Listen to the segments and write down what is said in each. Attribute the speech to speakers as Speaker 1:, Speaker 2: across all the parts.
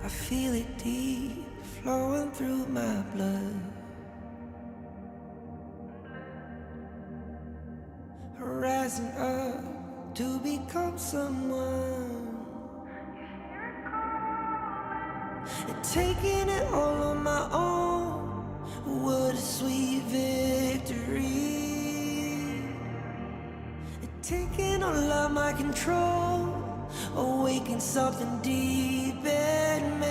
Speaker 1: feel it deep, flowing through my blood. Rising up to become someone, and taking it all on my own. What a sweet victory. And taking all of my control, awaken something deep in me.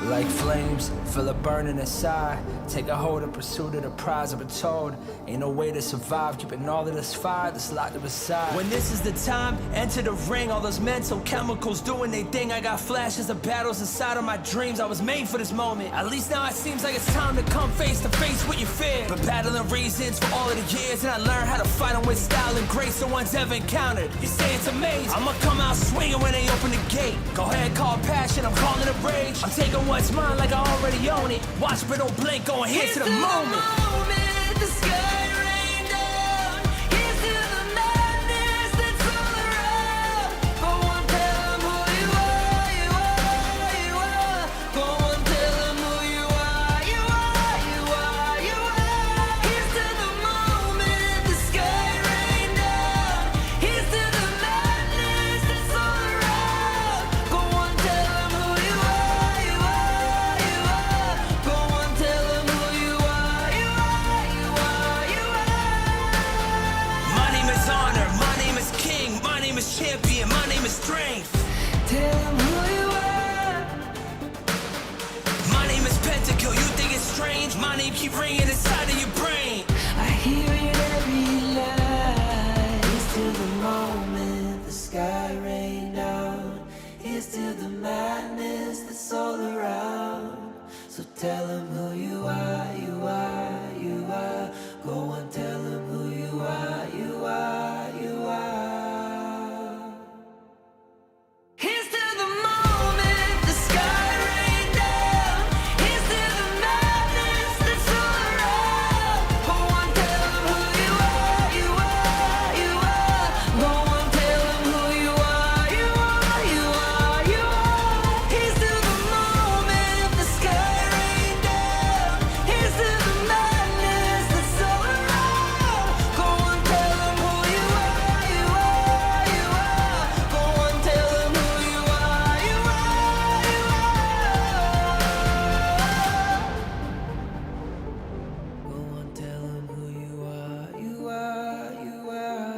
Speaker 2: Like flames, feel it burning inside. Take a hold in pursuit of the prize. I've been told ain't no way to survive, keeping all of this fire that's locked up inside. When this is the time, enter the ring. All those mental chemicals doing their thing. I got flashes of battles inside of my dreams. I was made for this moment. At least now it seems like it's time to come face to face with your fear. Been battling reasons for all of the years, and I learned how to fight them with style and grace no one's ever encountered. You say it's amazing, I'ma come out swinging when they open the gate. Go ahead, call passion, I'm calling it rage. I'm taking what's mine like I already own it. Watch but don't blink, going here to the moment.
Speaker 1: The sky rain down. Here's to the madness that's all around. Go on, tell them who you are, you are, you are. Go on, tell them who you are, you are, you are, you are. Here's to the moment, the sky rain down. Here's to the madness that's all around. Go on, tell them who you are, you are, you are. Go on, tell them who you are, you are, you are, you are.
Speaker 2: My name is honor, my name is king, my name is champion, my name is strength.
Speaker 1: Tell them who you are.
Speaker 2: My name is Pentakill, you think it's strange? My name keep ringing inside of your brain.
Speaker 1: I hear it every night. Here's to the moment the sky rain down. Here's to the madness that's all around. So tell them who you are, you are, you are. Go and tell them who you are, you are, you are. Here's to the moment the sky rain down. Here's to the madness that's all around. Go on, tell them who you are, you are, you are. Go on, tell them who you are, you are, you are, you are. Here's to the moment the sky rain down. Here's to the madness that's all around. Go on, tell them who you are, you are, you are. Go on, tell them who you are, you are, you are. Go on, tell them who you are, you are, you are.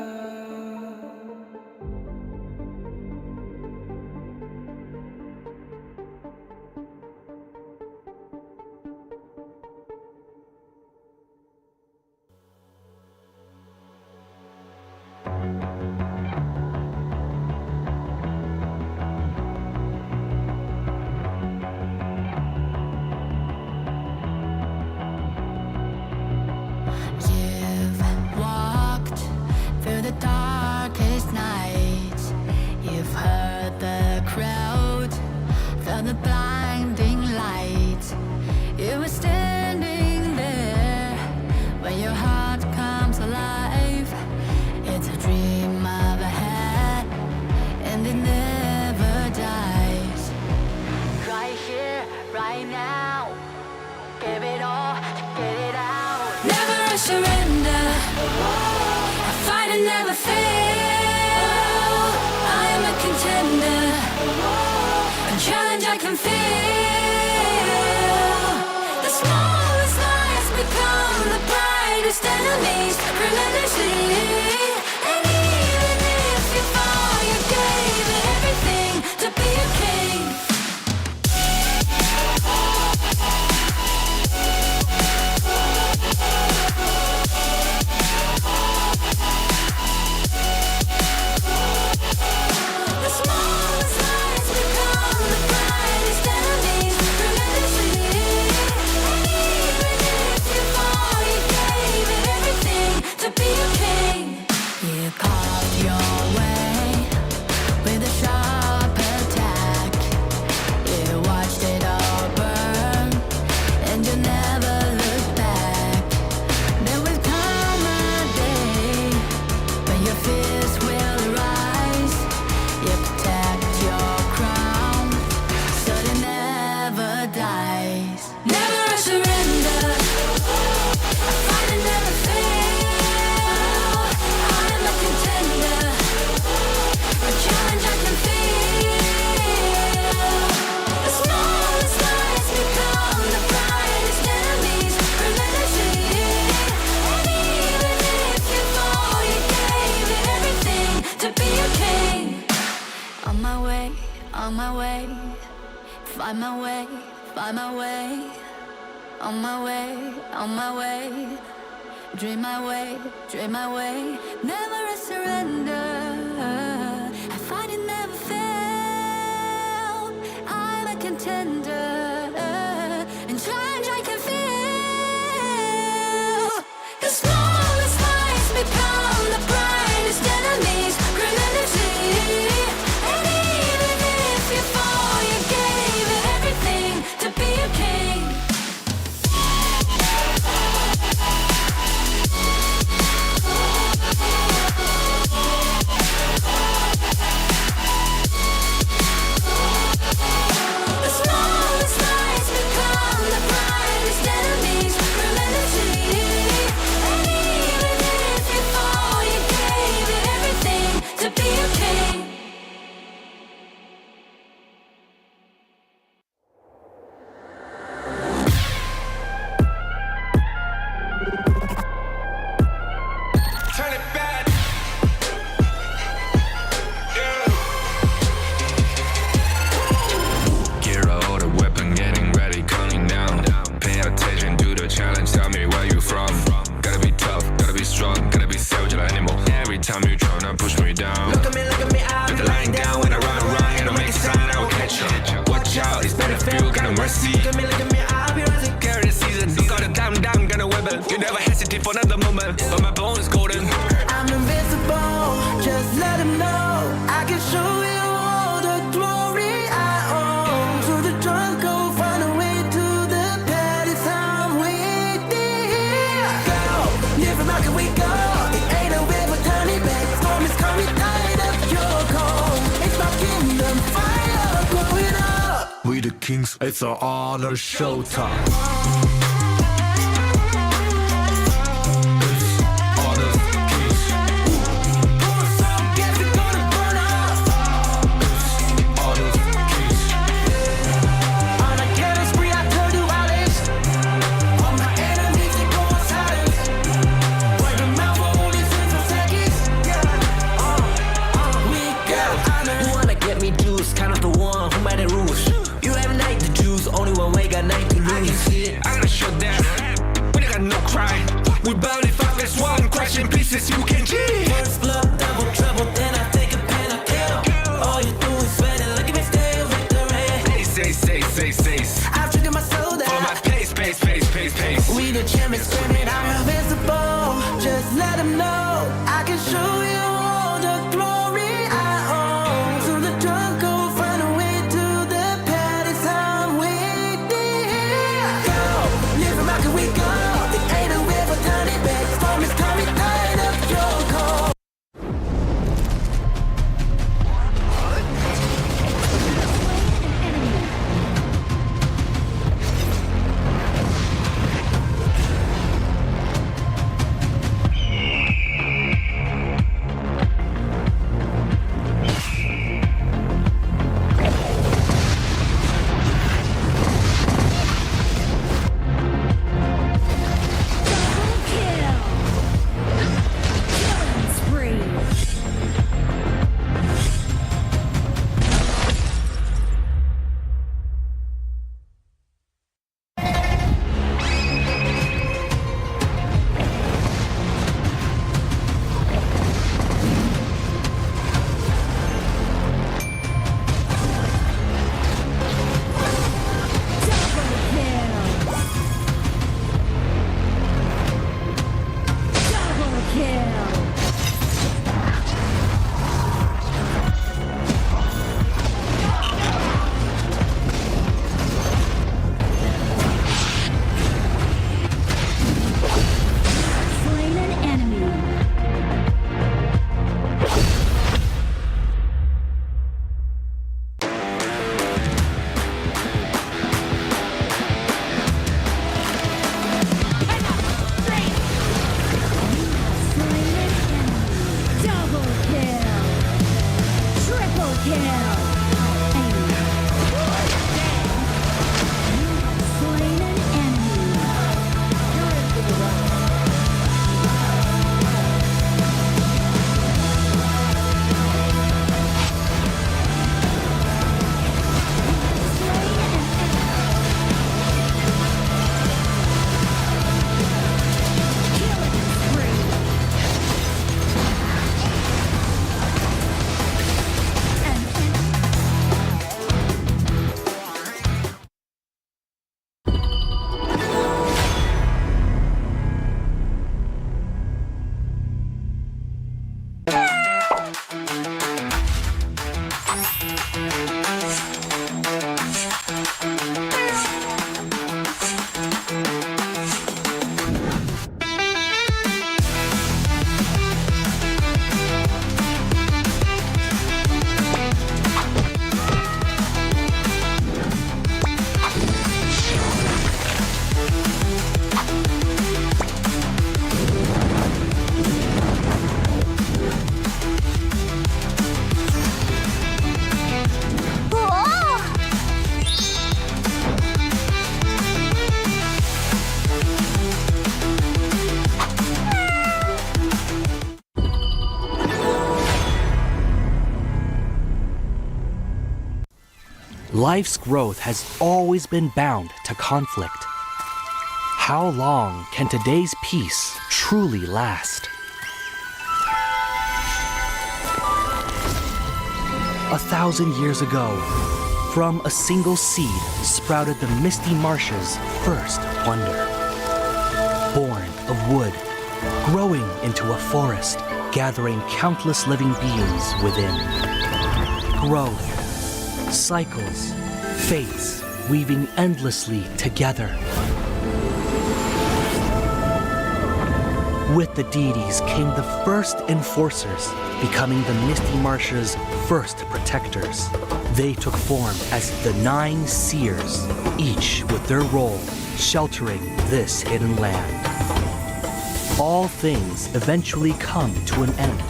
Speaker 3: You've walked through the darkest nights. You've heard the crowd, felt the blinding light. You were standing there when your heart comes alive. It's a dream of a hat, and it never dies. Right here, right now, give it all to get it out. Never surrender. I fight and never fail. I am a contender. A challenge I can feel. The smallest lies become the brightest enemies. Relentlessly. And even if you fall, you gave it everything to be a king. The smallest lies become the brightest enemies. Relentlessly. And even if you fall, you gave it everything to be a king. find my way, find my way. On my way, on my way. Dream my way, dream my way. Never a surrender. I find it never fail. I'm a contender. In change I can feel. The smallest lies become the brightest enemies. Grenadity. And even if you fall, you gave it everything to be a king.
Speaker 4: Kings, it's an honor showtime.
Speaker 2: You can cheat.
Speaker 1: First blood, double trouble, then I take a pen, I kill. All you do is sweat and look at me stay victory.
Speaker 2: Say.
Speaker 1: I've triggered my soul down.
Speaker 2: For my pace.
Speaker 1: We the champions screaming, I'm invincible. Just let them know I can show you all the glory I own. To the drunk, go find a way to the palace. I'm waiting here. Go, live and rock and we go. There ain't a way for turning back. Storm is coming, tired of your call.
Speaker 5: Life's growth has always been bound to conflict. How long can today's peace truly last? 1,000 years ago, from a single seed sprouted the misty marshes' first wonder. Born of wood, growing into a forest, gathering countless living beings within. Growth, cycles, fates, weaving endlessly together. With the deities came the first enforcers, becoming the Misty Marshes' first protectors. They took form as the 9 seers, each with their role sheltering this hidden land. All things eventually come to an end,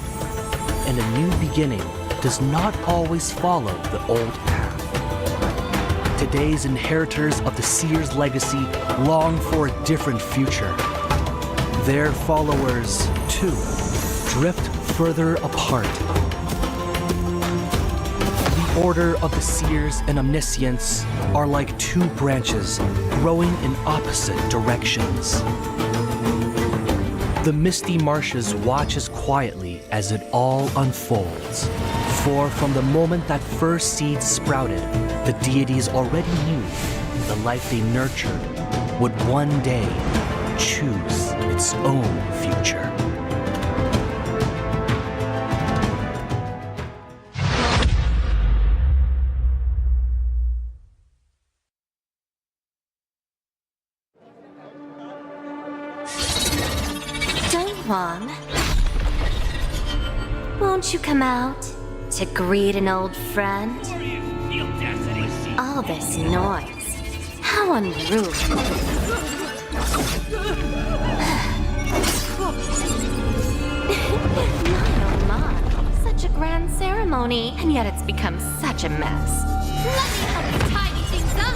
Speaker 5: and a new beginning does not always follow the old path. Today's inheritors of the seers' legacy long for a different future. Their followers, too, drift further apart. The order of the seers and omniscients are like 2 branches growing in opposite directions. The Misty Marshes watches quietly as it all unfolds. For from the moment that first seed sprouted, the deities already knew the life they nurtured would one day choose its own future.
Speaker 6: Mom, won't you come out to greet an old friend? All this noise. How unruly. My, such a grand ceremony, and yet it's become such a mess. Let me help you tidy things up.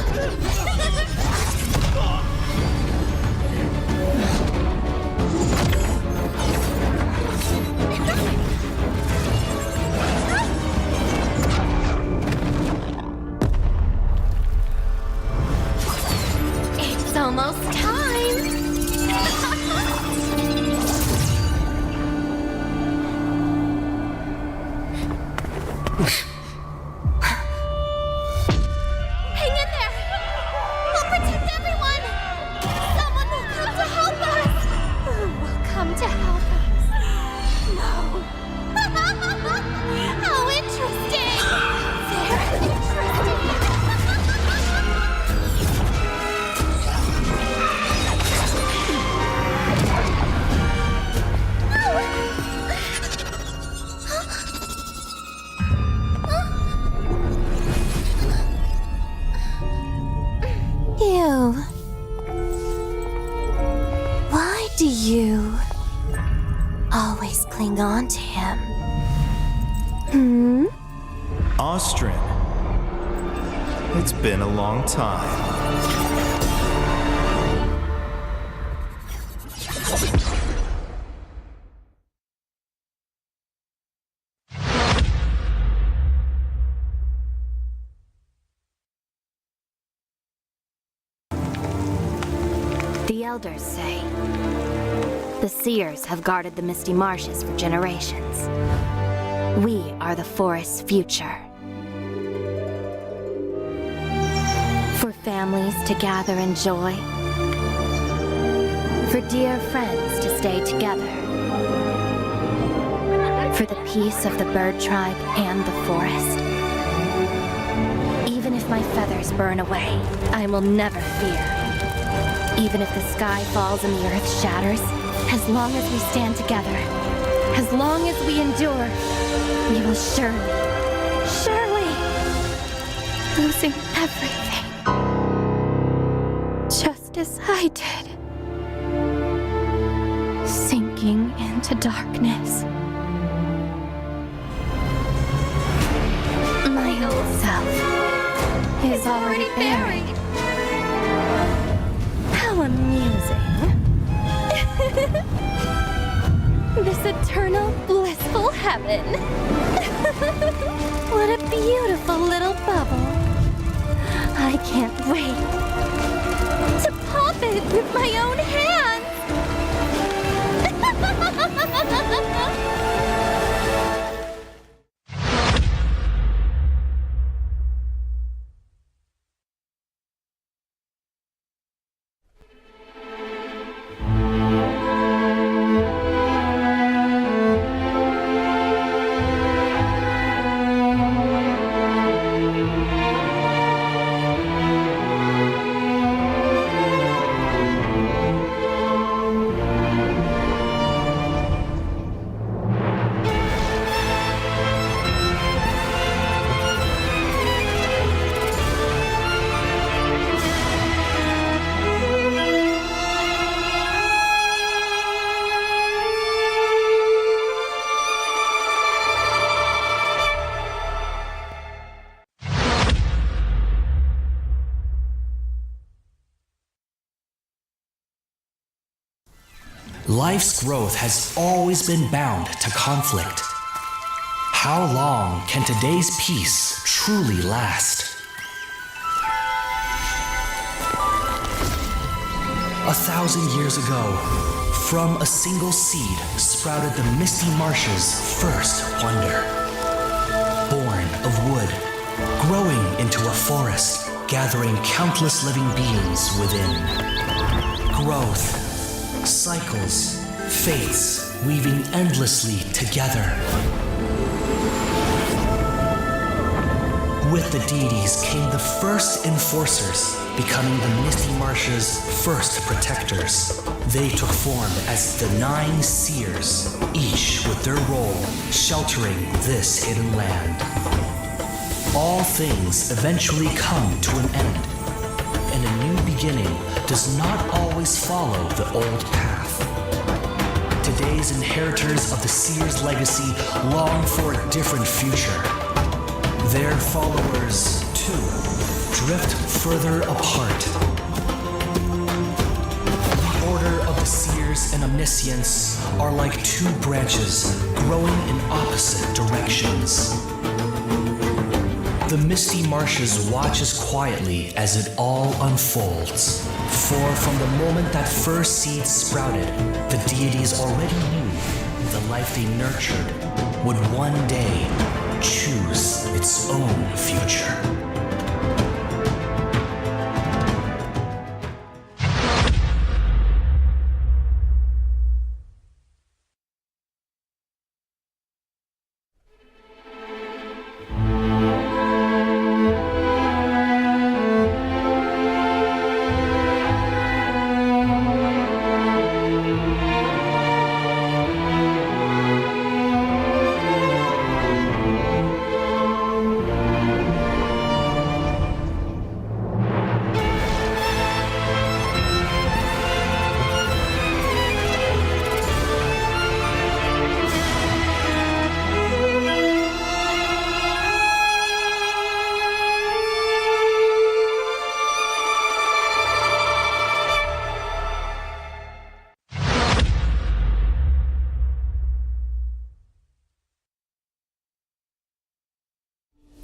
Speaker 6: It's almost time. Hang in there. We'll protect everyone. Someone will come to help us. Who will come to help us? No. How interesting. Very interesting. You. Why do you always cling on to him?
Speaker 7: Austrian. It's been a long time.
Speaker 6: The elders say the seers have guarded the Misty Marshes for generations. We are the forest's future. For families to gather in joy. For dear friends to stay together. For the peace of the bird tribe and the forest. Even if my feathers burn away, I will never fear. Even if the sky falls and the earth shatters, as long as we stand together, as long as we endure, we will surely, losing everything. Just as I did. Sinking into darkness. My old self is already buried. How amusing. This eternal, blissful heaven. What a beautiful little bubble. I can't wait to pop it with my own hands!
Speaker 5: Life's growth has always been bound to conflict. How long can today's peace truly last? 1,000 years ago, from a single seed sprouted the Misty Marsh's first wonder. Born of wood, growing into a forest, gathering countless living beings within. Growth, cycles, fates, weaving endlessly together. With the deities came the first enforcers, becoming the Misty Marsh's first protectors. They took form as the 9 seers, each with their role, sheltering this hidden land. All things eventually come to an end, and a new beginning does not always follow the old path. Today's inheritors of the seer's legacy long for a different future. Their followers, too, drift further apart. The order of the seers and omniscience are like 2 branches growing in opposite directions. The Misty Marshes watches quietly as it all unfolds. For from the moment that first seed sprouted, the deities already knew the life they nurtured would one day choose its own future.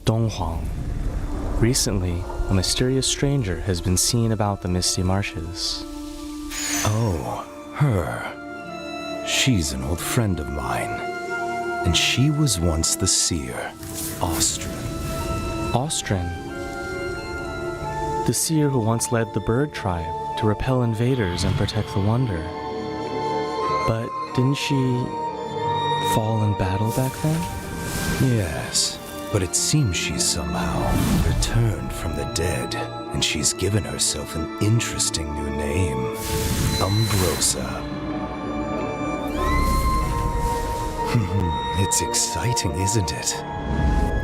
Speaker 8: Donghong. Recently, a mysterious stranger has been seen about the Misty Marshes.
Speaker 9: Oh, her. She's an old friend of mine. And she was once the seer, Austrin.
Speaker 8: Austrin? The seer who once led the bird tribe to repel invaders and protect the Wonder. But didn't she fall in battle back then?
Speaker 9: Yes. But it seems she's somehow returned from the dead, and she's given herself an interesting new name, Umbrosa. It's exciting, isn't it?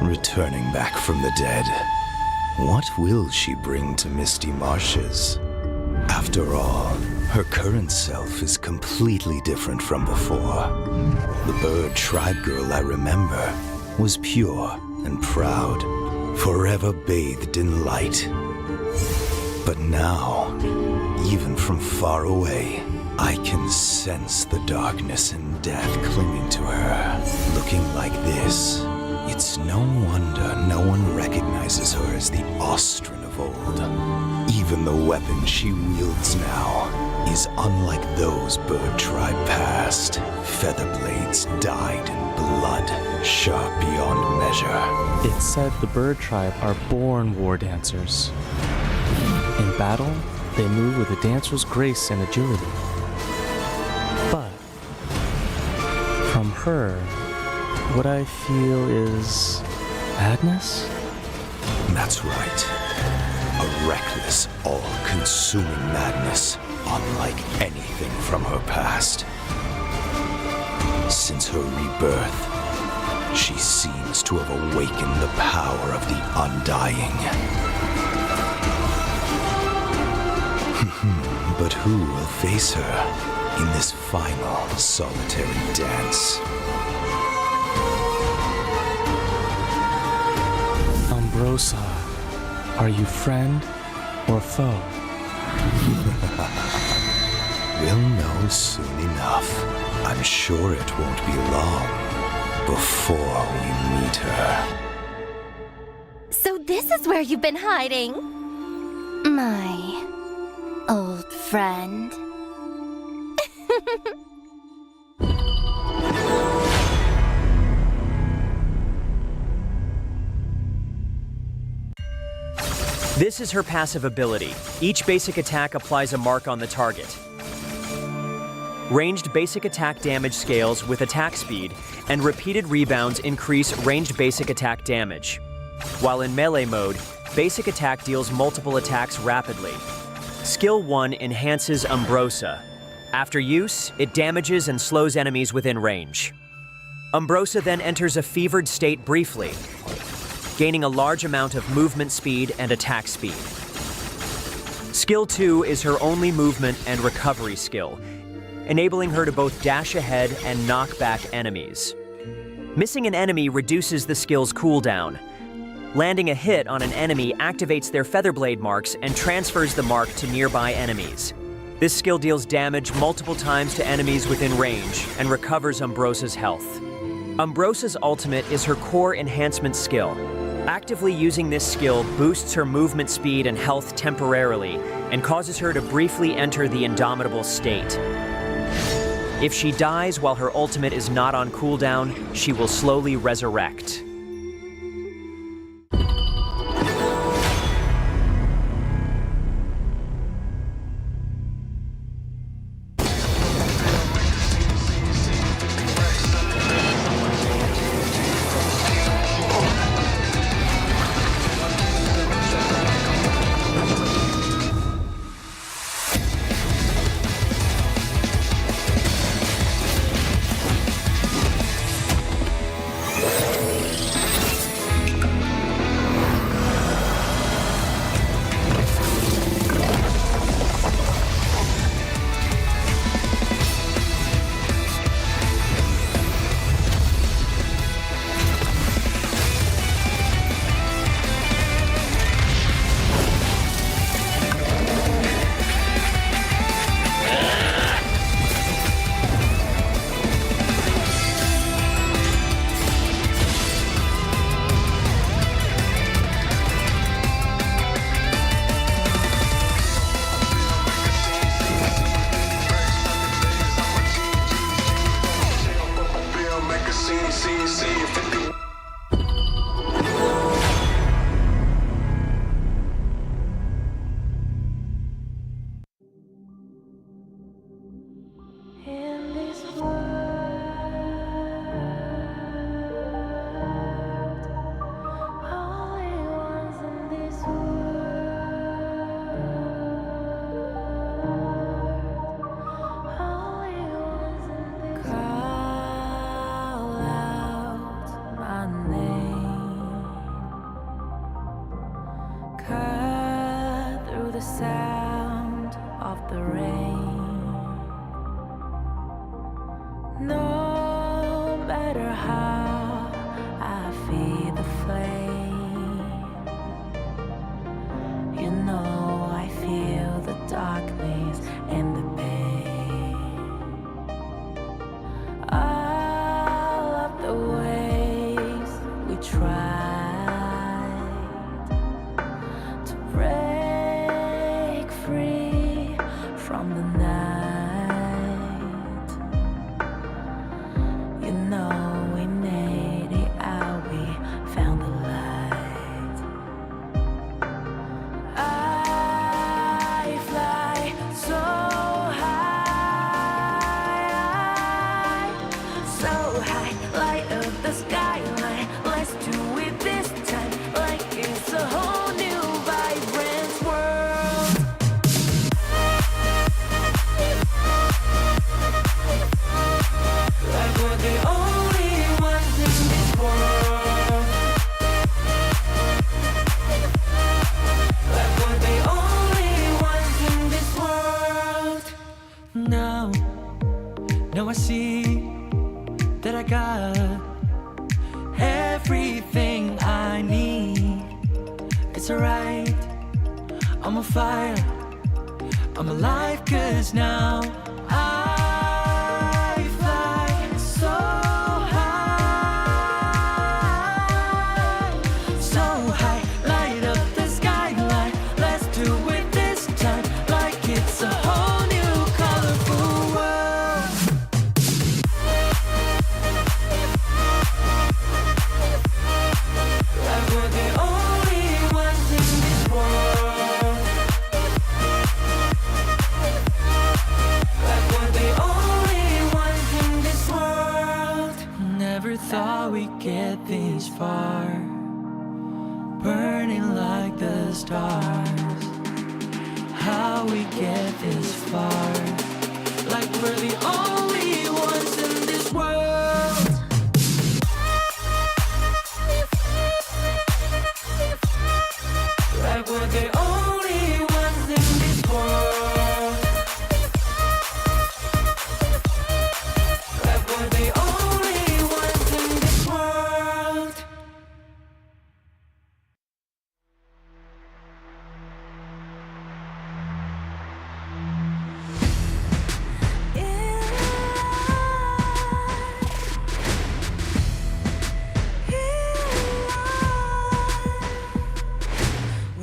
Speaker 9: Returning back from the dead. What will she bring to Misty Marshes? After all, her current self is completely different from before. The bird tribe girl I remember was pure and proud, forever bathed in light. But now, even from far away, I can sense the darkness and death clinging to her. Looking like this, It's no wonder no one recognizes her as the Austrian of old. Even the weapon she wields now is unlike those bird tribe past. Feather blades dyed in blood, sharp beyond measure.
Speaker 8: It's said the bird tribe are born war dancers. In battle, they move with a dancer's grace and agility. But from her, what I feel is madness?
Speaker 9: That's right. A reckless, all-consuming madness, unlike anything from her past. Since her rebirth, she seems to have awakened the power of the Undying. But who will face her in this final solitary dance?
Speaker 8: Ambrosa, are you friend or foe?
Speaker 9: We'll know soon enough. I'm sure it won't be long before we meet her.
Speaker 6: So this is where you've been hiding? My old friend.
Speaker 10: This is her passive ability. Each basic attack applies a mark on the target. Ranged basic attack damage scales with attack speed, and repeated rebounds increase ranged basic attack damage. While in melee mode, basic attack deals multiple attacks rapidly. Skill 1 enhances Ambrosa. After use, it damages and slows enemies within range. Ambrosa then enters a fevered state briefly, gaining a large amount of movement speed and attack speed. Skill 2 is her only movement and recovery skill, enabling her to both dash ahead and knock back enemies. Missing an enemy reduces the skill's cooldown. Landing a hit on an enemy activates their featherblade marks and transfers the mark to nearby enemies. This skill deals damage multiple times to enemies within range and recovers Ambrosa's health. Ambrosa's ultimate is her core enhancement skill. Actively using this skill boosts her movement speed and health temporarily and causes her to briefly enter the indomitable state. If she dies while her ultimate is not on cooldown, she will slowly resurrect.
Speaker 1: high, light up the skyline. Let's do it this time, like it's a whole new vibrant world. Like we're the only ones in this world. Like we're the only ones in this world. Now I see that I got everything I need. It's alright, I'm on fire, I'm alive, 'cause now I fly so high, so high, light up the skyline. Let's do it this time, like it's a whole new colorful world. Like we're the only ones in this world. Like we're the only ones in this world. Never thought we'd get this far, burning like the stars. How we get this far, like we're the only ones in this world. Like we're the only ones in this world. Like we're the only ones in this world.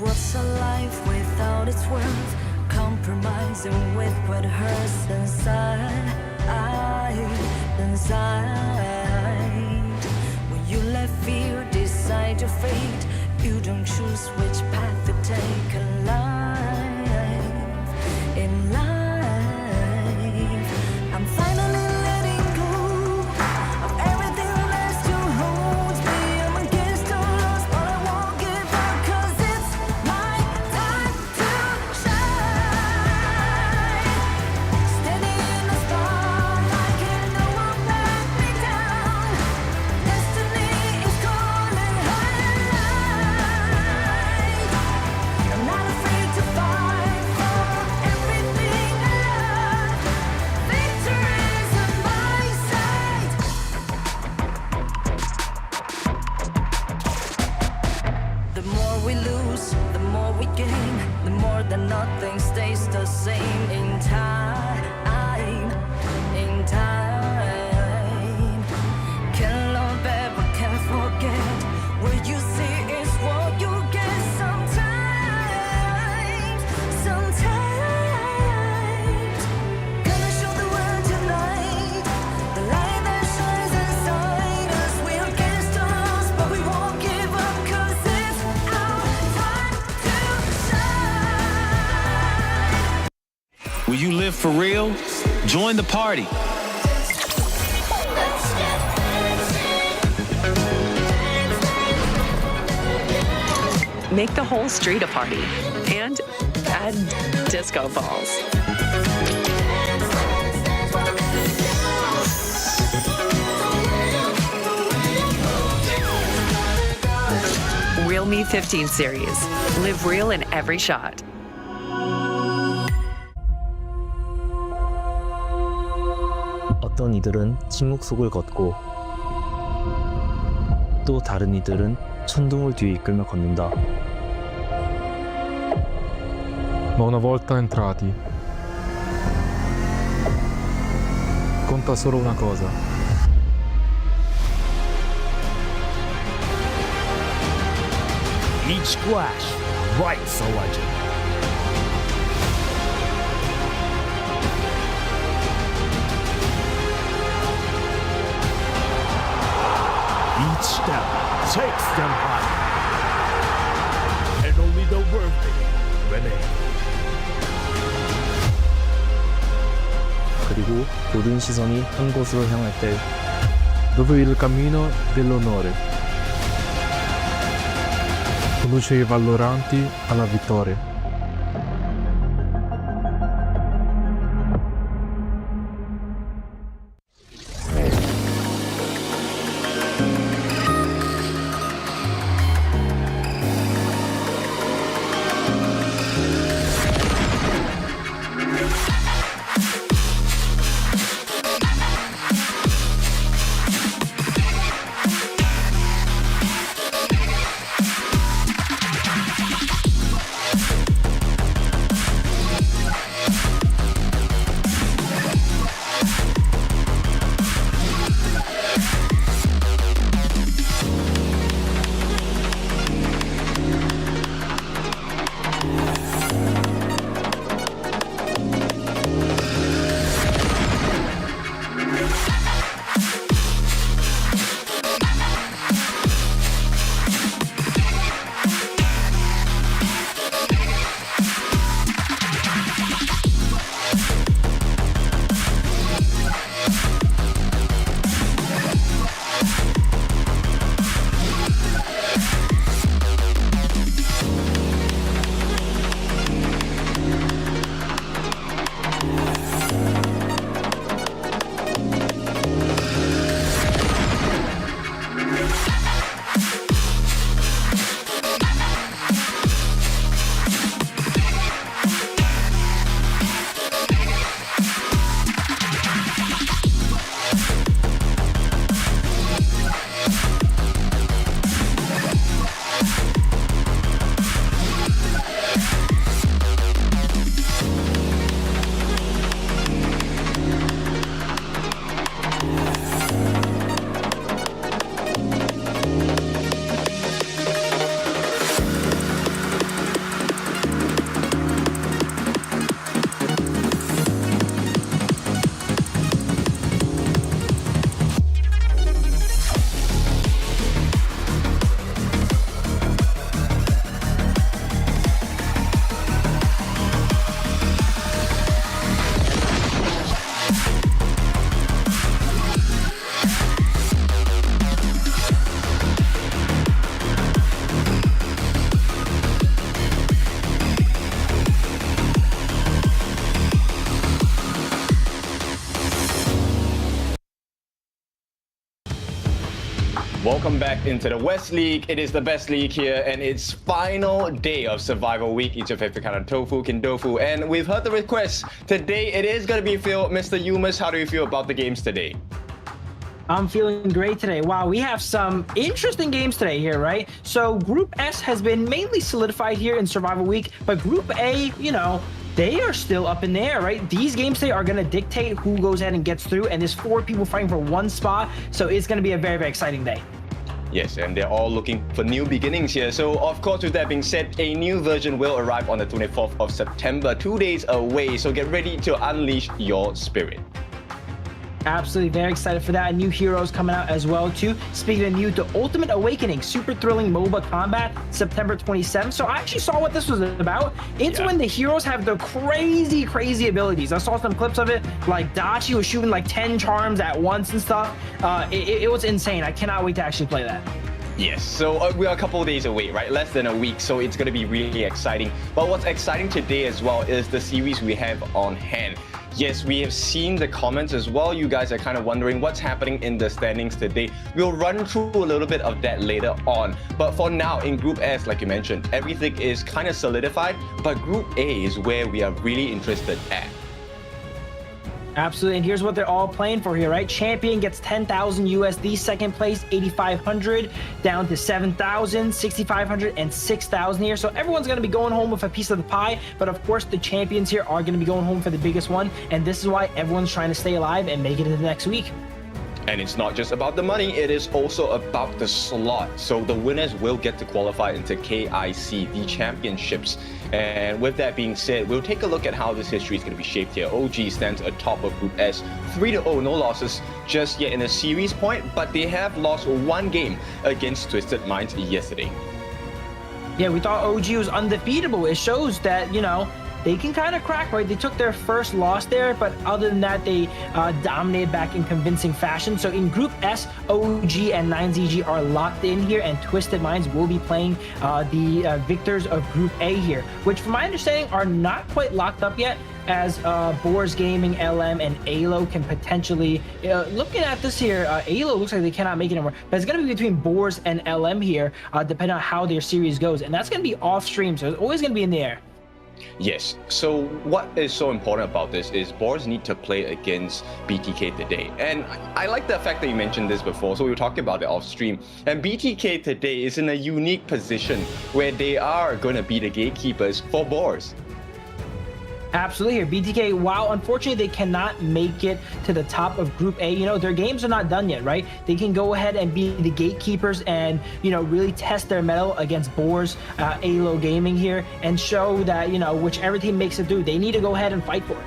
Speaker 1: What's a life without its worth? Compromising with what hurts inside, inside. When you let fear decide your fate, you don't choose which path to take in life. In life, I'm finally letting go of everything that still holds me. I'm against all odds, but I won't give up, 'cause it's my time to shine. Standing in the spotlight, can no one back me down. Destiny is calling high. I'm not afraid to fight for everything I love. Victory is on my side. The more we lose, the more we gain. The more that nothing stays the same in time. In time. Can't love ever, can't forget. What you see is what you get sometimes. Sometimes. Gonna show the world tonight the light that shines inside us. We're against all odds, but we won't give up, 'cause it's our time to shine.
Speaker 11: Will you live for real? Join the party.
Speaker 12: Make the whole street a party and add disco balls. Realme 15 series. Live real in every shot.
Speaker 8: 어떤 이들은 침묵 속을 걷고 또 다른 이들은 천둥을 뒤에 이끌며 걷는다.
Speaker 13: Ma una volta entrati, conta solo una cosa.
Speaker 4: Each splash writes a legend. Each step takes them higher. And only the worthy remain.
Speaker 8: 그리고 모든 시선이 한 곳으로 향할 때
Speaker 13: dove il cammino dell'onore conduce i valloranti alla vittoria.
Speaker 14: Welcome back into the West League. It is the best league here, and it's final day of Survival Week. Each your favorite kind of tofu, kindofu, and we've heard the request. Today, it is going to be Phil. Mr. Yumas, how do you feel about the games today?
Speaker 15: I'm feeling great today. Wow, we have some interesting games today here, right? So Group S has been mainly solidified here in Survival Week, but Group A, you know, they are still up in the air, right? These games today are going to dictate who goes ahead and gets through, and there's 4 people fighting for 1 spot, so it's going to be a very, very exciting day.
Speaker 14: Yes, and they're all looking for new beginnings here. So, of course, with that being said, a new version will arrive on the 24th of September, 2 days away, so get ready to unleash your spirit.
Speaker 15: Absolutely, very excited for that. New heroes coming out as well too. Speaking of new, the Ultimate Awakening, super thrilling MOBA combat, September 27th. So I actually saw what this was about. It's when the heroes have the crazy abilities. I saw some clips of it, like Dachi was shooting like 10 charms at once and stuff. It was insane. I cannot wait to actually play that.
Speaker 14: Yes, so we are a couple of days away, right? Less than a week, so it's going to be really exciting. But what's exciting today as well is the series we have on hand. Yes, we have seen the comments as well. You guys are kind of wondering what's happening in the standings today. We'll run through a little bit of that later on. But for now, in Group S, like you mentioned, everything is kind of solidified. But Group A is where we are really interested at.
Speaker 15: Absolutely, and here's what they're all playing for here, right? Champion gets 10,000 USD, second place 8,500, down to 7,000, 6,500, and 6,000 here. So everyone's going to be going home with a piece of the pie, but of course the champions here are going to be going home for the biggest one, and this is why everyone's trying to stay alive and make it into the next week.
Speaker 14: And it's not just about the money, it is also about the slot. So the winners will get to qualify into KIC, the championships. And with that being said, we'll take a look at how this history is going to be shaped here. OG stands atop of Group S, 3-0, no losses just yet in a series point, but they have lost 1 game against Twisted Minds yesterday.
Speaker 15: Yeah, we thought OG was undefeatable. It shows that, you know, they can kind of crack, right? They took their first loss there, but other than that, they dominated back in convincing fashion. So in Group S, OG and 9ZG are locked in here, and Twisted Minds will be playing the victors of Group A here, which from my understanding are not quite locked up yet, as Boars Gaming, LM, and AYLO can potentially, looking at this here, AYLO looks like they cannot make it anymore, but it's going to be between Boars and LM here, depending on how their series goes, and that's going to be off stream, so it's always going to be in the air.
Speaker 14: Yes, so what is so important about this is Boars need to play against BTK today. And I like the fact that you mentioned this before, so we were talking about it off stream. And BTK today is in a unique position where they are going to be the gatekeepers for Boars.
Speaker 15: Absolutely here. BTK, while unfortunately they cannot make it to the top of Group A, you know, their games are not done yet, right? They can go ahead and be the gatekeepers and, you know, really test their mettle against Boars, AYLO Gaming here, and show that, you know, whichever team makes it through, they need to go ahead and fight for it.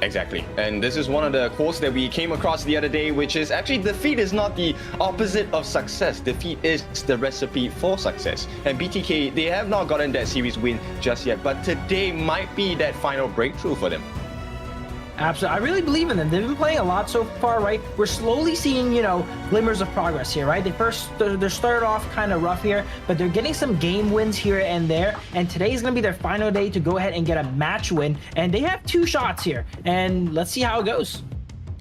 Speaker 14: Exactly. And this is one of the quotes that we came across the other day, which is actually defeat is not the opposite of success. Defeat is the recipe for success. And BTK, they have not gotten that series win just yet, but today might be that final breakthrough for them.
Speaker 15: Absolutely. I really believe in them. They've been playing a lot so far, right? We're slowly seeing, you know, glimmers of progress here, right? They're started off kind of rough here, but they're getting some game wins here and there. And today is going to be their final day to go ahead and get a match win. And they have 2 shots here. And let's see how it goes.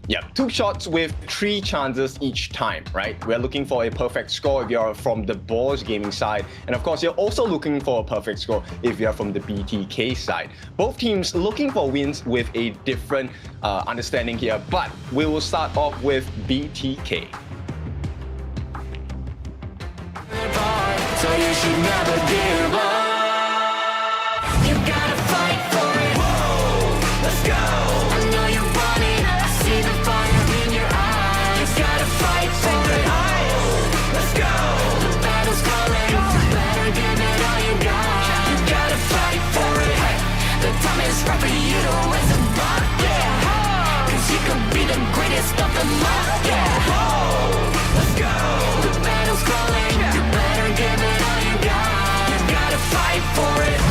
Speaker 14: Yeah, 2 shots with 3 chances each time, right? We're looking for a perfect score if you're from the Boars Gaming side. And of course, you're also looking for a perfect score if you're from the BTK side. Both teams looking for wins with a different understanding here, but we will start off with BTK.
Speaker 1: So you should never give up. You gotta fight for it. Whoa, let's go. I know you want it. I see the fire in your eyes. You gotta fight for it. Let's go. The battle's calling. You better give it all you got. You gotta fight for it. The time is right for you to raise a bar. Yeah. Cause you could be the greatest of them all. Yeah. Let's go. The battle's calling. You better give it all you got. You gotta fight for it.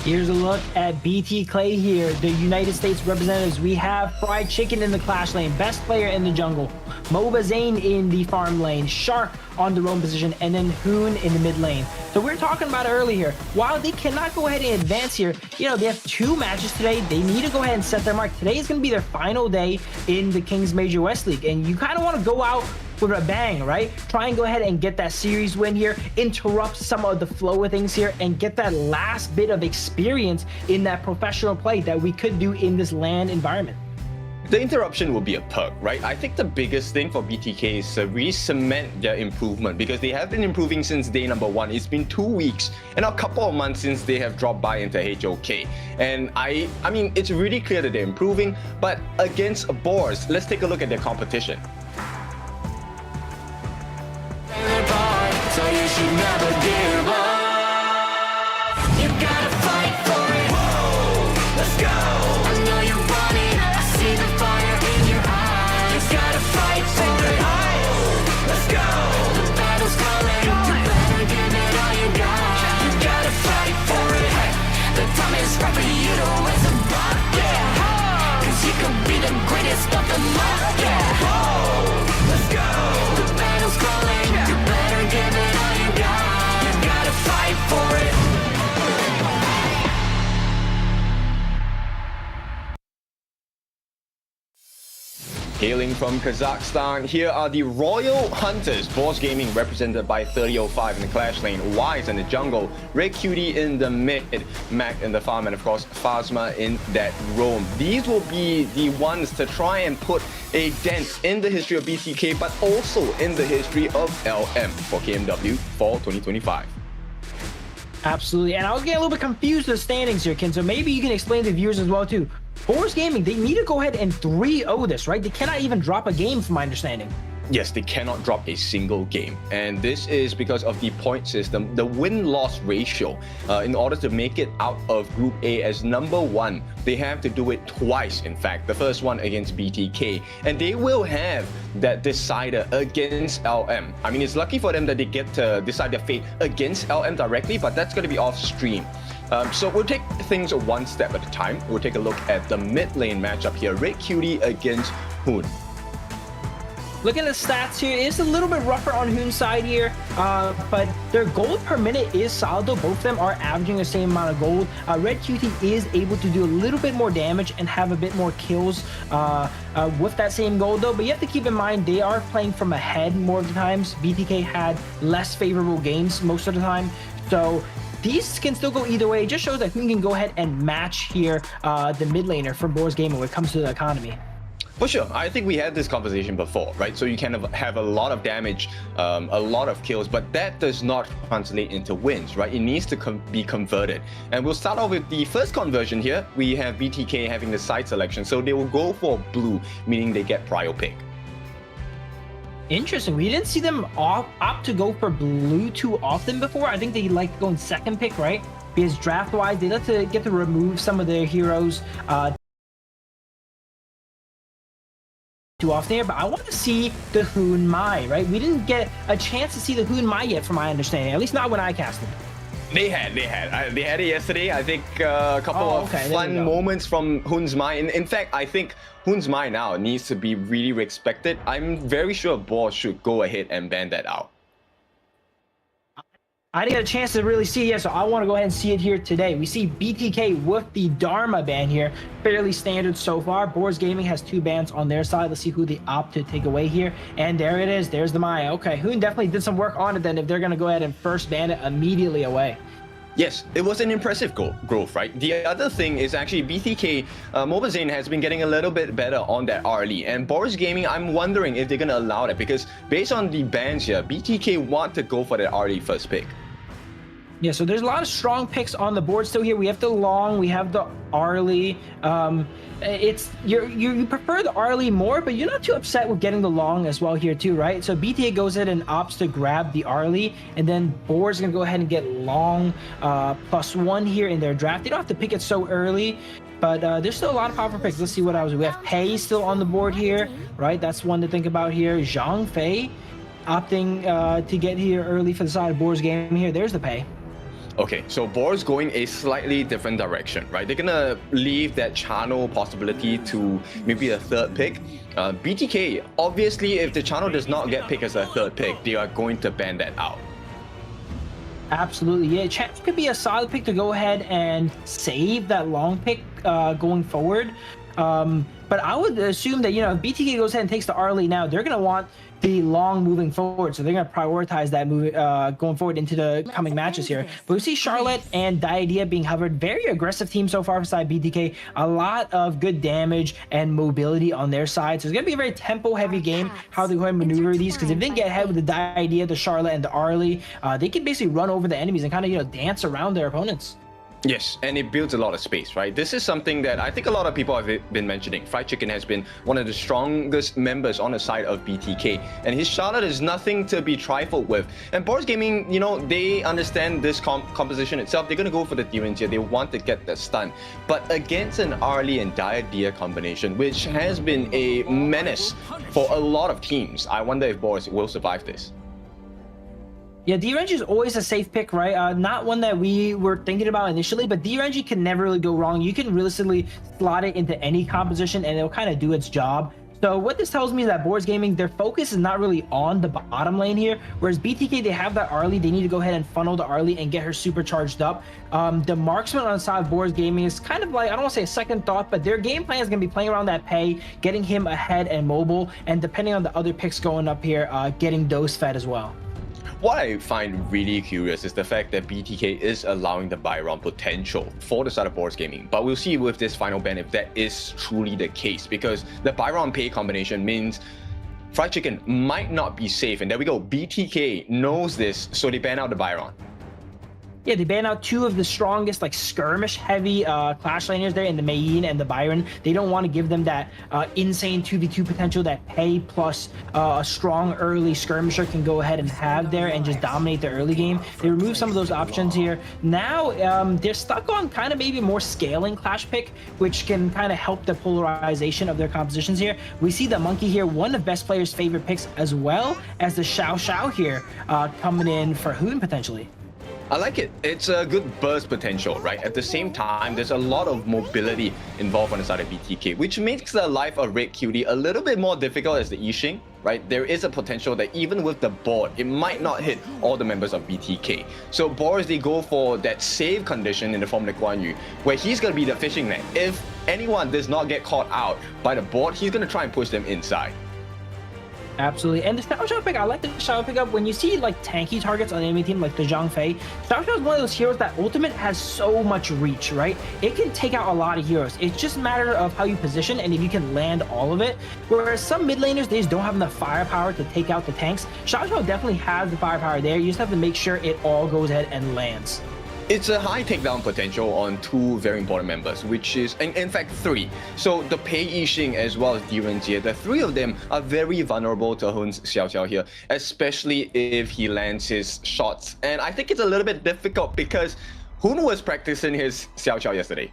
Speaker 15: Here's a look at BT Clay here, the United States representatives. We have Fried Chicken in the Clash lane, Best Player in the jungle, Moba Zane in the farm lane, Shark on the roam position, and then Hoon in the mid lane. So we're talking about it earlier. While they cannot go ahead and advance here, you know, they have 2 matches today. They need to go ahead and set their mark. Today is going to be their final day in the Kings Major West League, and you kind of want to go out with a bang, right? Try and go ahead and get that series win here, interrupt some of the flow of things here, and get that last bit of experience in that professional play that we could do in this LAN environment.
Speaker 14: The interruption will be a perk, right? I think the biggest thing for BTK is to really cement their improvement, because they have been improving since day number 1. It's been 2 weeks and a couple of months since they have dropped by into HOK. And I mean, it's really clear that they're improving, but against Boars, let's take a look at their competition.
Speaker 1: So you should never give up. You gotta fight for it. Whoa, let's go. I know you want it. I see the fire in your eyes. You gotta fight for it. Let's go. The battle's calling. You better give it all you got. You gotta fight for it. The time is right for you to raise a bar. Yeah. Cause you could be the greatest of them all. Yeah. Let's go. The battle's calling. You better give it all you got. You gotta fight for it.
Speaker 14: Hailing from Kazakhstan, here are the Royal Hunters. Boars Gaming represented by 3005 in the Clash lane, Wise in the jungle, Red Cutie in the mid, Mac in the farm, and of course Phasma in that roam. These will be the ones to try and put a dent in the history of BTK, but also in the history of LM for KMW Fall 2025.
Speaker 15: Absolutely, and I was getting a little bit confused with the standings here, Ken, so maybe you can explain to the viewers as well too. Boars Gaming, they need to go ahead and 3-0 this, right? They cannot even drop a game from my understanding.
Speaker 14: Yes, they cannot drop a single game. And this is because of the point system, the win-loss ratio. In order to make it out of Group A as number 1, they have to do it twice, in fact. The first one against BTK. And they will have that decider against LM. I mean, it's lucky for them that they get to decide their fate against LM directly, but that's going to be off stream. So we'll take things one step at a time. We'll take a look at the mid lane matchup here. Red Cutie against Hoon.
Speaker 15: Looking at the stats here, it's a little bit rougher on Hoon's side here, but their gold per minute is solid though. Both of them are averaging the same amount of gold. Red Cutie is able to do a little bit more damage and have a bit more kills with that same gold though, but you have to keep in mind they are playing from ahead more of the times. BTK had less favorable games most of the time, so these can still go either way. It just shows that Hoon can go ahead and match here the mid laner from Boars Gaming when it comes to the economy.
Speaker 14: For sure, I think we had this conversation before, right? So you can have a lot of damage, a lot of kills, but that does not translate into wins, right? It needs to be converted. And we'll start off with the first conversion here. We have BTK having the side selection, so they will go for blue, meaning they get prio pick.
Speaker 15: Interesting. We didn't see them opt to go for blue too often before. I think they like going second pick, right? Because draft-wise, they like to get to remove some of their heroes too often here, but I want to see the Hoon Mai, right? We didn't get a chance to see the Hoon Mai yet, from my understanding, at least not when I casted.
Speaker 14: They had it yesterday. I think a couple of fun moments from Hoon's Mai. In fact, I think Hoon's Mai now needs to be really respected. I'm very sure Boars should go ahead and ban that out.
Speaker 15: I didn't get a chance to really see it yet, so I want to go ahead and see it here today. We see BTK with the Dharma ban here. Fairly standard so far. Boars Gaming has 2 bans on their side. Let's see who they opt to take away here. And there it is. There's the Maya. Okay, Hoon definitely did some work on it then if they're going to go ahead and first ban it immediately away.
Speaker 14: Yes, it was an impressive growth, right? The other thing is actually BTK, Mobile Zane has been getting a little bit better on that early. And Boars Gaming, I'm wondering if they're going to allow that, because based on the bans here, BTK want to go for that early first pick.
Speaker 15: Yeah, so there's a lot of strong picks on the board still here. We have the Long, we have the Arlie. You prefer the Arlie more, but you're not too upset with getting the Long as well here too, right? So BTA goes ahead and opts to grab the Arlie, and then Boars gonna go ahead and get Long +1 here in their draft. They don't have to pick it so early, but there's still a lot of powerful picks. Let's see what else. We have Pei still on the board here, right? That's one to think about here. Zhang Fei opting to get here early for the side of Boars Game here. There's the Pei.
Speaker 14: Okay, so Boars going a slightly different direction, right? They're gonna leave that channel possibility to maybe a third pick. BTK, obviously, if the channel does not get picked as a third pick, they are going to ban that out.
Speaker 15: Absolutely, yeah. Chance could be a solid pick to go ahead and save that Long pick going forward. But I would assume that, if BTK goes ahead and takes the Arlie now, they're going to want the Long moving forward. So they're going to prioritize that move going forward into the coming matches here. But we see Charlotte and Diadea being hovered. Very aggressive team so far beside BTK. A lot of good damage and mobility on their side. So it's going to be a very tempo-heavy game, how they go ahead and maneuver these. Because if they get ahead with the Diadea, the Charlotte, and the Arlie, they can basically run over the enemies and kind of, dance around their opponents.
Speaker 14: Yes, and it builds a lot of space, right? This is something that I think a lot of people have been mentioning. Fried Chicken has been one of the strongest members on the side of BTK, and his Charlotte is nothing to be trifled with. And Boars Gaming, they understand this composition itself. They're going to go for the demons here. They want to get the stun. But against an Arlie and Diadea combination, which has been a menace for a lot of teams, I wonder if Boars will survive this.
Speaker 15: Yeah, DRNG is always a safe pick, right? Not one that we were thinking about initially, but DRNG can never really go wrong. You can realistically slot it into any composition and it'll kind of do its job. So what this tells me is that Boars Gaming, their focus is not really on the bottom lane here, whereas BTK, they have that Arlie. They need to go ahead and funnel the Arlie and get her super charged up. The marksman on the side of Boars Gaming is kind of like, I don't want to say a second thought, but their game plan is going to be playing around that Pei, getting him ahead and mobile, and depending on the other picks going up here, getting those fed as well.
Speaker 14: What I find really curious is the fact that BTK is allowing the buy round potential for the side of Boars Gaming. But we'll see with this final ban if that is truly the case, because the buy round Pei combination means Fried Chicken might not be safe. And there we go. BTK knows this, so they ban out the buy round.
Speaker 15: Yeah, they ban out two of the strongest, like skirmish heavy Clash laners there in the Mayin and the Byron. They don't want to give them that insane 2v2 potential that Pei plus a strong early skirmisher can go ahead and have there and just dominate the early game. They remove some of those options here. Now they're stuck on kind of maybe more scaling Clash pick, which can kind of help the polarization of their compositions here. We see the Monkey here, one of best players' favorite picks, as well as the Xiao Xiao here coming in for Hoon potentially.
Speaker 14: I like it. It's a good burst potential, right? At the same time, there's a lot of mobility involved on the side of BTK, which makes the life of Red Cutie a little bit more difficult as the Yixing, right? There is a potential that even with the board, it might not hit all the members of BTK. So Boars, they go for that save condition in the form of Guan Yu, where he's going to be the fishing net. If anyone does not get caught out by the board, he's going to try and push them inside.
Speaker 15: Absolutely. And the Xiao Xiao pick, I like the Xiao pick up. When you see like tanky targets on the enemy team like the Zhang Fei, Xiao Xiao is one of those heroes that ultimate has so much reach, right? It can take out a lot of heroes. It's just a matter of how you position and if you can land all of it. Whereas some mid laners, they just don't have enough firepower to take out the tanks. Xiao Xiao definitely has the firepower there. You just have to make sure it all goes ahead and lands.
Speaker 14: It's a high takedown potential on two very important members, which is, in fact, three. So the Pei Yixing as well as Diren Jie, the three of them are very vulnerable to Hoon's Xiao Xiao here, especially if he lands his shots. And I think it's a little bit difficult because Hoon was practicing his Xiao Xiao yesterday.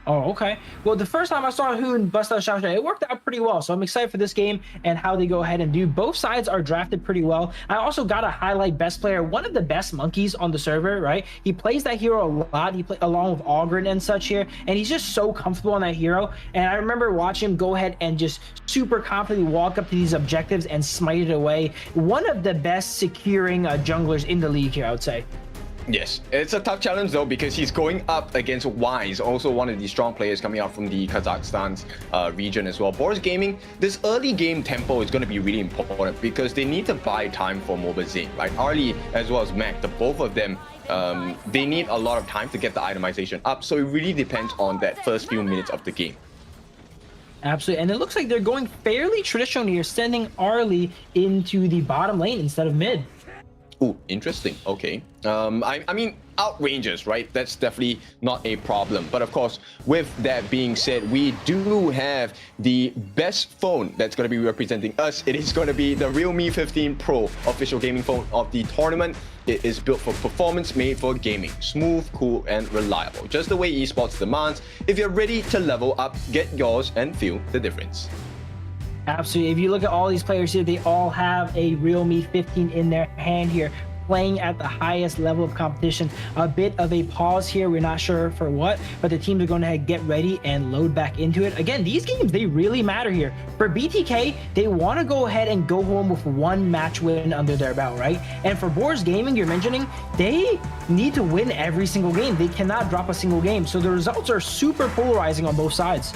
Speaker 15: Oh, okay. Well, the first time I saw Hoon bust out Xiao Xiao, it worked out pretty well. So I'm excited for this game and how they go ahead and do. Both sides are drafted pretty well. I also got to highlight best player, one of the best monkeys on the server, right? He plays that hero a lot. He plays along with Ogren and such here, and he's just so comfortable on that hero. And I remember watching him go ahead and just super confidently walk up to these objectives and smite it away. One of the best securing junglers in the league here, I would say.
Speaker 14: Yes, it's a tough challenge though because he's going up against Wise, also one of the strong players coming out from the Kazakhstan's region as well. Boars Gaming, this early game tempo is going to be really important because they need to buy time for Mobile Zane, right? Arlie as well as Mac, the both of them, they need a lot of time to get the itemization up. So it really depends on that first few minutes of the game.
Speaker 15: Absolutely, and it looks like they're going fairly traditional here, sending Arlie into the bottom lane instead of mid.
Speaker 14: Ooh, interesting. Okay. I mean, outrageous, right? That's definitely not a problem. But of course, with that being said, we do have the best phone that's going to be representing us. It is going to be the Realme 15 Pro official gaming phone of the tournament. It is built for performance, made for gaming. Smooth, cool, and reliable. Just the way esports demands. If you're ready to level up, get yours and feel the difference.
Speaker 15: Absolutely. If you look at all these players here, they all have a Realme 15 in their hand here, playing at the highest level of competition. A bit of a pause here. We're not sure for what, but the teams are going to get ready and load back into it. Again, these games, they really matter here. For BTK, they want to go ahead and go home with one match win under their belt, right? And for Boars Gaming, you're mentioning, they need to win every single game. They cannot drop a single game. So the results are super polarizing on both sides.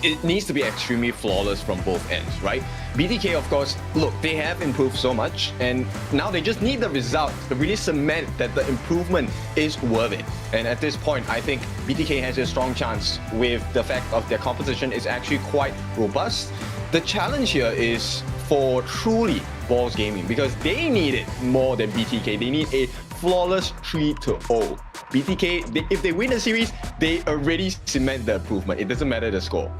Speaker 14: It needs to be extremely flawless from both ends, right? BTK, of course, look, they have improved so much, and now they just need the results to really cement that the improvement is worth it. And at this point, I think BTK has a strong chance with the fact of their composition is actually quite robust. The challenge here is for truly Boars Gaming, because they need it more than BTK. They need a flawless 3-0. BTK, if they win the series, they already cement the improvement. It doesn't matter the score.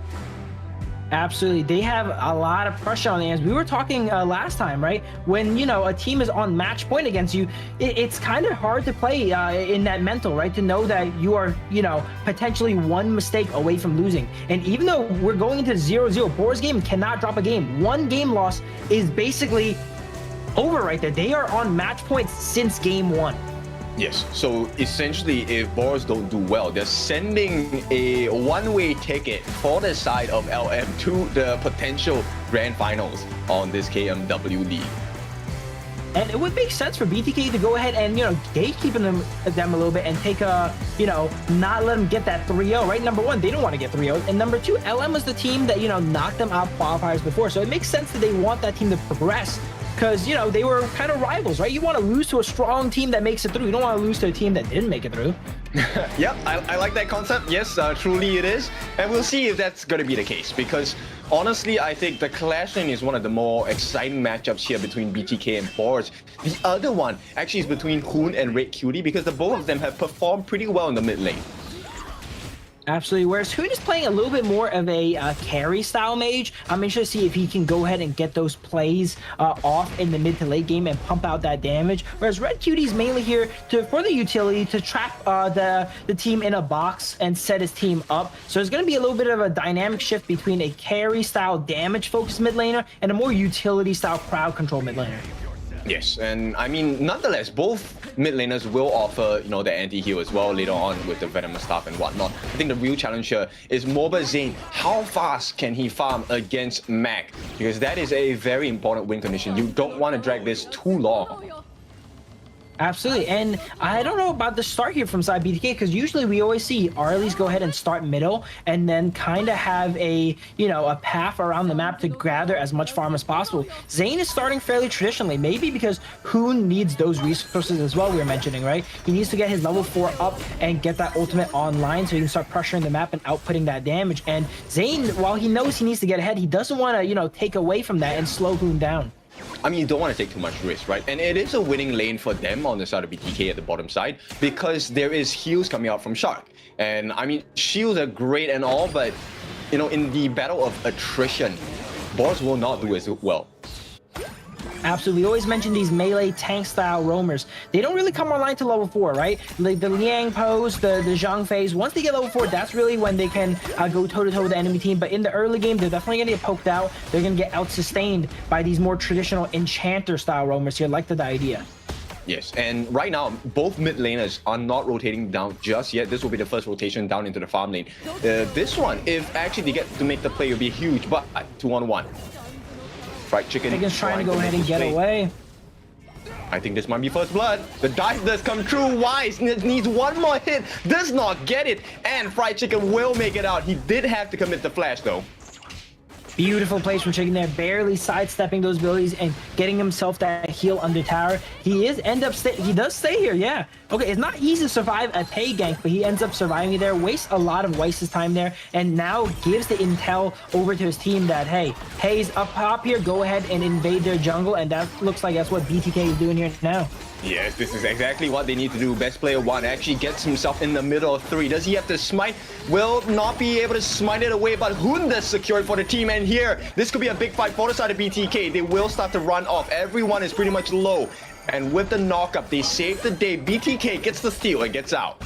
Speaker 15: Absolutely. They have a lot of pressure on the hands. We were talking last time, right? When, you know, a team is on match point against you, it's kind of hard to play in that mental, right? To know that you are, you know, potentially one mistake away from losing. And even though we're going into 0-0, Boars Game cannot drop a game. One game loss is basically over right there. They are on match points since game one.
Speaker 14: Yes, so essentially if Boars don't do well, they're sending a one-way ticket for the side of LM to the potential grand finals on this KMW league.
Speaker 15: And it would make sense for BTK to go ahead and, you know, gatekeeping them a little bit and take a, you know, not let them get that 3-0, right? Number one, they don't want to get 3-0. And number two, LM was the team that, you know, knocked them out qualifiers before. So it makes sense that they want that team to progress because, you know, they were kind of rivals, right? You want to lose to a strong team that makes it through. You don't want to lose to a team that didn't make it through.
Speaker 14: Yep, I like that concept. Yes, truly it is. And we'll see if that's going to be the case, because honestly, I think the Clash lane is one of the more exciting matchups here between BTK and Boars. The other one actually is between Hoon and Red Cutie, because the both of them have performed pretty well in the mid lane.
Speaker 15: Absolutely. Whereas Hoon is playing a little bit more of a carry style mage. I'm interested to see if he can go ahead and get those plays off in the mid to late game and pump out that damage. Whereas Red Cutie is mainly here for the utility to trap the team in a box and set his team up. So there's going to be a little bit of a dynamic shift between a carry style damage focused mid laner and a more utility style crowd control mid laner.
Speaker 14: Yes, and I mean, nonetheless, both mid laners will offer, you know, the anti-heal as well later on with the venomous stuff and whatnot. I think the real challenge here is Mobazane. How fast can he farm against Mac? Because that is a very important win condition. You don't want to drag this too long.
Speaker 15: Absolutely, and I don't know about the start here from side BTK, because usually we always see Arlies go ahead and start middle and then kind of have a, you know, a path around the map to gather as much farm as possible. Zane is starting fairly traditionally, maybe because Hoon needs those resources as well, we were mentioning, right? He needs to get his level 4 up and get that ultimate online so he can start pressuring the map and outputting that damage. And Zane, while he knows he needs to get ahead, he doesn't want to, you know, take away from that and slow Hoon down.
Speaker 14: I mean, you don't want to take too much risk, right? And it is a winning lane for them on the side of BTK at the bottom side, because there is heals coming out from Shark. And I mean, shields are great and all, but, you know, in the battle of attrition, Boars will not do as well.
Speaker 15: Absolutely. We always mention these melee tank style roamers. They don't really come online to level 4, right? Like the Liang pose, the Zhang phase. Once they get level 4, that's really when they can go toe-to-toe with the enemy team. But in the early game, they're definitely going to get poked out. They're going to get out-sustained by these more traditional enchanter style roamers here, like the idea.
Speaker 14: Yes, and right now, both mid laners are not rotating down just yet. This will be the first rotation down into the farm lane. This one, if actually they get to make the play, will be huge, but 2-on-1. Fried Chicken
Speaker 15: Chicken trying to go ahead and get away.
Speaker 14: I think this might be first blood. The dive does come true. Wise needs one more hit, does not get it, and Fried Chicken will make it out. He did have to commit the flash though.
Speaker 15: Beautiful place from Chicken there, barely sidestepping those abilities and getting himself that heal under tower. He does stay here, yeah. Okay, it's not easy to survive a pay gank, but he ends up surviving there, wastes a lot of Weiss's time there, and now gives the intel over to his team that, hey, Pay's up top here, go ahead and invade their jungle, and that looks like that's what BTK is doing here now.
Speaker 14: Yes, this is exactly what they need to do. Best player 1 actually gets himself in the middle of 3. Does he have to smite? Will not be able to smite it away, but Hoon does secure it for the team. And here, this could be a big fight for the side of BTK. They will start to run off. Everyone is pretty much low. And with the knock-up, they save the day. BTK gets the steal and gets out.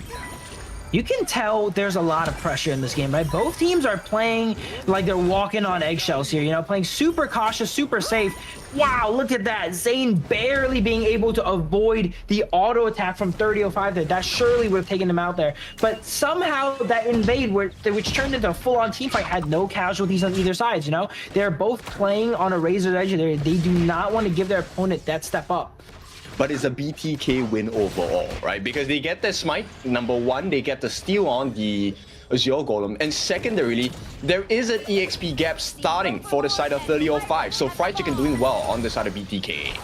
Speaker 15: You can tell there's a lot of pressure in this game, right? Both teams are playing like they're walking on eggshells here, you know, playing super cautious, super safe. Wow, look at that. Zane barely being able to avoid the auto attack from 3005 there. That surely would have taken him out there. But somehow that invade, which turned into a full-on team fight, had no casualties on either side, you know? They're both playing on a razor's edge there. They do not want to give their opponent that step up.
Speaker 14: But it's a BTK win overall, right? Because they get the smite, number 1, they get the steal on the Azure Golem, and secondarily, there is an EXP gap starting for the side of 3005, so Fried Chicken doing well on the side of BTK.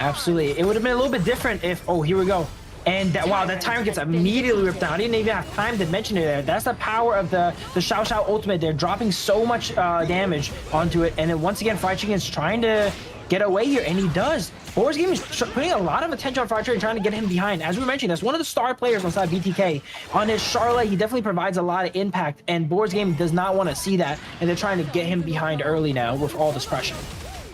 Speaker 15: Absolutely. It would have been a little bit different if, oh, here we go. And that, wow, that timer gets immediately ripped down. I didn't even have time to mention it there. That's the power of the Xiao Xiao ultimate. They're dropping so much damage onto it, and then once again, Fried Chicken is trying to get away here, and he does. Boars game is putting a lot of attention on Fried Chicken, trying to get him behind. As we mentioned, that's one of the star players on side BTK. On his Charlotte, he definitely provides a lot of impact, and Boars game does not want to see that, and they're trying to get him behind early now with all this pressure.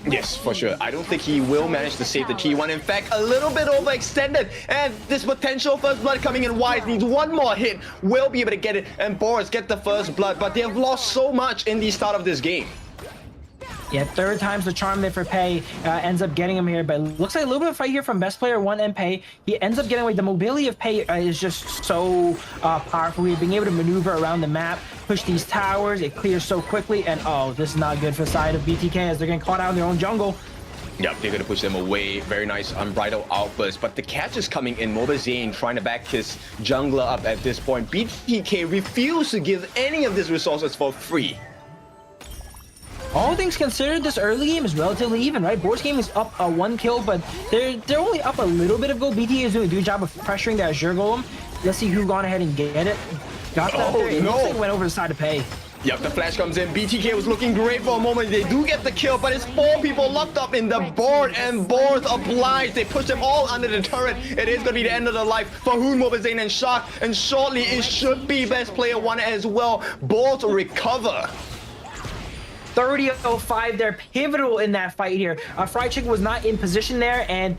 Speaker 14: Yes, for sure. I don't think he will manage to save the T1. In fact, a little bit overextended. And this potential first blood coming in. Wise needs one more hit. Will be able to get it. And Boars get the first blood. But they have lost so much in the start of this game.
Speaker 15: Yeah, third time's the charm there for Pei. Ends up getting him here, but it looks like a little bit of fight here from best player 1 and Pei. He ends up getting away. The mobility of Pei is just so powerful. We're being able to maneuver around the map, push these towers. It clears so quickly, and oh, this is not good for the side of BTK as they're getting caught out in their own jungle.
Speaker 14: Yeah, they're going to push them away. Very nice unbridled outburst. But the catch is coming in. Mobazane trying to back his jungler up at this point. BTK refused to give any of these resources for free.
Speaker 15: all things considered, this early game is relatively even, right? Boars Gaming is up 1 kill, but they're only up a little bit of gold. BTK is doing a good job of pressuring the Azure Golem. Let's see who gone ahead and get it. Got that there. It looks like it went over the side to pay.
Speaker 14: Yep, the flash comes in. BTK was looking great for a moment. They do get the kill, but it's 4 people locked up in the board, and Boars obliged. They push them all under the turret. It is going to be the end of the life for Hoon, Mobazane, and Shark. And shortly, it should be best player 1 as well. Boars recover.
Speaker 15: 30-05, they're pivotal in that fight here. Fried Chicken was not in position there, and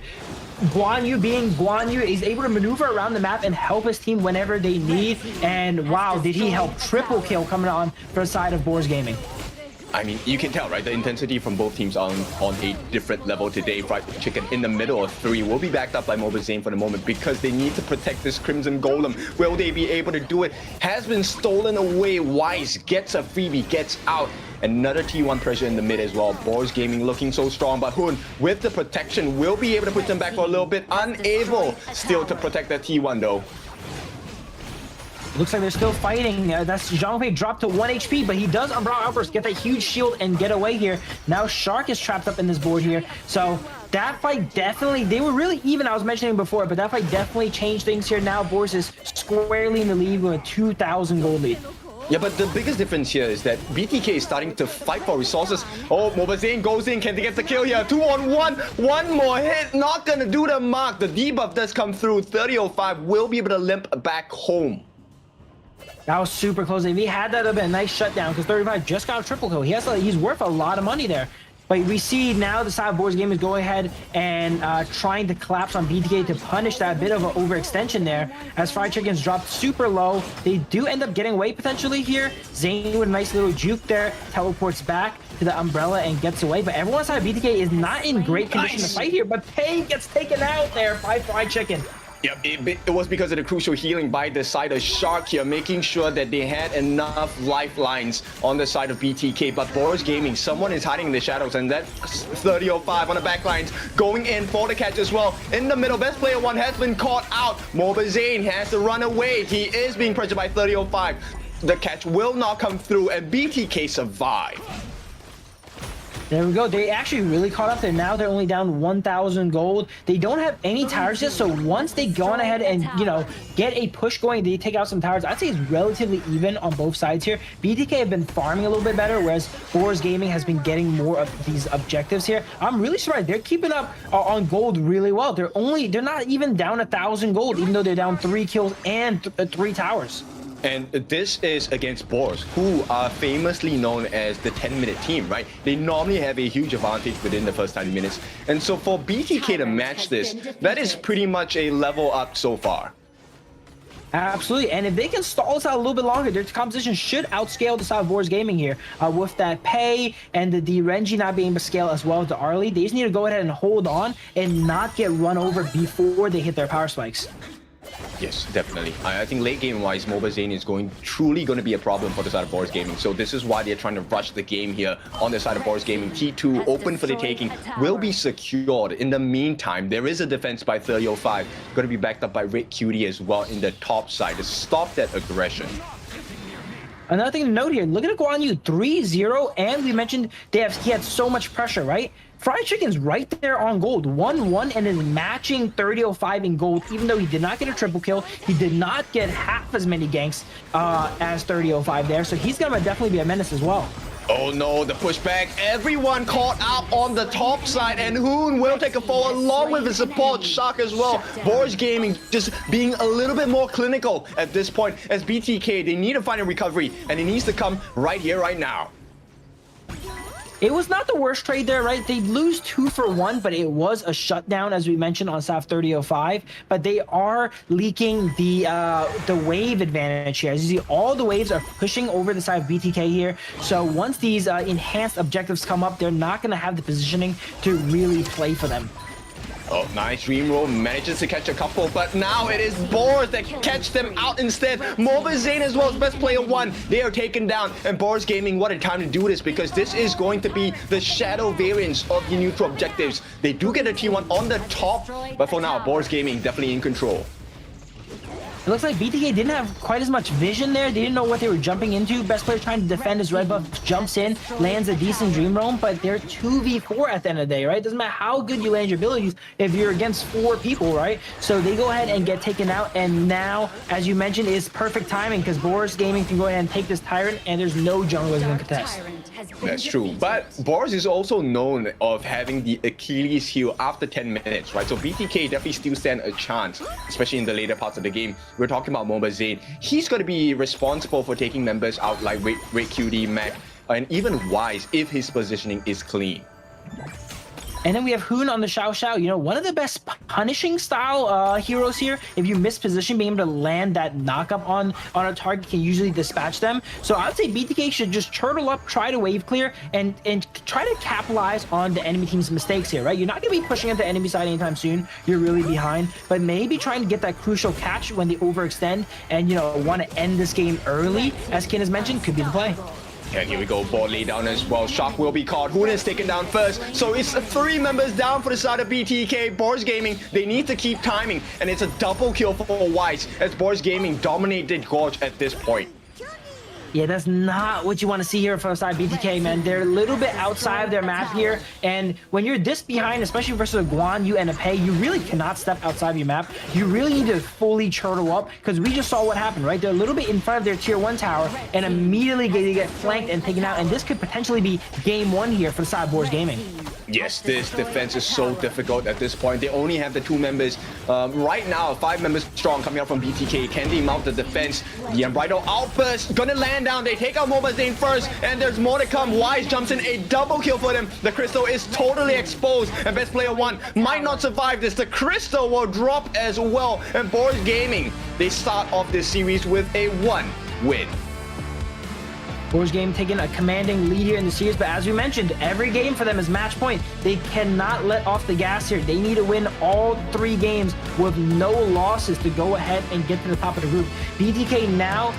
Speaker 15: Guan Yu being Guan Yu is able to maneuver around the map and help his team whenever they need. And wow, did he help. Triple kill coming on for the side of Boars Gaming.
Speaker 14: I mean, you can tell, right? The intensity from both teams are on a different level today. Fried Chicken in the middle of 3 will be backed up by Mobazane for the moment because they need to protect this Crimson Golem. Will they be able to do it? Has been stolen away. Wise gets a freebie, gets out. Another T1 pressure in the mid as well. Boars Gaming looking so strong, but Hoon with the protection will be able to put them back for a little bit. Unable still to protect that T1 though.
Speaker 15: Looks like they're still fighting. That's Zhang dropped to 1 HP, but he does Umbrella Outburst, get that huge shield and get away here. Now Shark is trapped up in this board here. So that fight definitely, they were really even, I was mentioning before, but that fight definitely changed things here. Now Boars is squarely in the lead with a 2,000 gold lead.
Speaker 14: Yeah, but the biggest difference here is that BTK is starting to fight for resources. Oh, Mobazane goes in. Can they get the kill here? 2-on-1. One more hit. Not going to do the mark. The debuff does come through. 30-05 will be able to limp back home.
Speaker 15: That was super close. If he had that, it would have been a nice shutdown because 35 just got a triple kill. He's worth a lot of money there. But we see now the side of Boars Game is going ahead and trying to collapse on BTK to punish that bit of an overextension there. As Fried Chicken's dropped super low, they do end up getting away potentially here. Zane with a nice little juke there, teleports back to the umbrella and gets away. But everyone inside of BTK is not in great condition to fight here. But Pay gets taken out there by Fried Chicken.
Speaker 14: Yep, it was because of the crucial healing by the side of Shark here, making sure that they had enough lifelines on the side of BTK. But Boars Gaming, someone is hiding in the shadows, and that's 30-05 on the backlines, going in for the catch as well. In the middle, best player 1 has been caught out. Mobazane has to run away. He is being pressured by 30-05. The catch will not come through, and BTK survive.
Speaker 15: There we go. They actually really caught up there. Now they're only down 1,000 gold. They don't have any towers yet, so once they go on ahead and, you know, get a push going, they take out some towers. I'd say it's relatively even on both sides here. BTK have been farming a little bit better, whereas Boars Gaming has been getting more of these objectives here. I'm really surprised. They're keeping up on gold really well. They're not even down 1,000 gold, even though they're down 3 kills and 3 towers.
Speaker 14: And this is against Boars, who are famously known as the 10-minute team, right? They normally have a huge advantage within the first 90 minutes. And so for BTK to match this, that is pretty much a level up so far.
Speaker 15: Absolutely, and if they can stall this out a little bit longer, their composition should outscale the side of Boars Gaming here. With that Pay and the Renji not being able to scale as well as the Arlie, they just need to go ahead and hold on and not get run over before they hit their power spikes.
Speaker 14: Yes, definitely. I think late game wise, Mobazane is truly going to be a problem for the side of Boars Gaming. So this is why they're trying to rush the game here on the side of Boars Gaming. T2 open for the taking will be secured. In the meantime, there is a defense by 30-05. Going to be backed up by Red Cutie as well in the top side to stop that aggression.
Speaker 15: Another thing to note here, look at Guan Yu 3-0, and we mentioned he had so much pressure, right? Fried Chicken's right there on gold, 1-1, and is matching 30-05 in gold, even though he did not get a triple kill. He did not get half as many ganks as 30-05 there, so he's going to definitely be a menace as well.
Speaker 14: Oh no, the pushback. Everyone caught out on the top side, and Hoon will take a fall along with the support Shark as well. Boars Gaming just being a little bit more clinical at this point as BTK. They need to find a recovery, and it needs to come right here, right now.
Speaker 15: It was not the worst trade there, right? They lose 2 for 1, but it was a shutdown, as we mentioned, on SAF 30-05. But they are leaking the wave advantage here. As you see, all the waves are pushing over the side of BTK here. So once these enhanced objectives come up, they're not going to have the positioning to really play for them.
Speaker 14: Oh, nice dream roll, manages to catch a couple, but now it is Boars that catch them out instead. Mobazane as well as best player 1. They are taken down, and Boars Gaming, what a time to do this, because this is going to be the shadow variants of the neutral objectives. They do get a T1 on the top, but for now, Boars Gaming definitely in control.
Speaker 15: It looks like BTK didn't have quite as much vision there. They didn't know what they were jumping into. Best player trying to defend his red buff jumps in, lands a decent Dream Roam, but they're 2v4 at the end of the day, right? Doesn't matter how good you land your abilities if you're against 4 people, right? So they go ahead and get taken out, and now, as you mentioned, is perfect timing because Boars Gaming can go ahead and take this Tyrant, and there's no junglers in the contest.
Speaker 14: That's true, but Boars is also known of having the Achilles heel after 10 minutes, right? So BTK definitely still stand a chance, especially in the later parts of the game. We're talking about Moba Zane. He's going to be responsible for taking members out like Red QD, Mac, and even Wise if his positioning is clean.
Speaker 15: And then we have Hoon on the Xiao Xiao, you know, one of the best punishing style heroes here. If you miss position, being able to land that knockup on a target can usually dispatch them. So I would say BTK should just turtle up, try to wave clear, and try to capitalize on the enemy team's mistakes here, right? You're not going to be pushing at the enemy side anytime soon. You're really behind, but maybe trying to get that crucial catch when they overextend and, you know, want to end this game early, as Ken has mentioned, could be the play.
Speaker 14: And here we go, ball lay down as well. Shock will be caught. Hoon is taken down first. So it's 3 members down for the side of BTK. Boars Gaming, they need to keep timing. And it's a double kill for Wise as Boars Gaming dominated Gorge at this point.
Speaker 15: Yeah, that's not what you want to see here from the side BTK, man. They're a little bit outside of their map here, and when you're this behind, especially versus a Guan Yu and a Pei, you really cannot step outside of your map. You really need to fully turtle up, because we just saw what happened, right? They're a little bit in front of their tier 1 tower, and immediately they get flanked and taken out, and this could potentially be game 1 here for the side of Boars Gaming.
Speaker 14: Yes, this defense is so difficult at this point. They only have the 2 members. Right now, 5 members strong coming out from BTK. Can they mount the defense? The Unbridled Outburst gonna land down. They take out Moba Zane first, and there's more to come. Wise jumps in, a double kill for them. The Crystal is totally exposed, and best player 1 might not survive this. The Crystal will drop as well, and Boars Gaming, they start off this series with a 1 win.
Speaker 15: Boars Game taking a commanding lead here in the series, but as we mentioned, every game for them is match point. They cannot let off the gas here. They need to win all 3 games with no losses to go ahead and get to the top of the group. BTK now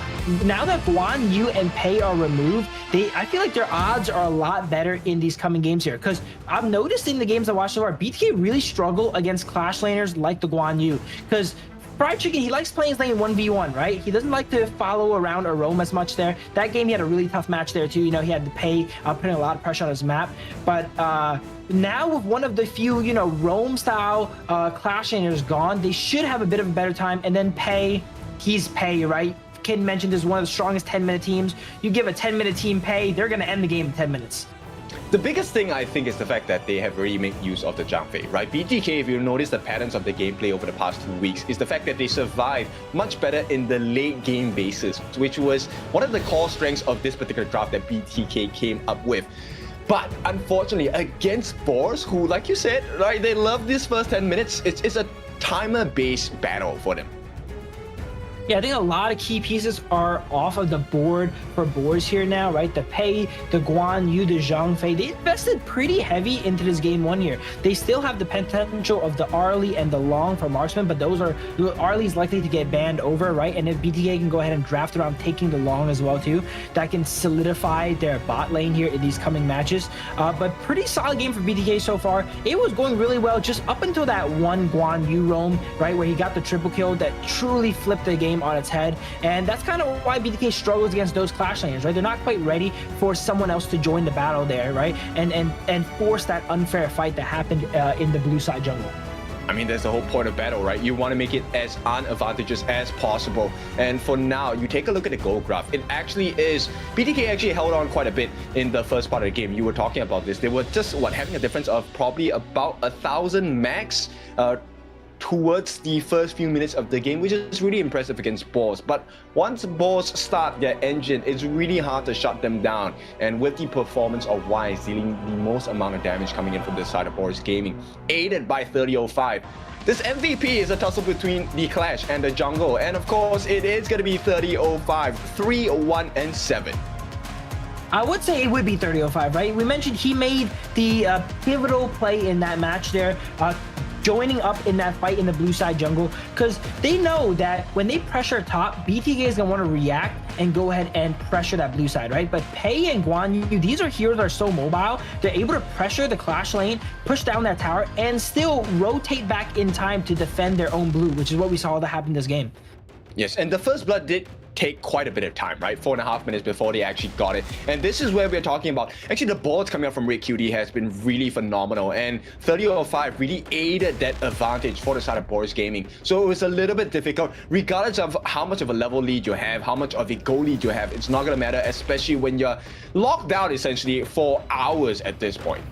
Speaker 15: that Guan Yu and Pei are removed, I feel like their odds are a lot better in these coming games here, because I've noticed in the games I watched so far, BTK really struggle against Clash laners like the Guan Yu, because Fried Chicken, he likes playing his lane 1v1, right? He doesn't like to follow around or roam as much there. That game, he had a really tough match there too. You know, he had to Pei, putting a lot of pressure on his map. But now with one of the few, you know, roam style Clash laners gone, they should have a bit of a better time. And then Pei, he's Pei, right? Ken mentioned this is one of the strongest 10-minute teams. You give a 10-minute team Pei, they're going to end the game in 10 minutes.
Speaker 14: The biggest thing, I think, is the fact that they have already made use of the Zhang Fei, right? BTK, if you notice the patterns of the gameplay over the past 2 weeks, is the fact that they survived much better in the late game basis, which was one of the core strengths of this particular draft that BTK came up with. But unfortunately, against Boars, who, like you said, right, they love this first 10 minutes, it's a timer-based battle for them.
Speaker 15: Yeah, I think a lot of key pieces are off of the board for Boars here now, right? The Pei, the Guan Yu, the Zhang Fei, they invested pretty heavy into this game 1 here. They still have the potential of the Arlie and the Long for marksman, but Arlie's likely to get banned over, right? And if BTK can go ahead and draft around taking the Long as well too, that can solidify their bot lane here in these coming matches. But pretty solid game for BTK so far. It was going really well just up until that 1 Guan Yu roam, right? Where he got the triple kill that truly flipped the game on its head, and that's kind of why BTK struggles against those Clash laners, right? They're not quite ready for someone else to join the battle there, right? And force that unfair fight that happened in the blue side jungle.
Speaker 14: I mean, that's the whole point of battle, right? You want to make it as unadvantageous as possible. And for now, you take a look at the goal graph. It actually is, BTK actually held on quite a bit in the first part of the game. You were talking about this. They were just, having a difference of probably about 1,000 max towards the first few minutes of the game, which is really impressive against Boars. But once Boars start their engine, it's really hard to shut them down. And with the performance of Wise dealing the most amount of damage coming in from the side of Boars Gaming, aided by 3005, this MVP is a tussle between the Clash and the jungle. And of course, it is going to be 3005, 3-1-7.
Speaker 15: I would say it would be 3005, right? We mentioned he made the pivotal play in that match there, joining up in that fight in the blue side jungle, because they know that when they pressure top, BTK is going to want to react and go ahead and pressure that blue side, right? But Pei and Guan Yu, these are heroes that are so mobile, they're able to pressure the Clash lane, push down that tower, and still rotate back in time to defend their own blue, which is what we saw that happen this game.
Speaker 14: Yes, and the first blood did take quite a bit of time, right? 4.5 minutes before they actually got it. And this is where we're talking about, actually the boards coming out from Red QD has been really phenomenal, and 30-05 really aided that advantage for the side of Boars Gaming. So it was a little bit difficult, regardless of how much of a level lead you have, how much of a goal lead you have, it's not gonna matter, especially when you're locked out essentially for hours at this point.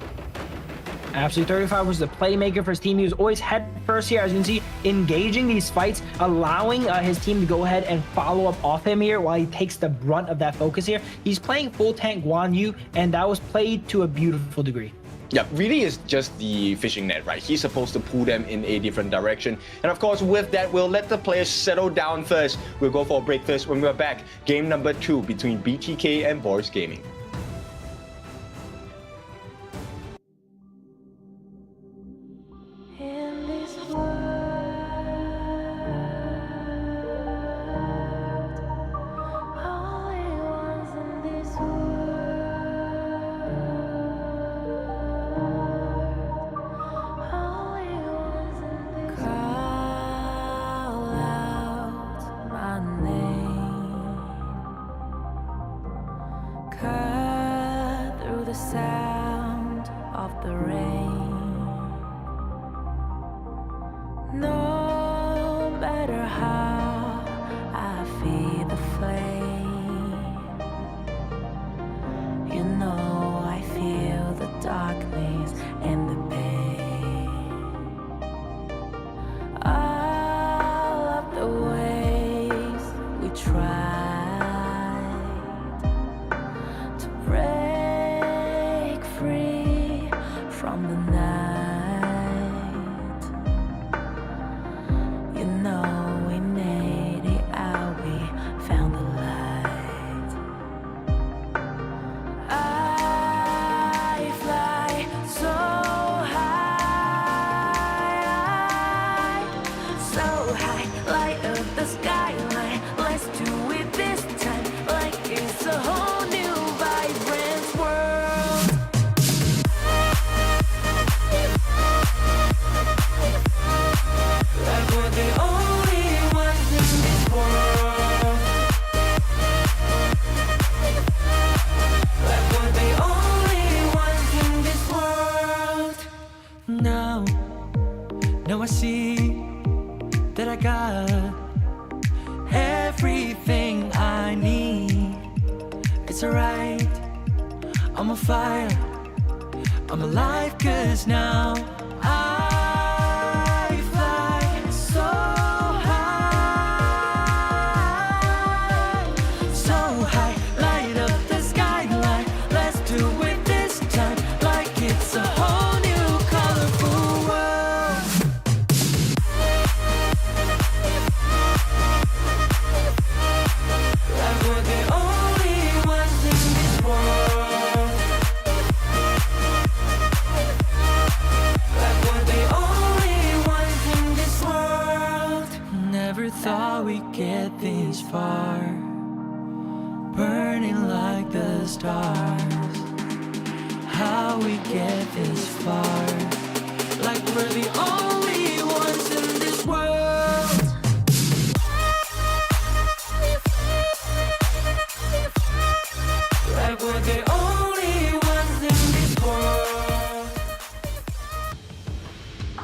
Speaker 15: Absolutely, 35 was the playmaker for his team. He was always head first here, as you can see, engaging these fights, allowing his team to go ahead and follow up off him here while he takes the brunt of that focus here. He's playing full tank Guan Yu, and that was played to a beautiful degree.
Speaker 14: Yeah, really is just the fishing net, right? He's supposed to pull them in a different direction. And of course, with that, we'll let the players settle down first. We'll go for a break first. When we're back, game number 2 between BTK and Boars Gaming.
Speaker 1: Now I see that I got everything I need. It's alright, I'm on fire, I'm alive, 'cause now I fly so high, so high, light up the skyline. Let's do it this time, like it's a whole new colorful world. Like we're the only ones in this world. Like we're the only ones in this world. Never thought we'd get this far, burning like the stars. How we get this far, like we're the only ones in this world. Like we're the only ones in this world.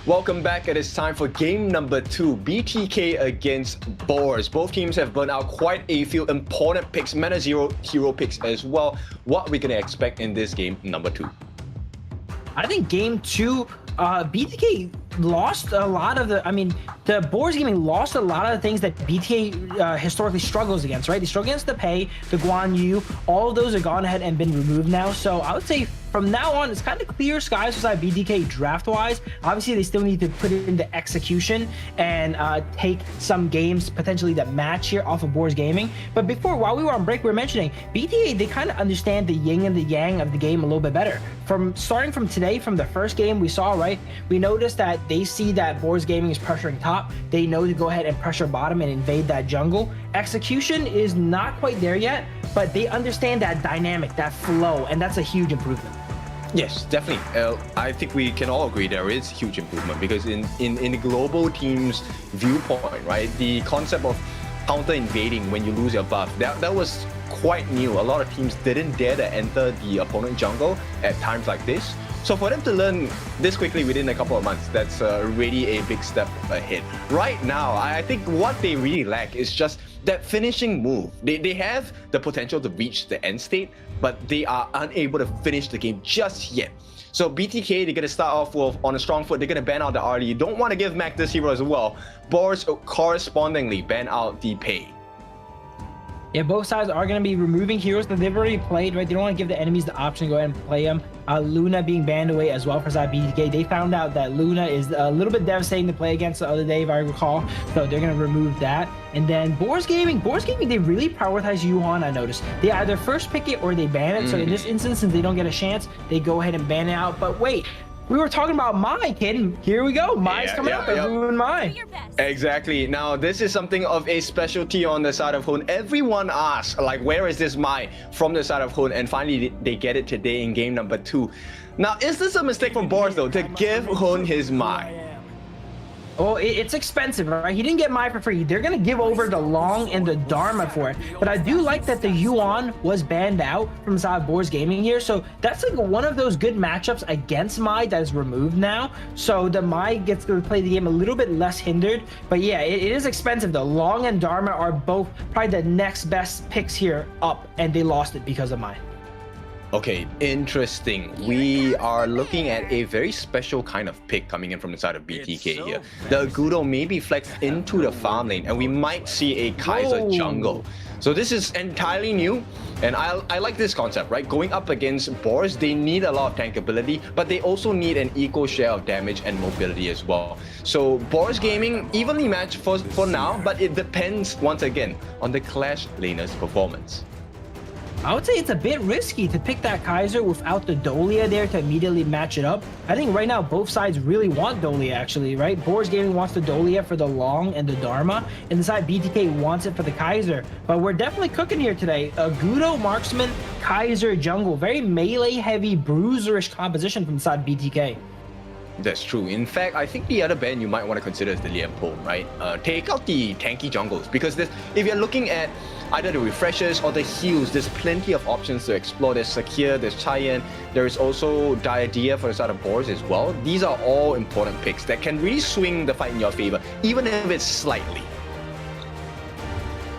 Speaker 14: Welcome back. It is time for game number 2, BTK against Boars. Both teams have burned out quite a few important picks, Mana Zero hero picks as well. What are we going to expect in this game number 2?
Speaker 15: I think game 2, BTK lost a lot of the, the Boars Gaming lost a lot of the things that BTK historically struggles against, right? They struggle against the pay, the Guan Yu, all of those are gone ahead and been removed now. So I would say from now on, it's kind of clear skies beside BTK draft-wise. Obviously, they still need to put it into execution and take some games potentially that match here off of Boars Gaming. But before, while we were on break, we were mentioning BTK, they kind of understand the yin and the yang of the game a little bit better. Starting from today, from the first game we saw, right? We noticed that they see that Boars Gaming is pressuring top. They know to go ahead and pressure bottom and invade that jungle. Execution is not quite there yet, but they understand that dynamic, that flow, and that's a huge improvement.
Speaker 14: Yes, definitely. I think we can all agree there is huge improvement, because in the global team's viewpoint, right, the concept of counter invading when you lose your buff. That was quite new. A lot of teams didn't dare to enter the opponent jungle at times like this. So for them to learn this quickly within a couple of months, that's really a big step ahead. Right now, I think what they really lack is just that finishing move. They have the potential to reach the end state, but they are unable to finish the game just yet. So BTK, they're going to start off with on a strong foot. They're going to ban out the RD. You don't want to give Mac this hero as well. Boars correspondingly ban out the pay.
Speaker 15: Yeah, both sides are going to be removing heroes that they've already played, right? They don't want to give the enemies the option to go ahead and play them. Luna being banned away as well for side BTK. They found out that Luna is a little bit devastating to play against the other day, if I recall. So they're going to remove that. And then Boars Gaming, they really prioritize Yuan, I noticed. They either first pick it or they ban it. So in this instance, since they don't get a chance, they go ahead and ban it out. But wait, we were talking about Mai, kid. Here we go. Mai's coming up and ruin Mai.
Speaker 14: Exactly. Now, this is something of a specialty on the side of Hun. Everyone asks, like, where is this Mai from the side of Hun? And finally, they get it today in game number 2. Now, is this a mistake from Boars, though, to give Hun his Mai?
Speaker 15: Well, it's expensive, right? He didn't get Mai for free. They're going to give over the Long and the Dharma for it. But I do like that the Yuan was banned out from side Boars Gaming here. So that's like one of those good matchups against Mai that is removed now. So the Mai gets to play the game a little bit less hindered. But yeah, it is expensive. The Long and Dharma are both probably the next best picks here up. And they lost it because of Mai.
Speaker 14: Okay, interesting. We are looking at a very special kind of pick coming in from the side of BTK here. The Agudo may be flexed into the farm lane, and we might see a Kaiser jungle. So this is entirely new, and I like this concept, right? Going up against Boars, they need a lot of tank ability, but they also need an equal share of damage and mobility as well. So Boars Gaming evenly matched for now, but it depends once again on the Clash laner's performance.
Speaker 15: I would say it's a bit risky to pick that Kaiser without the Dolia there to immediately match it up. I think right now both sides really want Dolia actually, right? Boars Gaming wants the Dolia for the Long and the Dharma, and the side BTK wants it for the Kaiser. But we're definitely cooking here today. Agudo, Marksman, Kaiser, Jungle. Very melee heavy, bruiserish composition from the side BTK.
Speaker 14: That's true. In fact, I think the other ban you might want to consider is the Lianpo, right? Take out the tanky jungles, because if you're looking at either the refreshers or the heals, there's plenty of options to explore. There's Sakir, there's Chayan, there's also Diadea for the side of Boars as well. These are all important picks that can really swing the fight in your favor, even if it's slightly.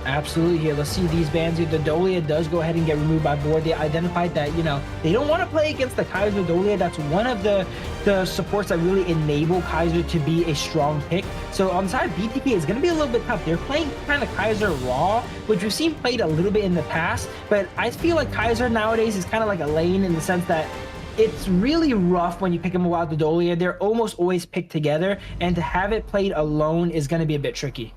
Speaker 15: Absolutely. Here, let's see these bans here. The Dolia does go ahead and get removed by board. They identified that, they don't want to play against the Kaiser Dolia. That's one of the supports that really enable Kaiser to be a strong pick. So on the side of BTK, it's going to be a little bit tough. They're playing kind of Kaiser raw, which we've seen played a little bit in the past. But I feel like Kaiser nowadays is kind of like a lane in the sense that it's really rough when you pick them without the Dolia. They're almost always picked together. And to have it played alone is going to be a bit tricky.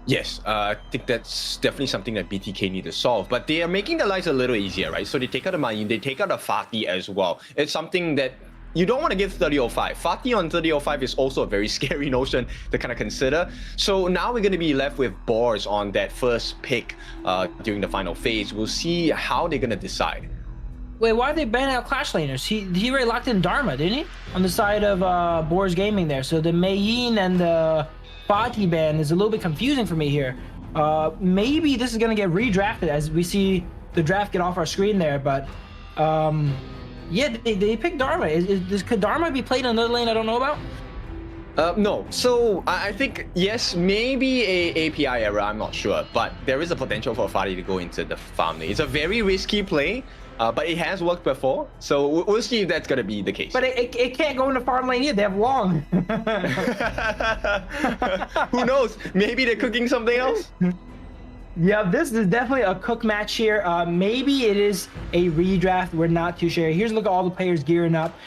Speaker 14: Yes, I think that's definitely something that BTK need to solve, but they are making their lives a little easier, right? So they take out the Mayun, they take out the Fatih as well. It's something that you don't want to give 3005. Fatih on 3005 is also a very scary notion to kind of consider. So now we're going to be left with Boars on that first pick during the final phase. We'll see how they're going to decide.
Speaker 15: Wait, why are they banning out Clash laners? He already locked in Dharma, didn't he? On the side of Boars Gaming there. So the Mayin and the Fatih ban is a little bit confusing for me here. Maybe this is going to get redrafted as we see the draft get off our screen there, but yeah, they picked Dharma. Could Dharma be played in another lane I don't know about?
Speaker 14: No. So I think, yes, maybe a API error, I'm not sure, but there is a potential for Fatih to go into the farm lane. It's a very risky play, but it has worked before, so we'll see if that's going to be the case.
Speaker 15: But it can't go into farm lane yet. They have Long.
Speaker 14: Who knows? Maybe they're cooking something else?
Speaker 15: Yeah, this is definitely a cook match here. Maybe it is a redraft. We're not too sure. Here's a look at all the players gearing up.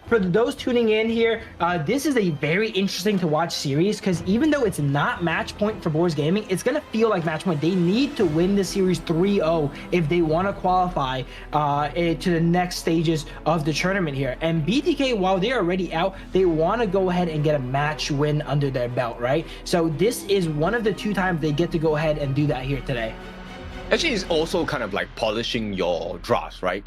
Speaker 15: For those tuning in here, this is a very interesting to watch series because even though it's not match point for Boars Gaming, it's going to feel like match point. They need to win the series 3-0 if they want to qualify to the next stages of the tournament here. And BTK, while they're already out, they want to go ahead and get a match win under their belt, right? So this is one of the 2 times they get to go ahead and do that here today.
Speaker 14: Actually, it's also kind of like polishing your drafts, right?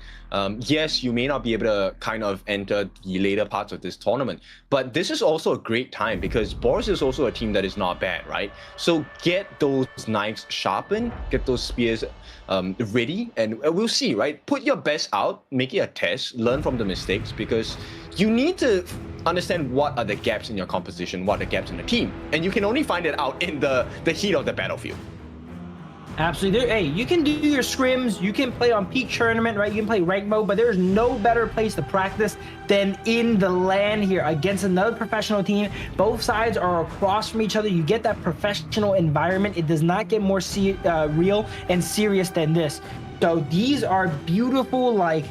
Speaker 14: Yes, you may not be able to kind of enter the later parts of this tournament, but this is also a great time because Boars is also a team that is not bad, right? So get those knives sharpened, get those spears ready, and we'll see, right? Put your best out, make it a test, learn from the mistakes, because you need to understand what are the gaps in your composition, what are the gaps in the team, and you can only find it out in the heat of the battlefield.
Speaker 15: Absolutely. Hey, you can do your scrims, you can play on peak tournament, right? You can play rank mode, but there's no better place to practice than in the LAN here against another professional team. Both sides are across from each other. You get that professional environment. It does not get more real and serious than this. So these are beautiful, like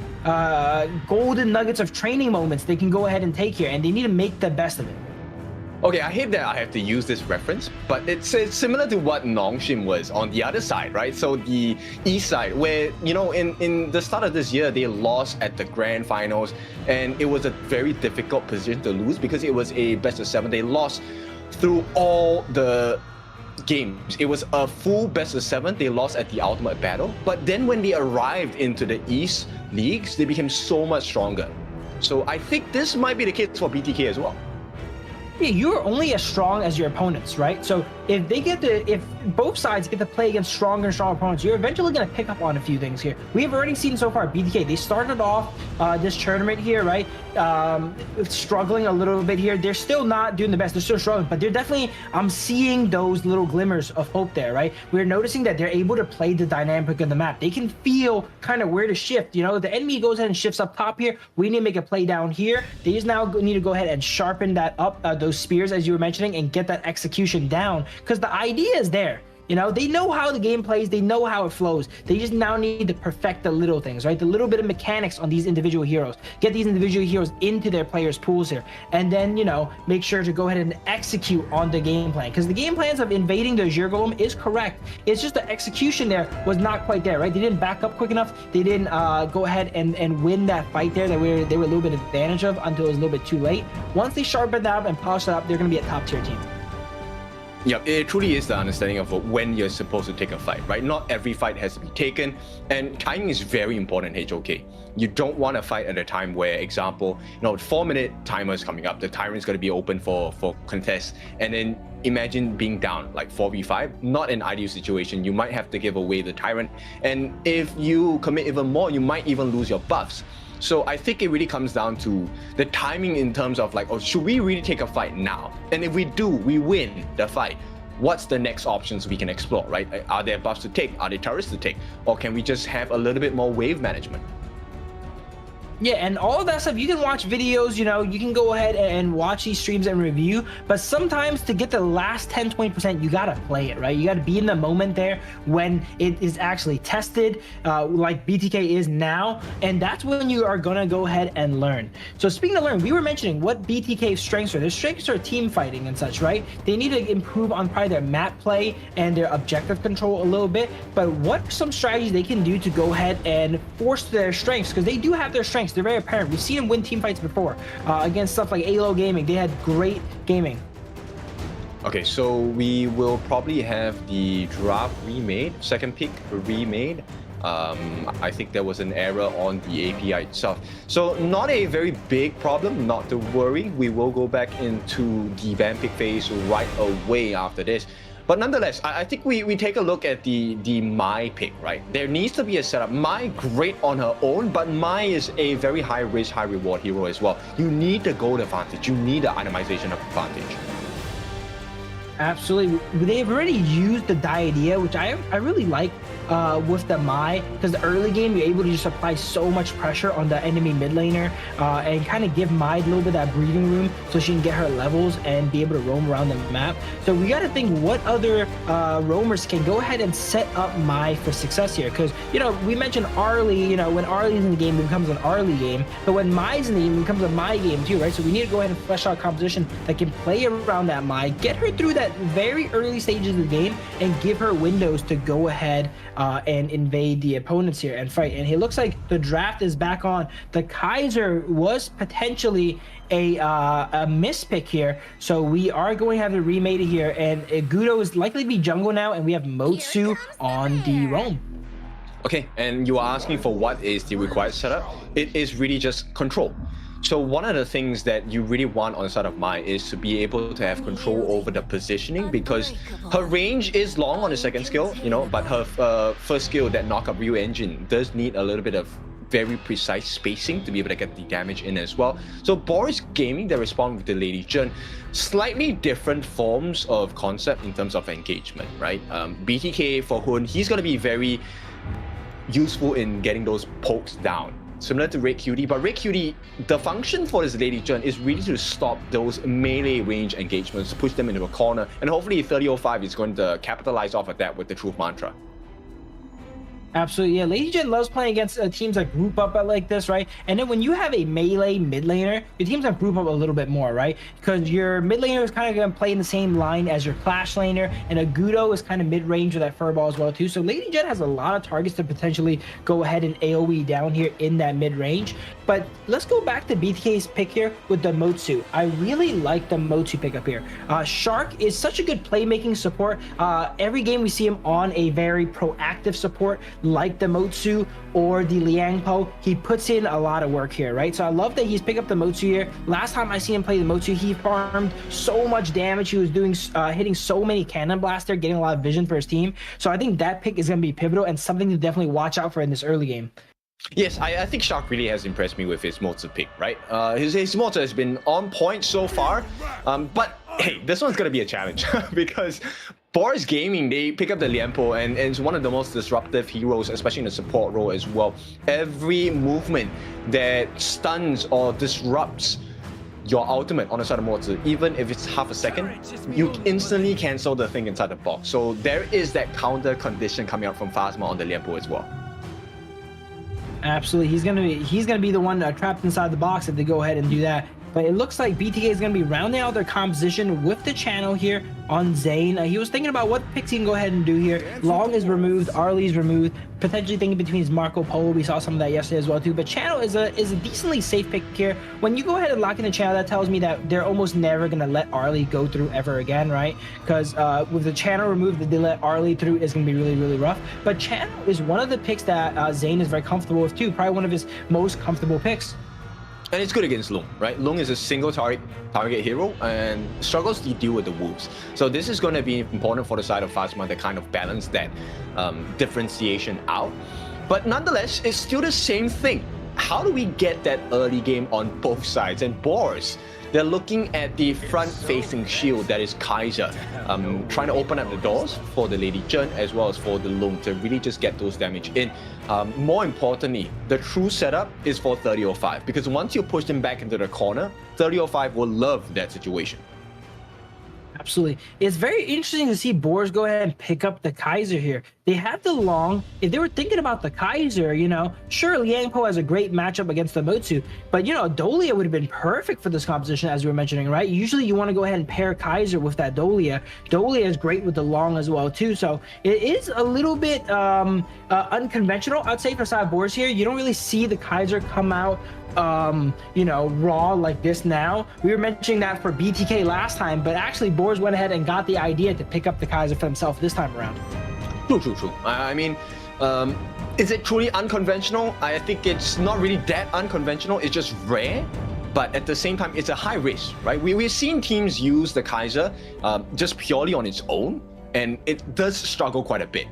Speaker 15: golden nuggets of training moments they can go ahead and take here, and they need to make the best of it.
Speaker 14: Okay, I hate that I have to use this reference, but it's similar to what Nongshim was on the other side, right? So the east side, where, you know, in the start of this year, they lost at the grand finals, and it was a very difficult position to lose because it was a best of 7. They lost through all the games. It was a full best of 7. They lost at the ultimate battle, but then when they arrived into the East leagues, they became so much stronger. So I think this might be the case for BTK as well.
Speaker 15: Yeah, you're only as strong as your opponents, right? So if both sides get to play against stronger and stronger opponents, you're eventually going to pick up on a few things here. We have already seen so far BTK. They started off this tournament here, right? Struggling a little bit here. They're still not doing the best. They're still struggling, but they're definitely, I'm seeing those little glimmers of hope there, right? We're noticing that they're able to play the dynamic of the map. They can feel kind of where to shift. You know, the enemy goes ahead and shifts up top here. We need to make a play down here. They just now need to go ahead and sharpen that up, those spears, as you were mentioning, and get that execution down, because the idea is there. You know, they know how the game plays, they know how it flows. They just now need to perfect the little things, right? The little bit of mechanics on these individual heroes. Get these individual heroes into their players' pools here. And then, you know, make sure to go ahead and execute on the game plan. Because the game plans of invading the Azure Golem is correct. It's just the execution there was not quite there, right? They didn't back up quick enough. They didn't go ahead and win that fight there that they were a little bit advantage of until it was a little bit too late. Once they sharpen that up and polish that up, they're going to be a top-tier team.
Speaker 14: Yeah, it truly is the understanding of when you're supposed to take a fight, right? Not every fight has to be taken, and timing is very important in HOK. You don't want to fight at a time where, example, you know, 4-minute timer is coming up, the tyrant's going to be open for contest, and then imagine being down like 4v5, not an ideal situation. You might have to give away the tyrant, and if you commit even more, you might even lose your buffs. So I think it really comes down to the timing in terms of like, oh, should we really take a fight now? And if we do, we win the fight. What's the next options we can explore, right? Are there buffs to take? Are there turrets to take? Or can we just have a little bit more wave management?
Speaker 15: Yeah, and all of that stuff, you can watch videos, you know, you can go ahead and watch these streams and review, but sometimes to get the last 10-20%, you gotta play it, right? You gotta be in the moment there when it is actually tested, like BTK is now, and that's when you are gonna go ahead and learn. So speaking of learn, we were mentioning what BTK's strengths are. Their strengths are team fighting and such, right? They need to improve on probably their map play and their objective control a little bit, but what are some strategies they can do to go ahead and force their strengths? Because they do have their strengths. They're very apparent. We've seen them win team fights before against stuff like AYLO Gaming. They had great gaming.
Speaker 14: Okay, so we will probably have the draft remade, second pick remade. I think there was an error on the API itself. So not a very big problem, not to worry. We will go back into the ban pick phase right away after this. But nonetheless, I think we take a look at the Mai pick, right? There needs to be a setup. Mai, great on her own, but Mai is a very high risk, high reward hero as well. You need the gold advantage. You need the itemization advantage.
Speaker 15: Absolutely. They've already used the Diadea, which I really like with the Mai, because the early game, you're able to just apply so much pressure on the enemy mid laner and kind of give Mai a little bit of that breathing room so she can get her levels and be able to roam around the map. So we got to think what other roamers can go ahead and set up Mai for success here. Because, you know, we mentioned Arlie, you know, when Arlie's in the game, it becomes an Arlie game. But when Mai's in the game, it becomes a Mai game too, right? So we need to go ahead and flesh out composition that can play around that Mai, get her through that very early stages of the game, and give her windows to go ahead and invade the opponents here and fight. And it looks like the draft is back on. The Kaiser was potentially a mispick here, so we are going to have to remade it here. And Gudo is likely to be jungle now, and we have Motsu on the roam.
Speaker 14: Okay, and you are asking for what is the required setup? It is really just control. So one of the things that you really want on the side of Mai is to be able to have control over the positioning, because her range is long on the second skill, you know, but her first skill, that knock up Ryu engine, does need a little bit of very precise spacing to be able to get the damage in as well. So Boars Gaming, they respond with the Lady Jun, slightly different forms of concept in terms of engagement, right? BTK for Hun, he's going to be very useful in getting those pokes down, similar to Red Cutie. But Red Cutie, the function for this Lady Jun is really to stop those melee range engagements, push them into a corner, and hopefully 3005 is going to capitalize off of that with the Truth Mantra.
Speaker 15: Absolutely, yeah. Lady Jun loves playing against teams that group up like this, right? And then when you have a melee mid laner, your teams that group up a little bit more, right? Because your mid laner is kind of going to play in the same line as your Clash laner, and a Gudo is kind of mid range with that Furball as well too. So Lady Jun has a lot of targets to potentially go ahead and AoE down here in that mid range. But let's go back to BTK's pick here with the Motsu. I really like the Motsu pick up here. Shark is such a good playmaking support. Every game we see him on a very proactive support, like the Motsu or the Liangpo. He puts in a lot of work here, right? So I love that he's picked up the Motsu here. Last time I see him play the Motsu, he farmed so much damage. He was doing hitting so many cannon blasts there, getting a lot of vision for his team. So I think that pick is going to be pivotal and something to definitely watch out for in this early game.
Speaker 14: Yes, I think Shark really has impressed me with his Motsu pick, right? His Motsu has been on point so far, but hey, this one's gonna be a challenge because Boars Gaming, they pick up the Lianpo, and it's one of the most disruptive heroes, especially in the support role as well. Every movement that stuns or disrupts your ultimate on the side of Motsu, even if it's half a second, you instantly cancel the thing inside the box. So there is that counter condition coming out from Phasma on the Lianpo as well.
Speaker 15: Absolutely, he's gonna be the one trapped inside the box if they go ahead and do that. But it looks like BTK is going to be rounding out their composition with the channel here on Zane. He was thinking about what picks he can go ahead and do here. Long is removed, Arlie's removed, potentially thinking between his Marco Polo. We saw some of that yesterday as well too. But channel is a decently safe pick here. When you go ahead and lock in the channel, that tells me that they're almost never going to let Arlie go through ever again, right? Because with the channel removed, that they let Arlie through is going to be really, really rough. But channel is one of the picks that Zane is very comfortable with too. Probably one of his most comfortable picks.
Speaker 14: And it's good against Lung, right? Lung is a single target hero and struggles to deal with the wolves. So this is going to be important for the side of Phasma to kind of balance that differentiation out. But nonetheless, it's still the same thing. How do we get that early game on both sides? And Boars, they're looking at the front-facing shield that is Kaiser, trying to open up the doors for the Lady Jun as well as for the Lung to really just get those damage in. More importantly, the true setup is for 3005, because once you push them back into the corner, 3005 will love that situation.
Speaker 15: Absolutely. It's very interesting to see Boars go ahead and pick up the Kaiser here. They had the Long. If they were thinking about the Kaiser, you know, sure, Liangpo has a great matchup against the Motsu, but, you know, Dolia would have been perfect for this composition, as we were mentioning, right? Usually you want to go ahead and pair Kaiser with that Dolia. Dolia is great with the Long as well, too. So it is a little bit unconventional, I'd say, for side Boars here. You don't really see the Kaiser come out you know, raw like this now. We were mentioning that for BTK last time, but actually Boars went ahead and got the idea to pick up the Kaiser for himself this time around.
Speaker 14: True. I mean, is it truly unconventional? I think it's not really that unconventional. It's just rare, but at the same time, it's a high risk, right? We've seen teams use the Kaiser just purely on its own, and it does struggle quite a bit,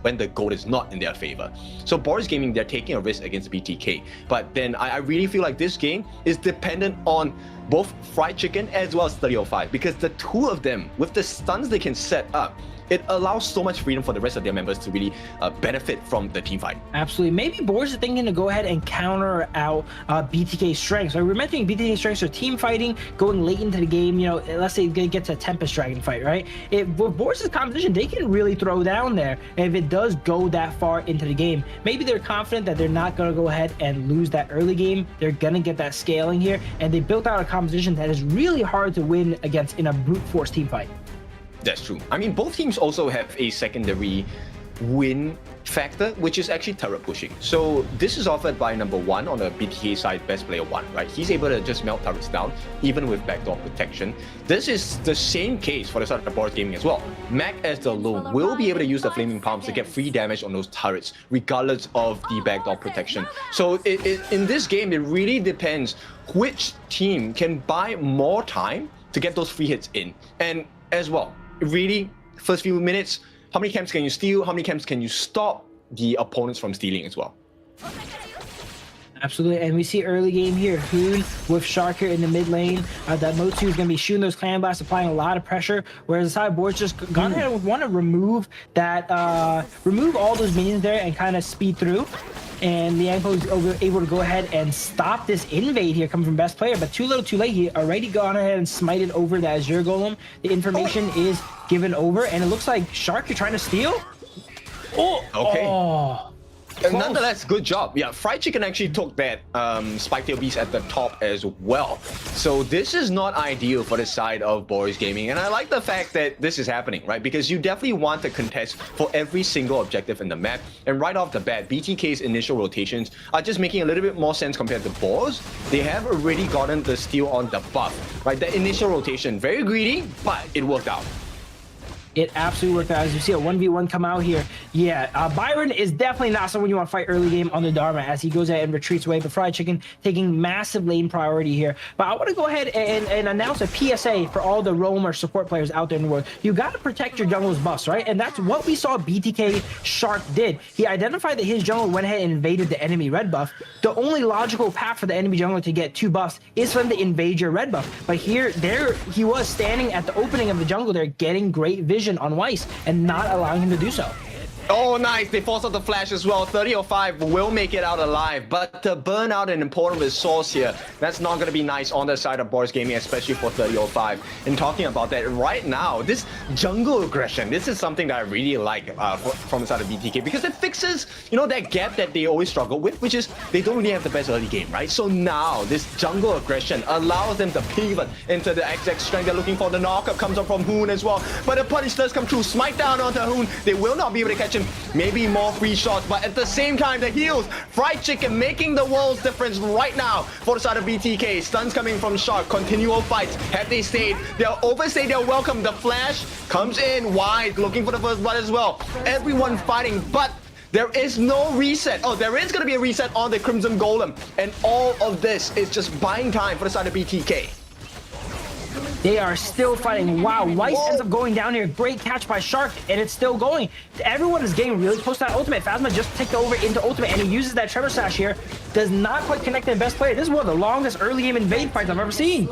Speaker 14: when the gold is not in their favor. So Boars Gaming, they're taking a risk against BTK. But then I really feel like this game is dependent on both Fried Chicken as well as 3005, because the two of them, with the stuns they can set up, it allows so much freedom for the rest of their members to really benefit from the team fight.
Speaker 15: Absolutely. Maybe Boars are thinking to go ahead and counter out BTK's strengths. So we're mentioning BTK's strengths are team fighting, going late into the game. You know, let's say it gets a Tempest Dragon fight, right? With Boars' composition, they can really throw down there. And if it does go that far into the game, maybe they're confident that they're not going to go ahead and lose that early game. They're going to get that scaling here. And they built out a composition that is really hard to win against in a brute force team fight.
Speaker 14: That's true. I mean, both teams also have a secondary win factor, which is actually turret pushing. So this is offered by number 1 on the BTK side, best player 1, right? He's able to just melt turrets down, even with backdoor protection. This is the same case for the side of Boars Gaming as well. Mac as the low will be able to use the Flaming Palms to get free damage on those turrets, regardless of the backdoor protection. So in this game, it really depends which team can buy more time to get those free hits in. And as well, really, first few minutes, how many camps can you steal? How many camps can you stop the opponents from stealing as well?
Speaker 15: Absolutely, and we see early game here, Hoon with Shark here in the mid lane. That Motsu is going to be shooting those clan blasts, applying a lot of pressure, whereas the side Boars just gone ahead and want to remove that, remove all those minions there and kind of speed through. And Liangpo is able to go ahead and stop this invade here coming from best player, but too little too late. He already gone ahead and smited over the Azure Golem. The information is given over, and it looks like Shark, you're trying to steal? Oh,
Speaker 14: okay.
Speaker 15: Oh.
Speaker 14: Nonetheless, good job. Yeah, Fried Chicken actually took that Spiketail Beast at the top as well. So this is not ideal for the side of Boars Gaming. And I like the fact that this is happening, right? Because you definitely want to contest for every single objective in the map. And right off the bat, BTK's initial rotations are just making a little bit more sense compared to Boars. They have already gotten the steal on the buff, right? The initial rotation, very greedy, but it worked out.
Speaker 15: It absolutely worked out. As you see a 1v1 come out here. Yeah, Byron is definitely not someone you want to fight early game on the Dharma as he goes ahead and retreats away. But Fried Chicken taking massive lane priority here. But I want to go ahead and announce a PSA for all the roam or support players out there in the world. You got to protect your jungle's buffs, right? And that's what we saw BTK Shark did. He identified that his jungle went ahead and invaded the enemy red buff. The only logical path for the enemy jungler to get 2 buffs is for them to invade your red buff. But there he was standing at the opening of the jungle there, getting great vision on Weiss and not allowing him to do so.
Speaker 14: Oh, nice. They forced out the flash as well. 30-05 will make it out alive, but to burn out an important resource here, that's not going to be nice on the side of Boars Gaming, especially for 30-05. And talking about that right now, this jungle aggression, this is something that I really like from the side of BTK, because it fixes, you know, that gap that they always struggle with, which is they don't really have the best early game, right? So now this jungle aggression allows them to pivot into the exact strength they're looking for. The knockup comes up from Hoon as well, but the punish does come through. Smite down onto Hoon. They will not be able to catch him. Maybe more free shots, but at the same time, the heals. Fried Chicken making the world's difference right now for the side of BTK. Stuns coming from Shark. Continual fights. Have they stayed? They'll overstay their welcome. The flash comes in wide, looking for the first blood as well. Everyone fighting, but there is no reset. Oh, there is going to be a reset on the Crimson Golem. And all of this is just buying time for the side of BTK.
Speaker 15: They are still fighting. Wow, Weiss ends up going down here. Great catch by Shark, and it's still going. Everyone is getting really close to that ultimate. Phasma just ticked over into ultimate, and he uses that Trevor Sash here. Does not quite connect to the best player. This is one of the longest early game invade fights I've ever seen.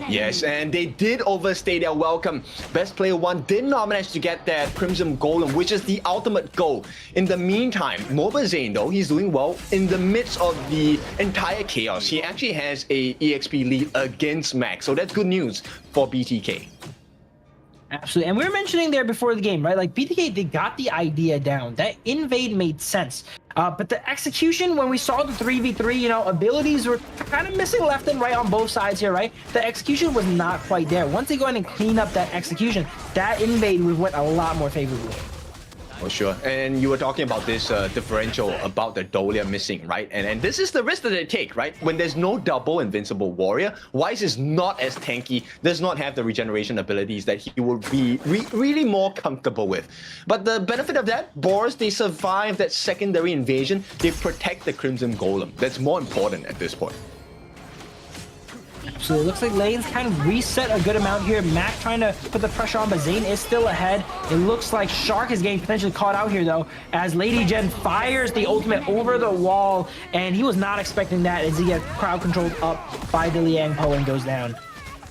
Speaker 14: Yes, and they did overstay their welcome. Best player 1 did not manage to get that Crimson Golem, which is the ultimate goal. In the meantime, Mobazane, though, he's doing well in the midst of the entire chaos. He actually has a EXP lead against Max, so that's good news for BTK.
Speaker 15: Absolutely, and we were mentioning there before the game, right? Like BTK, they got the idea down. That invade made sense. But the execution, when we saw the 3v3, you know, abilities were kind of missing left and right on both sides here, right? The execution was not quite there. Once they go in and clean up that execution, that invade went a lot more favorably.
Speaker 14: For sure. And you were talking about this differential about the Dolia missing, right? And this is the risk that they take, right? When there's no double invincible warrior, Weiss is not as tanky, does not have the regeneration abilities that he would be really more comfortable with. But the benefit of that, Boars, they survive that secondary invasion. They protect the Crimson Golem. That's more important at this point.
Speaker 15: So it looks like lanes kind of reset a good amount here. Mac trying to put the pressure on, but Zane is still ahead. It looks like Shark is getting potentially caught out here, though, as Lady Jen fires the ultimate over the wall, and he was not expecting that as he gets crowd controlled up by the Liangpo and goes down.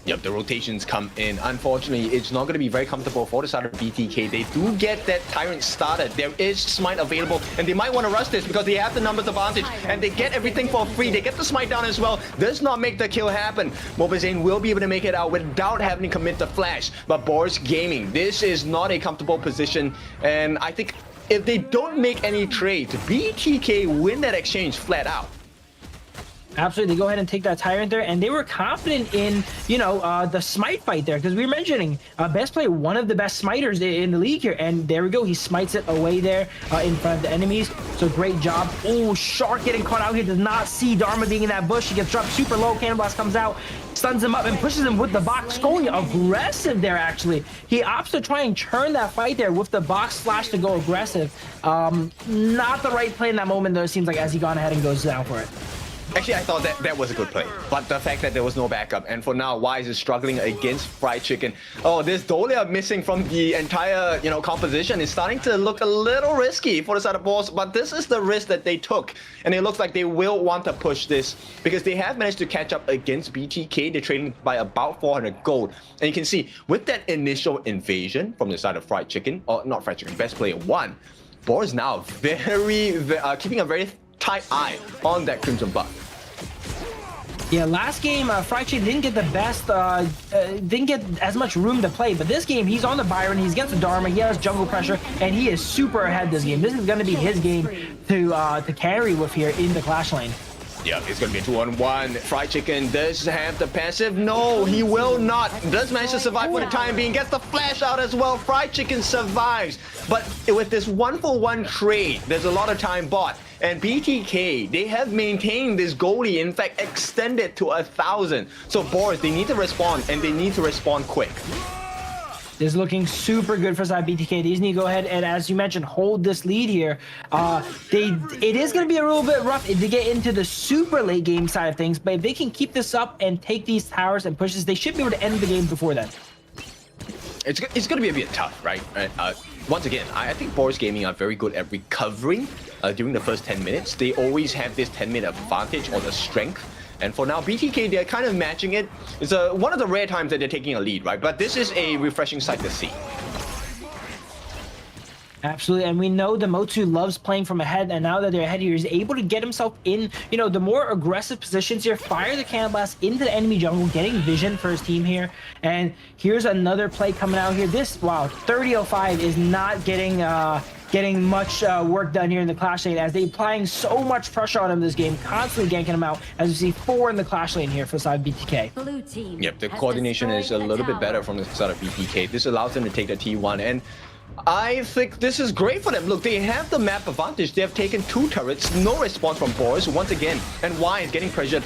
Speaker 14: Yep, the rotations come in. Unfortunately, it's not going to be very comfortable for the side of BTK. They do get that Tyrant started. There is Smite available, and they might want to rush this because they have the numbers advantage, and they get everything for free. They get the Smite down as well. Does not make the kill happen. Mobazane will be able to make it out without having to commit the flash. But Boars Gaming, this is not a comfortable position, and I think if they don't make any trades, BTK win that exchange flat out.
Speaker 15: Absolutely, they go ahead and take that Tyrant there, and they were confident in, you know, the smite fight there, because we were mentioning best player, one of the best smiters in the league here, and there we go, he smites it away there in front of the enemies, so great job. Oh, Shark getting caught out here, does not see Dharma being in that bush, he gets dropped super low, Cannon Blast comes out, stuns him up, and pushes him with the box, going aggressive there, actually. He opts to try and churn that fight there with the box slash to go aggressive. Not the right play in that moment, though, it seems like, as he gone ahead and goes down for it.
Speaker 14: Actually, I thought that was a good play, but the fact that there was no backup, and for now, Wise is struggling against Fried Chicken. Oh, this Dolia missing from the entire, you know, composition is starting to look a little risky for the side of Boars, but this is the risk that they took, and it looks like they will want to push this because they have managed to catch up against BTK. They're trading by about 400 gold, and you can see with that initial invasion from the side of Fried Chicken, or not Fried Chicken, best player 1, Boars now keeping a very tight eye on that Crimson buff.
Speaker 15: Yeah, last game, Fried Chicken didn't get the best, didn't get as much room to play, but this game, he's on the Byron, he's against the Dharma, he has jungle pressure, and he is super ahead this game. This is going to be his game to carry with here in the Clash lane.
Speaker 14: Yeah, it's going to be a 2-on-1. Fried Chicken does have the passive. No, he will not. Does manage to survive for the time being. Gets the flash out as well. Fried Chicken survives. But with this 1-for-1 trade, there's a lot of time bought. And BTK, they have maintained this goalie, in fact, extended to 1,000. So Boars, they need to respond, and they need to respond quick.
Speaker 15: This is looking super good for side BTK. These need to go ahead and, as you mentioned, hold this lead here. It is going to be a little bit rough to get into the super late game side of things, but if they can keep this up and take these towers and push this, they should be able to end the game before then.
Speaker 14: It's going to be a bit tough, right? Once again, I think Boars Gaming are very good at recovering during the first 10 minutes. They always have this 10-minute advantage on the strength. And for now, BTK, they're kind of matching it. It's one of the rare times that they're taking a lead, right? But this is a refreshing sight to see.
Speaker 15: Absolutely, and we know the Motu loves playing from ahead, and now that they're ahead here, he's able to get himself in, you know, the more aggressive positions here, fire the Cannon Blast into the enemy jungle, getting vision for his team here. And here's another play coming out here. This, wow, 30-05 is not getting much work done here in the Clash lane, as they're applying so much pressure on him this game, constantly ganking him out, as you see 4 in the Clash lane here for side BTK.
Speaker 1: Blue team.
Speaker 14: Yep, the coordination is a little bit better from the side of BTK. This allows them to take the T1, and I think this is great for them. Look, they have the map advantage. They have taken 2 turrets, no response from Boars once again, and Y is getting pressured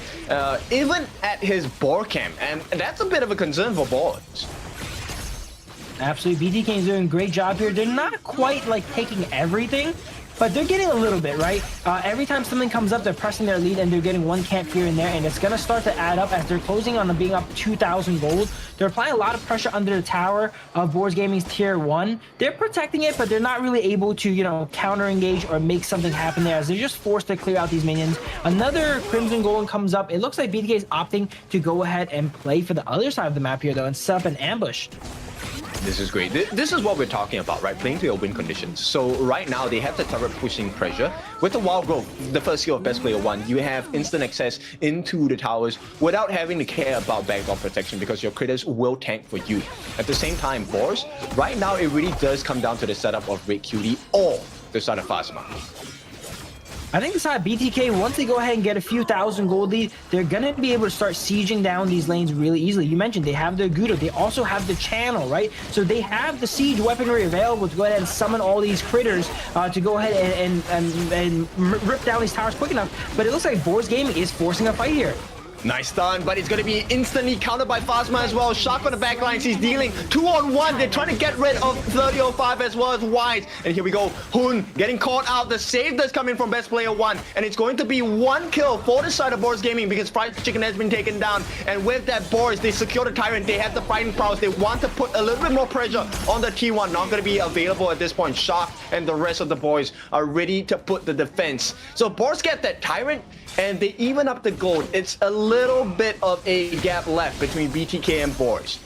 Speaker 14: even at his Boar camp, and that's a bit of a concern for Boars.
Speaker 15: Absolutely, BTK is doing a great job here. They're not quite like taking everything, but they're getting a little bit, right? Every time something comes up, they're pressing their lead and they're getting 1 camp here and there, and it's gonna start to add up as they're closing on them being up 2,000 gold. They're applying a lot of pressure under the tower of Boars Gaming's tier 1. They're protecting it, but they're not really able to, you know, counter engage or make something happen there, as they're just forced to clear out these minions. Another Crimson Golem comes up. It looks like BTK is opting to go ahead and play for the other side of the map here, though, and set up an ambush.
Speaker 14: This is great. This is what we're talking about, right? Playing to your win conditions. So right now, they have the turret pushing pressure. With the Wild Growth, the first skill of Best Player 1, you have instant access into the towers without having to care about backdoor protection, because your critters will tank for you. At the same time, Boars, right now, it really does come down to the setup of Red QD or the side of Phasma.
Speaker 15: I think the side BTK, once they go ahead and get a few thousand gold lead, they're going to be able to start sieging down these lanes really easily. You mentioned they have the Agudo. They also have the channel, right? So they have the siege weaponry available to go ahead and summon all these critters to go ahead and rip down these towers quick enough. But it looks like Boars Gaming is forcing a fight here.
Speaker 14: Nice stun, but it's going to be instantly countered by Phasma as well. Shark on the back lines, he's dealing 2-on-1. They're trying to get rid of 30-05 as well as Wise. And here we go, Hun getting caught out. The save that's coming from Best Player 1. And it's going to be 1 kill for the side of Boars Gaming, because Fried Chicken has been taken down. And with that Boars, they secure the Tyrant. They have the fighting prowess. They want to put a little bit more pressure on the T1. Not going to be available at this point. Shark and the rest of the boys are ready to put the defense. So Boars get that Tyrant, and they even up the gold. It's a little bit of a gap left between BTK and Boars.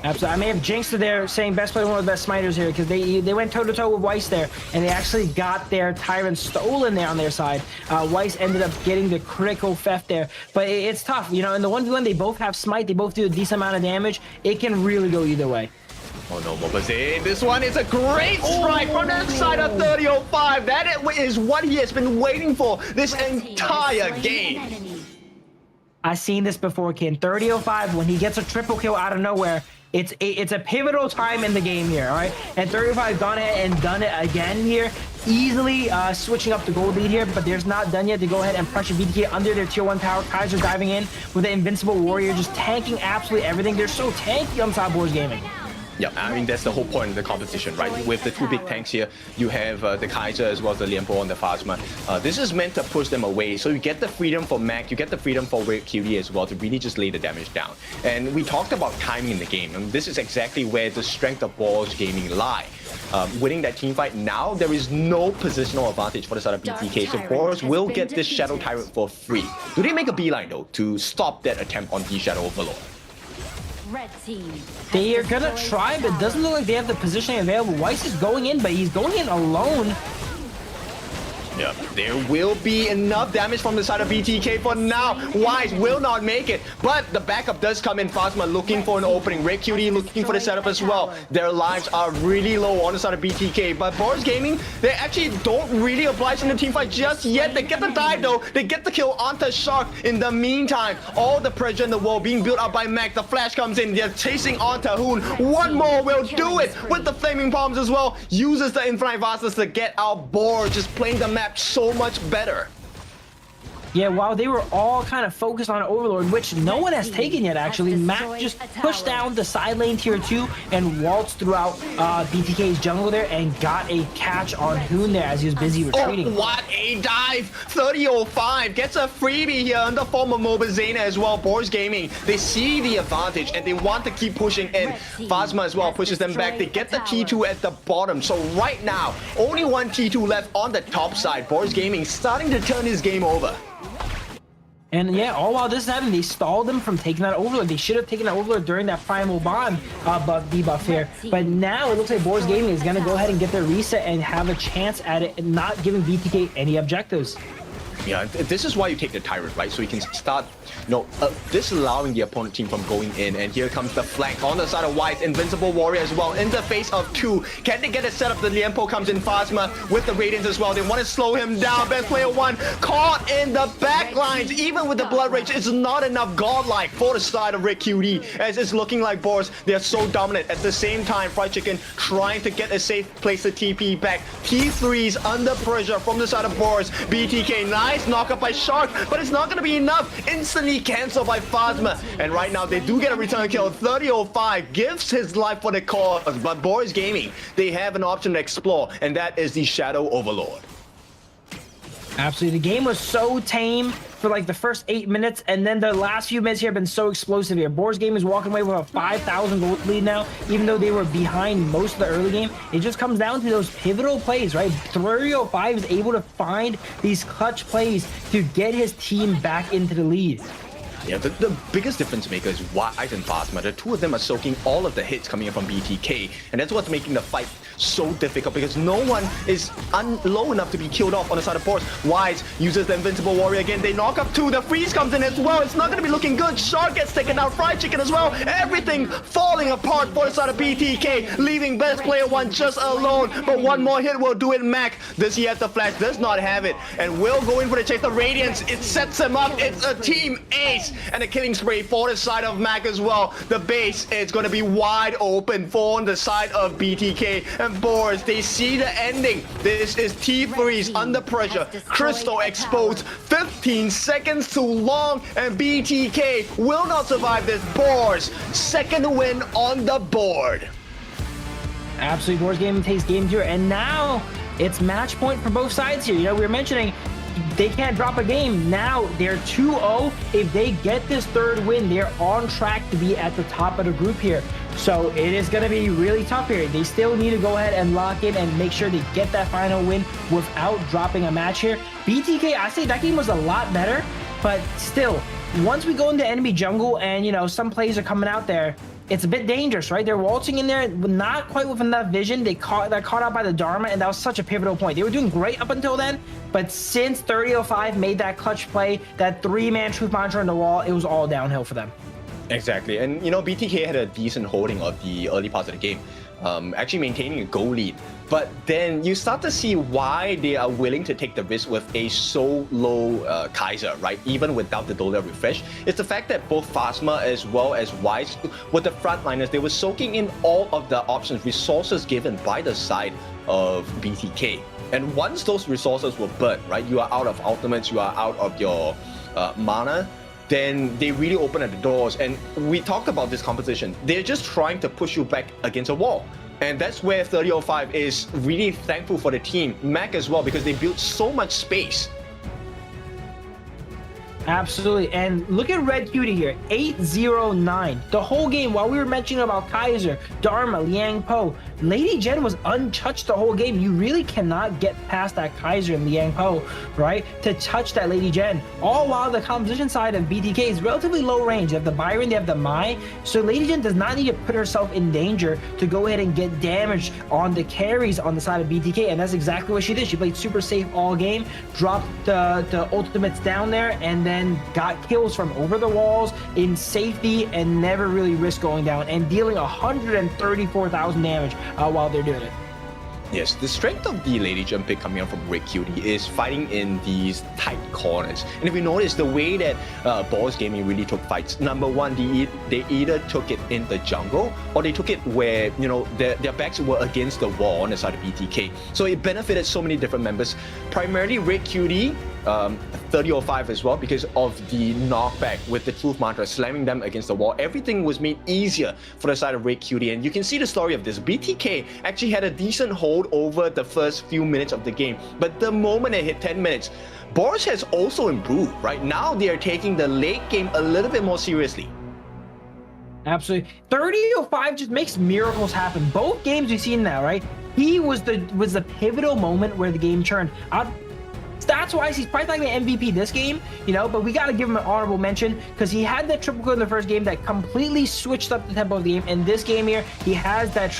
Speaker 15: Absolutely. I may have jinxed it there, saying Best Player, one of the best smiters here, because they went toe-to-toe with Weiss there, and they actually got their Tyrant stolen there on their side. Weiss ended up getting the critical theft there, but it's tough. You know, in the 1v1, they both have smite, they both do a decent amount of damage. It can really go either way.
Speaker 14: Oh no, Mobazane. This one is a great strike from the side of 30-05. That is what he has been waiting for this entire game.
Speaker 15: I've seen this before, Ken. 3005, when he gets a triple kill out of nowhere, it's a pivotal time in the game here, all right? And 3005 gone ahead and done it again here, easily switching up the gold lead here, but there's not done yet to go ahead and pressure BTK under their tier 1 tower. Kaiser diving in with the invincible warrior, just tanking absolutely everything. They're so tanky on side Boars Gaming.
Speaker 14: Yeah, I mean, that's the whole point of the competition, right? With the two big tanks here, you have the Kaiser as well as the Lianpo and the Phasma. This is meant to push them away, so you get the freedom for Mac, you get the freedom for Red QD as well to really just lay the damage down. And we talked about timing in the game, and this is exactly where the strength of Boars Gaming lie. Winning that team fight now, there is no positional advantage for the side of BTK, so Boars will get this Shadow Tyrant for free. Do they make a beeline though to stop that attempt on the Shadow Overlord?
Speaker 3: Red team.
Speaker 15: They are gonna try, but it doesn't look like they have the positioning available. Weiss is going in, but he's going in alone.
Speaker 14: Yeah, there will be enough damage from the side of BTK for now. Wise will not make it, but the backup does come in. Phasma looking for an opening. Red QD looking for the setup as well. Their lives are really low on the side of BTK, but Boars Gaming, they actually don't really oblige in the team fight just yet. They get the dive though. They get the kill onto Shark. In the meantime, all the pressure in the wall being built up by Mac. The flash comes in. They're chasing onto Hoon. One more will do it with the flaming palms as well. Uses the infinite vastness to get out Boars, just playing the map so much better.
Speaker 15: Yeah, while they were all kind of focused on Overlord, which no one has taken yet, actually, Mac just pushed down the side lane tier 2 and waltzed throughout BTK's jungle there and got a catch on Hoon there as he was busy retreating.
Speaker 14: Oh, what a dive! 3005 gets a freebie here in the form of Mobazena as well. Boars Gaming, they see the advantage and they want to keep pushing in. Phasma as well pushes them back. They get the T2 at the bottom. So right now, only one T2 left on the top side. Boars Gaming starting to turn his game over.
Speaker 15: And yeah, all while this is happening, they stalled them from taking that Overlord. They should have taken that Overlord during that Primal Bond debuff here. But now it looks like Boars Gaming is going to go ahead and get their reset and have a chance at it and not giving BTK any objectives.
Speaker 14: Yeah, this is why you take the Tyrant, right? So you can start, disallowing the opponent team from going in. And here comes the flank on the side of White. Invincible Warrior as well in the face of 2. Can they get a setup? The Lianpo comes in. Phasma with the Radiance as well. They want to slow him down. Best player 1 caught in the back lines. Even with the Blood Rage, it's not enough godlike for the side of Red QD. As it's looking like Boars, they're so dominant. At the same time, Fried Chicken trying to get a safe place to TP back. T3's under pressure from the side of Boars. BTK, nice knock-up by Shark, but it's not going to be enough. Instantly cancelled by Phasma. And right now, they do get a return kill. 3005 gives his life for the cause, but Boars Gaming, they have an option to explore, and that is the Shadow Overlord.
Speaker 15: Absolutely. The game was so tame for like the first 8 minutes, and then the last few minutes here have been so explosive here. Boars Game is walking away with a 5,000 gold lead now, even though they were behind most of the early game. It just comes down to those pivotal plays, right? 3005 is able to find these clutch plays to get his team back into the lead.
Speaker 14: Yeah, the biggest difference maker is White and Phasma. The two of them are soaking all of the hits coming in from BTK, and that's what's making the fight so difficult because no one is low enough to be killed off on the side of Boars. Wise uses the Invincible Warrior again. They knock up 2. The freeze comes in as well. It's not going to be looking good. Shark gets taken out. Fried Chicken as well. Everything falling apart for the side of BTK, leaving best player 1 just alone. But one more hit will do it. Mac, does he have the flash? Does not have it. And will go in for the chase. The Radiance, it sets him up. It's a team ace. And a killing spree for the side of Mac as well. The base is going to be wide open for the side of BTK. And Boars, they see the ending. This is T3's under pressure. Crystal exposed. 15 seconds too long, and BTK will not survive this. Boars, second win on the board.
Speaker 15: Absolutely, Boars Gaming takes game 2, and now it's match point for both sides here. You know, we were mentioning they can't drop a game. Now they're 2-0. If they get this 3rd win, they're on track to be at the top of the group here. So it is going to be really tough here. They still need to go ahead and lock in and make sure they get that final win without dropping a match here. BTK, I say that game was a lot better, but still, once we go into enemy jungle and, you know, some plays are coming out there, it's a bit dangerous, right? They're waltzing in there, not quite with enough vision. They're caught out by the Dharma, and that was such a pivotal point. They were doing great up until then, but since 3005 made that clutch play, that 3-man truth monitor on the wall, it was all downhill for them.
Speaker 14: Exactly, and you know, BTK had a decent holding of the early parts of the game. actually maintaining a goal lead. But then you start to see why they are willing to take the risk with a solo Kaiser, right? Even without the Dola refresh. It's the fact that both Phasma as well as Wise with the frontliners, they were soaking in all of the options, resources given by the side of BTK. And once those resources were burnt, right? You are out of ultimates, you are out of your mana, then they really open at the doors. And we talked about this composition. They're just trying to push you back against a wall. And that's where 3005 is really thankful for the team. Mac as well, because they built so much space.
Speaker 15: Absolutely. And look at Red Cutie here, 809. The whole game, while we were mentioning about Kaiser, Dharma, Liang Po, Lady Jen was untouched the whole game. You really cannot get past that Kaiser and Liang Po, right? To touch that Lady Jen. All while the composition side of BTK is relatively low range. They have the Byron, they have the Mai. So Lady Jen does not need to put herself in danger to go ahead and get damage on the carries on the side of BTK. And that's exactly what she did. She played super safe all game, dropped the ultimates down there, and then got kills from over the walls in safety and never really risked going down and dealing 134,000 damage while they're doing it.
Speaker 14: Yes, the strength of the Lady Jen pick coming out from Red Cutie is fighting in these tight corners. And if you notice, the way that Boars Gaming really took fights, number one, they either took it in the jungle or they took it where, you know, their backs were against the wall on the side of BTK. So it benefited so many different members. Primarily Red Cutie, 3005 as well, because of the knockback with the Truth Mantra slamming them against the wall. Everything was made easier for the side of Red Cutie, and you can see the story of this. BTK actually had a decent hold over the first few minutes of the game, but the moment it hit 10 minutes, Boars has also improved, right? Now they are taking the late game a little bit more seriously.
Speaker 15: Absolutely. 3005 just makes miracles happen. Both games we've seen now, right? He was the pivotal moment where the game turned. Stats-wise, he's probably like the MVP this game, you know, but we got to give him an honorable mention because he had that triple kill in the first game that completely switched up the tempo of the game. In this game here, he has that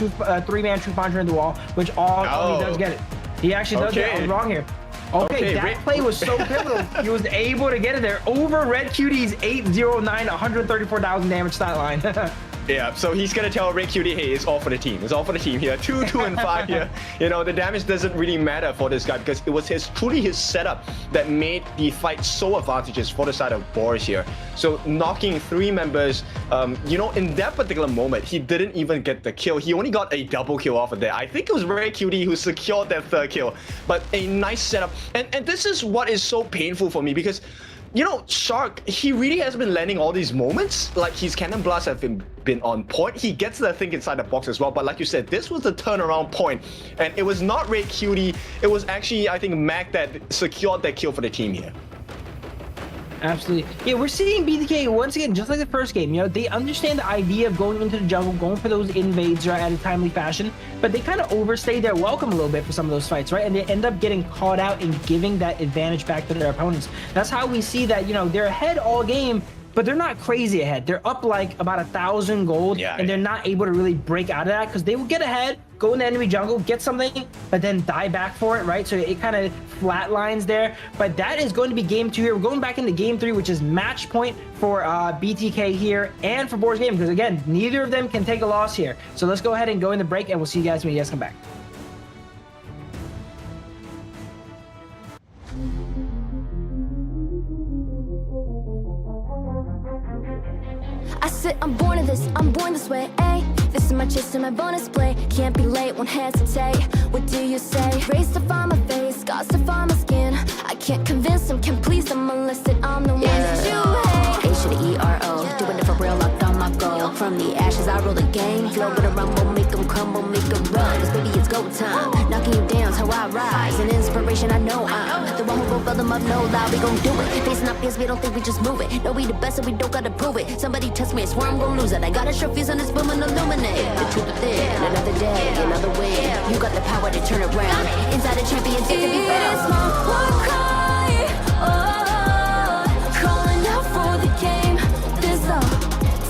Speaker 15: three-man Truth Mantra in the wall, which all he does get it. He actually does get it. I was wrong here. Okay, that play was so pivotal. He was able to get it there over Red Cutie's 809, 134,000 damage stat line.
Speaker 14: Yeah, so he's gonna tell Red Cutie, hey, it's all for the team. It's all for the team here. 2, 2, and 5 here. You know, the damage doesn't really matter for this guy because it was truly his setup that made the fight so advantageous for the side of Boars here. So knocking 3 members, you know, in that particular moment, he didn't even get the kill. He only got a double kill off of that. I think it was Red Cutie who secured that 3rd kill, but a nice setup. And this is what is so painful for me because, you know, Shark, he really has been landing all these moments. Like, his cannon blasts have been on point. He gets the thing inside the box as well. But like you said, this was the turnaround point. And it was not Red Cutie. It was actually, I think, Mac that secured that kill for the team here.
Speaker 15: Absolutely. Yeah, we're seeing BTK once again, just like the first game. You know, they understand the idea of going into the jungle, going for those invades right, at a timely fashion, but they kind of overstay their welcome a little bit for some of those fights, right? And they end up getting caught out and giving that advantage back to their opponents. That's how we see that, you know, they're ahead all game, but they're not crazy ahead. They're up like about 1,000 gold, and they're not able to really break out of that because they will get ahead, go in the enemy jungle, get something, but then die back for it, right? So it kind of flatlines there. But that is going to be game 2 here. We're going back into game 3, which is match point for BTK here and for Boars Game, because again, neither of them can take a loss here. So let's go ahead and go in the break, and we'll see you guys when you guys come back.
Speaker 16: I said I'm born of this, I'm born this way, ayy. This is my chest and my bonus play. Can't be late, won't hesitate. What do you say? Rays to find my face, scars to find my skin. I can't convince them, can't please them unless that I'm the one that you hate. H to the E-R-O, doing it for real, locked on my goal. From the ashes I roll the game, flow with a rumble, make them crumble, make them run. Cause baby it's go time, knocking you down's how I rise. An inspiration, I know I'm the one who gon' fill them up, no lie, we gon' do it. Facing up fears, we don't think we just move it. No, we the best and we don't gotta prove it. Somebody test me, I swear I'm gon' lose it. I got a trophies on this boom and illuminate. The truth within, another day, another win. You got the power to turn around. Inside a champion, take to be found. It's my war cry, oh, calling out for the game. There's a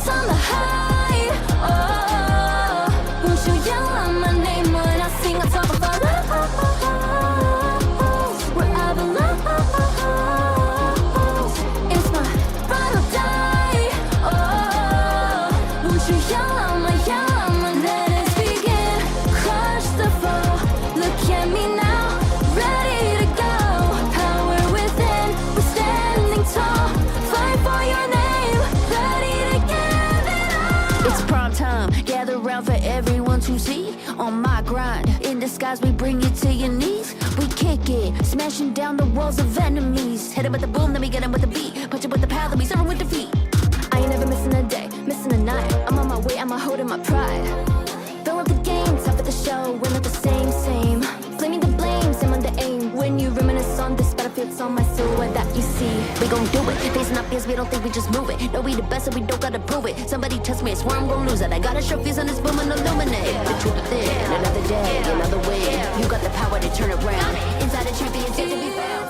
Speaker 16: ton of high, oh, won't you yell out my name when I sing on top of our lungs? Wherever lies, it's my ride or die, oh, won't you yell out my, let it begin. skies, we bring you to your knees. We kick it, smashing down the walls of enemies. Hit 'em with the boom, then we get 'em with the beat. Punch it with the power, then we serve 'em with defeat. I ain't never missing a day, missing a night. I'm on my way, I'm holding my pride. Fill up the game, top of the show, we're not the same. Flaming the blame, same on the aim. When you reminisce on this battlefield, it's on my silhouette that you see. We gon' do it, facing our fears, we don't think we just move it. No, we the best, and we don't gotta prove it. Somebody test me, I swear I'm gon' lose it. I got a trophies on this boom and illuminate. The truth is it, another day, another way. You got the power to turn around. Inside a champion, yet to be found.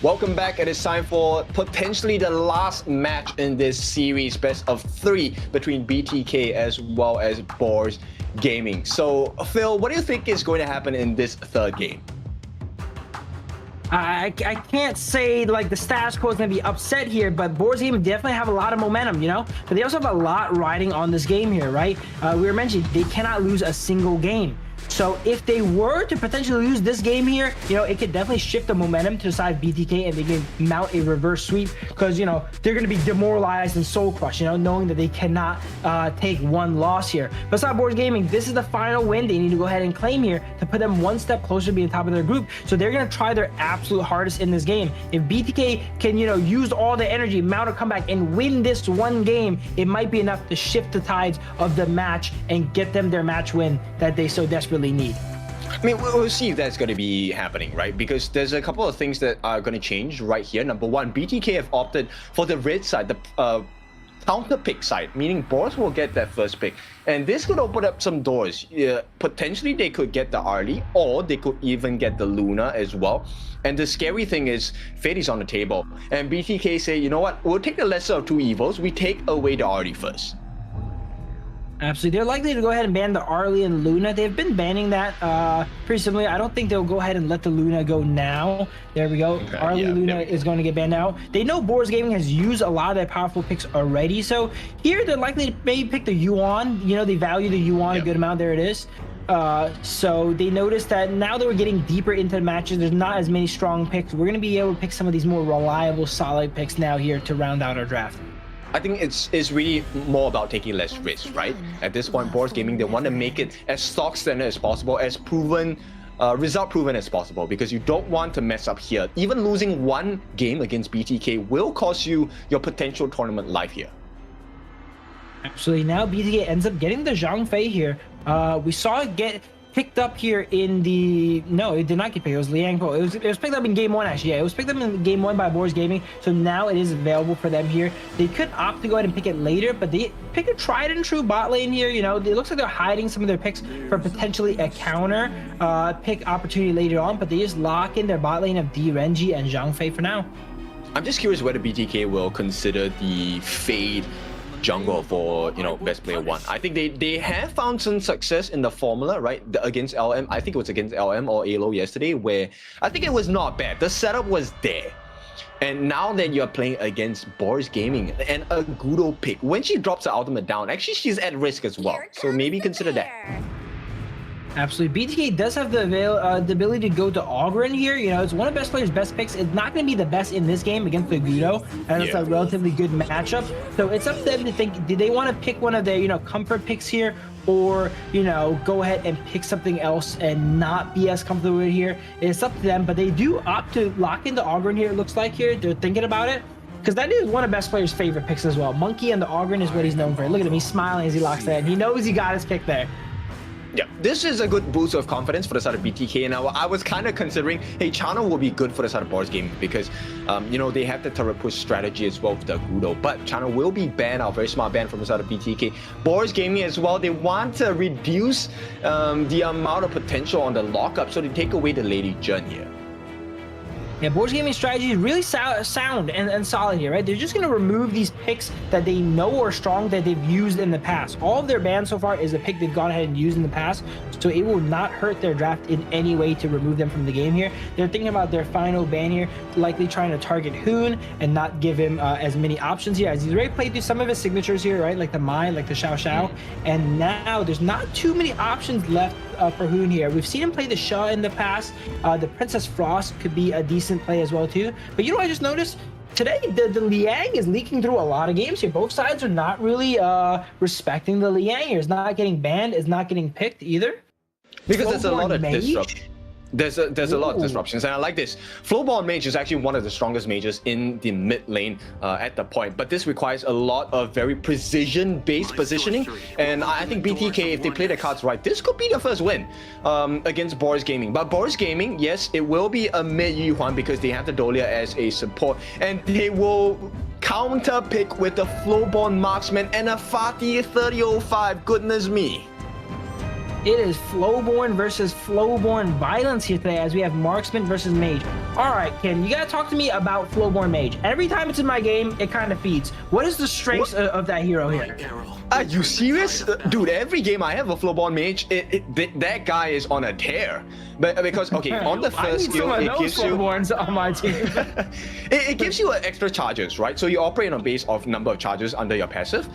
Speaker 14: Welcome back. It is time for potentially the last match in this series, best of 3 between BTK as well as Boars Gaming. So, Phil, what do you think is going to happen in this third game?
Speaker 15: I can't say like the status quo is going to be upset here, but Boars Gaming definitely have a lot of momentum, you know? But they also have a lot riding on this game here, right? We were mentioning they cannot lose a single game. So if they were to potentially lose this game here, you know, it could definitely shift the momentum to the side of BTK and they can mount a reverse sweep because, you know, they're going to be demoralized and soul crushed, you know, knowing that they cannot take one loss here. But side Boars Gaming, this is the final win they need to go ahead and claim here to put them one step closer to being top of their group. So they're going to try their absolute hardest in this game. If BTK can, you know, use all the energy, mount a comeback and win this one game, it might be enough to shift the tides of the match and get them their match win that they so desperately need.
Speaker 14: I mean, we'll see if that's going to be happening, right? Because there's a couple of things that are going to change right here. Number one, BTK have opted for the red side, the counter pick side, meaning Boars will get that first pick. And this could open up some doors. Potentially, they could get the Arlie, or they could even get the Luna as well. And the scary thing is, Fate is on the table. And BTK say, you know what? We'll take the lesser of two evils. We take away the Arlie first.
Speaker 15: Absolutely. They're likely to go ahead and ban the Arlie and Luna. They've been banning that pretty similarly. I don't think they'll go ahead and let the Luna go now. There we go. Okay, Arlie Luna is going to get banned now. They know Boars Gaming has used a lot of their powerful picks already. So here they're likely to maybe pick the Yuan. You know, they value the Yuan a good amount. There it is. So they noticed that now that we're getting deeper into the matches, there's not as many strong picks. We're going to be able to pick some of these more reliable, solid picks now here to round out our draft.
Speaker 14: I think it's really more about taking less risks, right? At this point, Boars Gaming, they want to make it as stock standard as possible, as proven, result proven as possible, because you don't want to mess up here. Even losing one game against BTK will cost you your potential tournament life here.
Speaker 15: Absolutely. Now BTK ends up getting the Zhang Fei here. We saw it get picked up here in the... No, it did not get picked. It was Liang Po. It was picked up in game 1, actually. Yeah, it was picked up in game 1 by Boars Gaming. So now it is available for them here. They could opt to go ahead and pick it later, but they pick a tried and true bot lane here. You know, it looks like they're hiding some of their picks for potentially a counter pick opportunity later on, but they just lock in their bot lane of D Renji and Zhang Fei for now.
Speaker 14: I'm just curious whether BTK will consider the Fade jungle for, you know, best player 1. I think they have found some success in the formula, right, against LM. I think it was against LM or AYLO yesterday, where I think it was not bad. The setup was there. And now that you're playing against Boars Gaming and a Gudo pick, when she drops her ultimate down, actually she's at risk as well. So maybe consider that.
Speaker 15: Absolutely. BTK does have the ability to go to Ogren here. You know, it's one of best players' best picks. It's not going to be the best in this game against the Gudo, and it's a relatively good matchup. So it's up to them to think, do they want to pick one of their, you know, comfort picks here, or, you know, go ahead and pick something else and not be as comfortable with it here? It's up to them, but they do opt to lock into Ogren here, it looks like here. They're thinking about it, because that is one of best players' favorite picks as well. Monkey and the Ogren is what he's known for. Look at him, he's smiling as he locks that in. He knows he got his pick there.
Speaker 14: Yeah, this is a good boost of confidence for the side of BTK. Now, I was kind of considering, hey, Chano will be good for the side of Boars Gaming because, you know, they have the turret push strategy as well with the Gudo. But Chano will be banned out, very smart ban from the side of BTK. Boars Gaming as well, they want to reduce the amount of potential on the lockup, so they take away the Lady Jun here.
Speaker 15: Yeah, Boars Gaming strategy is really sound and solid here, right? They're just going to remove these picks that they know are strong that they've used in the past. All of their bans so far is a pick they've gone ahead and used in the past, so it will not hurt their draft in any way to remove them from the game here. They're thinking about their final ban here, likely trying to target Hoon and not give him as many options here, as he's already played through some of his signatures here, right? Like the Mai, like the Xiao Xiao, and now there's not too many options left for Hoon here. We've seen him play the Shaw in the past. The Princess Frost could be a decent play as well too. But you know what I just noticed? Today, the Liang is leaking through a lot of games here. Both sides are not really respecting the Liang here. It's not getting banned. It's not getting picked either.
Speaker 14: Because there's a lot of
Speaker 15: Mage?
Speaker 14: disruption. There's a lot of disruptions, and I like this. Flowborn Mage is actually one of the strongest mages in the mid lane at the point, but this requires a lot of very precision-based positioning, and I think BTK, if they play their cards right, this could be their first win against Boars Gaming. But Boars Gaming, yes, it will be a mid Yuhuan because they have the Dolia as a support, and they will counter pick with the Flowborn Marksman and a Fatih 3005. Goodness me.
Speaker 15: It is Flowborn versus Flowborn Violence here today, as we have Marksman versus Mage. All right, Ken, you gotta talk to me about Flowborn Mage. Every time it's in my game, it kind of feeds. What is the strengths of that hero here?
Speaker 14: Are you serious? Dude, every game I have a Flowborn Mage, that guy is on a tear. But because, okay, on the first skill, it gives you...
Speaker 15: Flowborns on my team.
Speaker 14: it gives you extra charges, right? So you operate on a base of number of charges under your passive,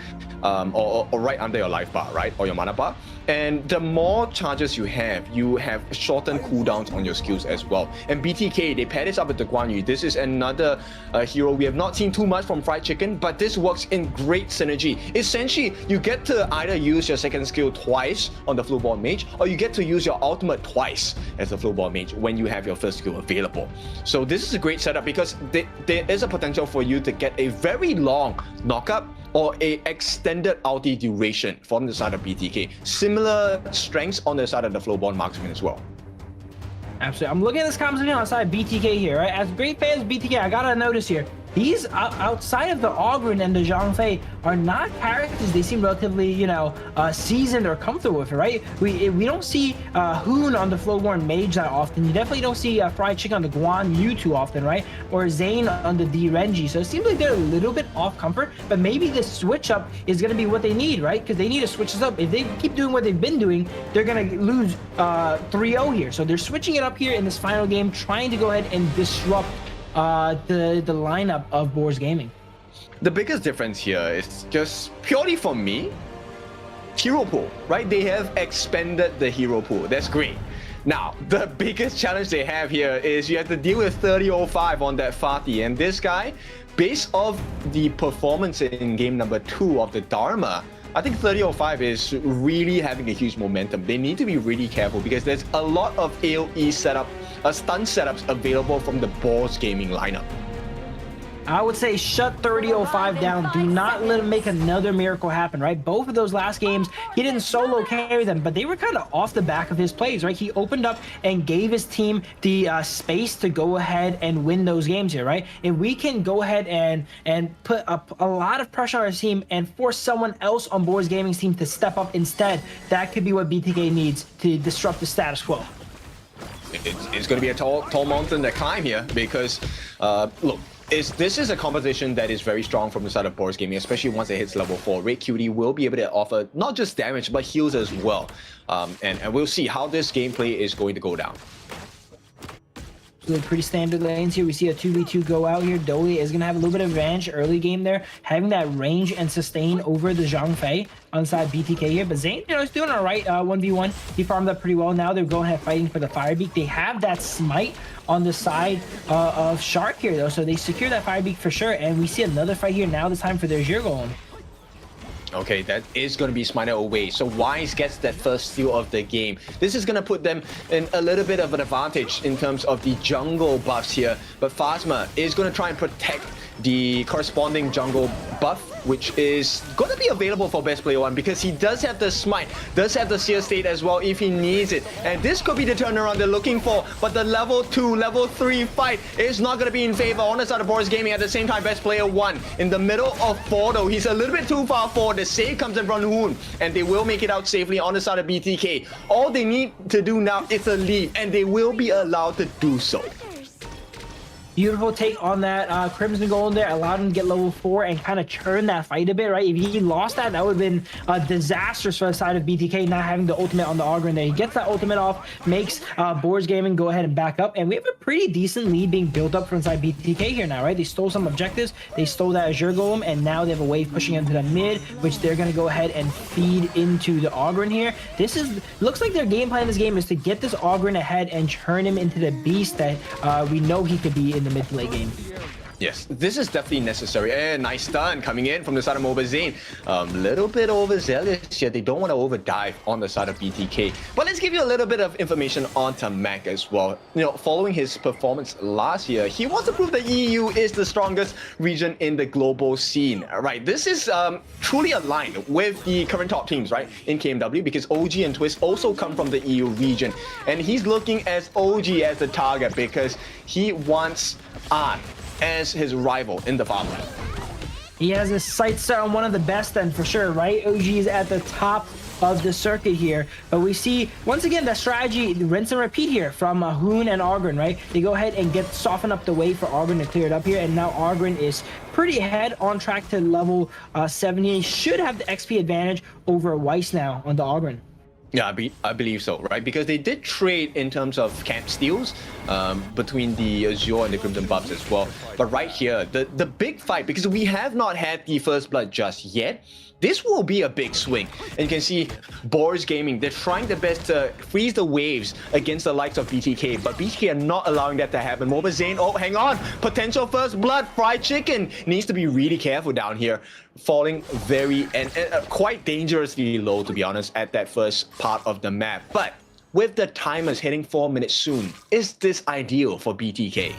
Speaker 14: or right under your life bar, right? Or your mana bar. And the more charges you have shortened cooldowns on your skills as well. And BTK, they pair this up with the Guan Yu. This is another hero we have not seen too much from Fried Chicken, but this works in great synergy. Essentially, you get to either use your second skill twice on the Flowborn Mage, or you get to use your ultimate twice as the Flowborn Mage when you have your first skill available. So this is a great setup because there is a potential for you to get a very long knockup or a extended ulti duration from the side of BTK. Similar strengths on the side of the Flowborn Marksman as well.
Speaker 15: Absolutely. I'm looking at this composition outside BTK here, right? As great fans of BTK, I gotta notice here, these outside of the Ogryn and the Zhangfei are not characters they seem relatively, you know, seasoned or comfortable with it, right? We don't see Hoon on the Flowborn Mage that often. You definitely don't see Fried Chicken on the Guan Yu too often, right? Or Zane on the DRenji. So it seems like they're a little bit off comfort, but maybe this switch up is going to be what they need, right? Because they need to switch this up. If they keep doing what they've been doing, they're going to lose 3-0 here. So they're switching it up here in this final game, trying to go ahead and disrupt the lineup of Boars Gaming.
Speaker 14: The biggest difference here is just purely for me, hero pool, right? They have expanded the hero pool. That's great. Now, the biggest challenge they have here is you have to deal with 3005 on that Fatih, and this guy, based off the performance in game number 2 of the Dharma, I think 3005 is really having a huge momentum. They need to be really careful because there's a lot of AoE setup, stun setups available from the Boars Gaming lineup.
Speaker 15: I would say shut 3005 down. Do not let him make another miracle happen, right? Both of those last games, he didn't solo carry them, but they were kind of off the back of his plays, right? He opened up and gave his team the space to go ahead and win those games here, right? If we can go ahead and put up a lot of pressure on our team and force someone else on Boars Gaming's team to step up instead, that could be what BTK needs to disrupt the status quo.
Speaker 14: It's going to be a tall mountain to climb here because, look, this is a composition that is very strong from the side of Boars Gaming, especially once it hits level 4. Red QD will be able to offer not just damage, but heals as well. And we'll see how this gameplay is going to go down.
Speaker 15: So pretty standard lanes here. We see a 2v2 go out here. Dolia is going to have a little bit of advantage early game there, having that range and sustain over the Zhangfei on side BTK here. But Zane, you know, is doing all right 1v1. He farmed up pretty well. Now they're going ahead fighting for the Firebeak. They have that smite on the side of Shark here, though. So they secure that Firebeak for sure. And we see another fight here now, this time for their Zhirgolem.
Speaker 14: Okay, that is going to be smited away. So Wise gets that first steal of the game. This is going to put them in a little bit of an advantage in terms of the jungle buffs here. But Phasma is going to try and protect the corresponding jungle buff, which is going to be available for Best Player 1 because he does have the smite, does have the seer state as well if he needs it. And this could be the turnaround they're looking for, but the level 2, level 3 fight is not going to be in favor on the side of Boars Gaming. At the same time, Best Player 1 in the middle of 4 though. He's a little bit too far forward. The save comes in from Hoon, and they will make it out safely on the side of BTK. All they need to do now is a leave, and they will be allowed to do so.
Speaker 15: Beautiful take on that Crimson Golem there, allowed him to get level 4 and kind of churn that fight a bit, right? If he lost that, that would have been disastrous for the side of BTK, not having the ultimate on the Ogryn there. He gets that ultimate off, makes Boars Gaming go ahead and back up, and we have a pretty decent lead being built up from inside BTK here now, right? They stole some objectives, they stole that Azure Golem, and now they have a wave pushing into the mid, which they're going to go ahead and feed into the Ogryn here. This is, looks like their game plan in this game is to get this Ogryn ahead and churn him into the beast that we know he could be in the mid to late game.
Speaker 14: Yes, this is definitely necessary. And nice stun coming in from the side of Mobile Zane. Little bit overzealous here. They don't want to overdive on the side of BTK. But let's give you a little bit of information onto Mac as well. You know, following his performance last year, he wants to prove that EU is the strongest region in the global scene. Right, this is truly aligned with the current top teams, right, in KMW, because OG and Twist also come from the EU region. And he's looking as OG as the target because he wants An as his rival in the farm.
Speaker 15: He has his sights set on one of the best then for sure, right? OG is at the top of the circuit here, but we see once again that strategy rinse and repeat here from Hoon and Argren, right? They go ahead and soften up the way for Argren to clear it up here, and now Argren is pretty ahead on track to level 70. He should have the XP advantage over Weiss now on the Argren.
Speaker 14: Yeah, I believe so, right? Because they did trade in terms of camp steals between the Azure and the Crimson buffs as well. But right here, the big fight, because we have not had the first blood just yet, this will be a big swing. And you can see Boars Gaming, they're trying their best to freeze the waves against the likes of BTK, but BTK are not allowing that to happen. Mobile Zane, oh, hang on. Potential first blood. Fried Chicken needs to be really careful down here. Falling very and quite dangerously low, to be honest, at that first part of the map. But with the timers hitting 4 minutes soon, is this ideal for BTK?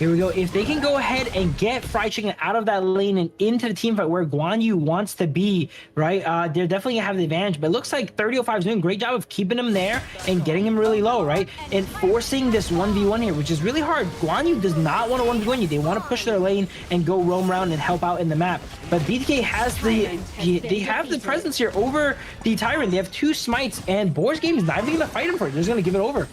Speaker 15: Here we go. If they can go ahead and get Fried Chicken out of that lane and into the team fight where Guan Yu wants to be, right, they're definitely gonna have the advantage. But it looks like 3005 is doing a great job of keeping him there and getting him really low, right, and forcing this 1v1 here, which is really hard. Guan Yu does not want to 1v1 you. They want to push their lane and go roam around and help out in the map. But BTK has they have the presence here over the Tyrant. They have 2 smites, and Boars Game is not even gonna fight him for it. They're just gonna give it over.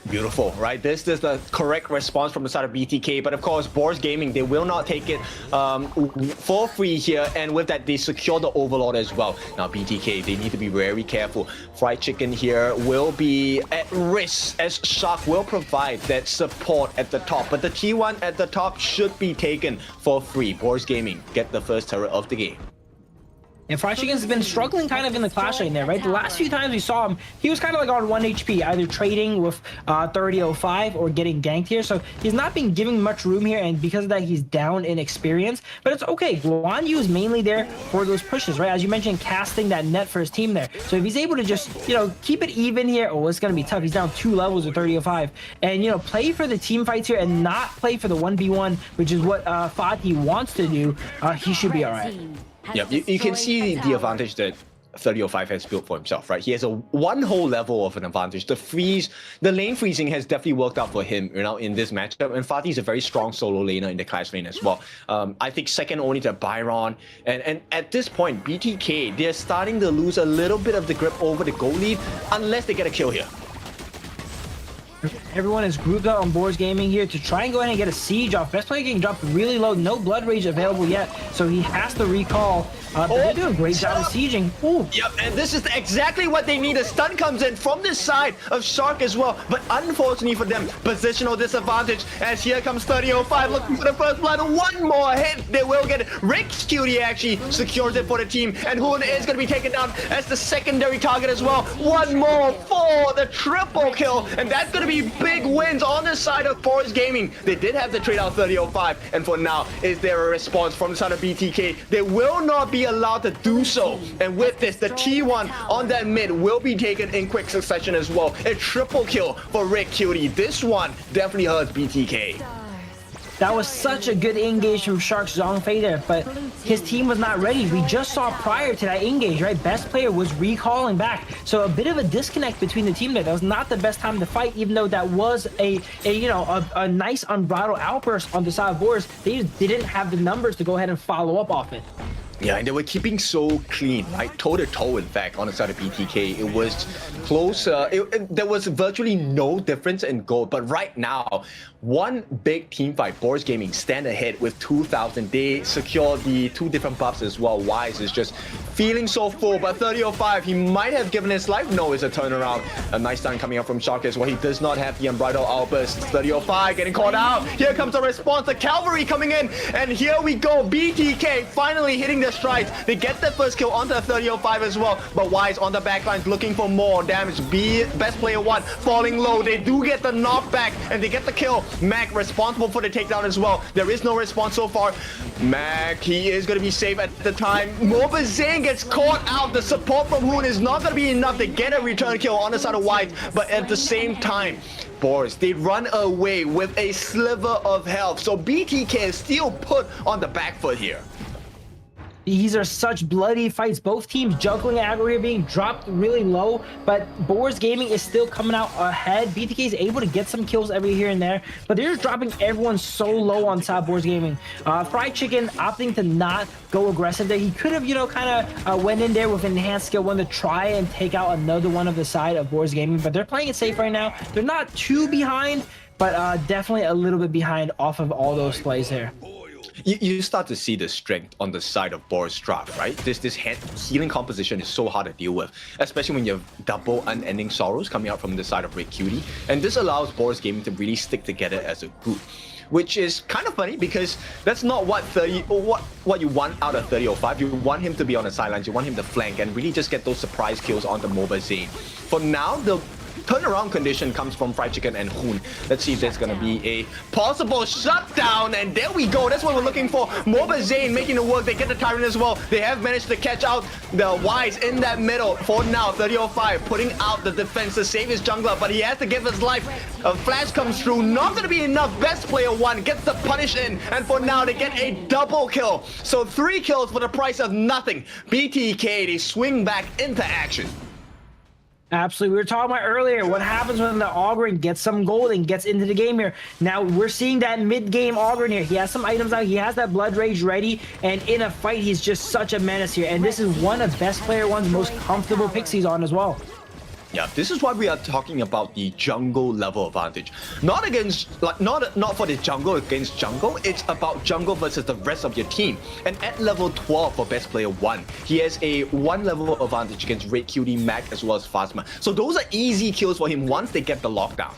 Speaker 14: Beautiful, right? This is the correct response from the side of BTK, but of course, Boars Gaming, they will not take it for free here, and with that, they secure the Overlord as well. Now, BTK, they need to be very careful. Fried Chicken here will be at risk, as Shark will provide that support at the top, but the T1 at the top should be taken for free. Boars Gaming get the first turret of the game.
Speaker 15: And Fried Chicken's been struggling kind of in the clash lane there, right? The last few times we saw him, he was kind of like on 1 HP, either trading with 3005 or getting ganked here. So he's not been given much room here, and because of that, he's down in experience. But it's okay. Guan Yu is mainly there for those pushes, right? As you mentioned, casting that net for his team there. So if he's able to just, you know, keep it even here, oh, it's going to be tough. He's down 2 levels with 3005. And, you know, play for the team fights here and not play for the 1v1, which is what Fatih wants to do. He should be all right.
Speaker 14: Yep, you can see the advantage that 3005 has built for himself, right? He has one whole level of an advantage. The lane freezing has definitely worked out for him, you know, in this matchup. And Fatih is a very strong solo laner in the clash lane as well. I think second only to Byron. And at this point, BTK, they're starting to lose a little bit of the grip over the goal lead unless they get a kill here.
Speaker 15: Everyone is grouped out on Boars Gaming here to try and go ahead and get a siege off. Best player getting dropped really low. No Blood Rage available yet, so he has to recall. They're doing a great job of sieging. Ooh.
Speaker 14: Yep, and this is exactly what they need. A stun comes in from this side of Shark as well, but unfortunately for them, positional disadvantage as here comes 3005 looking for the first blood. One more hit, they will get it. Rick's Cutie actually secures it for the team, and Hoon is going to be taken down as the secondary target as well. One more for the triple kill, and that's going to be big wins on the side of Boars Gaming. They did have to trade out 3005, and for now, is there a response from the side of BTK? They will not be allowed to do so, and with this, the T1 on that mid will be taken in quick succession as well. A triple kill for Rick Cutie. This one definitely hurts BTK.
Speaker 15: That was such a good engage from Shark's Zhongfei there, but his team was not ready. We just saw prior to that engage, right? Best player was recalling back. So a bit of a disconnect between the team there. That was not the best time to fight, even though that was a nice unbridled outburst on the side of Boars. They just didn't have the numbers to go ahead and follow up off it.
Speaker 14: Yeah, and they were keeping so clean, right? Toe-to-toe, in fact, on the side of BTK. It was close. There was virtually no difference in goal. But right now, one big team fight, Boars Gaming stand ahead with 2,000. They secure the 2 different buffs as well. Wise is just feeling so full. But 3005, he might have given his life. No, it's a turnaround. A nice stun coming up from Shark as well. He does not have the unbridled outburst. 3005 getting caught out. Here comes a response. The cavalry coming in. And here we go. BTK finally hitting the their strides. They get their first kill onto the 30-05 as well, but Wise on the backlines looking for more damage. Best player 1 falling low. They do get the knockback and they get the kill. Mac responsible for the takedown as well. There is no response so far. Mac, he is going to be safe at the time. Mobazane gets caught out. The support from Hoon is not going to be enough to get a return kill on the side of Wise, but at the same time, Boars, they run away with a sliver of health. So BTK is still put on the back foot here.
Speaker 15: These are such bloody fights. Both teams juggling aggro here, being dropped really low, but Boars Gaming is still coming out ahead. BTK is able to get some kills every here and there, but they're just dropping everyone so low on top Boars Gaming. Fried Chicken opting to not go aggressive there. He could have, you know, kind of went in there with enhanced skill 1 to try and take out another one of the side of Boars Gaming, but they're playing it safe right now. They're not too behind, but definitely a little bit behind off of all those plays there.
Speaker 14: You start to see the strength on the side of Boars draft, right? This healing composition is so hard to deal with, especially when you have double unending sorrows coming out from the side of Red Cutie, and this allows Boars Gaming to really stick together as a group, which is kind of funny because that's not what you want out of 30-05. You want him to be on the sidelines, you want him to flank and really just get those surprise kills on the Mobazane. For now, the turnaround condition comes from Fried Chicken and Hoon. Let's see if there's gonna be a possible shutdown, and there we go. That's what we're looking for. Mobazane making it work. They get the Tyrant as well. They have managed to catch out the Wise in that middle. For now, 30-05 putting out the defense to save his jungler, but he has to give his life. A flash comes through, not gonna be enough. Best player 1 gets the punish in, and for now they get a double kill. So 3 kills for the price of nothing. BTK, they swing back into action.
Speaker 15: Absolutely. We were talking about earlier what happens when the Ogren gets some gold and gets into the game here. Now we're seeing that mid-game Ogren here. He has some items out. He has that Blood Rage ready, and in a fight he's just such a menace here. And this is one of best player 1's most comfortable picks he's on as well.
Speaker 14: Yeah, this is why we are talking about the jungle level advantage. Not against, like, not for the jungle against jungle. It's about jungle versus the rest of your team. And at level 12 for best player 1, he has a 1 level advantage against Red Cutie, Mac, as well as Phasma. So those are easy kills for him once they get the lockdown.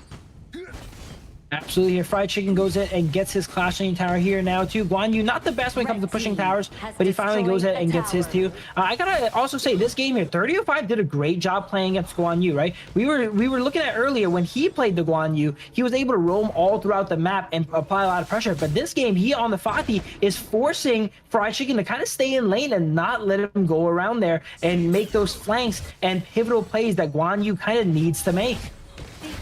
Speaker 15: Absolutely. Here, Fried Chicken goes in and gets his Clashing Tower here now too. Guan Yu, not the best when it comes to pushing towers, but he finally goes in and gets his too. I gotta also say, this game here, 30-05 did a great job playing against Guan Yu, right? We were looking at earlier when he played the Guan Yu, he was able to roam all throughout the map and apply a lot of pressure. But this game, he on the Fatih is forcing Fried Chicken to kind of stay in lane and not let him go around there and make those flanks and pivotal plays that Guan Yu kind of needs to make.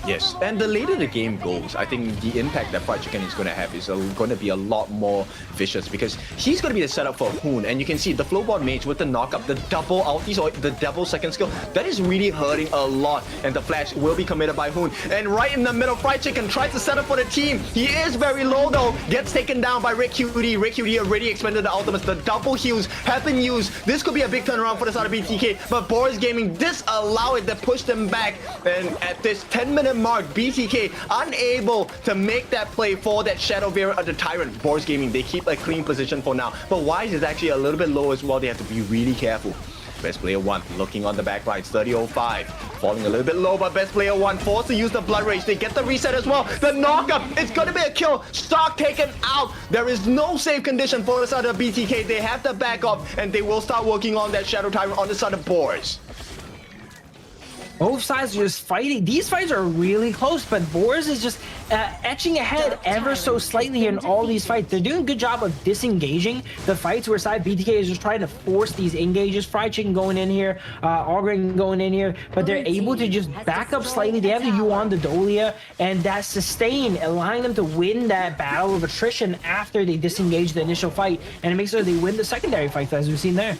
Speaker 14: Yes, and the later the game goes, I think the impact that Fried Chicken is going to have is going to be a lot more vicious, because he's going to be the setup for Hoon, and you can see the Flowborn Mage with the knockup, the double ultis or the double second skill, that is really hurting a lot, and the flash will be committed by Hoon. And right in the middle, Fried Chicken tries to set up for the team. He is very low though, gets taken down by Red Cutie. Red Cutie already expended the ultimates. The double heals have been used. This could be a big turnaround for the side of BTK, but Boars Gaming disallow it to push them back, and at this 10-minute mark, BTK unable to make that play for that Shadow variant of the Tyrant. Boars Gaming, they keep a clean position for now, but Wise is actually a little bit low as well. They have to be really careful. Best player 1 looking on the back lines, 30-05, falling a little bit low, but best player 1 forced to use the Blood Rage. They get the reset as well. The knockup, it's gonna be a kill. Stock taken out. There is no safe condition for the side of BTK. They have to back off, and they will start working on that Shadow Tyrant on the side of Boars.
Speaker 15: Both sides are just fighting. These fights are really close, but Boars is just etching ahead ever so slightly in all these fights. They're doing a good job of disengaging the fights, where side BTK is just trying to force these engages. Fried Chicken going in here, Ogren going in here, but they're able to just back up slightly. They have the Yuan, the Dolia, and that sustain, allowing them to win that battle of attrition after they disengage the initial fight, and it makes sure they win the secondary fights, as we've seen there.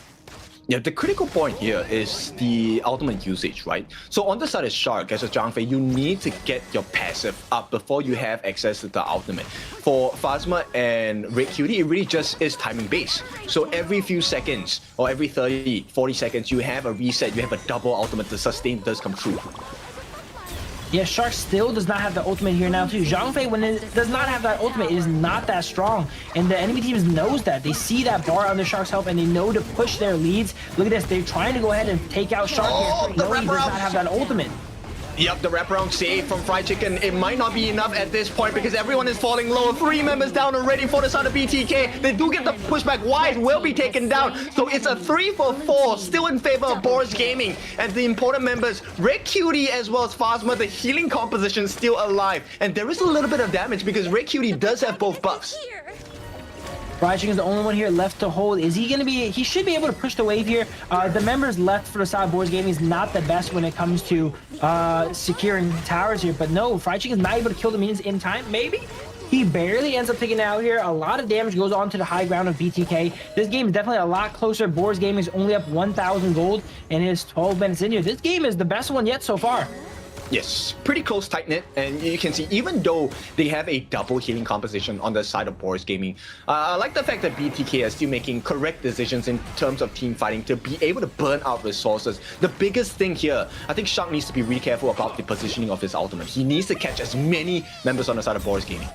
Speaker 14: Yeah, the critical point here is the ultimate usage, right? So on the side of Shark, as a Zhang Fei, you need to get your passive up before you have access to the ultimate. For Phasma and Red Cutie, it really just is timing based. So every few seconds, or every 30, 40 seconds, you have a reset, you have a double ultimate, the sustain does come true.
Speaker 15: Yeah, Shark still does not have the ultimate here now too. Zhang Fei, when it does not have that ultimate, it is not that strong. And the enemy teams knows that. They see that bar under Shark's health, and they know to push their leads. Look at this, they're trying to go ahead and take out Shark here, knowing he does not have that ultimate.
Speaker 14: Yep, the wraparound save from Fried Chicken. It might not be enough at this point because everyone is falling low. 3 members down already for the side of BTK. They do get the pushback. Wise will be taken down. So it's a 3 for 4, still in favor of Boars Gaming. And the important members, Red Cutie as well as Phasma, the healing composition still alive. And there is a little bit of damage because Red Cutie does have both buffs.
Speaker 15: Fried Chicken is the only one here left to hold. Is he going to be... He should be able to push the wave here. The members left for the side of Boars Gaming is not the best when it comes to securing towers here. But no, Fried Chicken is not able to kill the minions in time. Maybe? He barely ends up taking it out here. A lot of damage goes on to the high ground of BTK. This game is definitely a lot closer. Boars Gaming is only up 1,000 gold and it is 12 minutes in here. This game is the best one yet so far.
Speaker 14: Yes, pretty close, tight-knit, and you can see even though they have a double healing composition on the side of Boars Gaming, I like the fact that BTK is still making correct decisions in terms of team fighting to be able to burn out resources. The biggest thing here, I think Shark needs to be really careful about the positioning of his ultimate. He needs to catch as many members on the side of Boars Gaming.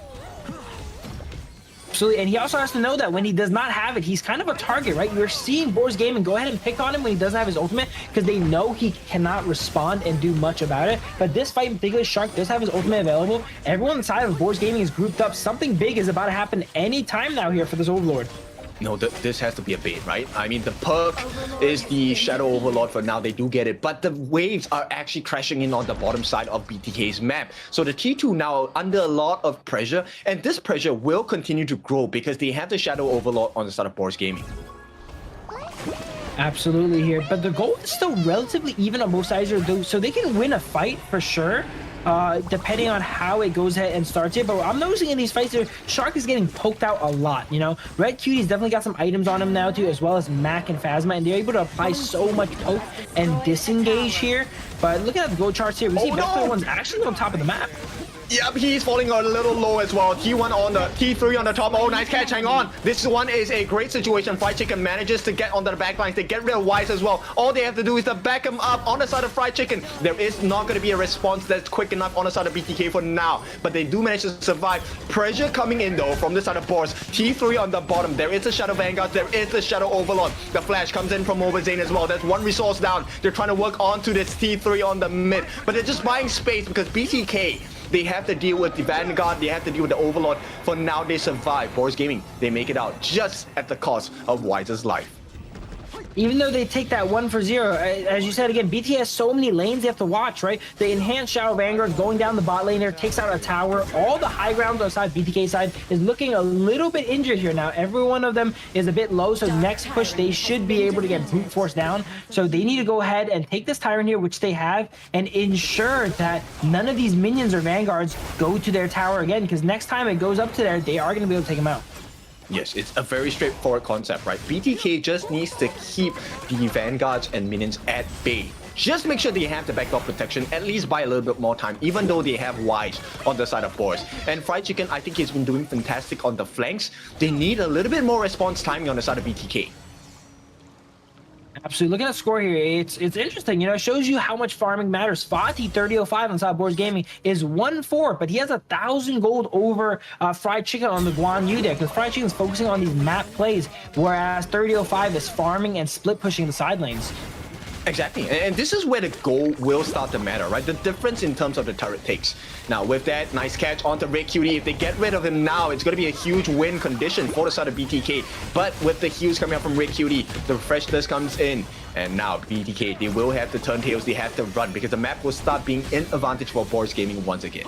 Speaker 15: Absolutely, and he also has to know that when he does not have it, he's kind of a target, right? You're seeing Boars Gaming go ahead and pick on him when he doesn't have his ultimate because they know he cannot respond and do much about it. But this fight in particular, Shark does have his ultimate available. Everyone on the side of Boars Gaming is grouped up. Something big is about to happen any time now here for this Overlord.
Speaker 14: No, this has to be a bait, right? I mean, the perk is the Shadow Overlord for now. They do get it. But the waves are actually crashing in on the bottom side of BTK's map. So the T2 now under a lot of pressure. And this pressure will continue to grow because they have the Shadow Overlord on the side of Boars Gaming.
Speaker 15: Absolutely here. But the goal is still relatively even on both sides. So they can win a fight for sure. Depending on how it goes ahead and starts it. But I'm noticing in these fights here, Shark is getting poked out a lot, you know? Red Cutie's definitely got some items on him now too, as well as Mac and Phasma, and they're able to apply so much poke and disengage here. But looking at the gold charts here, we see best player one's actually on top of the map.
Speaker 14: Yep, he's falling a little low as well. T1 on the T3 on the top. Oh, nice catch. Hang on. This one is a great situation. Fried Chicken manages to get onto the back lines. They get rid of Wise as well. All they have to do is to back him up on the side of Fried Chicken. There is not going to be a response that's quick enough on the side of BTK for now. But they do manage to survive. Pressure coming in though from the side of Boars. T3 on the bottom. There is a Shadow Vanguard. There is the Shadow Overlord. The flash comes in from Overzane as well. That's one resource down. They're trying to work onto this T3 on the mid. But they're just buying space because BTK, they have to deal with the Vanguard, they have to deal with the Overlord. For now, they survive. Boars Gaming, they make it out just at the cost of Wise's life.
Speaker 15: Even though they take that 1 for 0, as you said again, BT has so many lanes they have to watch, right? The enhanced Shadow Vanguard going down the bot lane there, takes out a tower. All the high ground on the side, BTK side, is looking a little bit injured here now. Every one of them is a bit low, so next push, they should be able to get brute force down. So they need to go ahead and take this Tyrant here, which they have, and ensure that none of these minions or Vanguards go to their tower again, because next time it goes up to there, they are going to be able to take them out.
Speaker 14: Yes, it's a very straightforward concept, right? BTK just needs to keep the Vanguards and minions at bay. Just make sure they have the backdoor protection, at least buy a little bit more time, even though they have Wise on the side of Boars. And Fried Chicken, I think he's been doing fantastic on the flanks. They need a little bit more response timing on the side of BTK.
Speaker 15: Absolutely. Looking at score here, it's interesting. You know, it shows you how much farming matters. Fatih 3005 on side Boars Gaming is 1-4, but he has 1,000 gold over Fried Chicken on the Guan Yu there, because Fried Chicken is focusing on these map plays, whereas 3005 is farming and split pushing the side lanes.
Speaker 14: Exactly, and this is where the goal will start to matter, right? The difference in terms of the turret takes. Now, with that, nice catch onto Red Cutie. If they get rid of him now, it's going to be a huge win condition for the side of BTK. But with the heals coming up from Red Cutie, the freshness comes in. And now, BTK, they will have to turn tails. They have to run because the map will start being an advantage for Boars Gaming once again.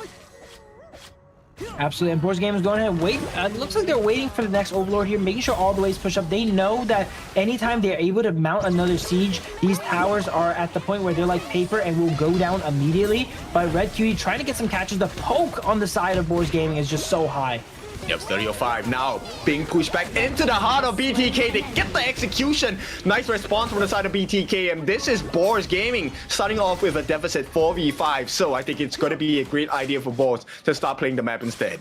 Speaker 15: Absolutely, and Boars Gaming is going ahead and wait. It looks like they're waiting for the next Overlord here, making sure all the ways push up. They know that anytime they're able to mount another siege, these towers are at the point where they're like paper and will go down immediately. But Red Cutie trying to get some catches. The poke on the side of Boars Gaming is just so high.
Speaker 14: Yep, 3005 now being pushed back into the heart of BTK. They get the execution. Nice response from the side of BTK, and this is Boars Gaming starting off with a deficit 4v5. So I think it's going to be a great idea for Boars to start playing the map instead.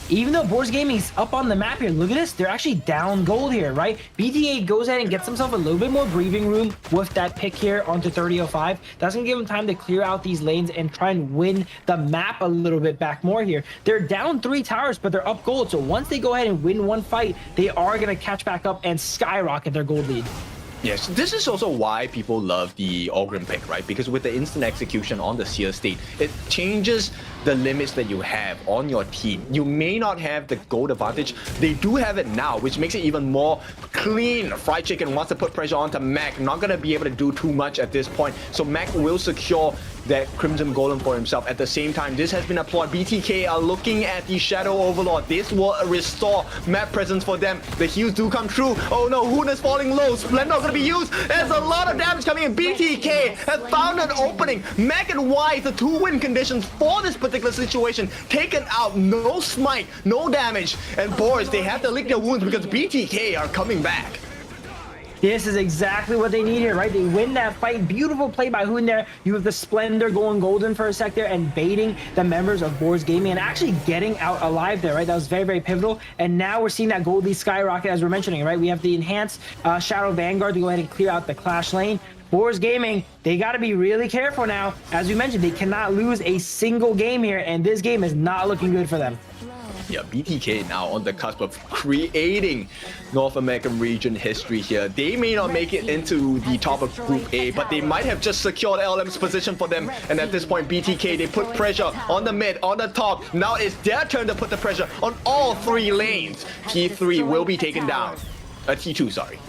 Speaker 15: Even though Boars Gaming is up on the map here, look at this, they're actually down gold here, right? BTA goes ahead and gets himself a little bit more breathing room with that pick here onto 3005. That's gonna give him time to clear out these lanes and try and win the map a little bit back more here. They're down 3 towers, but they're up gold. So once they go ahead and win one fight, they are gonna catch back up and skyrocket their gold lead.
Speaker 14: Yes, this is also why people love the Ogrim pick, right? Because with the instant execution on the Seer state, it changes the limits that you have on your team. You may not have the gold advantage. They do have it now, which makes it even more clean. Fried Chicken wants to put pressure onto Mac. Not going to be able to do too much at this point. So Mac will secure that Crimson Golem for himself. At the same time, this has been a ploy. BTK are looking at the Shadow Overlord. This will restore map presence for them. The heals do come true. Oh no, Hoon is falling low. Splendor going to be used. There's a lot of damage coming in. BTK have found an opening. Mac and Y, the 2-win conditions for this particular situation. Taken out. No smite, no damage. And Boars, they have to lick their wounds because BTK are coming back.
Speaker 15: This is exactly what they need here, right? They win that fight. Beautiful play by Hoon there. You have the Splendor going golden for a sec there and baiting the members of Boars Gaming and actually getting out alive there, right? That was very, very pivotal. And now we're seeing that Gold Leaf skyrocket as we're mentioning, right? We have the enhanced Shadow Vanguard to go ahead and clear out the Clash lane. Boars Gaming, they got to be really careful now. As we mentioned, they cannot lose a single game here, and this game is not looking good for them.
Speaker 14: Yeah, BTK now on the cusp of creating North American region history here. They may not make it into the top of Group A, but they might have just secured LM's position for them. And at this point, BTK, they put pressure on the mid, on the top. Now it's their turn to put the pressure on all 3 lanes. T3 will be taken down. T2, sorry.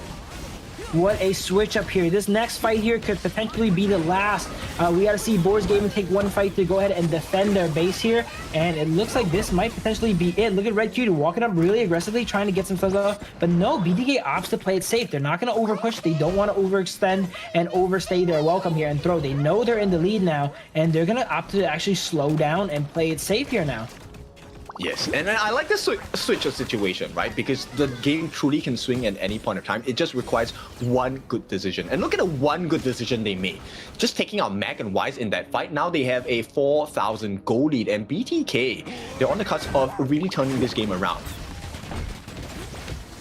Speaker 15: What a switch up here. This next fight here could potentially be the last. We got to see Boars Gaming take one fight to go ahead and defend their base here. And it looks like this might potentially be it. Look at Red Cutie walking up really aggressively, trying to get some stuff off. But no, BTK opts to play it safe. They're not going to overpush. They don't want to overextend and overstay their welcome here and throw. They know they're in the lead now, and they're going to opt to actually slow down and play it safe here now.
Speaker 14: Yes, and I like this switch of situation, right? Because the game truly can swing at any point of time. It just requires one good decision. And look at the one good decision they made. Just taking out Mac and Wise in that fight. Now they have a 4,000 goal lead. And BTK, they're on the cusp of really turning this game around.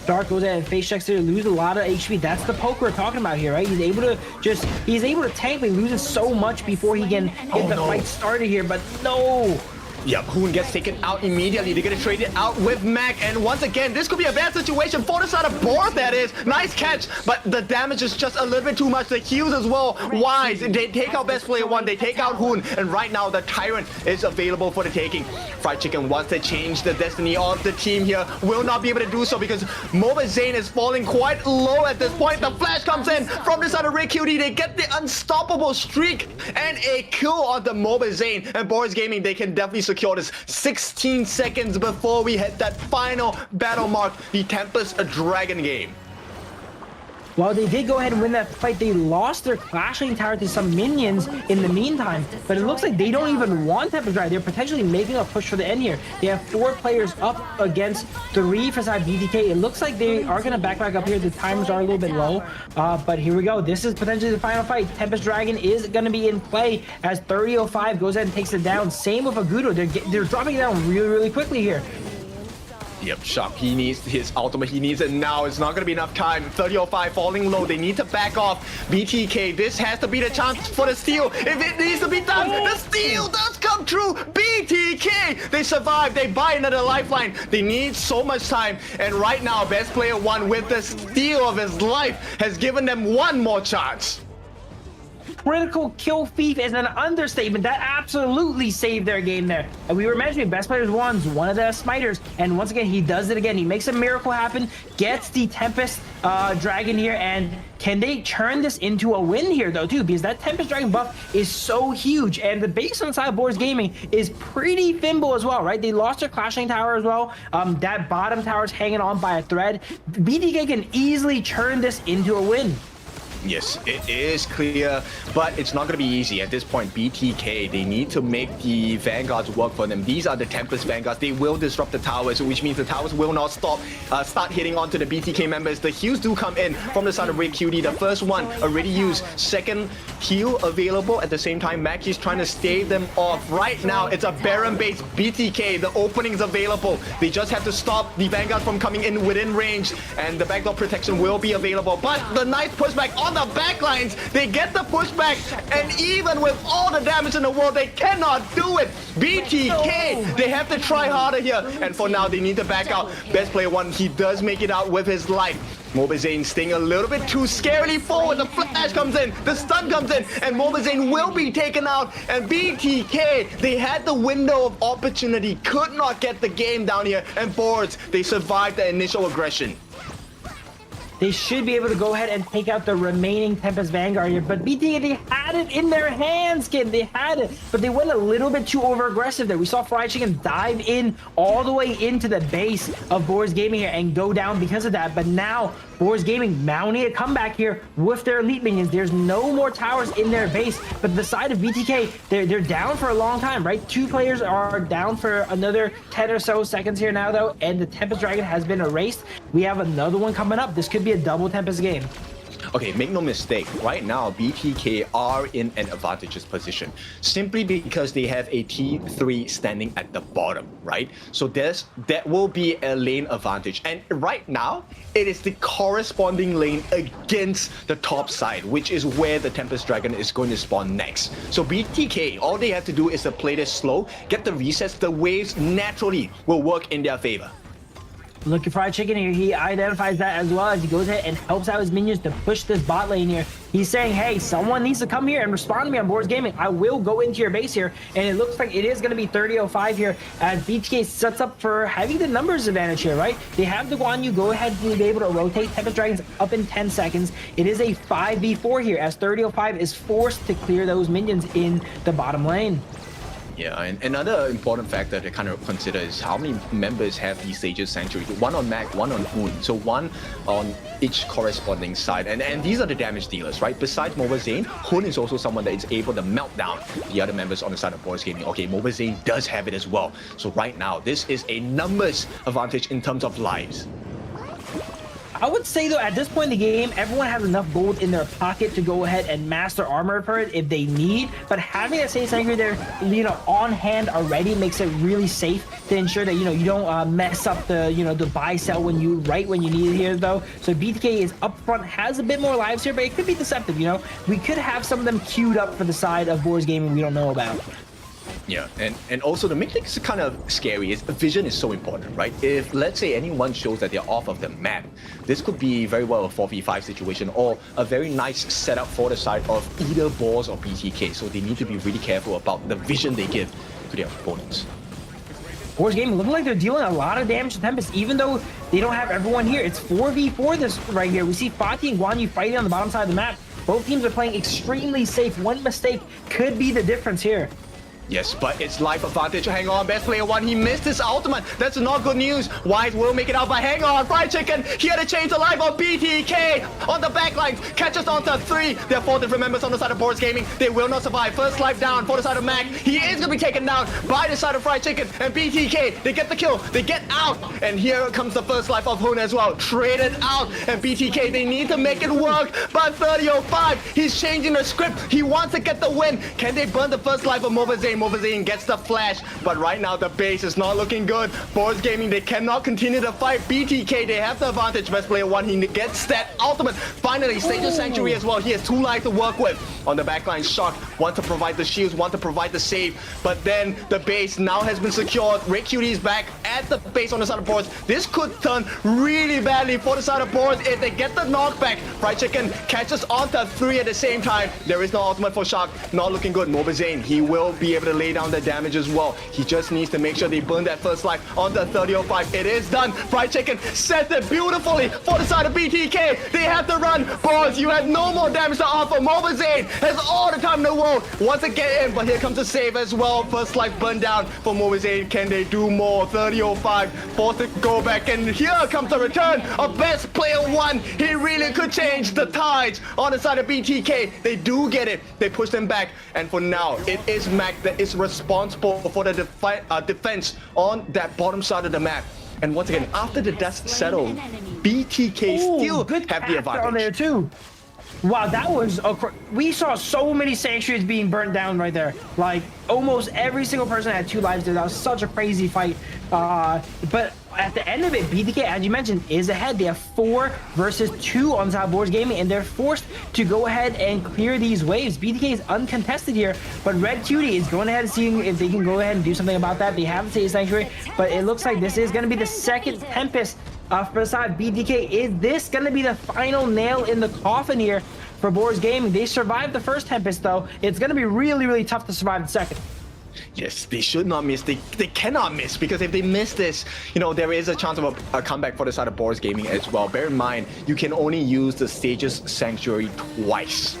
Speaker 15: Dark goes ahead and face checks to lose a lot of HP. That's the poke we're talking about here, right? He's able to tank, but he loses so much before he can get the fight started here. But no.
Speaker 14: Yep, Hoon gets taken out immediately. They're going to trade it out with Mac. And once again, this could be a bad situation for the side of Boars, that is. Nice catch, but the damage is just a little bit too much. The heals as well. Wise, they take out Best Player 1. They take out Hoon. And right now, the Tyrant is available for the taking. Fried Chicken wants to change the destiny of the team here. Will not be able to do so because Mobile Zane is falling quite low at this point. The flash comes in from the side of Red Cutie. They get the unstoppable streak and a kill on the Mobile Zane. And Boars Gaming, they can definitely secure this 16 seconds before we hit that final battle mark, the Tempest Dragon game.
Speaker 15: While they did go ahead and win that fight, they lost their Clashing Tower to some minions in the meantime. But it looks like they don't even want Tempest Dragon. They're potentially making a push for the end here. They have 4 players up against 3 for side BTK. It looks like they are going to back up here. The timers are a little bit low. But here we go. This is potentially the final fight. Tempest Dragon is going to be in play as 3005 goes ahead and takes it down. Same with Agudo. They're dropping it down really, really quickly here.
Speaker 14: Yep, Sharp, he needs his ultimate, he needs it now. It's not going to be enough time. 3005 falling low, they need to back off. BTK, this has to be the chance for the steal. If it needs to be done, the steal does come true. BTK, they survive, they buy another lifeline. They need so much time. And right now, Best Player 1 with the steal of his life has given them one more chance.
Speaker 15: Critical kill thief is an understatement. That absolutely saved their game there. And we were mentioning Best Players 1's one of the smiters, and once again he does it again. He makes a miracle happen, gets the Tempest Dragon here, and can they turn this into a win here though too? Because that Tempest Dragon buff is so huge, and the base on the side of Boars Gaming is pretty thimble as well, right? They lost their Clashing Tower as well. That bottom tower is hanging on by a thread. BTK can easily turn this into a win.
Speaker 14: Yes, it is clear, but it's not going to be easy. At this point, BTK, they need to make the Vanguards work for them. These are the Tempest Vanguards. They will disrupt the towers, which means the towers will not start hitting onto the BTK members. The heals do come in from the side of Red Cutie. The first one already used. Second heal available. At the same time, Mac is trying to stave them off. Right now, it's a Baron-based BTK. The opening's available. They just have to stop the Vanguard from coming in within range, and the backdoor protection will be available. But the nice pushback on on the back lines. They get the pushback, and even with all the damage in the world, they cannot do it. BTK, they have to try harder here, and for now, they need to back out. Best player one, he does make it out with his life. Mobazane staying a little bit too scarily forward. The flash comes in, the stun comes in, and Mobazane will be taken out. And BTK, they had the window of opportunity, could not get the game down here. And Boars, they survived the initial aggression.
Speaker 15: They should be able to go ahead and take out the remaining Tempest Vanguard here, but BTK, they had it in their hands, kid. They had it, but they went a little bit too over-aggressive there. We saw Fried Chicken dive in all the way into the base of Boars Gaming here and go down because of that, but now Boars Gaming mounting a comeback here with their elite minions. There's no more towers in their base, but the side of BTK, they're down for a long time, right? 2 players are down for another 10 or so seconds here now, though, and the Tempest Dragon has been erased. We have another one coming up. This could be a double Tempest game.
Speaker 14: Okay, make no mistake, right now BTK are in an advantageous position simply because they have a T3 standing at the bottom, right? So that will be a lane advantage, and right now it is the corresponding lane against the top side, which is where the Tempest Dragon is going to spawn next. So BTK, all they have to do is to play this slow, get the resets, the waves naturally will work in their favor.
Speaker 15: Look at Fried Chicken here. He identifies that as well as he goes ahead and helps out his minions to push this bot lane here. He's saying, hey, someone needs to come here and respond to me on Boars Gaming. I will go into your base here. And it looks like it is going to be 30-05 here as BTK sets up for having the numbers advantage here, right? They have the Guan Yu go ahead and be able to rotate Tempest Dragons up in 10 seconds. It is a 5v4 here as 30-05 is forced to clear those minions in the bottom lane.
Speaker 14: Yeah, and another important factor to kind of consider is how many members have these Sage's Sanctuary. 1 on Mac, 1 on Hoon. So 1 on each corresponding side. And these are the damage dealers, right? Besides Mobazane, Hoon is also someone that is able to melt down the other members on the side of Boars Gaming. Okay, Mobazane does have it as well. So right now, this is a numbers advantage in terms of lives.
Speaker 15: I would say, though, at this point in the game, everyone has enough gold in their pocket to go ahead and master armor for it if they need. But having that Sage Sanctuary there, you know, on hand already makes it really safe to ensure that, you know, you don't mess up the, you know, the buy sell when you need it here, though. So BTK is up front, has a bit more lives here, but it could be deceptive, you know. We could have some of them queued up for the side of Boars Gaming we don't know about.
Speaker 14: Yeah, and also to make things kind of scary is vision is so important, right? If let's say anyone shows that they're off of the map, this could be very well a 4v5 situation or a very nice setup for the side of either Boars or BTK. So they need to be really careful about the vision they give to their opponents.
Speaker 15: Boars Gaming looking like they're dealing a lot of damage to Tempest, even though they don't have everyone here. It's 4v4 this right here. We see Fatih and Guan Yu fighting on the bottom side of the map. Both teams are playing extremely safe. One mistake could be the difference here.
Speaker 14: Yes, but it's life advantage. Hang on, best player one. He missed his ultimate. That's not good news. Wise will make it out, but hang on. Fried Chicken here to change the life of BTK on the backline. Catches onto 3. There are 4 different members on the side of Boars Gaming. They will not survive. First life down for the side of Mac. He is going to be taken down by the side of Fried Chicken. And BTK, they get the kill. They get out. And here comes the first life of Hoon as well. Traded out. And BTK, they need to make it work. But 30-05, he's changing the script. He wants to get the win. Can they burn the first life of Mobazane? Mobazane gets the flash, but right now the base is not looking good. Boars Gaming, they cannot continue to fight. BTK, they have the advantage. Best player one, he gets that ultimate. Finally, Sage's Sanctuary as well. He has 2 lives to work with. On the backline, Shock wants to provide the shields, wants to provide the save, but then the base now has been secured. Red Cutie is back at the base on the side of Boars. This could turn really badly for the side of Boars if they get the knockback. Fried Chicken catches onto 3 at the same time. There is no ultimate for Shock. Not looking good. Mobazane, he will be able to lay down the damage as well. He just needs to make sure they burn that first life on the 30-05. It is done. Fried Chicken sets it beautifully for the side of BTK. They have to run. Boars, you have no more damage to offer. Mobazane has all the time in the world. Wants to get in, but here comes the save as well. First life burned down for Mobazane. Can they do more? 30-05, forced to go back, and here comes the return of best player one. He really could change the tides on the side of BTK. They do get it. They push them back, and for now, it is Mac that is responsible for the defense on that bottom side of the map. And once again, after the dust settled, BTK still have the advantage.
Speaker 15: On there too. Wow, that was we saw so many sanctuaries being burnt down right there. Like almost every single person had 2 lives there. That was such a crazy fight. But at the end of it, BTK, as you mentioned, is ahead. They have 4 versus 2 on top of Boars Gaming, and they're forced to go ahead and clear these waves. BTK is uncontested here, but Red Cutie is going ahead and seeing if they can go ahead and do something about that. They have the Sage Sanctuary, but it looks like this is going to be the second Tempest for the side of BTK. Is this going to be the final nail in the coffin here for Boars Gaming? They survived the first Tempest, though. It's going to be really, really tough to survive the second.
Speaker 14: Yes, they should not miss. They cannot miss, because if they miss this, you know, there is a chance of a comeback for the side of Boars Gaming as well. Bear in mind, you can only use the Sage's Sanctuary twice.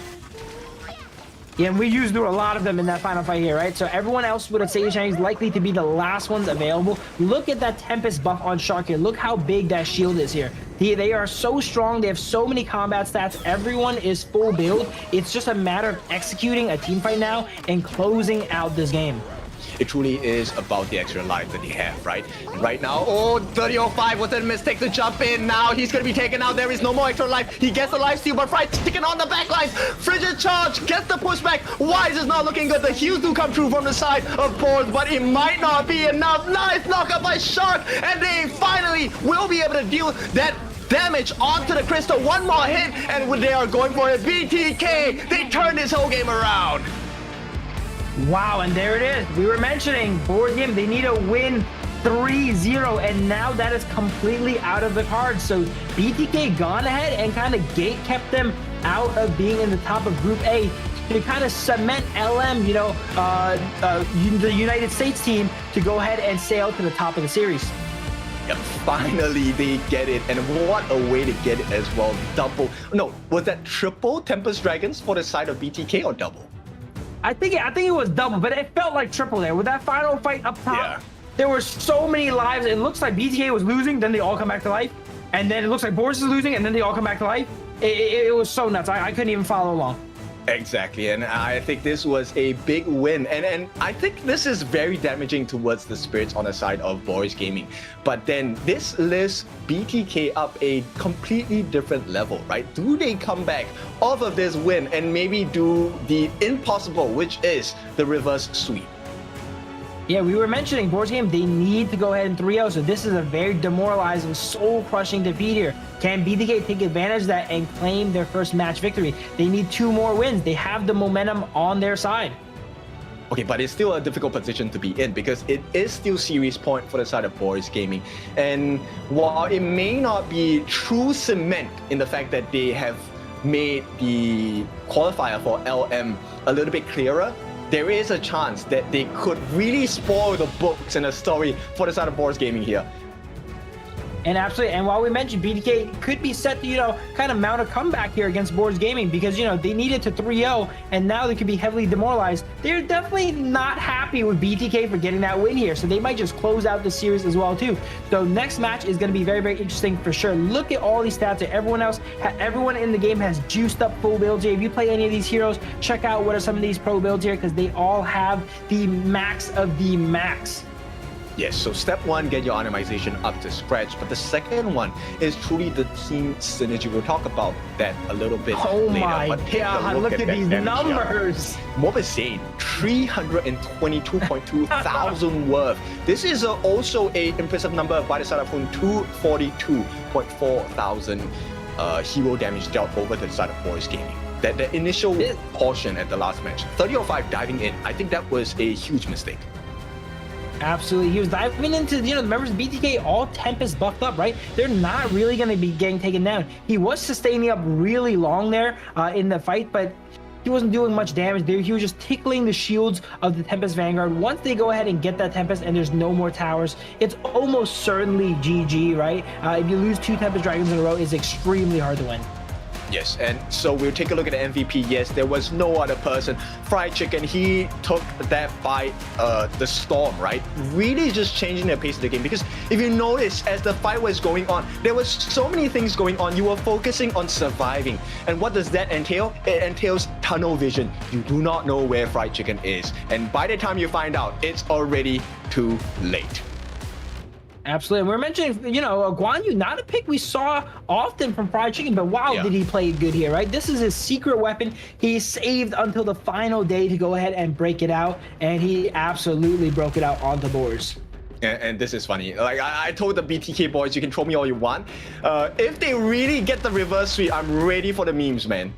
Speaker 15: Yeah, we used through a lot of them in that final fight here, right? So everyone else with a Sage Sanctuary is likely to be the last ones available. Look at that Tempest buff on Shark here. Look how big that shield is here. They are so strong. They have so many combat stats. Everyone is full build. It's just a matter of executing a team fight now and closing out this game.
Speaker 14: It truly is about the extra life that they have, right? And right now, oh, 3005 was a mistake to jump in. Now he's going to be taken out. There is no more extra life. He gets the life steal, but Fried sticking on the backline. Frigid charge, gets the pushback. Wise is not looking good. The heals do come through from the side of Boars, but it might not be enough. Nice knockup by Shark, and they finally will be able to deal that damage onto the crystal. One more hit, and they are going for a BTK. They turn this whole game around.
Speaker 15: Wow, and there it is. We were mentioning Board Game, they need a win 3-0, and now that is completely out of the cards. So BTK gone ahead and kind of gate kept them out of being in the top of Group A to kind of cement LM, you know, the United States team, to go ahead and sail to the top of the series.
Speaker 14: Yep, finally they get it, and what a way to get it as well. Double, no, was that triple Tempest Dragons for the side of BTK, or double?
Speaker 15: I think it was double, but it felt like triple there. With that final fight up top, there were so many lives. It looks like BTK was losing, then they all come back to life. And then it looks like Boars is losing, and then they all come back to life. It was so nuts. I couldn't even follow along.
Speaker 14: Exactly, and I think this was a big win, and I think this is very damaging towards the spirits on the side of Boars Gaming. But then this lifts BTK up a completely different level, right? Do they come back off of this win and maybe do the impossible, which is the reverse sweep?
Speaker 15: Yeah, we were mentioning Boars Game, they need to go ahead and 3-0, so this is a very demoralizing, soul-crushing defeat here. Can BTK take advantage of that and claim their first match victory? They need 2 more wins. They have the momentum on their side.
Speaker 14: Okay, but it's still a difficult position to be in, because it is still series point for the side of Boars Gaming. And while it may not be true cement in the fact that they have made the qualifier for LM a little bit clearer, there is a chance that they could really spoil the books and the story for the side of Boars Gaming here.
Speaker 15: And absolutely, and while we mentioned BTK could be set to, you know, kind of mount a comeback here against Boars Gaming, because, you know, they needed to 3-0 and now they could be heavily demoralized. They're definitely not happy with BTK for getting that win here, so they might just close out the series as well too. So next match is going to be very, very interesting for sure. Look at all these stats. Everyone in the game has juiced up full builds here. If you play any of these heroes, check out what are some of these pro builds here, because they all have the max of the max.
Speaker 14: Yes, so step 1, get your itemization up to scratch. But the second one is truly the team synergy. We'll talk about that a little bit later.
Speaker 15: Oh my God, look at these numbers.
Speaker 14: Mobisane, 322.2 thousand worth. This is also an impressive number by the side of Hoon, 242.4 thousand hero damage dealt over to the side of Boars Gaming. That the initial portion at the last match, 3005 diving in, I think that was a huge mistake.
Speaker 15: Absolutely. He was diving into, you know, the members of BTK all Tempest buffed up, right? They're not really going to be getting taken down. He was sustaining up really long there in the fight, but he wasn't doing much damage there. He was just tickling the shields of the Tempest Vanguard. Once they go ahead and get that Tempest and there's no more towers, it's almost certainly GG, right? If you lose 2 Tempest Dragons in a row, it's extremely hard to win.
Speaker 14: Yes, and so we'll take a look at the MVP. Yes, there was no other person. Fried Chicken, he took that by the storm, right? Really just changing the pace of the game. Because if you notice, as the fight was going on, there was so many things going on. You were focusing on surviving. And what does that entail? It entails tunnel vision. You do not know where Fried Chicken is. And by the time you find out, it's already too late.
Speaker 15: Absolutely. And we're mentioning, Guan Yu, not a pick we saw often from Fried Chicken, but wow, did he play good here, right? This is his secret weapon. He saved until the final day to go ahead and break it out, and he absolutely broke it out onto Boars.
Speaker 14: And this is funny. Like I told the BTK boys, you can throw me all you want. If they really get the reverse sweep, I'm ready for the memes, man.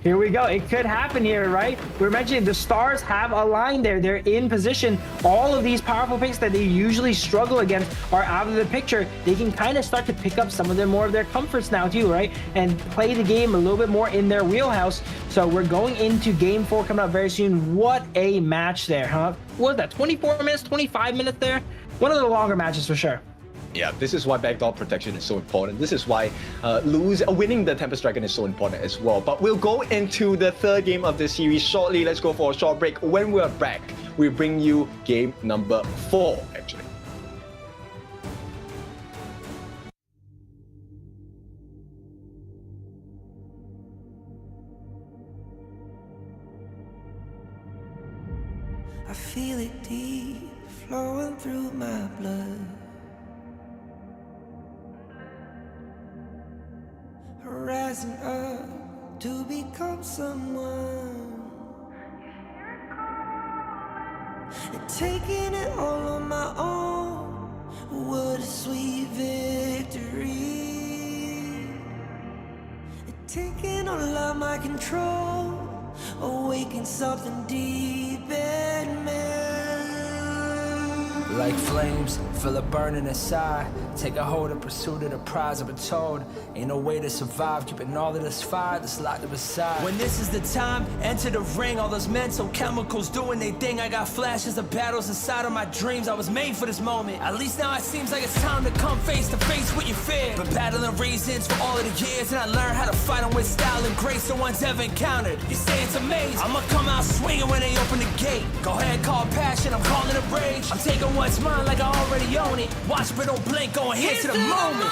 Speaker 15: Here we go. It could happen here, right? We're mentioning the stars have aligned there. They're in position. All of these powerful picks that they usually struggle against are out of the picture. They can kind of start to pick up some of more of their comforts now too, right? And play the game a little bit more in their wheelhouse. So we're going into game 4 coming up very soon. What a match there, huh? What was that, 24 minutes, 25 minutes there? One of the longer matches for sure.
Speaker 14: Yeah, this is why backdoor protection is so important. This is why winning the Tempest Dragon is so important as well. But we'll go into the third game of the series shortly. Let's go for a short break. When we're back, we bring you game number 4, actually.
Speaker 1: I feel it deep flowing through my blood. Rising up to become someone, and taking it all on my own. What a sweet victory, and taking all of my control, awaken something deep in me.
Speaker 2: Like flames, feel it burning inside. Take a hold of pursuit of the prize. I've been told ain't no way to survive, keeping all of this fire that's locked up aside. When this is the time, enter the ring. All those mental chemicals doing their thing. I got flashes of battles inside of my dreams. I was made for this moment. At least now it seems like it's time to come face to face with your fear. Been battling reasons for all of the years, and I learned how to fight them with style and grace no one's ever encountered. You say it's amazing, I'ma come out swinging when they open the gate. Go ahead, call passion, I'm calling it rage. I'm taking what's mine like I already own it. Watch but don't blink, going here to the moment.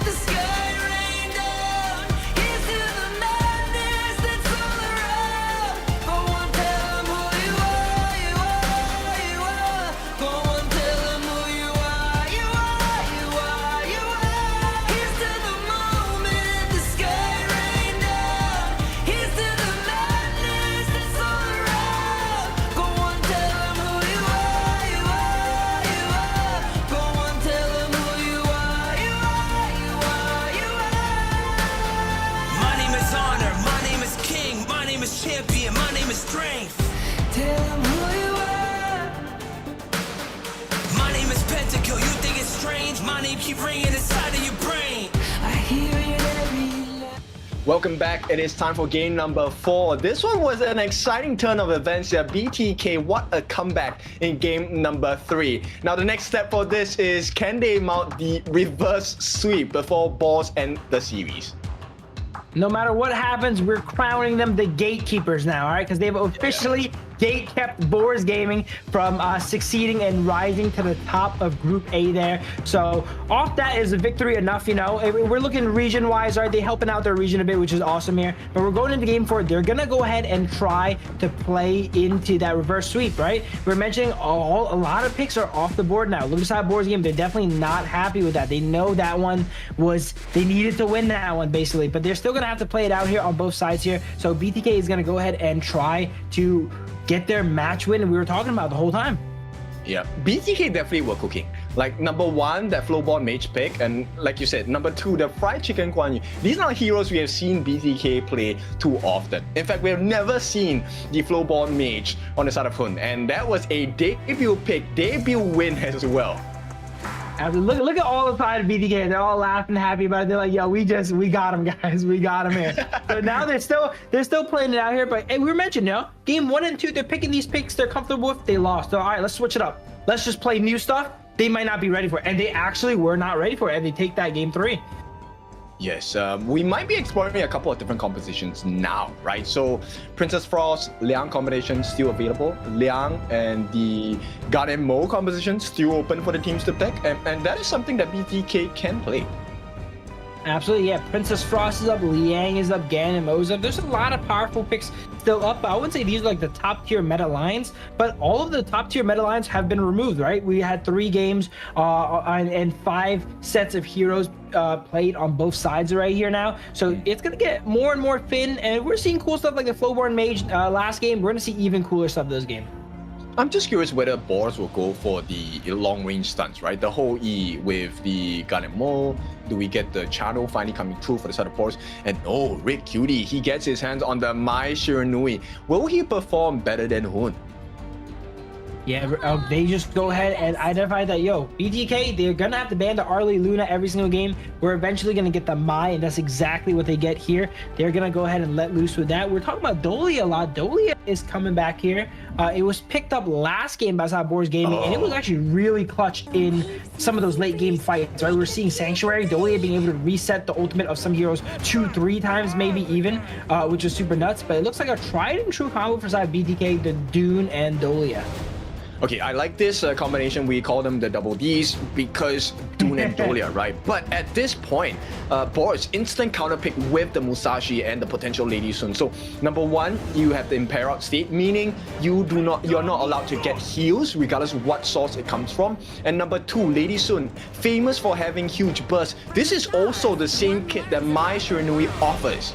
Speaker 1: The sky rained down. Here's to the madness that's all around. Go on, tell them who you are, you are, you are. Go on, tell them who you are, you are, you are, you are. Here's to the moment, the sky rained down. Here's to the madness that's all around. Go on, tell them who you are, you are, you are. Go on, tell them who you are, you are, you are, you are.
Speaker 2: My name is honor, my name is king, my name is champion, my name is strength.
Speaker 1: Tell them who you are.
Speaker 2: My name is Pentakill, you think it's strange? My name keep ringing inside of your brain.
Speaker 1: I hear it every line.
Speaker 14: Welcome back. It is time for game number 4. This one was an exciting turn of events here. BTK, what a comeback in game number 3. Now the next step for this is, can they mount the reverse sweep before Boars end the series?
Speaker 15: No matter what happens, we're crowning them the gatekeepers now, all right? Because they've officially gate-kept Boars Gaming from succeeding and rising to the top of Group A there. So off that is a victory enough, We're looking region-wise, right? They're helping out their region a bit, which is awesome here. But we're going into game 4. They're going to go ahead and try to play into that reverse sweep, right? We're mentioning a lot of picks are off the board now. Look aside Boars Game, they're definitely not happy with that. They know that one they needed to win that one, basically. But they're still going to have to play it out here on both sides here. So BTK is going to go ahead and try to get their match win we were talking about the whole time.
Speaker 14: Yeah, BTK definitely were cooking. Like number 1, that Flowborn Mage pick, and like you said, number 2, the Fried Chicken Guan Yu. These are not heroes we have seen BTK play too often. In fact, we have never seen the Flowborn Mage on the side of Hun, and that was a debut pick, debut win as well.
Speaker 15: Look at all the side of BTK. They're all laughing, happy about it. They're like, yo, we got him, guys. We got him here. So now they're still playing it out here. But hey, we were mentioning, game 1 and 2, they're picking these picks they're comfortable with. They lost. So all right, let's switch it up. Let's just play new stuff. They might not be ready for it. And they actually were not ready for it. And they take that game 3.
Speaker 14: Yes, we might be exploring a couple of different compositions now, right? So Princess Frost, Liang combination still available. Liang and the Guardian Mo composition still open for the teams to pick. And that is something that BTK can play.
Speaker 15: Absolutely, yeah. Princess Frost is up, Liang is up, Gan and Mo's up. There's a lot of powerful picks still up. I wouldn't say these are like the top tier meta lines, but all of the top tier meta lines have been removed, right? We had 3 games and 5 sets of heroes played on both sides right here now. So it's going to get more and more thin, and we're seeing cool stuff like the Flowborn Mage last game. We're going to see even cooler stuff this game.
Speaker 14: I'm just curious whether Boars will go for the long-range stunts, right? The whole E with the gun and maul. Do we get the channel finally coming through for the side of Boars? And oh, Rick Cutie, he gets his hands on the Mai Shiranui. Will he perform better than Hoon?
Speaker 15: Yeah, they just go ahead and identify that, yo, BTK, they're going to have to ban the Arlie Luna every single game. We're eventually going to get the Mai, and that's exactly what they get here. They're going to go ahead and let loose with that. We're talking about Dolia a lot. Dolia is coming back here. It was picked up last game by Boars Gaming, and it was actually really clutch in some of those late game fights, right? We're seeing Sanctuary, Dolia being able to reset the ultimate of some heroes 2-3 times, maybe even, which is super nuts. But it looks like a tried and true combo for side BTK, the Dune and Dolia.
Speaker 14: Okay, I like this combination. We call them the double Ds because Dune and Dolia, right? But at this point, Boars instant counter pick with the Musashi and the potential Lady Sun. So number 1, you have the Imperial state, meaning you're not allowed to get heals regardless of what source it comes from. And number 2, Lady Sun, famous for having huge bursts. This is also the same kit that Mai Shiranui offers.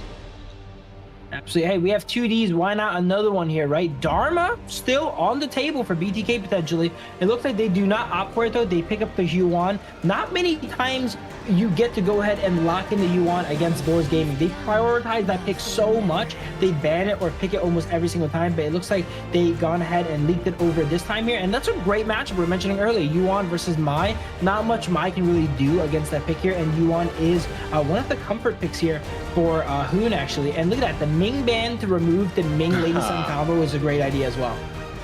Speaker 15: Absolutely. Hey, we have 2Ds. Why not another one here, right? Dharma still on the table for BTK potentially. It looks like they do not opt for it though. They pick up the Yuan. Not many times you get to go ahead and lock in the Yuan against Boars Gaming. They prioritize that pick so much. They ban it or pick it almost every single time, but it looks like they gone ahead and leaked it over this time here. And that's a great matchup we were mentioning earlier. Yuan versus Mai. Not much Mai can really do against that pick here, and Yuan is one of the comfort picks here for Hoon actually. And look at that, the Ming ban to remove the Ming Lady Sun combo is a great idea as well.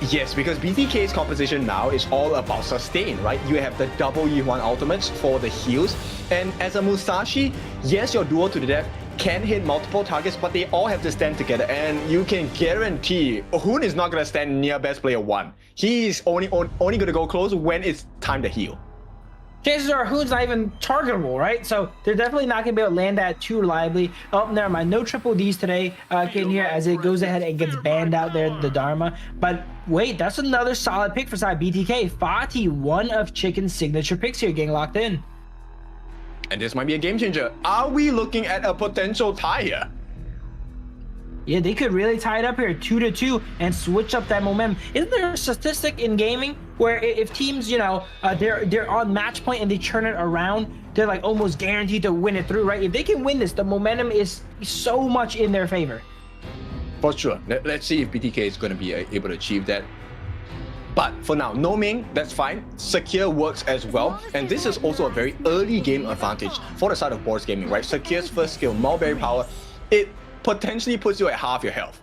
Speaker 14: Yes, because BTK's composition now is all about sustain, right? You have the double E1 ultimates for the heals. And as a Musashi, yes, your duel to the death can hit multiple targets, but they all have to stand together. And you can guarantee Hoon is not going to stand near best player 1. He's only going to go close when it's time to heal.
Speaker 15: Chances are Hoon's not even targetable, right? So they're definitely not going to be able to land that too reliably. Oh, never mind. No triple Ds today, in here, as it goes ahead and gets banned out there, the Dharma. But wait, that's another solid pick for side BTK. Fatih, one of Chicken's signature picks here, getting locked in.
Speaker 14: And this might be a game changer. Are we looking at a potential tie here?
Speaker 15: Yeah, they could really tie it up here 2-2 and switch up that momentum. Isn't there a statistic in gaming where if teams, you know, they're on match point and they turn it around, they're like almost guaranteed to win it through, right? If they can win this, the momentum is so much in their favor.
Speaker 14: For sure. Let's see if BTK is going to be able to achieve that. But for now, no Ming, that's fine. Secure works as well. And this is also a very early game advantage for the side of Boars Gaming, right? Secure's first skill, Mulberry Power, it potentially puts you at half your health.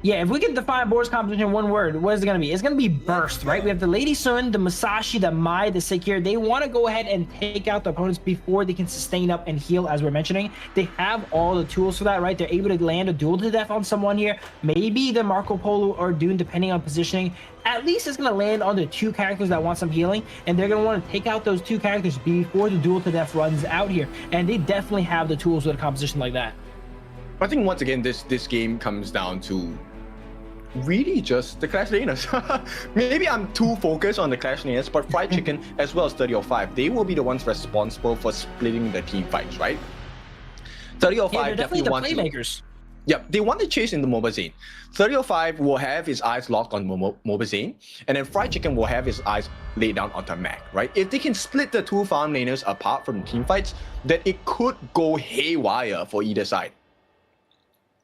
Speaker 15: Yeah, if we can define Boars composition in one word, what is it going to be? It's going to be burst, right? We have the Lady Sun, the Musashi, the Mai, the Secure. They want to go ahead and take out the opponents before they can sustain up and heal, as we're mentioning. They have all the tools for that, right? They're able to land a duel to death on someone here. Maybe the Marco Polo or Dune, depending on positioning. At least it's going to land on the 2 characters that want some healing, and they're going to want to take out those 2 characters before the duel to death runs out here. And they definitely have the tools with a composition like that.
Speaker 14: I think once again, this game comes down to really just the Clash Laners. Maybe I'm too focused on the Clash Laners, but Fried Chicken as well as 3005, they will be the ones responsible for splitting the team fights, right? 3005
Speaker 15: yeah,
Speaker 14: definitely
Speaker 15: the
Speaker 14: wants
Speaker 15: playmakers.
Speaker 14: Yep, they want to chase in the MOBA Zane. 3005 will have his eyes locked on MOBA Zane, and then Fried Chicken will have his eyes laid down onto Mac, right? If they can split the 2 farm laners apart from the team fights, then it could go haywire for either side.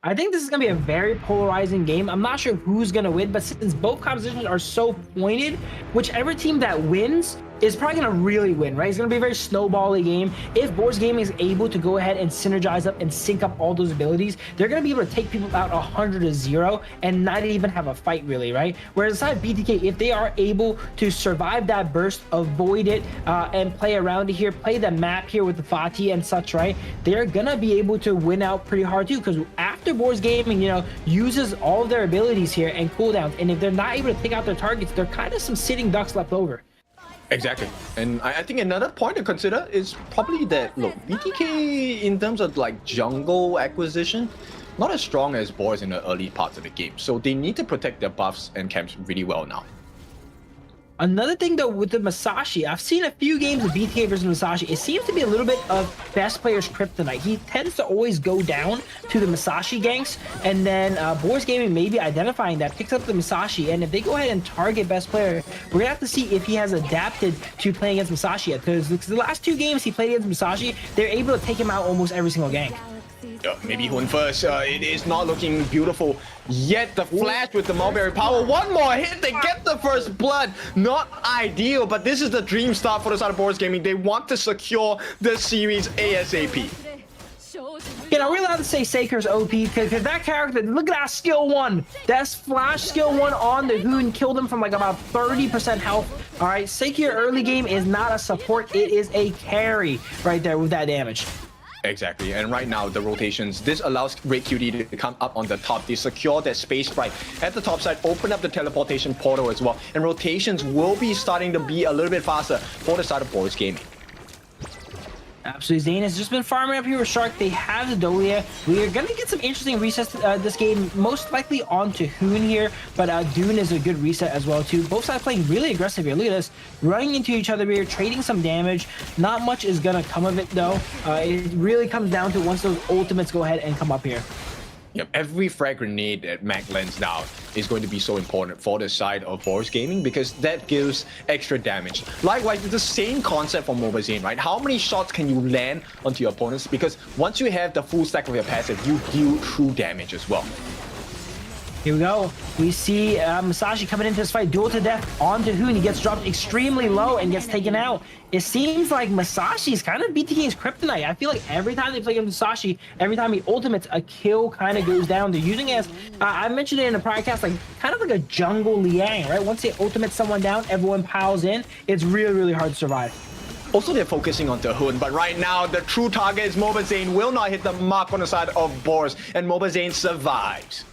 Speaker 15: I think this is going to be a very polarizing game. I'm not sure who's going to win, but since both compositions are so pointed, whichever team that wins is probably going to really win, right? It's going to be a very snowbally game. If Boars Gaming is able to go ahead and synergize up and sync up all those abilities, they're going to be able to take people out 100-0 and not even have a fight, really, right? Whereas aside BTK, if they are able to survive that burst, avoid it, and play around it here, play the map here with the Fatih and such, right? They're going to be able to win out pretty hard too, because after Boars Gaming, you know, uses all of their abilities here and cooldowns, and if they're not able to take out their targets, they're kind of some sitting ducks left over.
Speaker 14: Exactly. And I think another point to consider is probably that, look, BTK in terms of like jungle acquisition, not as strong as Boars in the early parts of the game. So they need to protect their buffs and camps really well now.
Speaker 15: Another thing though with the Masashi, I've seen a few games of BTK versus Masashi. It seems to be a little bit of best player's kryptonite. He tends to always go down to the Masashi ganks, and then Boars Gaming may be identifying that, picks up the Masashi, and if they go ahead and target best player, we're gonna have to see if he has adapted to playing against Masashi yet, because the last 2 games he played against Masashi, they're able to take him out almost every single gank.
Speaker 14: Maybe Hun first. It is not looking beautiful yet. The flash with the mulberry power. One more hit. They get the first blood. Not ideal, but this is the dream start for the side of Boars Gaming. They want to secure the series ASAP.
Speaker 15: You know, we're allowed to say Saker's OP because that character, look at that skill 1. That's flash skill 1 on the Hoon, killed him from like about 30% health. All right, Saker early game is not a support. It is a carry right there with that damage.
Speaker 14: Exactly, and right now the rotations, this allows Red Cutie to come up on the top. They secure that space right at the top side, open up the teleportation portal as well, and rotations will be starting to be a little bit faster for the side of Boars Gaming.
Speaker 15: Absolutely, Zane has just been farming up here with Shark. They have the Dolia. We are going to get some interesting resets this game, most likely onto Hoon here, but Dune is a good reset as well too. Both sides playing really aggressive here. Look at this, running into each other here, trading some damage. Not much is going to come of it though. It really comes down to once those ultimates go ahead and come up here.
Speaker 14: Yep, every frag grenade that Mac lands down is going to be so important for the side of Boars Gaming because that gives extra damage. Likewise, it's the same concept for Mobile Zane, right? How many shots can you land onto your opponents? Because once you have the full stack of your passive, you deal true damage as well.
Speaker 15: Here we go. We see Masashi coming into this fight, duel to death onto Hoon. He gets dropped extremely low and gets taken out. It seems like Masashi's kind of BTK's kryptonite. I feel like every time they play against Masashi, every time he ultimates, a kill kind of goes down. They're using it as, I mentioned it in the prior cast, like kind of like a jungle Liang, right? Once they ultimate someone down, everyone piles in. It's really, really hard to survive.
Speaker 14: Also, they're focusing on the Hoon, but right now, the true target is Mobile Zane will not hit the mark on the side of Boars, and Mobile Zane survives.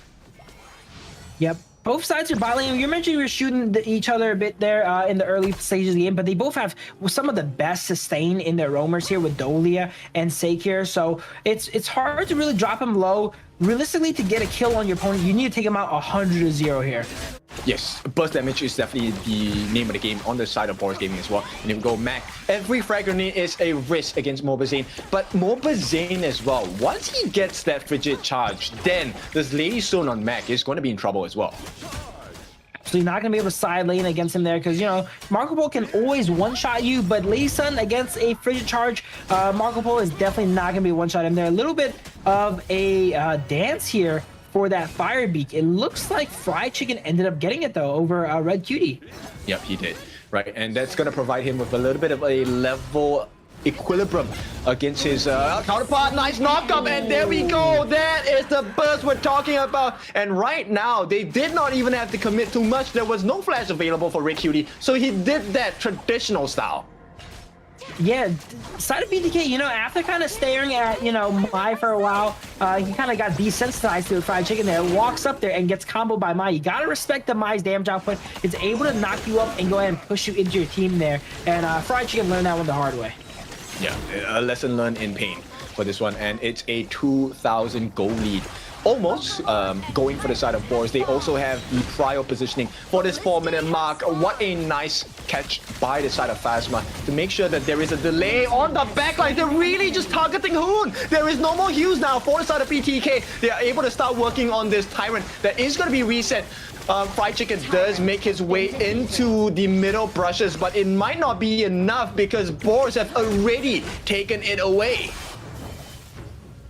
Speaker 15: Yep. Both sides are battling. You mentioned you were shooting each other a bit there in the early stages of the game, but they both have some of the best sustain in their roamers here with Dolia and Sakir. So it's hard to really drop him low. Realistically, to get a kill on your opponent, you need to take him out 100-0 here.
Speaker 14: Yes, burst damage is definitely the name of the game on the side of Boars Gaming as well. And if we go Mac, every frag grenade is a risk against Mobile Zane. But Mobile Zane as well, once he gets that frigid charge, then this Lady Stone on Mac is going to be in trouble as well.
Speaker 15: So you're not going to be able to side lane against him there because, you know, Marco Polo can always one-shot you, but Lady Sun against a frigid charge, Marco Polo is definitely not going to be one-shot him there. A little bit of a dance here for that fire beak. It looks like Fried Chicken ended up getting it though over Red Cutie.
Speaker 14: Yep, he did. Right, and that's going to provide him with a little bit of a level equilibrium against his counterpart. Nice knockup, and there we go. That is the burst we're talking about. And right now, they did not even have to commit too much. There was no flash available for Red Cutie, so he did that traditional style.
Speaker 15: Yeah, side of BTK, you know, after kind of staring at, you know, Mai for a while, he kind of got desensitized to the Fried Chicken there, walks up there and gets comboed by Mai. You got to respect the Mai's damage output. It's able to knock you up and go ahead and push you into your team there. And Fried Chicken learned that one the hard way.
Speaker 14: Yeah, a lesson learned in pain for this one. And it's a 2,000 goal lead. Almost going for the side of Boars. They also have the prior positioning for this 4-minute mark. What a nice catch by the side of Phasma to make sure that there is a delay on the backline. They're really just targeting Hoon. There is no more Hughes now for the side of BTK. They are able to start working on this Tyrant that is going to be reset. Fried Chicken does make his way into the middle brushes, but it might not be enough because Boars have already taken it away.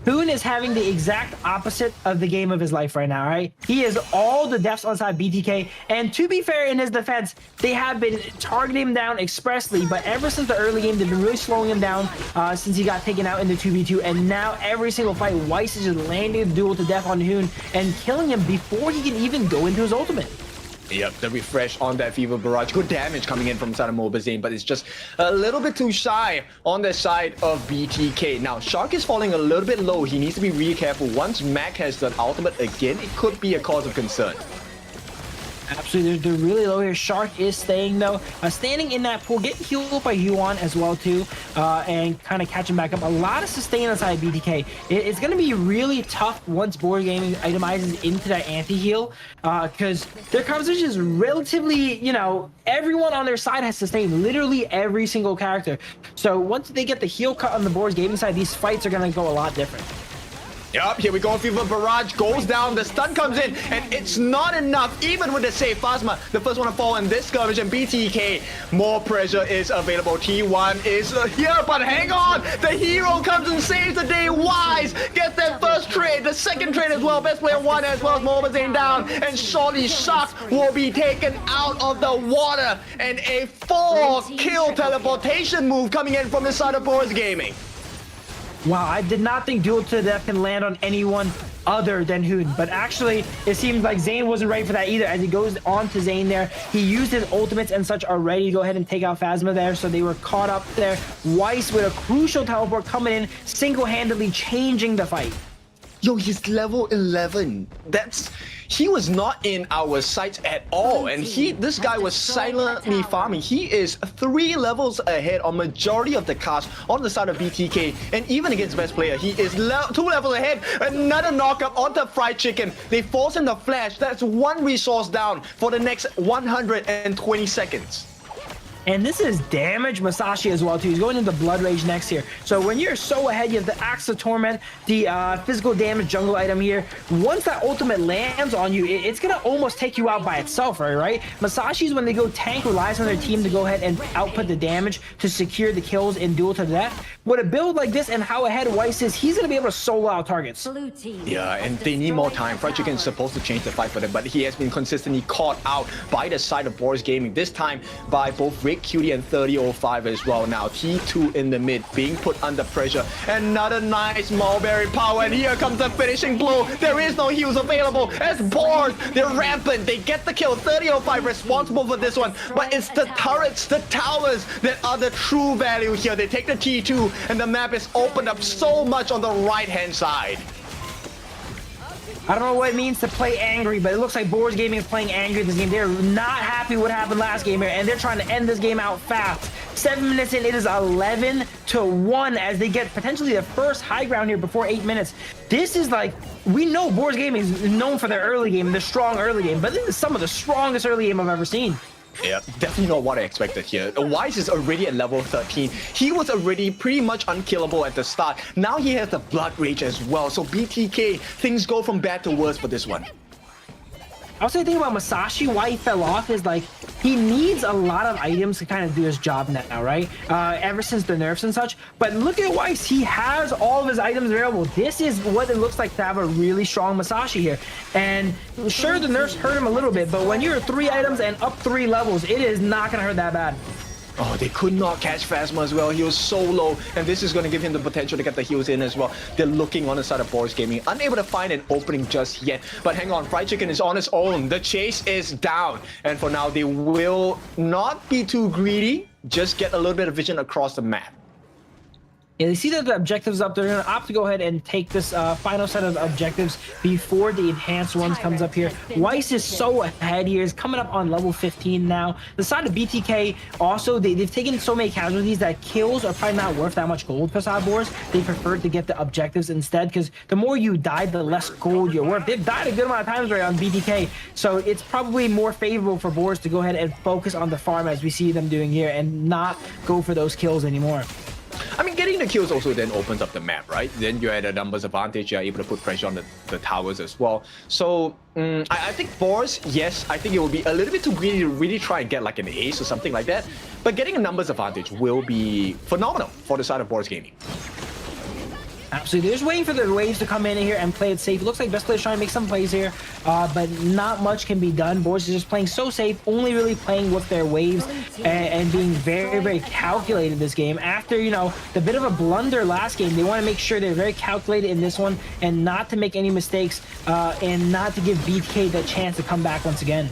Speaker 15: Hoon is having the exact opposite of the game of his life right now, right? He is all the deaths on side BTK, and to be fair, in his defense, they have been targeting him down expressly, but ever since the early game, they've been really slowing him down since he got taken out in the 2v2, and now every single fight, Weiss is just landing the duel to death on Hoon and killing him before he can even go into his ultimate.
Speaker 14: Yep, the refresh on that Fever Barrage. Good damage coming in from side of Mobile Zane, but it's just a little bit too shy on the side of BTK. Now, Shark is falling a little bit low. He needs to be really careful. Once Mac has the ultimate again, it could be a cause of concern.
Speaker 15: Absolutely, they're really low here. Shark is staying though, standing in that pool, getting healed by Yuan as well too, and kind of catching back up. A lot of sustain inside BTK. It's going to be really tough once Board Gaming itemizes into that anti-heal, because their composition is relatively, you know, everyone on their side has sustained, literally every single character. So once they get the heal cut on the Boar's Gaming side, these fights are going to go a lot different.
Speaker 14: Yup, here we go. Fever Barrage goes down. The stun comes in, and it's not enough, even with the save. Phasma, the first one to fall in this skirmish, and BTK, more pressure is available. T1 is here, but hang on. The hero comes and saves the day. Wise gets that first trade, the second trade as well. Best player 1 as well as Mobazane down, and Shorty Shark will be taken out of the water. And a 4-kill teleportation move coming in from the side of Boars Gaming.
Speaker 15: Wow, I did not think duel to the death can land on anyone other than Hoon, but actually it seems like Zane wasn't ready for that either. As he goes on to Zane there, he used his ultimates and such already to go ahead and take out Phasma there, so they were caught up there. Weiss with a crucial teleport coming in, single-handedly changing the fight.
Speaker 14: Yo, he's level 11. He was not in our sights at all, and this guy was silently farming. He is 3 levels ahead on majority of the cast on the side of BTK, and even against best player, he is 2 levels ahead. Another knockup onto Fried Chicken. They force him to flash. That's 1 resource down for the next 120 seconds.
Speaker 15: And this is damage Masashi as well too. He's going into Blood Rage next here. So when you're so ahead, you have the Axe of Torment, the physical damage jungle item here. Once that ultimate lands on you, it's gonna almost take you out by itself, right? Masashi's, when they go tank, relies on their team to go ahead and output the damage to secure the kills in duel to the death. With a build like this and how ahead Weiss is, he's gonna be able to solo out targets.
Speaker 14: Yeah, and they need more time. Fried Chicken is supposed to change the fight for them, but he has been consistently caught out by the side of Boars Gaming, this time by both Rick Cutie and 3005 as well. Now T2 in the mid being put under pressure. Another nice Mulberry power, and here comes the finishing blow. There is no heals available as Boars, they're rampant. They get the kill. 3005 responsible for this one, but it's the turrets, the towers that are the true value here. They take the T2, and the map is opened up so much on the right hand side.
Speaker 15: I don't know what it means to play angry, but it looks like Boars Gaming is playing angry this game. They're not happy what happened last game here, and they're trying to end this game out fast. 7 minutes in, it is 11-1 as they get potentially the first high ground here before 8 minutes. This is like, we know Boars Gaming is known for their early game, their strong early game, but this is some of the strongest early game I've ever seen.
Speaker 14: Yeah, definitely not what I expected here. Weiss is already at level 13. He was already pretty much unkillable at the start. Now he has the Blood Rage as well. So BTK, things go from bad to worse for this one.
Speaker 15: I'll say the thing about Masashi, why he fell off is like, he needs a lot of items to kind of do his job now, right? Ever since the nerfs and such. But look at Weiss, he has all of his items available. This is what it looks like to have a really strong Masashi here. And sure, the nerfs hurt him a little bit, but when you're 3 items and up 3 levels, it is not gonna hurt that bad.
Speaker 14: Oh, they could not catch Phasma as well. He was so low, and this is going to give him the potential to get the heals in as well. They're looking on the side of Boars Gaming, unable to find an opening just yet. But hang on, Fried Chicken is on his own. The chase is down, and for now, they will not be too greedy. Just get a little bit of vision across the map.
Speaker 15: Yeah, they see that the objectives up. They're going to opt to go ahead and take this final set of objectives before the enhanced ones comes up here. Weiss is so ahead here. He's coming up on level 15 now. The side of BTK also, they've taken so many casualties that kills are probably not worth that much gold for side Boars. They prefer to get the objectives instead, because the more you die, the less gold you're worth. They've died a good amount of times right on BTK, so it's probably more favorable for Boars to go ahead and focus on the farm as we see them doing here and not go for those kills anymore.
Speaker 14: I mean, getting the kills also then opens up the map, right? Then you're at a numbers advantage. You're able to put pressure on the towers as well. So I think Boars, yes, I think it will be a little bit too greedy to really try and get like an ace or something like that. But getting a numbers advantage will be phenomenal for the side of Boars Gaming.
Speaker 15: Absolutely. They're just waiting for the waves to come in here and play it safe. It looks like best players trying to make some plays here, but not much can be done. Boars is just playing so safe, only really playing with their waves and being very, very calculated this game. After, you know, the bit of a blunder last game, they want to make sure they're very calculated in this one and not to make any mistakes and not to give BTK the chance to come back once again.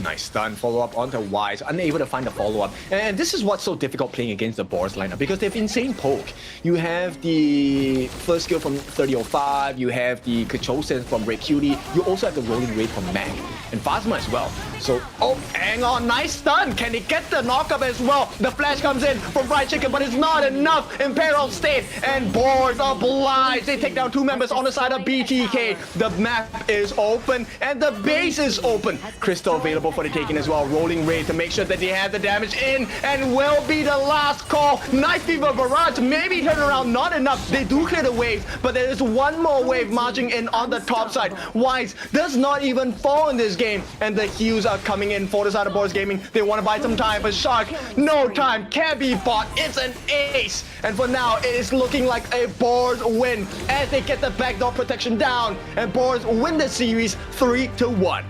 Speaker 14: Nice stun follow-up onto Wise, unable to find the follow-up. And this is what's so difficult playing against the Boars lineup, because they have insane poke. You have the first skill from 3005, you have the control sense from Red Cutie, you also have the rolling rate from Mac, and Phasma as well. So, oh, hang on, nice stun. Can he get the knockup as well? The flash comes in from Fried Chicken, but it's not enough. Imperial State and Boars obliged. They take down 2 members on the side of BTK. The map is open and the base is open. Crystal available for the taking as well. Rolling rate to make sure that they have the damage in, and will be the last call. Nice Fever Barrage, maybe turn around, not enough. They do clear the wave, but there is one more wave marching in on the top side. Wise does not even fall in this game, and the heals are coming in for the side of Boars Gaming. They want to buy some time, but Shark, no time, can't be bought. It's an ace, and for now it is looking like a Boars win as they get the backdoor protection down, and Boars win the series 3-1.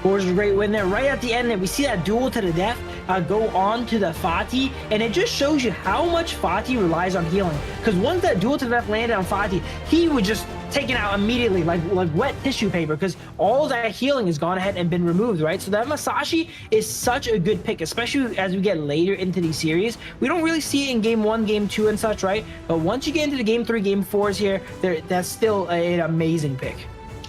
Speaker 15: Boars a great win there. Right at the end there, we see that duel to the death go on to the Fatih, and it just shows you how much Fatih relies on healing. Because once that duel to the death landed on Fatih, he was just taken out immediately like wet tissue paper, because all that healing has gone ahead and been removed, right? So that Masashi is such a good pick, especially as we get later into these series. We don't really see it in game 1, game 2 and such, right? But once you get into the game 3, game 4s here, that's still an amazing pick.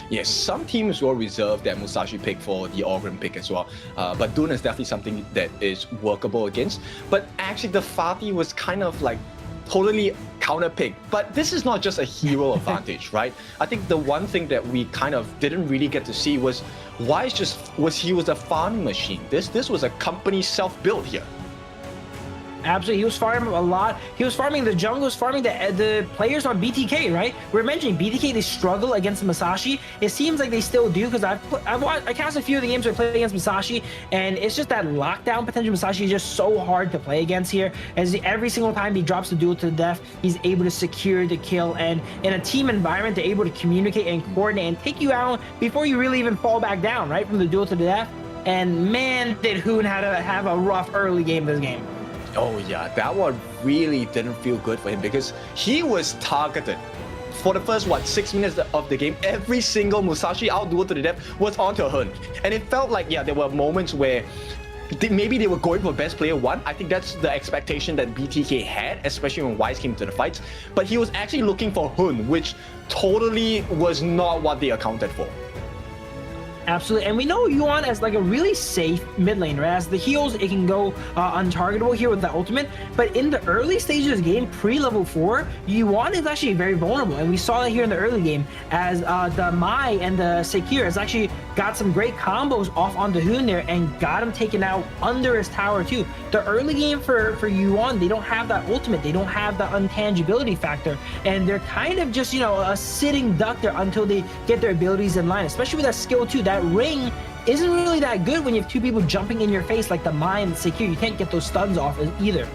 Speaker 14: Yes, some teams will reserve that Musashi pick for the Ogren pick as well. But Dune is definitely something that is workable against. But actually, the Fatih was kind of like totally counter pick. But this is not just a hero advantage, right? I think the one thing that we kind of didn't really get to see was Wise he was a farming machine. This was a company self-built here.
Speaker 15: Absolutely, he was farming a lot. He was farming the jungle, was farming the players on BTK, right? We're mentioning BTK, they struggle against Masashi. It seems like they still do, because I cast a few of the games where I played against Masashi, and it's just that lockdown potential. Masashi is just so hard to play against here, as every single time he drops the duel to the death, he's able to secure the kill, and in a team environment, they're able to communicate and coordinate and take you out before you really even fall back down, right, from the duel to the death. And man, did Hoon have a rough early game this game.
Speaker 14: Oh yeah, that one really didn't feel good for him, because he was targeted. For the first, 6 minutes of the game, every single Musashi out duel to the death was onto Hun. And it felt like, yeah, there were moments where maybe they were going for best player 1. I think that's the expectation that BTK had, especially when Wise came to the fights. But he was actually looking for Hun, which totally was not what they accounted for.
Speaker 15: Absolutely, and we know Yuan as like a really safe mid lane, right? As the heals, it can go untargetable here with the ultimate, but in the early stages of the game, pre-level 4, Yuan is actually very vulnerable, and we saw that here in the early game as the Mai and the Sekir has actually got some great combos off onto Hoon there and got him taken out under his tower too. The early game for Yuan, they don't have that ultimate, they don't have that untangibility factor, and they're kind of just, you know, a sitting duck there until they get their abilities in line, especially with that skill too. That ring isn't really that good when you have 2 people jumping in your face like the Mai and the Sekir. You can't get those stuns off either.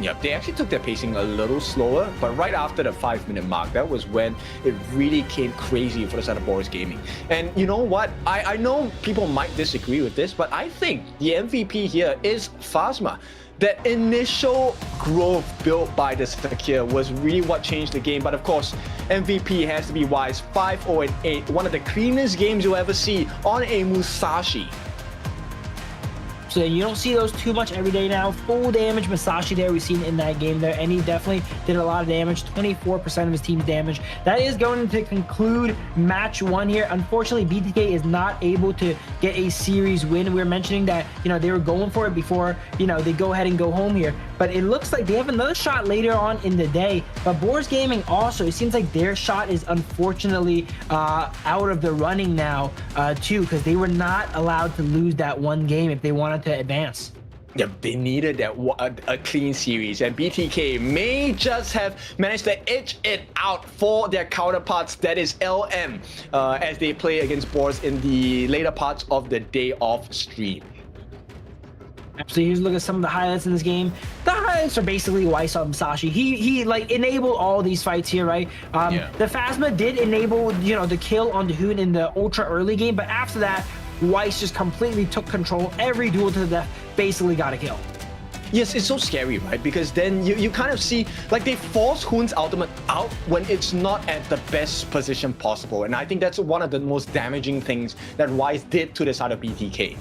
Speaker 14: Yep, they actually took their pacing a little slower, but right after the 5-minute mark, that was when it really came crazy for the side of Boars Gaming. And you know what? I know people might disagree with this, but I think the MVP here is Phasma. That initial growth built by the Sekir was really what changed the game. But of course, MVP has to be Wise. 5-0-8, one of the cleanest games you'll ever see on a Musashi.
Speaker 15: So you don't see those too much every day now. Full damage Masashi there we've seen in that game there, and he definitely did a lot of damage, 24% of his team's damage. That is going to conclude match 1 here. Unfortunately, BTK is not able to get a series win. We were mentioning that, you know, they were going for it before, you know, they go ahead and go home here. But it looks like they have another shot later on in the day. But Boars Gaming also, it seems like their shot is unfortunately out of the running now too, because they were not allowed to lose that one game if they wanted to advance.
Speaker 14: Yeah, they needed that a clean series, and BTK may just have managed to edge it out for their counterparts, that is LM, as they play against Boars in the later parts of the day of stream.
Speaker 15: So here's a look at some of the highlights in this game. The highlights are basically Wise on Musashi. He like enabled all these fights here, right? The Phasma did enable, you know, the kill on the Hoon in the ultra early game, but after that, Weiss just completely took control. Every duel to the death basically got a kill.
Speaker 14: Yes, it's so scary, right? Because then you kind of see, like, they force Hoon's ultimate out when it's not at the best position possible. And I think that's one of the most damaging things that Wise did to the side of BTK.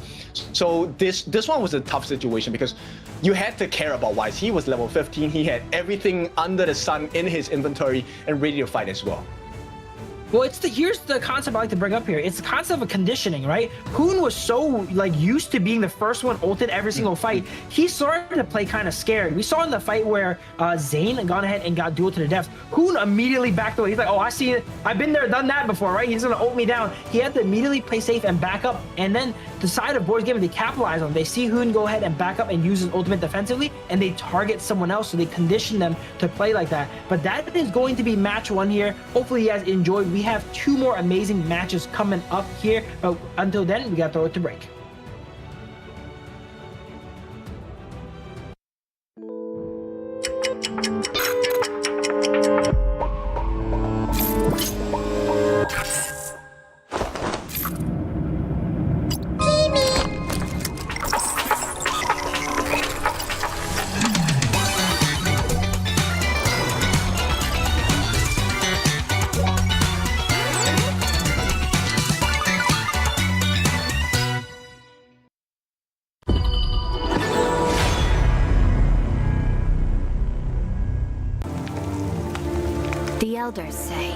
Speaker 14: So this one was a tough situation because you had to care about Wise. He was level 15. He had everything under the sun in his inventory and ready to fight as well.
Speaker 15: Well, here's the concept I like to bring up here. It's the concept of conditioning, right? Hoon was so like used to being the first one ulted every single fight. He started to play kind of scared. We saw in the fight where Zane had gone ahead and got dueled to the death. Hoon immediately backed away. He's like, oh, I see it. I've been there, done that before, right? He's gonna ult me down. He had to immediately play safe and back up. And then the side of Boars Gaming, they capitalize on him. They see Hoon go ahead and back up and use his ultimate defensively, and they target someone else, so they condition them to play like that. But that is going to be match 1 here. Hopefully you guys enjoyed. We have 2 more amazing matches coming up here. But until then, we gotta throw it to break.
Speaker 6: The elders say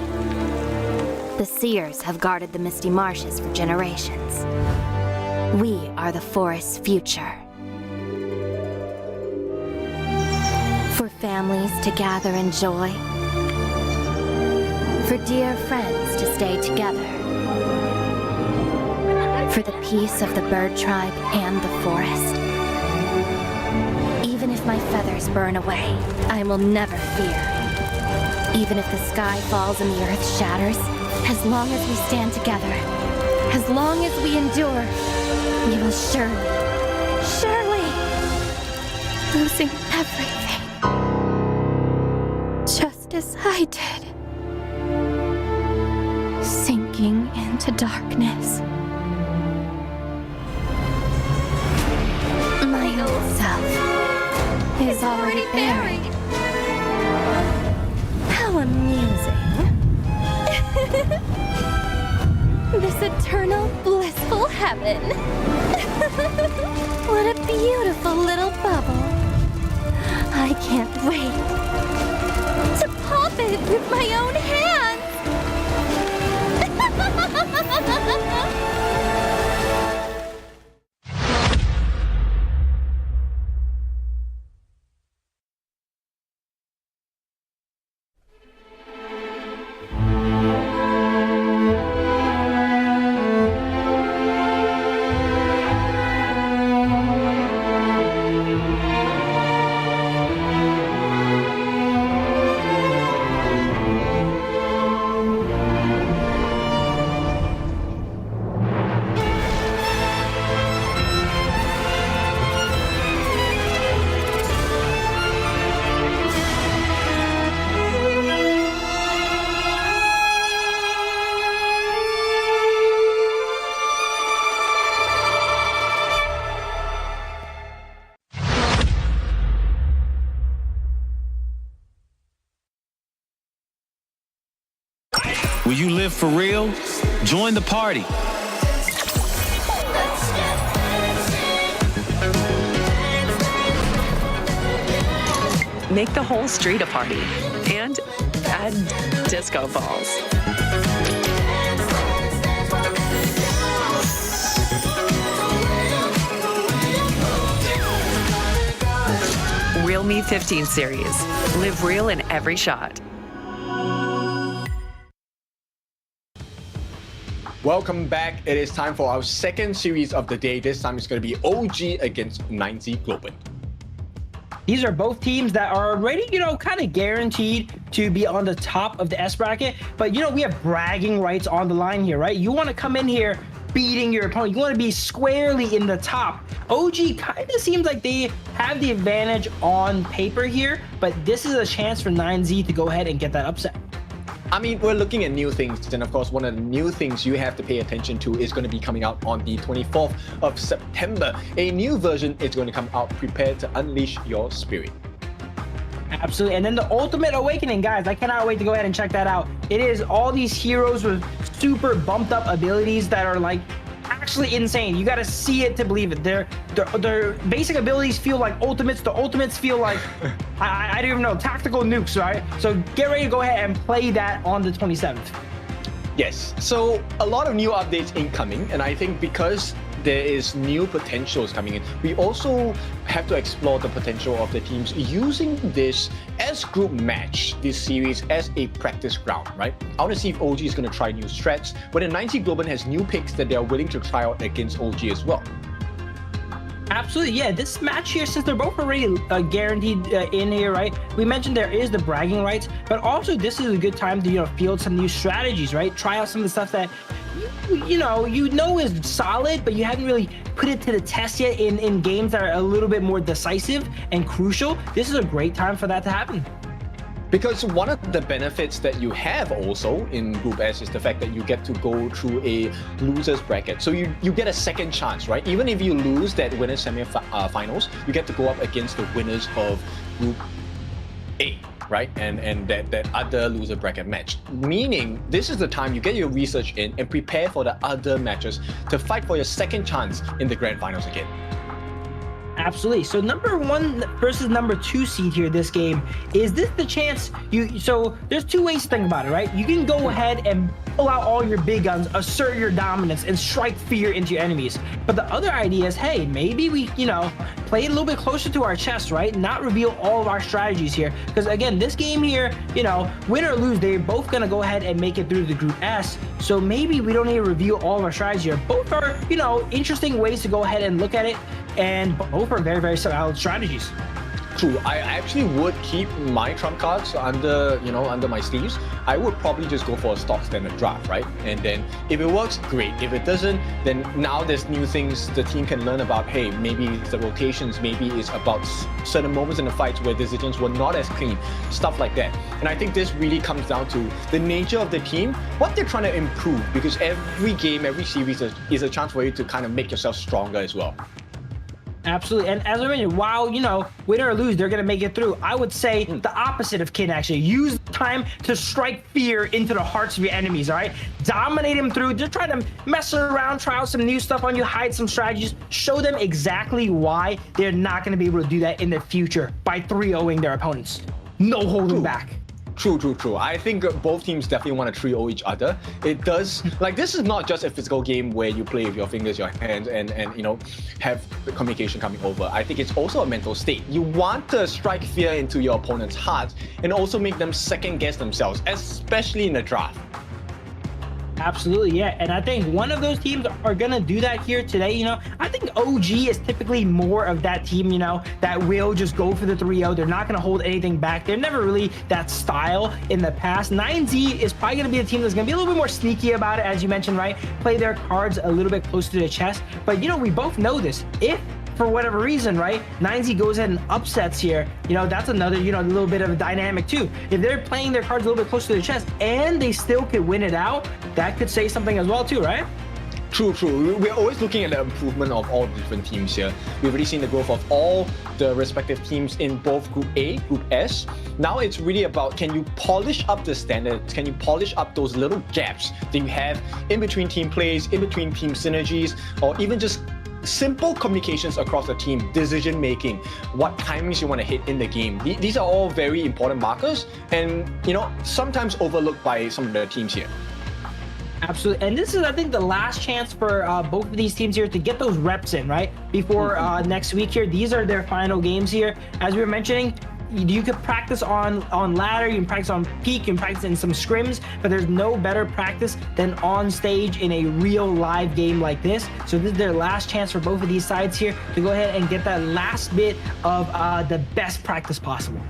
Speaker 6: the seers have guarded the misty marshes for generations. We are the forest's future. For families to gather in joy. For dear friends to stay together. For the peace of the bird tribe and the forest. Even if my feathers burn away, I will never fear. Even if the sky falls and the earth shatters, as long as we stand together, as long as we endure, we will surely, losing everything. Just as I did. Sinking into darkness. My old self is already buried. How amusing. This eternal, blissful heaven. What a beautiful little bubble. I can't wait to pop it with my own hands.
Speaker 11: Will you live for real? Join the party.
Speaker 12: Make the whole street a party and add disco balls. Real Me 15 series. Live real in every shot.
Speaker 14: Welcome back. It is time for our second series of the day. This time it's going to be OG against 9Z Globant.
Speaker 15: These are both teams that are already, kind of guaranteed to be on the top of the S bracket. But, we have bragging rights on the line here, right? You want to come in here beating your opponent. You want to be squarely in the top. OG kind of seems like they have the advantage on paper here, but this is a chance for 9Z to go ahead and get that upset.
Speaker 14: I mean, we're looking at new things, and of course, one of the new things you have to pay attention to is going to be coming out on the 24th of September. A new version is going to come out. Prepare to unleash your spirit.
Speaker 15: Absolutely. And then the Ultimate Awakening, guys, I cannot wait to go ahead and check that out. It is all these heroes with super bumped up abilities that are like actually insane. You got to see it to believe it. Their basic abilities feel like ultimates. The ultimates feel like I don't even know, tactical nukes, right? So get ready to go ahead and play that on the 27th.
Speaker 14: Yes, so a lot of new updates incoming, and I think because there is new potentials coming in, we also have to explore the potential of the teams using this as group match, this series as a practice ground, right? I want to see if OG is going to try new strats, but the 90 Globant has new picks that they are willing to try out against OG as well.
Speaker 15: Absolutely, yeah. This match here, since they're both already guaranteed in here, right? We mentioned there is the bragging rights, but also this is a good time to field some new strategies, right? Try out some of the stuff that you know is solid, but you haven't really put it to the test yet in games that are a little bit more decisive and crucial. This is a great time for that to happen.
Speaker 14: Because one of the benefits that you have also in Group S is the fact that you get to go through a loser's bracket. So you get a second chance, right? Even if you lose that winners semi-finals, you get to go up against the winners of Group A, right? And that other loser bracket match. Meaning, this is the time you get your research in and prepare for the other matches to fight for your second chance in the grand finals again.
Speaker 15: Absolutely. So number 1 versus number 2 seed here this game, is this the chance so there's 2 ways to think about it, right? You can go ahead and pull out all your big guns, assert your dominance, and strike fear into your enemies. But the other idea is, hey, maybe we, play it a little bit closer to our chest, right? Not reveal all of our strategies here. Because again, this game here, win or lose, they're both gonna go ahead and make it through the Group S. So maybe we don't need to reveal all of our strategies here. Both are, interesting ways to go ahead and look at it. And both are very, very solid strategies.
Speaker 14: True. I actually would keep my trump cards under my sleeves. I would probably just go for a stock standard draft, right? And then if it works, great. If it doesn't, then now there's new things the team can learn about. Hey, maybe it's the rotations, maybe it's about certain moments in the fights where decisions were not as clean, stuff like that. And I think this really comes down to the nature of the team, what they're trying to improve, because every game, every series is a chance for you to kind of make yourself stronger as well.
Speaker 15: Absolutely. And as I mentioned, while, win or lose, they're going to make it through, I would say the opposite of Kin, actually. Use time to strike fear into the hearts of your enemies, all right? Dominate them through. Just try to mess around, try out some new stuff on you, hide some strategies. Show them exactly why they're not going to be able to do that in the future by 3-0ing their opponents. No holding back.
Speaker 14: True. I think both teams definitely want to 3-0 each other. It does, this is not just a physical game where you play with your fingers, your hands, and have the communication coming over. I think it's also a mental state. You want to strike fear into your opponent's hearts and also make them second guess themselves, especially in the draft.
Speaker 15: Absolutely, yeah. And I think one of those teams are going to do that here today. I think OG is typically more of that team, that will just go for the 3-0. They're not going to hold anything back. They're never really that style in the past. 9Z is probably going to be a team that's going to be a little bit more sneaky about it, as you mentioned, right? Play their cards a little bit closer to the chest. But, we both know this. If for whatever reason, right, 9Z goes ahead and upsets here, that's another, a little bit of a dynamic too. If they're playing their cards a little bit closer to the chest and they still could win it out, that could say something as well too, right?
Speaker 14: True. We're always looking at the improvement of all the different teams here. We've already seen the growth of all the respective teams in both Group A, Group S. Now it's really about, can you polish up the standards? Can you polish up those little gaps that you have in between team plays, in between team synergies, or even just simple communications across the team, decision making, what timings you want to hit in the game. These are all very important markers and, sometimes overlooked by some of the teams here.
Speaker 15: Absolutely. And this is, I think, the last chance for both of these teams here to get those reps in, right? Before next week here. These are their final games here. As we were mentioning, you could practice on ladder, you can practice on peak, you can practice in some scrims, but there's no better practice than on stage in a real live game like this. So this is their last chance for both of these sides here to go ahead and get that last bit of the best practice possible.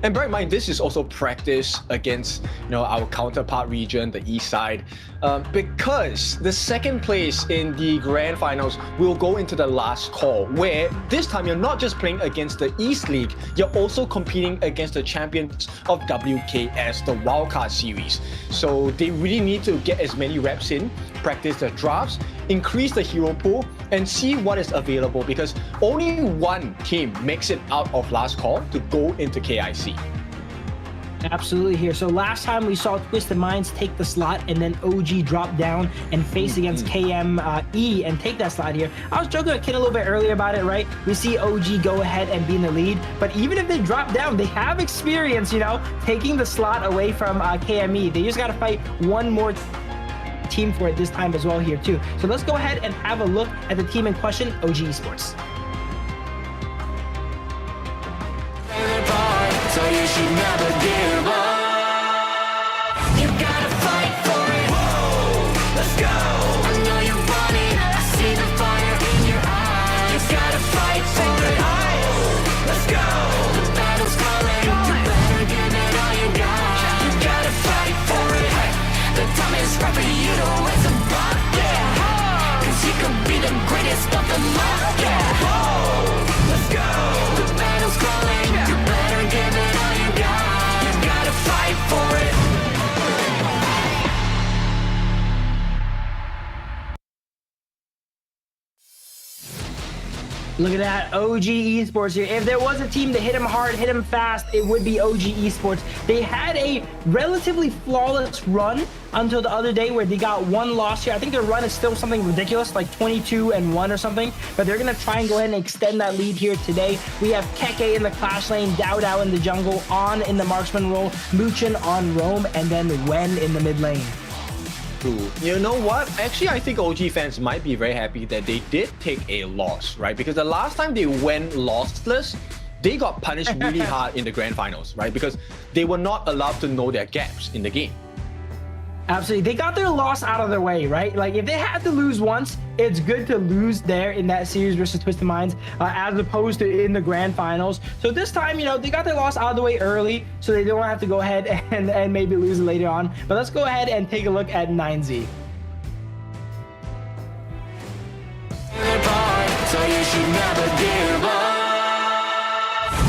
Speaker 14: And bear in mind, this is also practice against our counterpart region, the east side, because the second place in the grand finals will go into the last call, where this time you're not just playing against the East League, you're also competing against the champions of WKS, the Wildcard Series. So they really need to get as many reps in, practice the drafts, increase the hero pool, and see what is available, because only one team makes it out of last call to go into KIC.
Speaker 15: Absolutely here. So last time we saw Twisted Minds take the slot and then OG drop down and face against KME and take that slot here. I was joking with Ken a little bit earlier about it, right? We see OG go ahead and be in the lead, but even if they drop down, they have experience, taking the slot away from KME. They just got to fight one more team for it this time as well here too. So let's go ahead and have a look at the team in question, OG Esports.
Speaker 1: So you should never give up. You gotta fight for it. Whoa, let's go. I know you want it. I see the fire in your eyes. You gotta fight for it. Oh, let's go. The battle's calling. You better give it all you got. You gotta fight for it. The time is right for you to raise a bar. Yeah, 'cause you could be the greatest of them all. Yeah, whoa, let's go. The battle's calling. You better give it all you got. You gotta fight for it.
Speaker 15: Look at that, OG Esports here. If there was a team that hit him hard, hit him fast, it would be OG Esports. They had a relatively flawless run until the other day where they got one loss here. I think their run is still something ridiculous, like 22-1 or something, but they're gonna try and go ahead and extend that lead here today. We have Keke in the Clash lane, Dao in the jungle, On in the marksman role, Muchin on roam, and then Wen in the mid lane.
Speaker 14: You know what? Actually, I think OG fans might be very happy that they did take a loss, right? Because the last time they went lossless, they got punished really hard in the grand finals, right? Because they were not allowed to know their gaps in the game.
Speaker 15: Absolutely. They got their loss out of their way, right? Like, if they had to lose once, it's good to lose there in that series versus Twisted Minds as opposed to in the grand finals. So this time, they got their loss out of the way early, so they don't have to go ahead and maybe lose it later on. But let's go ahead and take a look at 9Z.
Speaker 1: So you should never give up.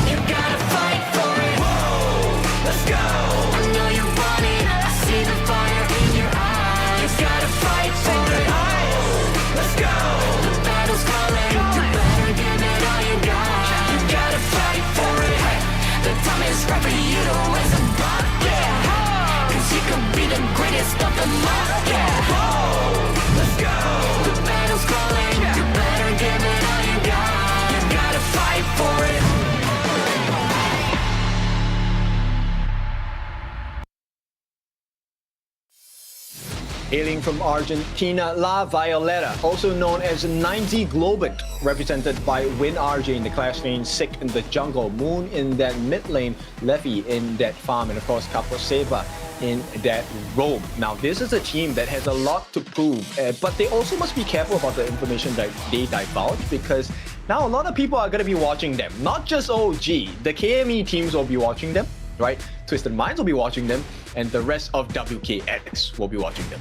Speaker 1: You gotta fight for it. Whoa, let's go. I know you want it. I see the fire in your eyes. You gotta fight for it. Oh, let's go. The battle's calling. You better give it all you got. You gotta fight for it. The time is right for you to raise a bar. Yeah, 'cause you could be the greatest of them all. Yeah, whoa, let's go. The battle's calling. You better give it all you got. You gotta fight for it.
Speaker 14: Hailing from Argentina, La Violeta, also known as 9Z Globant, represented by Win RJ in the Clash lane, Sick in the jungle, Moon in that mid lane, Leffy in that farm, and of course Capo Seva in that roam. Now this is a team that has a lot to prove, but they also must be careful about the information that they divulge, because now a lot of people are going to be watching them. Not just OG, the KME teams will be watching them, right? Twisted Minds will be watching them, and the rest of WKX will be watching them.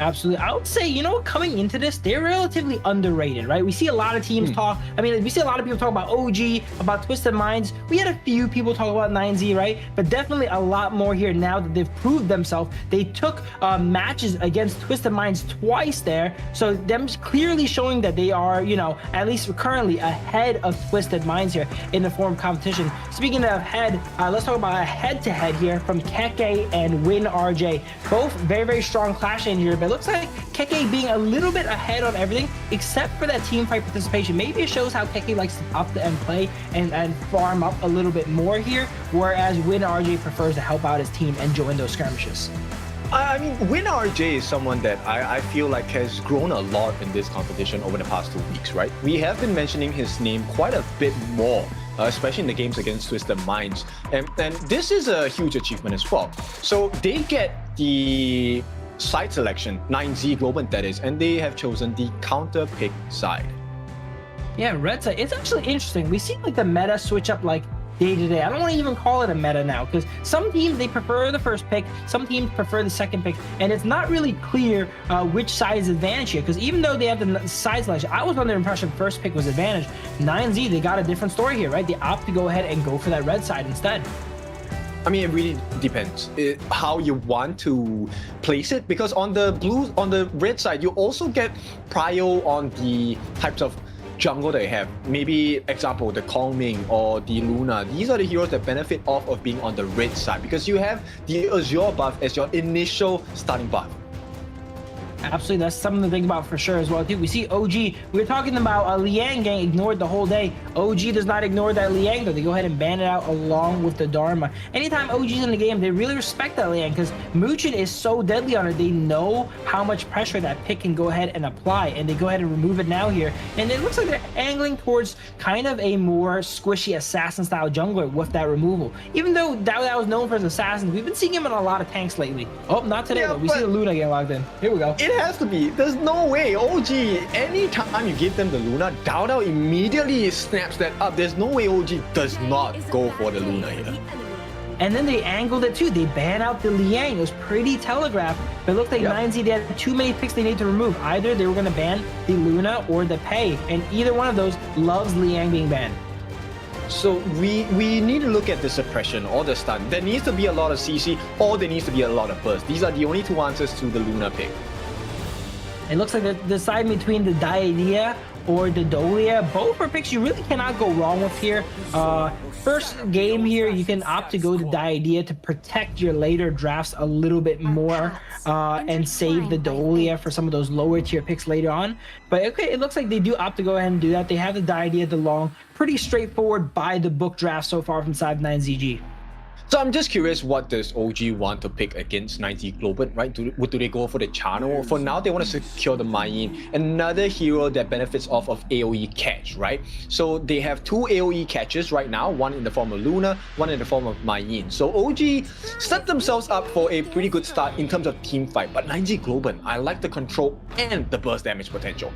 Speaker 15: Absolutely. I would say, coming into this, they're relatively underrated, right? We see a lot of teams talk. I mean, we see a lot of people talk about OG, about Twisted Minds. We had a few people talk about 9Z, right? But definitely a lot more here now that they've proved themselves. They took matches against Twisted Minds twice there. So them clearly showing that they are, at least currently ahead of Twisted Minds here in the form of competition. Speaking of head, let's talk about a head-to-head here from Keke and Win RJ. Both very, very strong Clash in here. It looks like Keke being a little bit ahead on everything except for that team fight participation. Maybe it shows how Keke likes to up the end play and farm up a little bit more here, whereas Win RJ prefers to help out his team and join those skirmishes.
Speaker 14: I mean, Win RJ is someone that I feel like has grown a lot in this competition over the past 2 weeks, right? We have been mentioning his name quite a bit more, especially in the games against Twisted Minds. And this is a huge achievement as well. So they get the side selection, 9Z Globant that is, and they have chosen the counter pick side.
Speaker 15: Yeah, red side. It's actually interesting. We see like the meta switch up like day to day. I don't want to even call it a meta now, because some teams, they prefer the first pick, some teams prefer the second pick, and it's not really clear which side is advantage here, because even though they have the side selection, I was under the impression first pick was advantage. 9Z, they got a different story here, right? They opt to go ahead and go for that red side instead.
Speaker 14: I mean, it really depends how you want to place it, because on the red side, you also get prio on the types of jungle they have. Maybe example, the Kongming or the Luna. These are the heroes that benefit off of being on the red side, because you have the Azure buff as your initial starting buff.
Speaker 15: Absolutely, that's something to think about for sure as well too. We see OG, we were talking about Liang getting ignored the whole day. OG does not ignore that Liang though. They go ahead and ban it out along with the Dharma. Anytime OG's in the game, they really respect that Liang, because Muchin is so deadly on her. They know how much pressure that pick can go ahead and apply, and they go ahead and remove it now here. And it looks like they're angling towards kind of a more squishy assassin style jungler with that removal. Even though that was known for his assassins, we've been seeing him in a lot of tanks lately. Oh, not today though. We see the Luna getting logged in. Here we go.
Speaker 14: It has to be. There's no way. OG, anytime you give them the Luna, DAO immediately snaps that up. There's no way OG does not go for the Luna here.
Speaker 15: And then they angled it too. They ban out the Liang. It was pretty telegraphed. But it looked like 9Z, they had too many picks they need to remove. Either they were going to ban the Luna or the Pei. And either one of those loves Liang being banned.
Speaker 14: So we need to look at the suppression or the stun. There needs to be a lot of CC, or there needs to be a lot of burst. These are the only two answers to the Luna pick.
Speaker 15: It looks like they're deciding between the Diadea or the Dolia. Both are picks you really cannot go wrong with here. First game here, you can opt to go to Diadea to protect your later drafts a little bit more and save the Dolia for some of those lower tier picks later on. But okay, it looks like they do opt to go ahead and do that. They have the Diadea, the long, pretty straightforward by the book draft so far from side 9ZG.
Speaker 14: So I'm just curious, what does OG want to pick against 9Z Globant, right? Do they go for the channel? For now, they want to secure the Mayin, another hero that benefits off of AoE catch, right? So they have two AoE catches right now, one in the form of Luna, one in the form of Mayin. So OG set themselves up for a pretty good start in terms of team fight. But 9Z Globant, I like the control and the burst damage potential.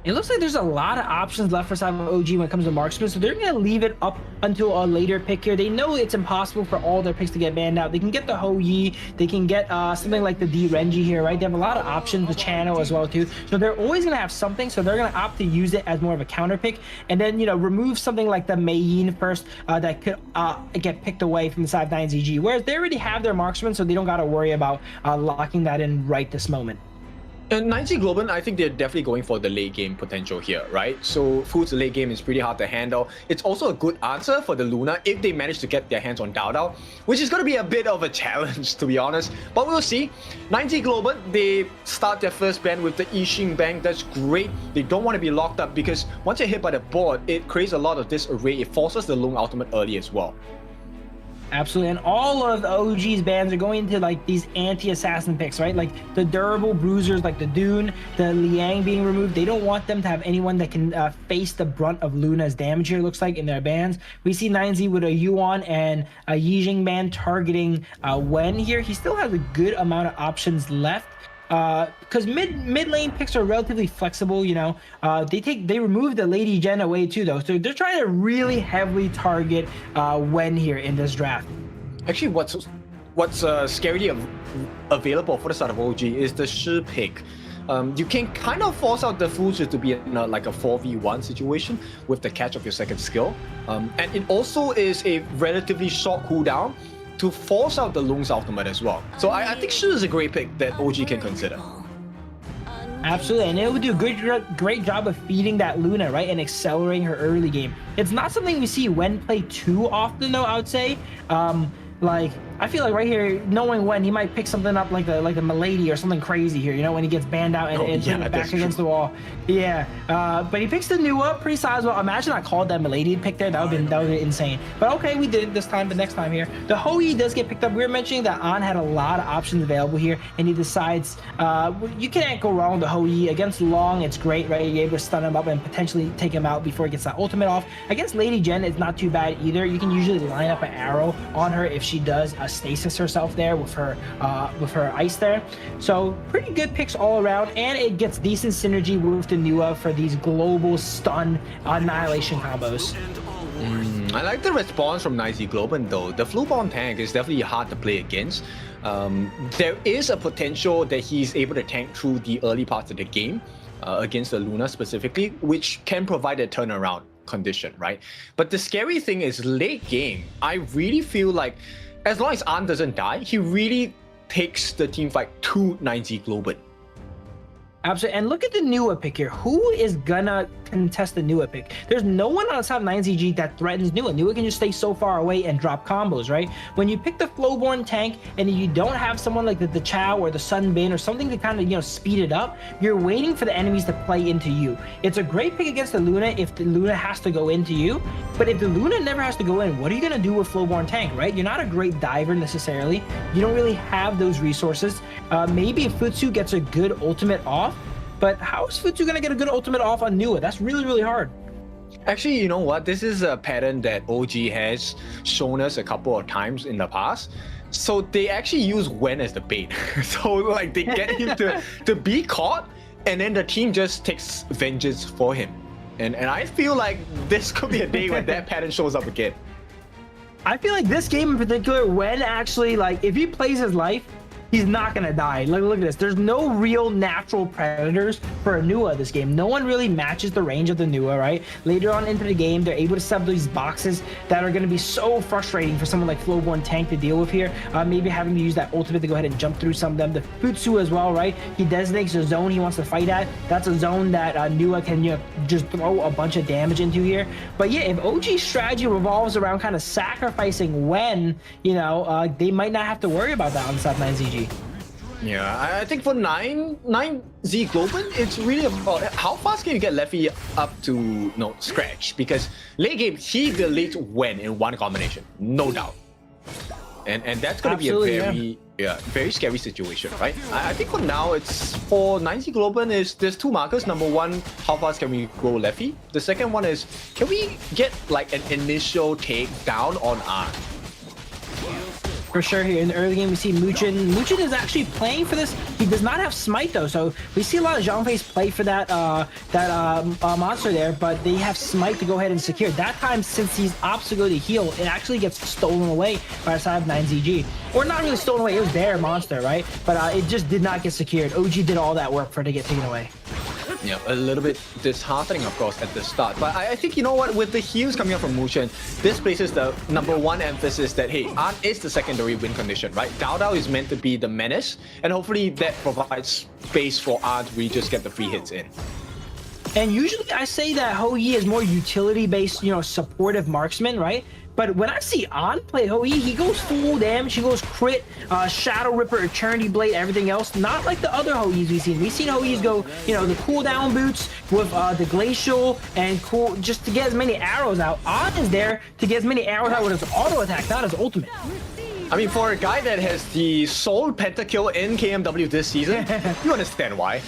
Speaker 15: It looks like there's a lot of options left for side of OG when it comes to marksman, so they're going to leave it up until a later pick here. They know it's impossible for all their picks to get banned out. They can get the Ho Yi, they can get something like the D Renji here, right? They have a lot of options, the channel as well too. So they're always going to have something, so they're going to opt to use it as more of a counter pick, and then, you know, remove something like the Mayin first that could get picked away from the side of 9ZG, whereas they already have their marksman, so they don't got to worry about locking that in right this moment.
Speaker 14: And 9Z Globant, I think they're definitely going for the late game potential here, right? So Food's late game is pretty hard to handle. It's also a good answer for the Luna if they manage to get their hands on Dao, which is going to be a bit of a challenge, to be honest. But we'll see. 9Z Globant, they start their first ban with the Yixing Bang. That's great. They don't want to be locked up, because once you're hit by the board, it creates a lot of disarray. It forces the Lung ultimate early as well.
Speaker 15: Absolutely, and all of the OG's bans are going into like these anti-assassin picks, right? Like the durable bruisers, like the Dune, the Liang being removed. They don't want them to have anyone that can face the brunt of Luna's damage here, looks like, in their bans. We see 9Z with a Yuan and a Yixing ban targeting Wen here. He still has a good amount of options left. Because mid lane picks are relatively flexible, you know. They remove the Lady Jen away too, though, so they're trying to really heavily target Wen here in this draft.
Speaker 14: Actually, what's scarily available for the side of OG is the Shi pick. You can kind of force out the Fuji to be in like a 4v1 situation with the catch of your second skill, and it also is a relatively short cooldown to force out the Lung's ultimate as well. So I think Shi is a great pick that OG can consider.
Speaker 15: Absolutely, and it would do a great job of feeding that Luna, right, and accelerating her early game. It's not something we see Wen play too often, though, I would say. Like, I feel like right here, knowing when he might pick something up like the Milady or something crazy here, you know, when he gets banned out and putting it back against the wall. Yeah, but he picks the new up, pretty sizable. Imagine I called that Milady pick there. That would have been insane. But okay, we did it this time, but next time here. The Ho Yi does get picked up. We were mentioning that An had a lot of options available here, and he decides, you can't go wrong with the Ho Yi. Against Long, it's great, right? You're able to stun him up and potentially take him out before he gets that ultimate off. Against Lady Jen, it's not too bad either. You can usually line up an arrow on her if she does stasis herself there with her ice there. So pretty good picks all around, and it gets decent synergy with the Nua for these global stun annihilation combos.
Speaker 17: I like the response from 9Z Globant though. The Fluborn tank is definitely hard to play against. There is a potential that he's able to tank through the early parts of the game against the Luna specifically, which can provide a turnaround condition, right? But the scary thing is late game, I really feel like as long as Arn doesn't die, he really takes the team fight to 9Z Globant.
Speaker 15: Absolutely. And look at the Nua pick here. Who is gonna contest the Nua pick? There's no one on top 9ZG that threatens Nua. Nua can just stay so far away and drop combos, right? When you pick the Flowborn tank and you don't have someone like the Chow or the Sunbin or something to kind of, you know, speed it up, you're waiting for the enemies to play into you. It's a great pick against the Luna if the Luna has to go into you. But if the Luna never has to go in, what are you gonna do with Flowborn tank, right? You're not a great diver necessarily. You don't really have those resources. Maybe if Futsu gets a good ultimate off, but how is Futsu gonna get a good ultimate off on Nua? That's really, really hard.
Speaker 17: Actually, you know what? This is a pattern that OG has shown us a couple of times in the past. So they actually use Wen as the bait. So like they get him to be caught, and then the team just takes vengeance for him. And I feel like this could be a day when that pattern shows up again.
Speaker 15: I feel like this game in particular, Wen actually, like, if he plays his life, he's not gonna die. Look at this. There's no real natural predators for a Nua this game. No one really matches the range of the Nua, right? Later on into the game, they're able to set up these boxes that are gonna be so frustrating for someone like Flowborn Tank to deal with here. Maybe having to use that ultimate to go ahead and jump through some of them. The Futsu as well, right? He designates a zone he wants to fight at. That's a zone that Nua can, you know, just throw a bunch of damage into here. But yeah, if OG's strategy revolves around kind of sacrificing Wen, you know, they might not have to worry about that on the side 9ZG.
Speaker 17: Yeah, I think for 9Z Globant, it's really about how fast can you get Leffy up to scratch, because late game he deletes Wen in one combination, no doubt, and that's going to be a very scary situation, right? I think for now it's for 9Z Globant is there's two markers. Number one, how fast can we grow Leffy? The second one is, can we get like an initial take down on Arn?
Speaker 15: For sure, here in the early game, we see Muchin. Muchin is actually playing for this. He does not have Smite, though, so we see a lot of Zhangfei's play for that monster there, but they have Smite to go ahead and secure. That time, since he's opts to go to heal, it actually gets stolen away by the side of 9ZG. Or not really stolen away, it was their monster, right? But it just did not get secured. OG did all that work for it to get taken away.
Speaker 17: Yeah, a little bit disheartening, of course, at the start. But I think, you know what, with the heals coming up from Muchin, this places the #1 emphasis that, hey, Arn is the secondary win condition, right? Dao is meant to be the menace, and hopefully that provides space for Arn to really just get the free hits in.
Speaker 15: And usually I say that Hou-Yi is more utility-based, you know, supportive marksman, right? But when I see An play Hou-Yi, he goes full damage, he goes crit, Shadow Ripper, Eternity Blade, everything else. Not like the other Hou-Yis we've seen. We've seen Hou-Yis go, you know, the cooldown boots with the Glacial and cool, just to get as many arrows out. An is there to get as many arrows out with his auto attack, not his ultimate.
Speaker 17: I mean, for a guy that has the sole pentakill in KMW this season, you understand why.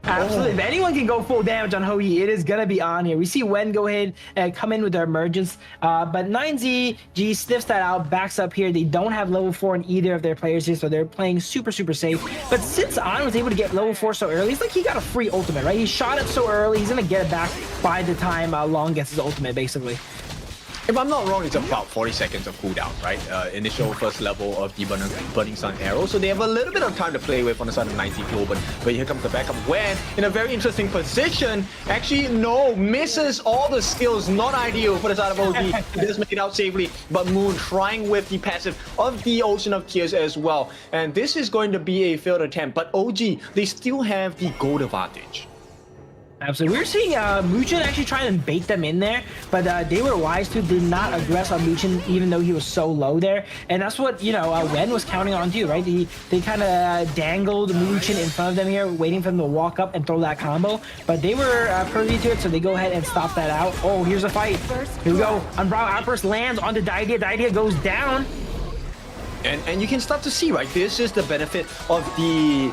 Speaker 15: Absolutely. If anyone can go full damage on Hou-Yi, it is going to be on here. We see Wen go ahead and come in with their emergence, but 9ZG sniffs that out, backs up here. They don't have level 4 in either of their players here, so they're playing super, super safe. But since An was able to get level 4 so early, it's like he got a free ultimate, right? He shot it so early, he's going to get it back by the time Long gets his ultimate, basically.
Speaker 17: If I'm not wrong, it's about 40 seconds of cooldown, right? Initial first level of the Burning Sun Arrow. So they have a little bit of time to play with on the side of 9Z Globant. But here comes the backup Wen in a very interesting position. Actually, no, misses all the skills. Not ideal for the side of OG. He does make it out safely. But Moon trying with the passive of the Ocean of Tears as well. And this is going to be a failed attempt. But OG, they still have the gold advantage.
Speaker 15: Absolutely. We were seeing Muchin actually trying to bait them in there, but they were wise to did not aggress on Muchin even though he was so low there. And that's what, you know, Wen was counting on too, right? They kind of dangled Muchin in front of them here, waiting for them to walk up and throw that combo. But they were privy to it, so they go ahead and stop that out. Oh, here's a fight. Here we go. Unbrow Outburst lands onto Didea. Didea goes down.
Speaker 17: And you can start to see, right? This is the benefit of the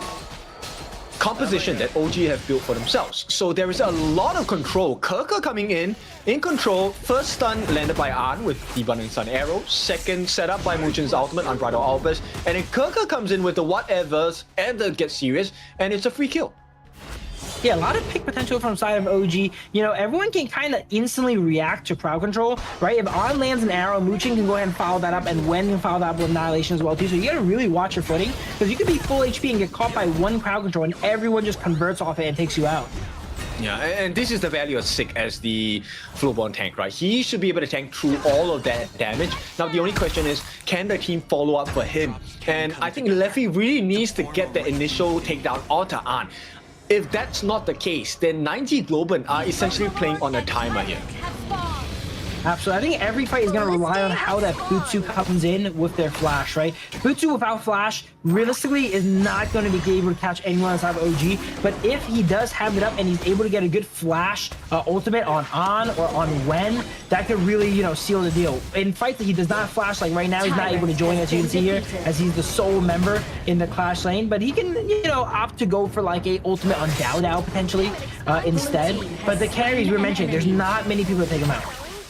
Speaker 17: composition that OG have built for themselves. So there is a lot of control. Kerker coming in control. First stun landed by An with the Burning Sun Arrow. Second setup by Muchin's ultimate, Unbridled Outburst. And then Kerker comes in with the whatevers and the Get Serious, and it's a free kill.
Speaker 15: Yeah, a lot of pick potential from side of OG. You know, everyone can kind of instantly react to crowd control, right? If On lands an arrow, Muchin can go ahead and follow that up, and Wen can follow that up with Annihilation as well too. So you gotta really watch your footing, because you could be full HP and get caught by one crowd control, and everyone just converts off it and takes you out.
Speaker 17: Yeah, and this is the value of Sick as the Flowborn tank, right? He should be able to tank through all of that damage. Now, the only question is, can the team follow up for him? And I think Leffy really needs to get the initial takedown onto An. If that's not the case, then 9G Globant are essentially playing on a timer here.
Speaker 15: Absolutely. I think every fight is going to rely on how that Butsu comes in with their flash, right? Butsu without flash, realistically, is not going to be able to catch anyone outside of OG. But if he does have it up and he's able to get a good flash ultimate on An or on Wen, that could really, you know, seal the deal. In fights that he does not flash, like right now, he's not able to join, as you can see here, as he's the sole member in the Clash lane. But he can, you know, opt to go for like a ultimate on Dao potentially instead. But the carries we mentioned, there's not many people to take him out.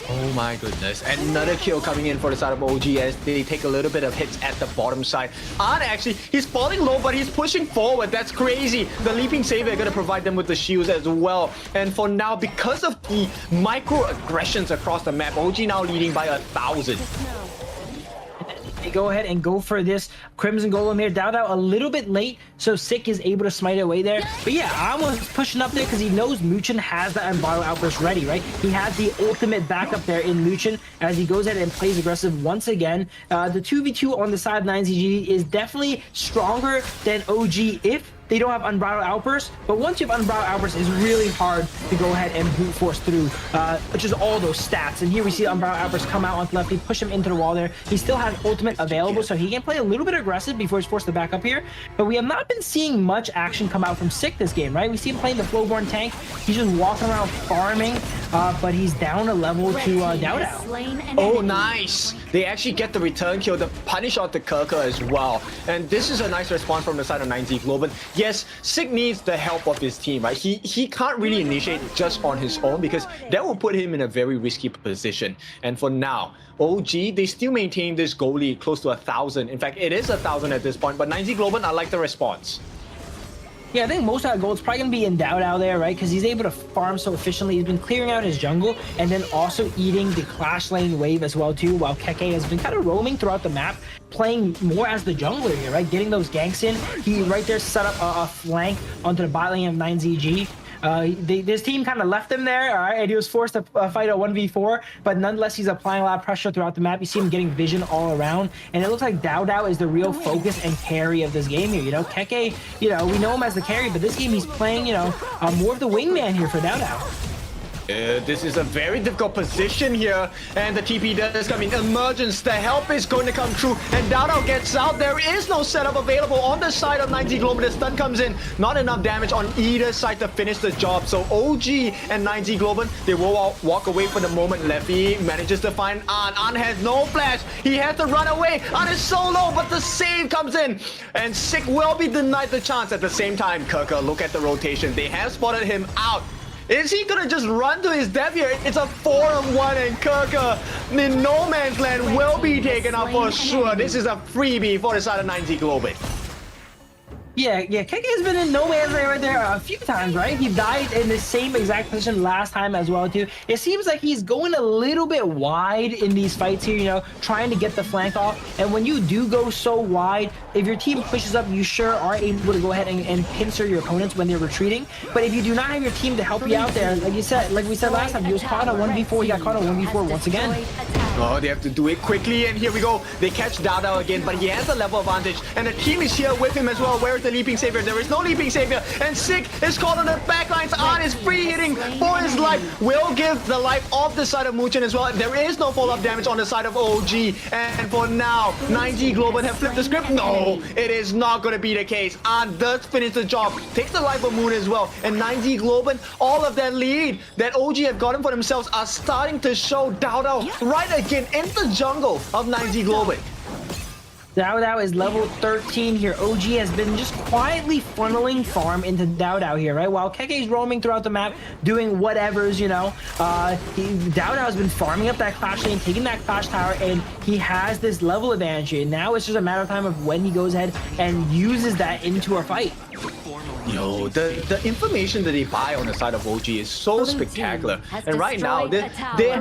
Speaker 17: Oh my goodness. Another kill coming in for the side of OG as they take a little bit of hits at the bottom side. An actually, he's falling low, but he's pushing forward. That's crazy. The Leaping Savior are going to provide them with the shields as well. And for now, because of the microaggressions across the map, OG now leading by 1,000.
Speaker 15: They go ahead and go for this Crimson Golem here. Dao a little bit late, so Sick is able to smite it away there. But yeah, An was pushing up there because he knows Muchin has that Unbridled Outburst ready, right? He has the ultimate backup there in Muchin as he goes ahead and plays aggressive once again. The 2v2 on the side of 9ZG is definitely stronger than OG if they don't have Unbridled Outburst, but once you have Unbridled Outburst, it's really hard to go ahead and brute force through, which is all those stats. And here we see Unbridled Outburst come out on left, he push him into the wall there. He still has ultimate available, so he can play a little bit aggressive before he's forced to back up here. But we have not been seeing much action come out from Sick this game, right? We see him playing the Flowborn tank. He's just walking around farming, but he's down a level to Dao.
Speaker 17: Oh, nice! They actually get the return kill, the punish out the Kirker as well. And this is a nice response from the side of 9Z Globant. Yes, Sick needs the help of his team, right? He can't really initiate just on his own because that will put him in a very risky position. And for now, OG, they still maintain this goal lead close to 1,000. In fact, it is 1,000 at this point, but 9Z Globant, I like the response.
Speaker 15: Yeah, I think most of that gold is probably going to be in Dao there, right? Because he's able to farm so efficiently. He's been clearing out his jungle and then also eating the Clash lane wave as well, too, while Keke has been kind of roaming throughout the map, playing more as the jungler here, right? Getting those ganks in. He right there set up a flank onto the bot lane of 9ZG. This team kind of left him there, all right, and he was forced to fight a 1v4, but nonetheless, he's applying a lot of pressure throughout the map. You see him getting vision all around, and it looks like Dao is the real focus and carry of this game here, you know? Keke, you know, we know him as the carry, but this game he's playing, you know, more of the wingman here for Dao.
Speaker 17: This is a very difficult position here, and the TP does come in. Emergence, the help is going to come through, and Dao gets out. There is no setup available on the side of 9Z Globant. The stun comes in, not enough damage on either side to finish the job. So OG and 9Z Globant, they will walk away for the moment. Leffy manages to find An. An has no flash. He has to run away. An is so low, but the save comes in, and Sick will be denied the chance at the same time. Kirker, look at the rotation. They have spotted him out. Is he gonna just run to his death here? It's a 4-on-1 and Kirker in no man's land will be taken out for sure. This is a freebie for the side of 9Z Globant.
Speaker 15: Yeah, Keke has been in no man's land right there a few times, right? He died in the same exact position last time as well, too. It seems like he's going a little bit wide in these fights here, you know, trying to get the flank off. And when you do go so wide, if your team pushes up, you sure are able to go ahead and pincer your opponents when they're retreating. But if you do not have your team to help you out there, like we said last time, he was caught on 1v4, he got caught on 1v4 once again.
Speaker 17: Oh, they have to do it quickly, and here we go. They catch Dao again, but he has a level advantage, and the team is here with him as well. Where is the Leaping Savior? There is no Leaping Savior, and Sick is caught on the backlines. An is free hitting for his life. Will give the life off the side of Muchin as well. There is no follow-up damage on the side of OG, and for now, 9G Globant have flipped the script. No, it is not going to be the case. An does finish the job, takes the life of Moon as well, and 9G Globant, all of that lead that OG have gotten for themselves are starting to show. Dao right again in the jungle of 9Z Globant.
Speaker 15: Dao is level 13 here. OG has been just quietly funneling farm into Dao here, right? While Keke's roaming throughout the map, doing whatevers, you know. Dao has been farming up that Clash lane, taking that Clash tower, and he has this level advantage here. Now it's just a matter of time of when he goes ahead and uses that into a fight.
Speaker 17: Yo, the information that they buy on the side of OG is so spectacular. And right now, there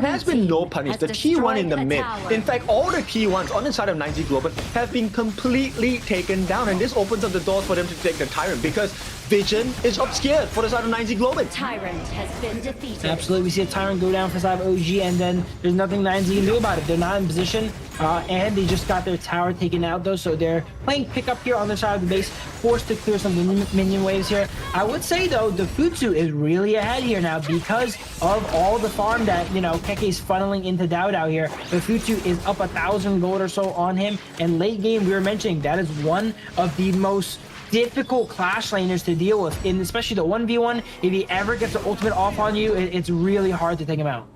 Speaker 17: has been no punish. The T1 in the mid. In fact, all the T1s on the side of 9Z Global have been completely taken down. And this opens up the doors for them to take the Tyrant because vision is obscured for the side of 9Z Global.
Speaker 6: Tyrant has been defeated.
Speaker 15: Absolutely, we see a Tyrant go down for the side of OG, and then there's nothing 9Z can do about it. They're not in position, and they just got their tower taken out though, so they're playing pickup here on the side of the base, forced to clear some minion waves here. I would say though, the Futsu is really ahead here now because of all the farm that, you know, Keke's funneling into Dao here. The Futsu is up 1,000 gold or so on him, and late game, we were mentioning, that is one of the most difficult clash laners to deal with, and especially the 1v1. If he ever gets the ultimate off on you, it's really hard to take him out.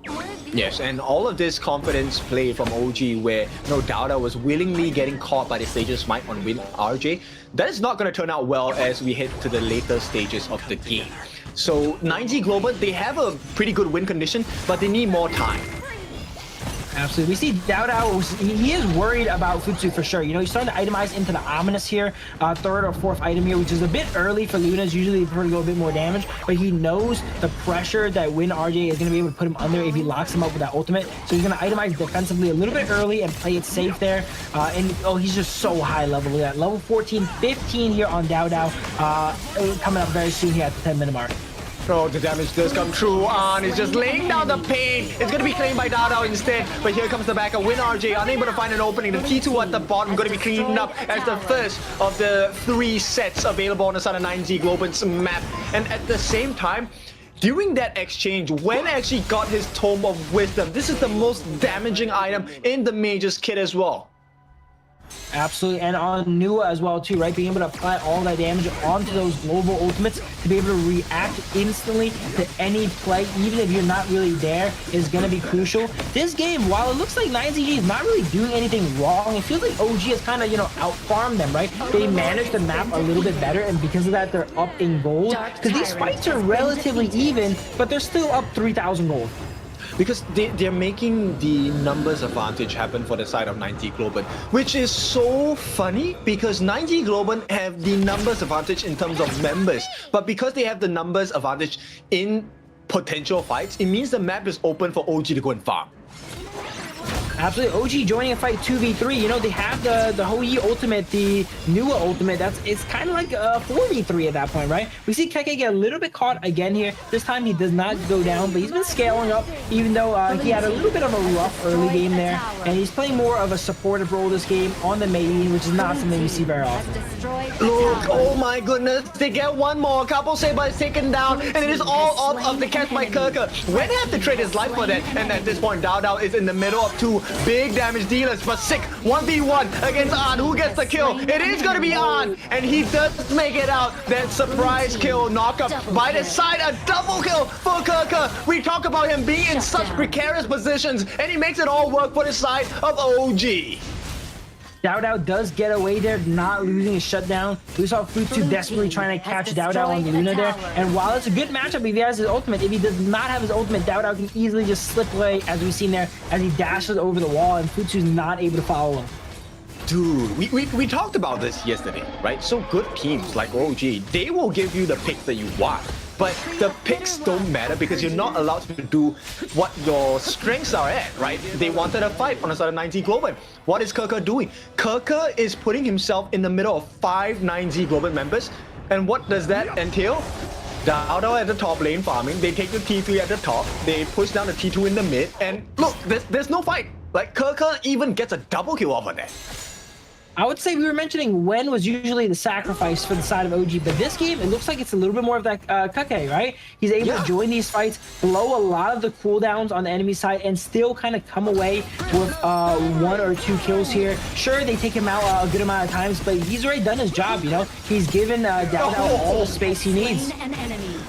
Speaker 17: Yes, and all of this confidence play from OG where Dao was willingly getting caught by the Sage's Smite on Win RJ, that is not going to turn out well as we head to the later stages of the game. So 9Z Global, they have a pretty good win condition, but they need more time.
Speaker 15: Absolutely. We see Dao, he is worried about Futsu for sure. You know, he's starting to itemize into the Ominous here, third or fourth item here, which is a bit early for Lunas. Usually they prefer to go a bit more damage, but he knows the pressure that Win RJ is going to be able to put him under if he locks him up with that ultimate. So he's going to itemize defensively a little bit early and play it safe there. And oh, he's just so high level. Look at that. Level 14, 15 here on Dao. Coming up very soon here at the 10-minute mark.
Speaker 17: Oh, the damage does come true on. It's just laying down the pain. It's going to be claimed by Dao instead. But here comes the back of Win RJ, unable to find an opening. The T2 at the bottom going to be cleaned up as the first of the 3 sets available on the side of 9Z Global's map. And at the same time, during that exchange, Wen actually got his Tome of Wisdom. This is the most damaging item in the Mage's kit as well.
Speaker 15: Absolutely, and on Nua as well too, right? Being able to apply all that damage onto those global ultimates to be able to react instantly to any play, even if you're not really there, is going to be crucial. This game, while it looks like 9ZG is not really doing anything wrong, it feels like OG has kind of, you know, out-farmed them, right? They managed the map a little bit better, and because of that, they're up in gold. Because these fights are relatively even, but they're still up 3,000 gold.
Speaker 17: Because they're making the numbers advantage happen for the side of 9Z Global, which is so funny because 9Z Global have the numbers advantage in terms of members, but because they have the numbers advantage in potential fights, it means the map is open for OG to go and farm.
Speaker 15: Absolutely, OG joining a fight 2v3. You know, they have the Hou-Yi ultimate, the Nua ultimate. It's kind of like a 4v3 at that point, right? We see Keke get a little bit caught again here. This time he does not go down, but he's been scaling up, even though he had a little bit of a rough early game there. And he's playing more of a supportive role this game on the Mei, which is not something you see very often.
Speaker 17: Look, oh my goodness, they get one more. Capo Saber is taken down, and it is all off of the catch by Kirker. Wen have to trade his life for that, and at this point, Dao is in the middle of 2 big damage dealers, but sick 1v1 against An. Who gets the kill? It is going to be An, and he does make it out. That surprise kill knockup by the side, a double kill for Kirker. We talk about him being in such precarious positions, and he makes it all work for the side of OG.
Speaker 15: Dao does get away there, not losing his shutdown. We saw Futsu desperately trying to catch Dao on the Luna there. And while it's a good matchup if he has his ultimate, if he does not have his ultimate, Dao can easily just slip away, as we've seen there, as he dashes over the wall, and Futsu's not able to follow him.
Speaker 17: Dude, we talked about this yesterday, right? So good teams like OG, they will give you the picks that you want. But the picks don't matter because you're not allowed to do what your strengths are at, right? They wanted a fight on the side of 9Z Global. What is Kirker doing? Kirker is putting himself in the middle of 5 9Z Global members. And what does that entail? Dao at the top lane farming. They take the T3 at the top. They push down the T2 in the mid. And look, there's no fight. Like, Kirker even gets a double kill over there.
Speaker 15: I would say we were mentioning Wen was usually the sacrifice for the side of OG, but this game, it looks like it's a little bit more of that Kake, right? He's able to join these fights, blow a lot of the cooldowns on the enemy side, and still kind of come away with 1 or 2 kills here. Sure, they take him out a good amount of times, but he's already done his job, you know? He's given Dao all the space he needs.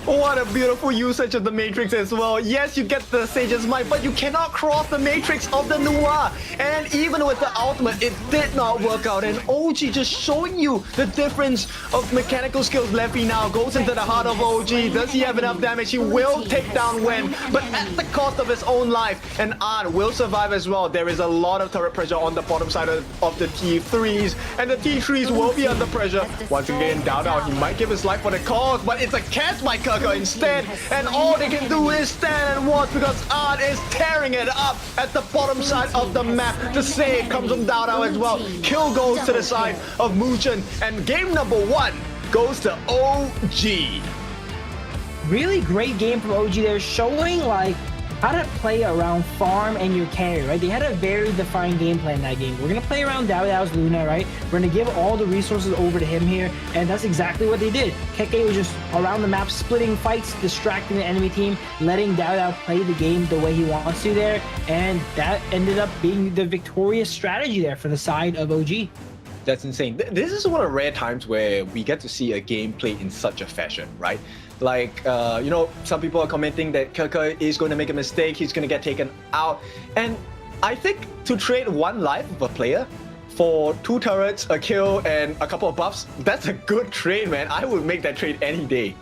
Speaker 17: What a beautiful usage of the Matrix as well. Yes, you get the Sage's Might, but you cannot cross the Matrix of the Noir. And even with the ultimate, it did not work out. And OG just showing you the difference of mechanical skills. Leffy now goes into the heart of OG. Does he have enough damage? He will take down Wen, but at the cost of his own life. And An will survive as well. There is a lot of turret pressure on the bottom side of the T3s, and the T3s will be under pressure. Once again, Down, he might give his life for the cause, but it's a cast by Kirker instead, and all they can do is stand and watch because An is tearing it up at the bottom side of the map. The save comes from Down as well. Kill goes to the side of Muchen, and game number 1 goes to OG.
Speaker 15: Really great game from OG there, showing like how to play around farm and your carry, right? They had a very defined game plan in that game. We're gonna play around Dao's Luna, right? We're gonna give all the resources over to him here, and that's exactly what they did. Keke was just around the map, splitting fights, distracting the enemy team, letting Dao play the game the way he wants to there, and that ended up being the victorious strategy there for the side of OG.
Speaker 17: That's insane. This is one of the rare times where we get to see a game played in such a fashion, right? Like, you know, some people are commenting that Kirker is going to make a mistake, he's going to get taken out. And I think to trade one life of a player for 2 turrets, a kill, and a couple of buffs, that's a good trade, man. I would make that trade any day.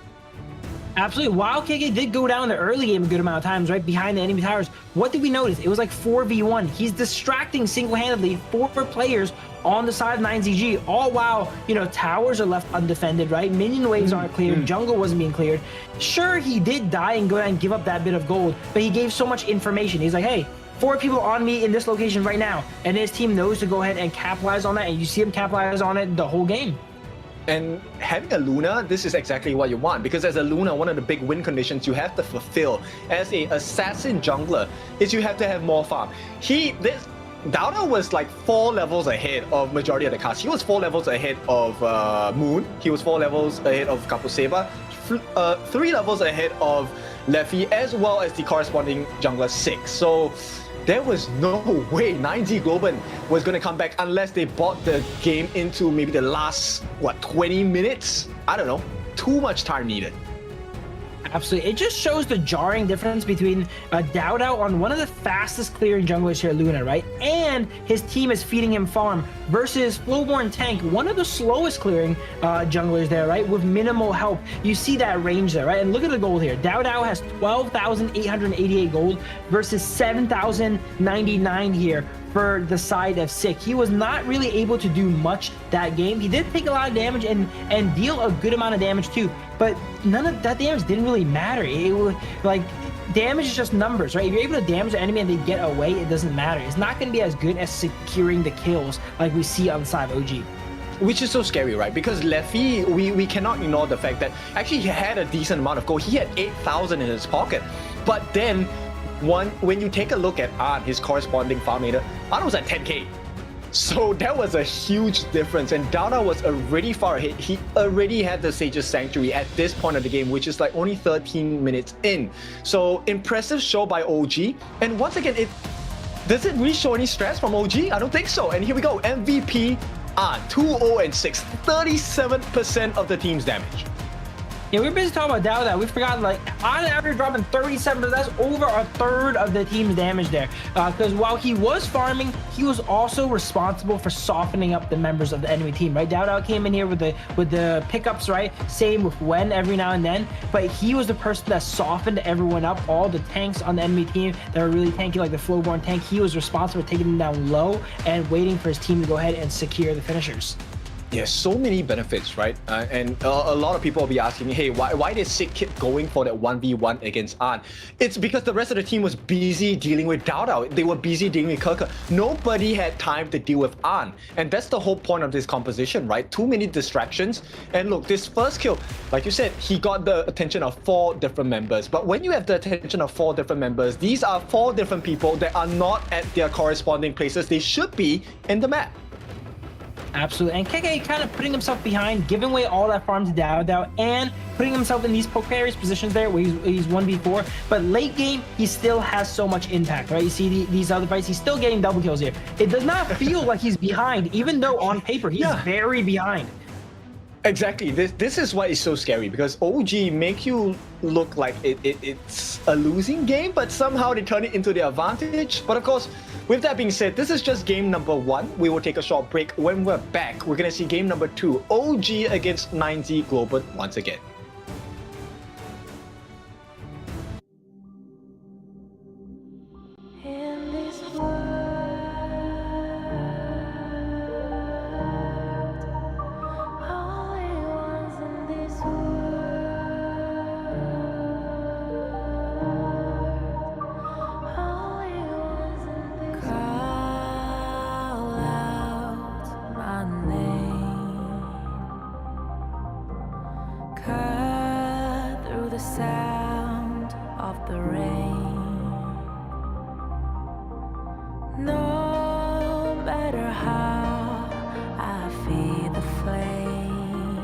Speaker 15: Absolutely. While KK did go down in the early game a good amount of times, right, behind the enemy towers, what did we notice? It was like 4v1. He's distracting single-handedly 4 players on the side of 9ZG, all while, you know, towers are left undefended, right? Minion waves aren't cleared, jungle wasn't being cleared. Sure, he did die and go down and give up that bit of gold, but he gave so much information. He's like, hey, 4 people on me in this location right now, and his team knows to go ahead and capitalize on that, and you see him capitalize on it the whole game.
Speaker 17: And having a Luna, this is exactly what you want, because as a Luna, one of the big win conditions you have to fulfill as a assassin jungler is you have to have more farm. Dowda was like 4 levels ahead of majority of the cast. He was 4 levels ahead of Moon. He was 4 levels ahead of Kapuseva, 3 levels ahead of Leffy, as well as the corresponding jungler 6. So there was no way 9Z Globant was going to come back unless they bought the game into maybe the last, 20 minutes? I don't know. Too much time needed.
Speaker 15: Absolutely. It just shows the jarring difference between Dao on one of the fastest clearing junglers here, Luna, right? And his team is feeding him farm versus Flowborn Tank, one of the slowest clearing junglers there, right? With minimal help. You see that range there, right? And look at the gold here. Dao has 12,888 gold versus 7,099 here for the side of Sick. He was not really able to do much that game. He did take a lot of damage and deal a good amount of damage too, but none of that damage didn't really matter. It was like, damage is just numbers, right? If you're able to damage the enemy and they get away, it doesn't matter. It's not going to be as good as securing the kills like we see on the side of OG.
Speaker 17: Which is so scary, right? Because Leffy, we cannot ignore the fact that actually he had a decent amount of gold. He had 8,000 in his pocket, but then when you take a look at An, his corresponding farm meter, An was at 10k. So that was a huge difference, and Downa was already far ahead. He already had the Sage's Sanctuary at this point of the game, which is like only 13 minutes in. So impressive show by OG. And once again, does it really show any stress from OG? I don't think so. And here we go, MVP An, 2-0-6, 37% of the team's damage.
Speaker 15: Yeah, we were busy talking about Dao. We forgot, like, on average dropping 37, but that's over a third of the team's damage there. Because while he was farming, he was also responsible for softening up the members of the enemy team, right? Dao came in here with the pickups, right? Same with Wen every now and then, but he was the person that softened everyone up. All the tanks on the enemy team that were really tanky, like the Flowborn tank, he was responsible for taking them down low and waiting for his team to go ahead and secure the finishers.
Speaker 17: Yeah, so many benefits, right? And a lot of people will be asking me, hey, why did Sick keep going for that 1v1 against An? It's because the rest of the team was busy dealing with Dao. They were busy dealing with Kirker. Nobody had time to deal with An. And that's the whole point of this composition, right? Too many distractions. And look, this first kill, like you said, he got the attention of 4 different members. But when you have the attention of 4 different members, these are 4 different people that are not at their corresponding places they should be in the map.
Speaker 15: Absolutely, and KK kind of putting himself behind, giving away all that farm to Dao, and putting himself in these precarious positions there where he's 1v4, but late game, he still has so much impact, right? You see these other fights, he's still getting double kills here. It does not feel like he's behind, even though on paper, he's very behind.
Speaker 17: Exactly. This is why it's so scary, because OG make you look like it's a losing game, but somehow they turn it into their advantage. But of course, with that being said, this is just game number 1. We will take a short break. When we're back, we're gonna see game number 2, OG against 9Z Globant once again.
Speaker 1: Sound of the rain. No matter how I feed the flame,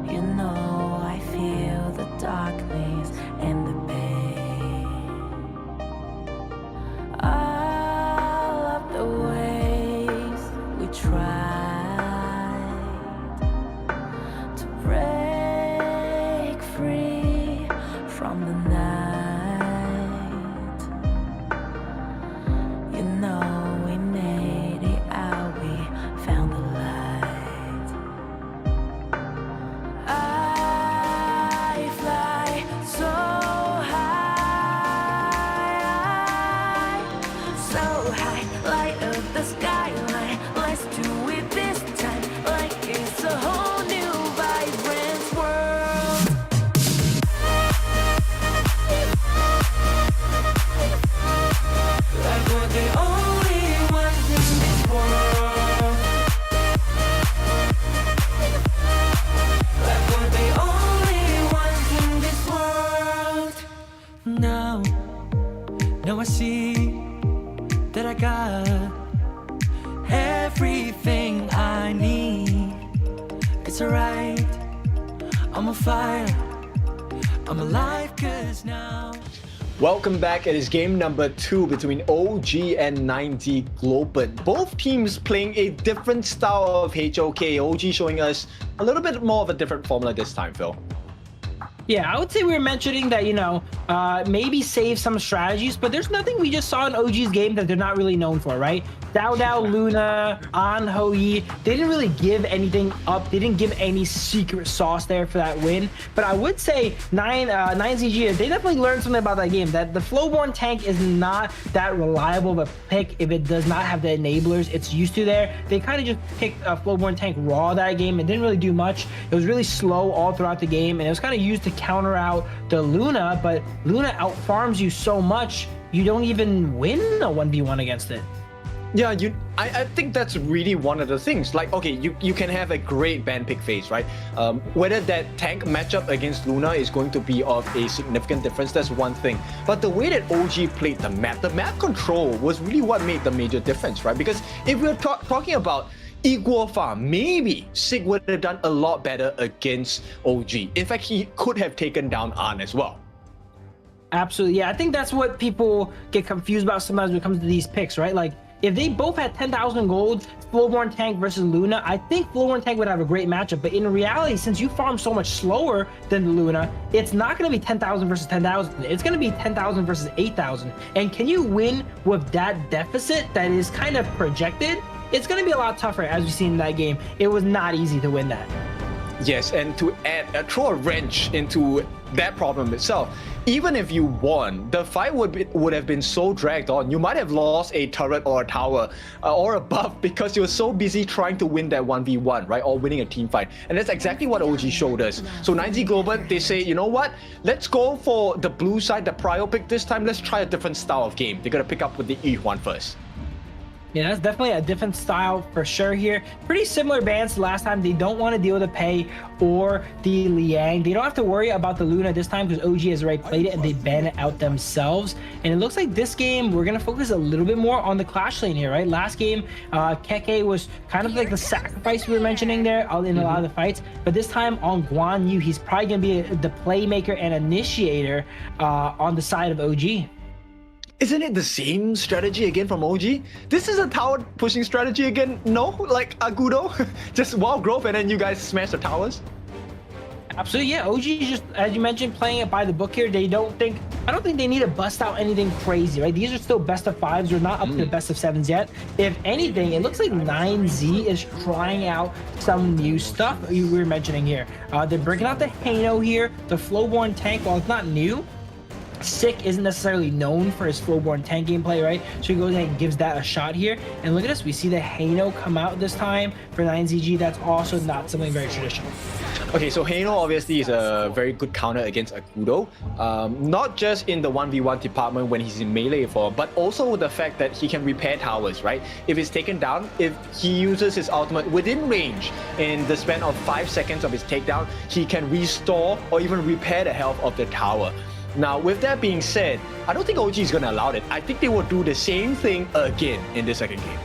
Speaker 1: you know I feel the darkness and the pain. All of the ways we tried to break free from the night, you know we made it out, we found the light. I fly so high, light up the skyline. Let's do it this time, like it's a whole new vibrant world. Like we're the only ones in this world. Like we're the only ones in this world. Now I see that I got everything I need. It's alright, I'm on fire, I'm alive, 'cause now.
Speaker 17: Welcome back. It is game number 2 between OG and 9Z Globant. Both teams playing a different style of HOK. OG showing us a little bit more of a different formula this time, Phil.
Speaker 15: Yeah, I would say we were mentioning that, you know, maybe save some strategies, but there's nothing we just saw in OG's game that they're not really known for, right? Dao, Luna, An Hoi, they didn't really give anything up. They didn't give any secret sauce there for that win. But I would say 9ZG, they definitely learned something about that game, that the Flowborn tank is not that reliable of a pick if it does not have the enablers it's used to there. They kind of just picked a Flowborn tank raw that game. It didn't really do much. It was really slow all throughout the game, and it was kind of used to counter out the Luna, but Luna out farms you so much, you don't even win a 1v1 against it.
Speaker 17: Yeah, I think that's really one of the things. Like, okay, you can have a great ban pick phase, right? Whether that tank matchup against Luna is going to be of a significant difference, that's one thing. But the way that OG played the map control was really what made the major difference, right? Because if we're talking about equal farm, maybe Sig would have done a lot better against OG. In fact, he could have taken down An as well.
Speaker 15: Absolutely, yeah. I think that's what people get confused about sometimes when it comes to these picks, right? Like, if they both had 10,000 gold, Flowborn tank versus Luna, I think Flowborn tank would have a great matchup. But in reality, since you farm so much slower than the Luna, it's not going to be 10,000 versus 10,000. It's going to be 10,000 versus 8,000. And can you win with that deficit that is kind of projected? It's going to be a lot tougher, as we've seen in that game. It was not easy to win that.
Speaker 17: Yes, and to throw a wrench into that problem itself, even if you won, the fight would have been so dragged on. You might have lost a turret or a tower or a buff because you were so busy trying to win that 1v1, right? Or winning a team fight. And that's exactly what OG showed us. So 9Z Globant, they say, you know what? Let's go for the blue side, the prio pick this time. Let's try a different style of game. They're going to pick up with the E one first.
Speaker 15: Yeah, that's definitely a different style for sure here. Pretty similar bans to last time. They don't want to deal with the Pei or the Liang. They don't have to worry about the Luna this time because OG has already played it and they ban it out themselves. And it looks like this game, we're going to focus a little bit more on the clash lane here, right? Last game, Keke was kind of like the sacrifice we were mentioning there in a lot of the fights. But this time on Guan Yu, he's probably going to be the playmaker and initiator on the side of OG.
Speaker 17: Isn't it the same strategy again from OG? This is a tower pushing strategy again, no? Like Agudo? Just wild growth and then you guys smash the towers?
Speaker 15: Absolutely, yeah. OG is just, as you mentioned, playing it by the book here. I don't think they need to bust out anything crazy, right? These are still best of 5s. We're not up to the best of 7s yet. If anything, it looks like 9Z is trying out some new stuff you were mentioning here. They're breaking out the Hano here, the Flowborn tank. While it's not new, Sick isn't necessarily known for his Flowborn tank gameplay, right? So he goes ahead and gives that a shot here. And look at this, we see the Hano come out this time for 9ZG. That's also not something very traditional.
Speaker 17: Okay, so Hano obviously is a very good counter against Agudo. Not just in the 1v1 department when he's in melee form, but also with the fact that he can repair towers, right? If he's taken down, if he uses his ultimate within range, in the span of 5 seconds of his takedown, he can restore or even repair the health of the tower. Now, with that being said, I don't think OG is going to allow it. I think they will do the same thing again in the second game.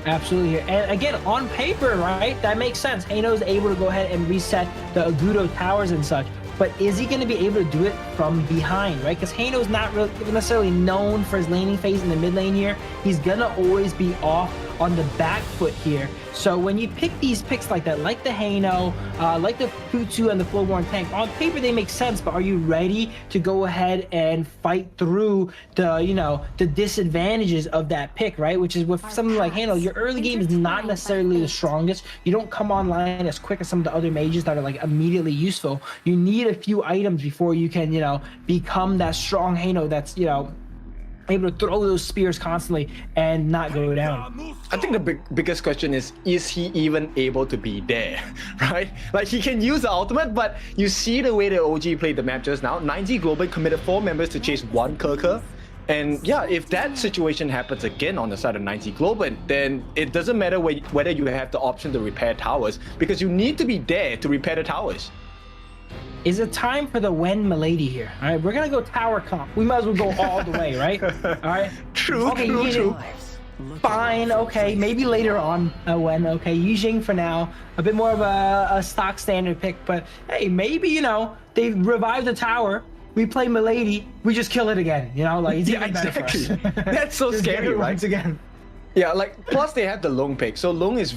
Speaker 15: Absolutely. And again, on paper, right, that makes sense. Hano's able to go ahead and reset the Agudo towers and such. But is he going to be able to do it from behind, right? Because Hano's not really necessarily known for his laning phase in the mid lane here. He's going to always be off on the back foot here. So when you pick these picks like that, like the Hano, like the Futsu and the Flowborn tank, on paper they make sense, but are you ready to go ahead and fight through the, the disadvantages of that pick, right? Which is with something like Hano, your early game is not necessarily the strongest. You don't come online as quick as some of the other mages that are like immediately useful. You need a few items before you can, become that strong Hano that's, able to throw those spears constantly and not go down.
Speaker 17: I think the biggest question is he even able to be there, right? Like, he can use the ultimate, but you see the way the OG played the map just now. 9G Globant committed 4 members to chase 1 Kerker. And yeah, if that situation happens again on the side of 9G Globant, then it doesn't matter whether you have the option to repair towers, because you need to be there to repair the towers.
Speaker 15: Is it time for the Wen Milady here? All right, we're gonna go tower comp. We might as well go all the way, right? All right.
Speaker 17: True.
Speaker 15: Fine. Okay, maybe later on, Wen. Okay, Yijing for now. A bit more of a stock standard pick, but hey, maybe they revive the tower. We play Milady. We just kill it again. It's
Speaker 17: yeah, exactly. That's so scary, right?
Speaker 15: Once again.
Speaker 17: Yeah, plus they have the Long pick, so Long is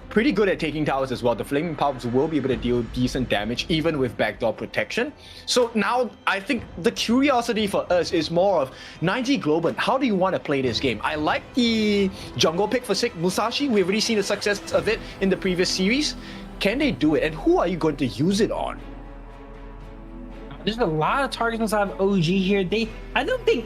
Speaker 17: pretty good at taking towers as well. The Flaming Palms will be able to deal decent damage even with backdoor protection. So now I think the curiosity for us is more of 9G Globant. How do you want to play this game? I like the jungle pick for Sick Musashi. We've already seen the success of it in the previous series. Can they do it? And who are you going to use it on?
Speaker 15: There's a lot of targets inside of OG here. I don't think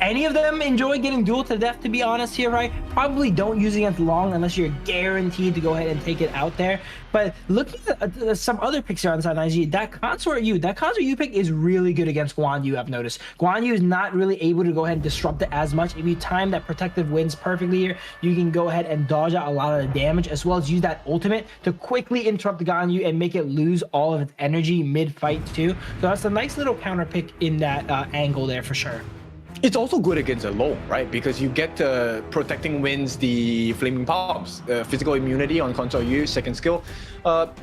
Speaker 15: any of them enjoy getting dueled to death, to be honest here, right? Probably don't use it against Long unless you're guaranteed to go ahead and take it out there. But looking at some other picks here on side 9G, that Consort U pick is really good against Guan Yu, I've noticed. Guan Yu is not really able to go ahead and disrupt it as much. If you time that protective winds perfectly here, you can go ahead and dodge out a lot of the damage, as well as use that ultimate to quickly interrupt the Guan Yu and make it lose all of its energy mid-fight too. So that's a nice little counter pick in that angle there for sure.
Speaker 17: It's also good against Alone, right? Because you get Protecting Winds, the Flaming Palms, physical immunity on Consort U, second skill.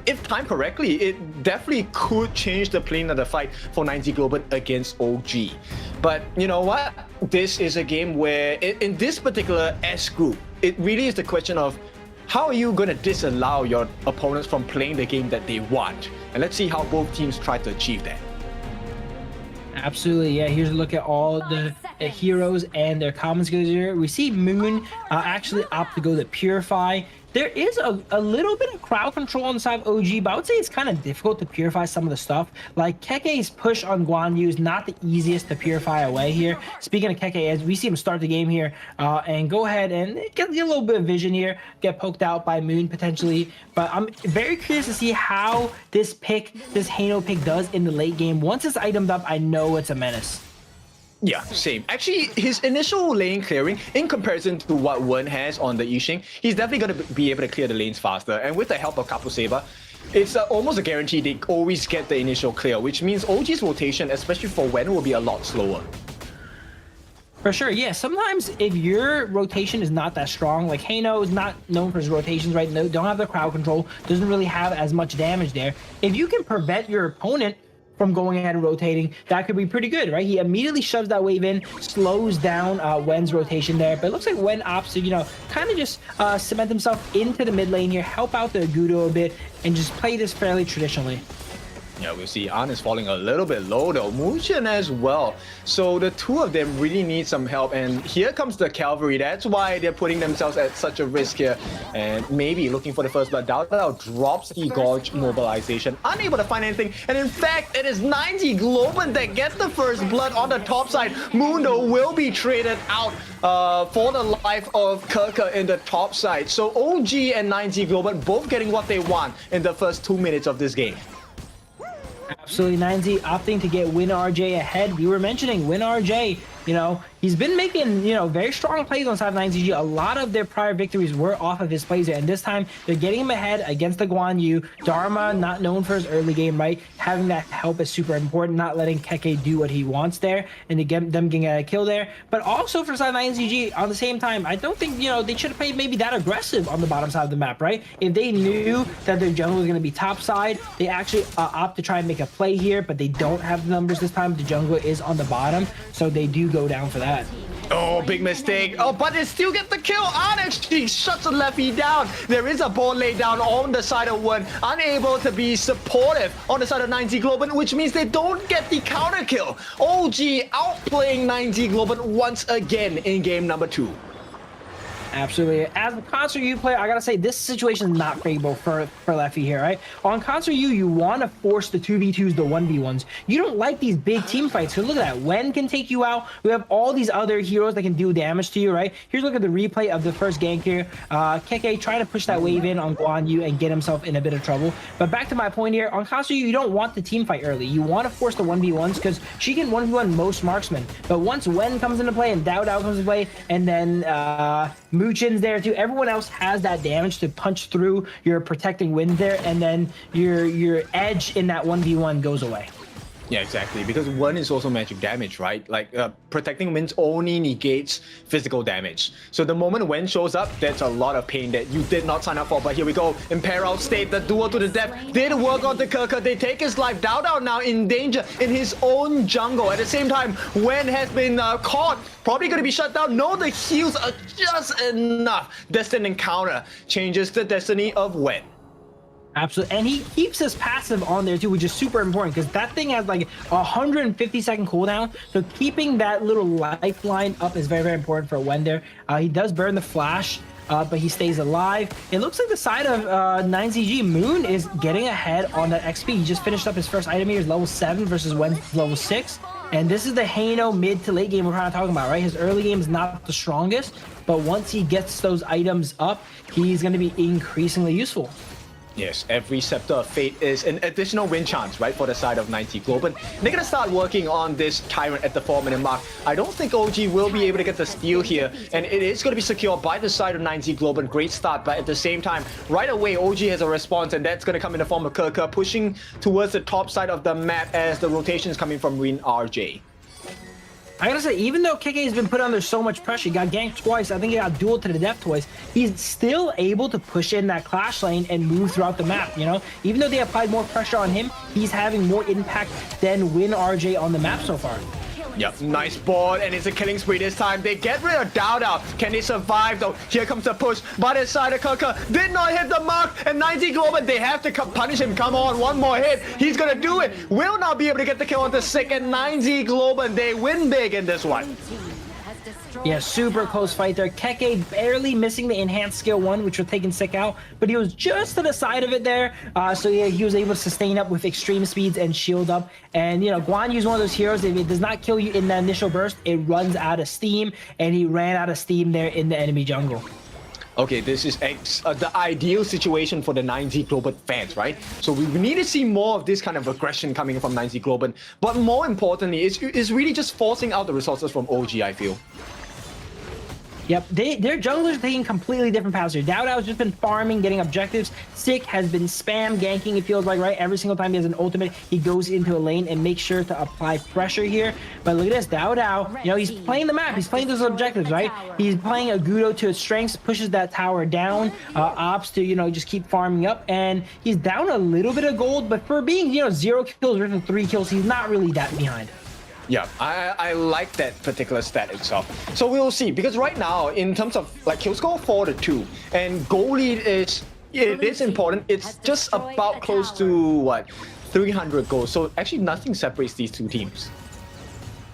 Speaker 17: If timed correctly, it definitely could change the plane of the fight for 9G Globant against OG. But you know what? This is a game where, in this particular S group, it really is the question of how are you going to disallow your opponents from playing the game that they want? And let's see how both teams try to achieve that.
Speaker 15: Absolutely, yeah. Here's a look at all the heroes and their common skills here. We see Moon actually opt to go to Purify. There is a little bit of crowd control on the side of OG, but I would say it's kind of difficult to purify some of the stuff. Like, Keke's push on Guan Yu is not the easiest to purify away here. Speaking of Keke, as we see him start the game here and go ahead and get a little bit of vision here, get poked out by Moon potentially. But I'm very curious to see how this Hano pick does in the late game. Once it's itemed up, I know it's a menace.
Speaker 17: Yeah, same. Actually, his initial lane clearing, in comparison to what Wen has on the Yixing, he's definitely going to be able to clear the lanes faster. And with the help of Kapu Saber, it's almost a guarantee they always get the initial clear, which means OG's rotation, especially for Wen, will be a lot slower.
Speaker 15: For sure, yeah. Sometimes if your rotation is not that strong, like Hano is not known for his rotations, right? No, don't have the crowd control, doesn't really have as much damage there. If you can prevent your opponent from going ahead and rotating, that could be pretty good, right? He immediately shoves that wave in, slows down Wen's rotation there, but it looks like Wen opts to, you know, kind of just cement himself into the mid lane here, help out the Agudo a bit, and just play this fairly traditionally.
Speaker 17: Yeah, we see An is falling a little bit low though, Muchen as well. So the two of them really need some help, and here comes the cavalry. That's why they're putting themselves at such a risk here, and maybe looking for the first blood. Dao drops the Gorge mobilization, unable to find anything, and in fact, it is 90 Globant that gets the first blood on the top side. Mundo will be traded out for the life of Kirka in the top side. So OG and 90 Globant both getting what they want in the first 2 minutes of this game.
Speaker 15: Absolutely, 90 opting to get WinRJ ahead. We were mentioning WinRJ, you know, he's been making, you know, very strong plays on side of 9ZG. A lot of their prior victories were off of his plays there, and this time they're getting him ahead against the Guan Yu. Dharma, not known for his early game, right? Having that help is super important, not letting Keke do what he wants there, and to get them getting a kill there. But also for side 9ZG, on the same time, I don't think, you know, they should have played maybe that aggressive on the bottom side of the map, right? If they knew that their jungle was going to be top side, they actually opt to try and make a play here, but they don't have the numbers this time. The jungle is on the bottom, so they do go down for that.
Speaker 17: Oh, big mistake. Oh, but they still get the kill. An actually shuts the Leffy down. There is a ball laid down on the side of Wen, unable to be supportive on the side of 90 Globant, which means they don't get the counter kill. OG outplaying 90 Globant once again in game number 2.
Speaker 15: Absolutely. As a Concert U player, I gotta say this situation is not favorable for Leffy here, right? On Concert U, you want to force the 2v2s, the 1v1s. You don't like these big team fights. So look at that. Wen can take you out. We have all these other heroes that can do damage to you, right? Here's a look at the replay of the first gank here. Keke trying to push that wave in on Guan Yu and get himself in a bit of trouble. But back to my point here, on Concert U, you don't want the team fight early. You want to force the 1v1s because she can 1v1 most marksmen. But once Wen comes into play and Dao comes into play, and then Muchin's there too. Everyone else has that damage to punch through your protecting wind there, and then your edge in that 1v1 goes away.
Speaker 17: Yeah, exactly. Because one is also magic damage, right? Like protecting winds only negates physical damage. So the moment Wen shows up, that's a lot of pain that you did not sign up for. But here we go. Imperil State, the duel to the death. Did work on the Kirka. They take his life. Dao now in danger in his own jungle. At the same time, Wen has been caught. Probably going to be shut down. No, the heals are just enough. Destined Encounter changes the destiny of Wen.
Speaker 15: Absolutely, and he keeps his passive on there too, which is super important because that thing has like 150-second cooldown. So keeping that little lifeline up is very, very important for Wen there. He does burn the flash, but he stays alive. It looks like the side of 9ZG Moon is getting ahead on that XP. He just finished up his first item here, is level 7 versus Wen's level 6. And this is the Hano mid to late game we're kind of talking about, right? His early game is not the strongest, but once he gets those items up, he's going to be increasingly useful.
Speaker 17: Yes, every Scepter of Fate is an additional win chance, right, for the side of 90 Globant. They're going to start working on this Tyrant at the 4-minute mark. I don't think OG will be able to get the steal here, and it is going to be secured by the side of 90 Globant. Great start, but at the same time, right away, OG has a response, and that's going to come in the form of Kirka pushing towards the top side of the map as the rotation is coming from WinRJ.
Speaker 15: I gotta say, even though Keke has been put under so much pressure, he got ganked twice, I think he got dueled to the death twice, he's still able to push in that clash lane and move throughout the map, you know? Even though they applied more pressure on him, he's having more impact than WinRJ on the map so far.
Speaker 17: Yep, nice board, and it's a killing spree this time. They get rid of Dao. Can they survive though? Here comes the push, but his side of Kirka did not hit the mark, and 90 Globant, they have to punish him. Come on, one more hit. He's gonna do it. Will not be able to get the kill on the Sick, and 90 Globant, they win big in this one.
Speaker 15: Yeah, super close fight there. Keke barely missing the enhanced skill 1, which was taking Sick out, but he was just to the side of it there. So yeah, he was able to sustain up with extreme speeds and shield up. And you know, Guan Yu's one of those heroes, if it does not kill you in the initial burst, it runs out of steam, and he ran out of steam there in the enemy jungle.
Speaker 17: Okay, this is the ideal situation for the 90 Globant fans, right? So we need to see more of this kind of aggression coming from 90 Globant. But more importantly, it's really just forcing out the resources from OG, I feel.
Speaker 15: Yep, their junglers are taking completely different paths here. Dowdow's just been farming, getting objectives. Sick has been spam ganking, it feels like, right? Every single time he has an ultimate, he goes into a lane and makes sure to apply pressure here. But look at this, Dowdow, you know, he's playing the map. He's playing those objectives, right? He's playing Agudo to its strengths, pushes that tower down, opts to, you know, just keep farming up. And he's down a little bit of gold, but for being, you know, 0 kills versus 3 kills, he's not really that behind.
Speaker 17: Yeah, I like that particular stat itself. So we'll see, because right now, in terms of like kill score 4-2, and goal lead is, it is important. It's just about close to what, 300 goals. So actually nothing separates these two teams.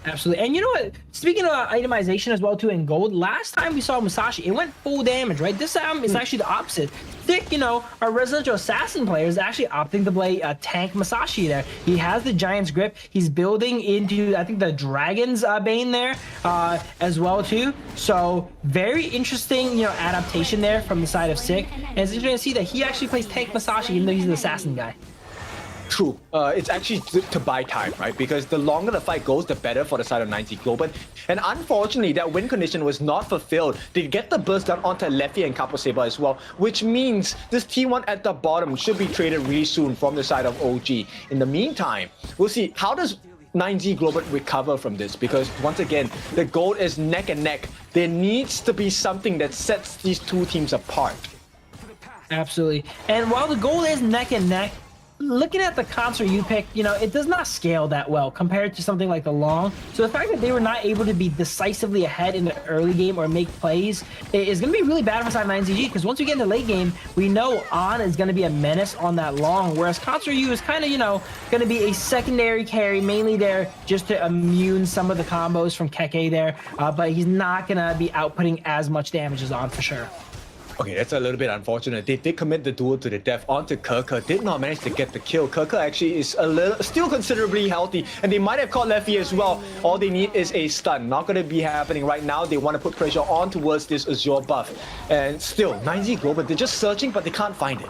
Speaker 15: Absolutely. And you know what? Speaking of itemization as well too in gold, last time we saw Musashi, it went full damage, right? This time it's actually the opposite. Thick, you know, our residential assassin player is actually opting to play tank Musashi there. He has the Giant's Grip. He's building into, I think, the Dragon's Bane there as well too. So very interesting, you know, adaptation there from the side of Sick. And it's interesting to see that he actually plays tank Musashi even though he's an assassin guy.
Speaker 17: True. It's actually to buy time, right? Because the longer the fight goes, the better for the side of 9Z Globant. And unfortunately, that win condition was not fulfilled. They get the burst down onto Leffy and Capo Saber as well, which means this T1 at the bottom should be traded really soon from the side of OG. In the meantime, we'll see how does 9Z Globant recover from this, because once again, the gold is neck and neck. There needs to be something that sets these two teams apart.
Speaker 15: Absolutely. And while the gold is neck and neck, looking at the concert you picked, you know, it does not scale that well compared to something like the long. So the fact that they were not able to be decisively ahead in the early game or make plays is going to be really bad for side 9ZG, because once we get in the late game, we know On is going to be a menace on that long, whereas Concert U is kind of, you know, going to be a secondary carry, mainly there just to immune some of the combos from Keke there, but he's not going to be outputting as much damage as On for sure.
Speaker 17: Okay, that's a little bit unfortunate. They did commit the duel to the death onto Kerker, did not manage to get the kill. Kerker actually is still considerably healthy, and they might have caught Leffy as well. All they need is a stun. Not going to be happening right now. They want to put pressure on towards this Azure buff. And still, 9Z Global, they're just searching, but they can't find it.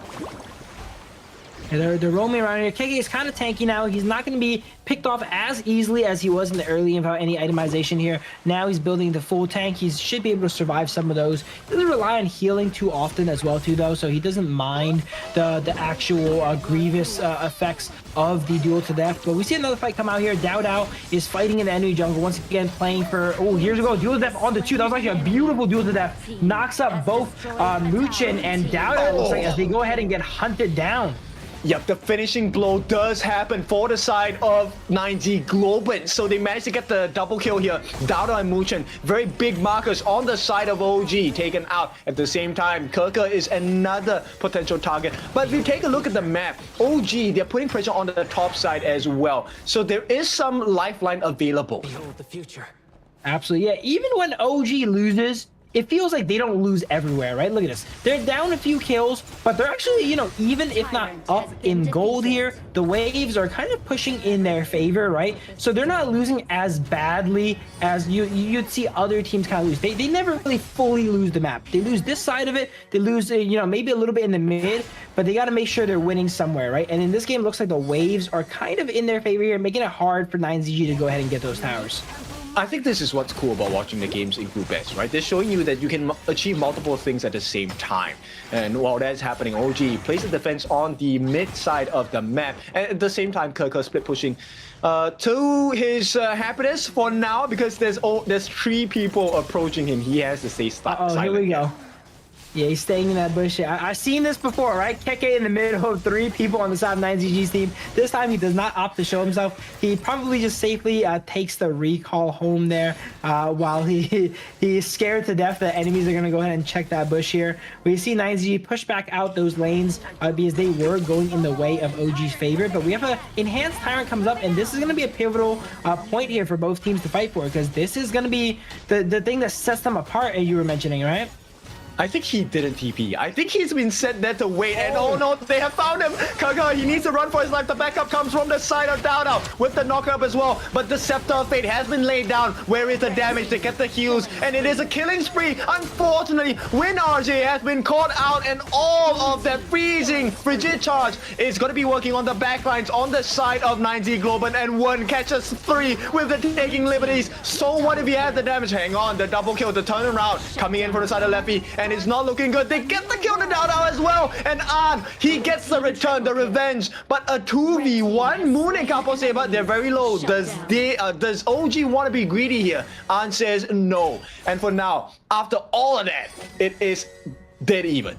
Speaker 15: Yeah, they're roaming around here. KK is kind of tanky now. He's not going to be picked off as easily as he was in the early game without any itemization here. Now he's building the full tank. He should be able to survive some of those. He doesn't rely on healing too often as well too, though, so he doesn't mind the actual grievous effects of the duel to death. But we see another fight come out here. Dowdow is fighting in the enemy jungle once again, playing for, oh, here's a go, duel to death on the 2. That was actually a beautiful duel to death. Knocks up both Muchin and Dowdow, looks like, as they go ahead and get hunted down.
Speaker 17: Yep, the finishing blow does happen for the side of 9Z Globant. So they managed to get the double kill here. Dowda and Muchin, very big markers on the side of OG, taken out. At the same time, Kerker is another potential target. But if you take a look at the map, OG, they're putting pressure on the top side as well. So there is some lifeline available.
Speaker 2: Behold the future.
Speaker 15: Absolutely, yeah. Even when OG loses, it feels like they don't lose everywhere, right? Look at this. They're down a few kills, but they're actually, you know, even if not up in gold here, the waves are kind of pushing in their favor, right? So they're not losing as badly as you'd see other teams kind of lose. They never really fully lose the map. They lose this side of it. They lose, you know, maybe a little bit in the mid, but they got to make sure they're winning somewhere, right? And in this game, it looks like the waves are kind of in their favor here, making it hard for 9ZG to go ahead and get those towers.
Speaker 17: I think this is what's cool about watching the games in Group S, right? They're showing you that you can achieve multiple things at the same time. And while that's happening, OG places defense on the mid side of the map. And at the same time, Kerker split pushing to his happiness for now, because there's 3 people approaching him. He has to stay silent.
Speaker 15: Oh, here we go. Yeah, he's staying in that bush. I've seen this before, right? Keke in the middle of 3 people on the side of 9ZG's team. This time he does not opt to show himself. He probably just safely takes the recall home there while he's scared to death that enemies are going to go ahead and check that bush here. We see 9ZG push back out those lanes because they were going in the way of OG's favor. But we have an enhanced Tyrant comes up, and this is going to be a pivotal point here for both teams to fight for, because this is going to be the thing that sets them apart, as you were mentioning, right?
Speaker 17: I think he didn't TP. I think he's been set there to wait. And oh no, they have found him. Kaka, he needs to run for his life. The backup comes from the side of Dowdow with the knockup as well. But the Scepter of Fate has been laid down. Where is the damage? They get the heals. And it is a killing spree. Unfortunately, WinRJ has been caught out. And all of that freezing frigid charge is going to be working on the backlines on the side of 9Z Globant. And one catches 3 with the taking liberties. So what if he has the damage? Hang on, the double kill, the turnaround coming in from the side of Leffy. And it's not looking good. They get the kill to Dowdow as well. And he gets the return, the revenge. But a 2v1, Moon and Capo Saber, they're very low. Does OG want to be greedy here? An says no. And for now, after all of that, it is dead even.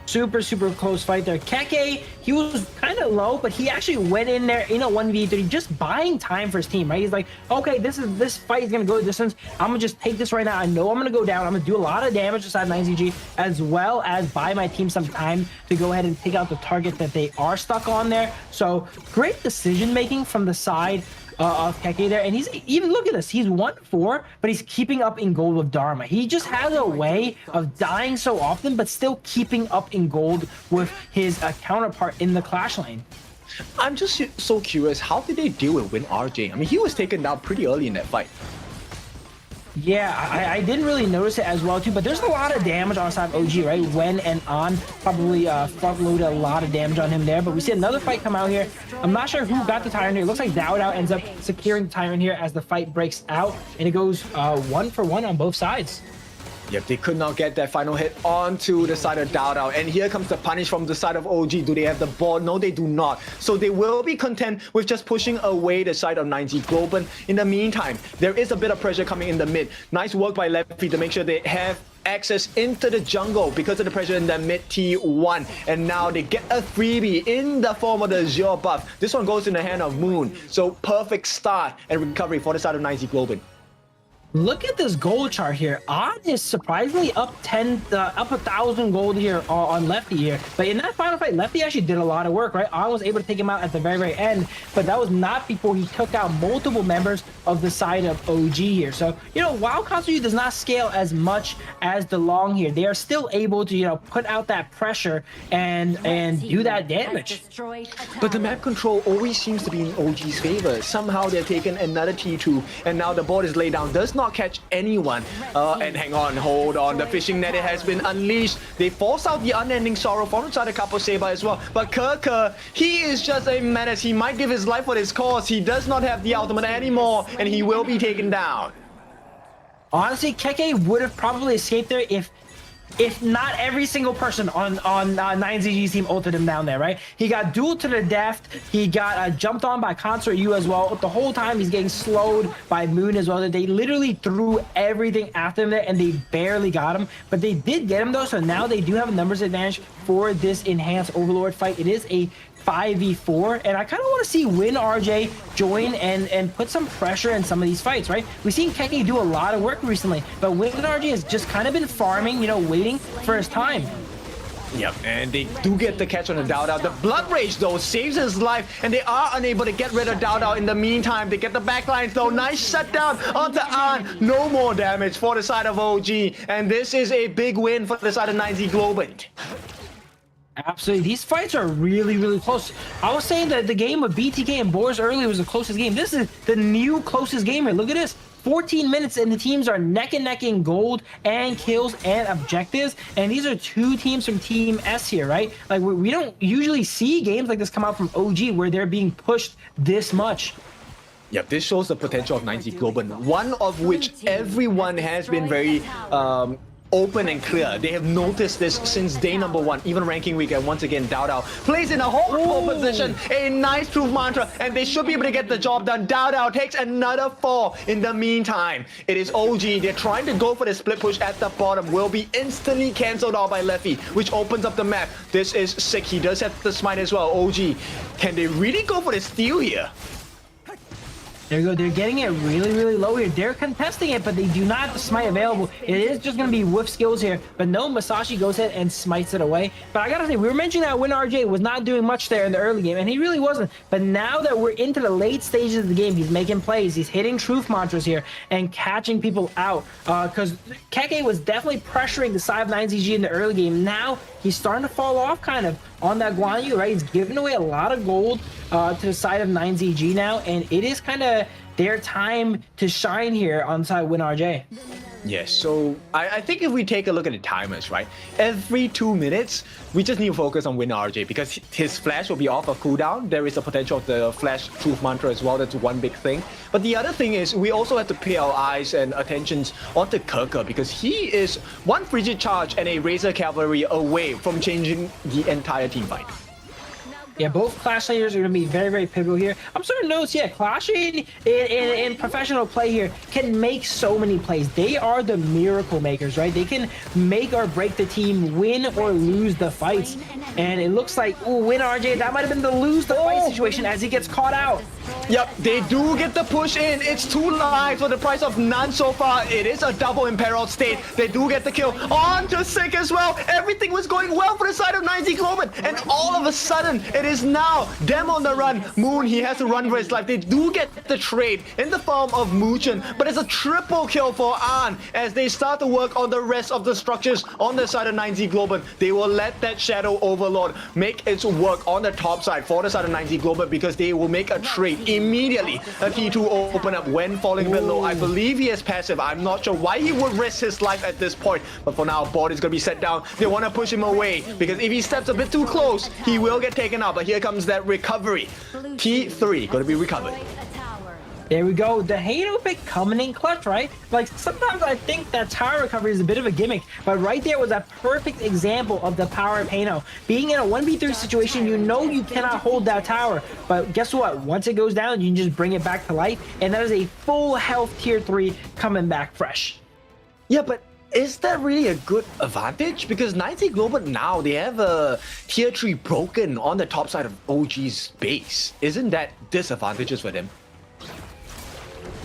Speaker 15: Super close fight there. Keke, he was kind of low, but he actually went in there in a 1v3, just buying time for his team, right? He's like, okay, this fight is gonna go the distance. I'm gonna just take this right now. I know I'm gonna go down. I'm gonna do a lot of damage inside 9ZG, as well as buy my team some time to go ahead and take out the target that they are stuck on there. So great decision making from the side of Keke there. And he's even, look at this, he's 1-4, but he's keeping up in gold with Dharma. He just has a way of dying so often, but still keeping up in gold with his counterpart in the Clash lane.
Speaker 17: I'm just so curious, how did they deal with WinRJ? I mean, he was taken down pretty early in that fight.
Speaker 15: Yeah, I didn't really notice it as well too, but there's a lot of damage on the side of OG, right? Wen and An probably front-loaded a lot of damage on him there, but we see another fight come out here. I'm not sure who got the Tyrant here. It looks like Dowdow ends up securing the Tyrant here as the fight breaks out, and it goes 1-for-1 on both sides.
Speaker 17: Yep, they could not get that final hit onto the side of Dowdow. And here comes the punish from the side of OG. Do they have the ball? No, they do not. So they will be content with just pushing away the side of 9Z Globant. In the meantime, there is a bit of pressure coming in the mid. Nice work by Leffy to make sure they have access into the jungle because of the pressure in the mid T1. And now they get a freebie in the form of the Azure buff. This one goes in the hand of Moon. So perfect start and recovery for the side of 9Z Globant.
Speaker 15: Look at this gold chart here. Odd is surprisingly up 1,000 gold here on Lefty here. But in that final fight, Lefty actually did a lot of work, right? Odd was able to take him out at the very end, but that was not before he took out multiple members of the side of OG here. So, you know, while Katsuyu does not scale as much as the Long here, they are still able to, you know, put out that pressure and do that damage.
Speaker 17: But the map control always seems to be in OG's favor. Somehow they're taking another T2, and now the board is laid down. Does not catch anyone. And hang on, hold on. The fishing net has been unleashed. They force out the unending sorrow from inside the Capo Saber as well. But Kerker, he is just a menace. He might give his life for this cause. He does not have the ultimate anymore, and he will be taken down.
Speaker 15: Honestly, Keke would have probably escaped there if not every single person on 9ZG's team ulted him down there, right? He got dueled to the death. He got jumped on by Consort U as well. The whole time he's getting slowed by Moon as well. They literally threw everything after him there, and they barely got him. But they did get him though, so now they do have a numbers advantage for this enhanced Overlord fight. It is a 5v4, and I kind of want to see WinRJ join and put some pressure in some of these fights, right? We've seen Keke do a lot of work recently, but WinRJ has just kind of been farming, you know, waiting for his time.
Speaker 17: Yep, and they do get the catch on the Dowdow. The Blood Rage, though, saves his life, and they are unable to get rid of Dowdow in the meantime. They get the backlines, though. Nice shutdown onto An. No more damage for the side of OG, and this is a big win for the side of 9Z Globant.
Speaker 15: Absolutely. These fights are really close. I was saying that the game with BTK and Boars earlier was the closest game. This is the new closest game here. Look at this. 14 minutes and the teams are neck and neck in gold and kills and objectives. And these are two teams from Team S here, right? Like we don't usually see games like this come out from OG where they're being pushed this much.
Speaker 17: Yep, this shows the potential of 9Z Globant, one of which everyone has been very open and clear. They have noticed this since day number 1, even ranking week, and once again Dowdow plays in a horrible position. A nice proof mantra, and they should be able to get the job done. Dowdow takes another fall. In the meantime, it is OG. They're trying to go for the split push at the bottom. Will be instantly cancelled out by Leffy, which opens up the map. This is sick. He does have the smite as well. OG, can they really go for the steal here?
Speaker 15: There you go. They're getting it really, really low here. They're contesting it, but they do not have the smite available. It is just going to be whiff skills here. But no, Masashi goes ahead and smites it away. But I got to say, we were mentioning that WinRJ was not doing much there in the early game, and he really wasn't. But now that we're into the late stages of the game, he's making plays. He's hitting truth mantras here and catching people out. Because Keke was definitely pressuring the side of 9ZG in the early game. Now he's starting to fall off kind of on that Guan Yu, right? He's giving away a lot of gold to the side of 9ZG now, and it is kind of their time to shine here on side WinRJ.
Speaker 17: Yes, so I think if we take a look at the timers, right? Every 2 minutes, we just need to focus on WinRJ because his flash will be off of cooldown. There is a potential of the flash truth mantra as well. That's one big thing. But the other thing is we also have to pay our eyes and attentions onto Kirker because he is one frigid charge and a Razor Cavalry away from changing the entire team fight.
Speaker 15: Yeah, both Clash players are going to be very, very pivotal here. I'm starting to notice, yeah, Clash in professional play here can make so many plays. They are the miracle makers, right? They can make or break the team, win or lose the fights. And it looks like, ooh, WinRJ, that might have been the lose the fight situation as he gets caught out.
Speaker 17: Yep, they do get the push in. It's 2 lives for the price of none so far. It is a double imperiled state. They do get the kill. On to Sick as well. Everything was going well for the side of 9Z Globant. And all of a sudden, it is now them on the run. Moon, he has to run for his life. They do get the trade in the form of Muchen. But it's a triple kill for An as they start to work on the rest of the structures on the side of 9Z Globant. They will let that Shadow Overlord make its work on the top side for the side of 9Z Globant because they will make a trade immediately. A T2 open up when falling a bit low. I believe he is passive. I'm not sure why he would risk his life at this point. But for now, Board is going to be set down. They want to push him away because if he steps a bit too close, he will get taken out. But here comes that recovery. T3 going to be recovered.
Speaker 15: There we go. The Halo pick coming in clutch, right? Like, sometimes I think that tower recovery is a bit of a gimmick, but right there was a perfect example of the power of Halo. Being in a 1v3 situation, you know you cannot hold that tower, but guess what? Once it goes down, you can just bring it back to life, and that is a full health tier 3 coming back fresh.
Speaker 17: Yeah, but is that really a good advantage? Because 9Z Global now, they have a tier 3 broken on the top side of OG's base. Isn't that disadvantageous for them?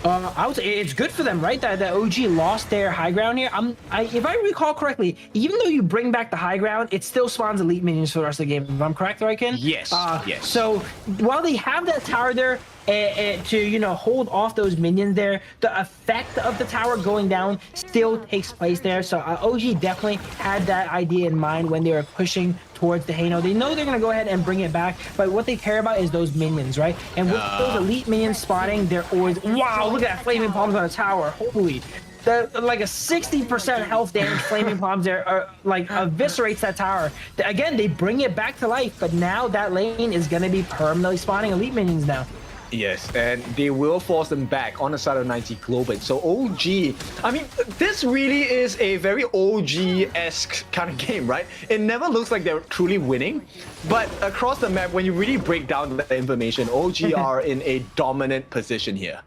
Speaker 15: I would say it's good for them, right? That OG lost their high ground here. If I recall correctly, even though you bring back the high ground, it still spawns elite minions for the rest of the game. If I'm correct, right, Ken?
Speaker 17: Yes. Yes.
Speaker 15: So while they have that tower there to, you know, hold off those minions there, the effect of the tower going down still takes place there. So OG definitely had that idea in mind when they were pushing towards the Hano. They know they're going to go ahead and bring it back, but what they care about is those minions, right? And with those elite minions spotting, they're always, wow, look at that flaming palms on a tower. Holy. Like a 60% health damage flaming palms there like eviscerates that tower. Again, they bring it back to life, but now that lane is going to be permanently spawning elite minions now.
Speaker 17: Yes, and they will force them back on the side of 9Z Globant. So OG, I mean, this really is a very OG-esque kind of game, right? It never looks like they're truly winning, but across the map, when you really break down the information, OG are in a dominant position here.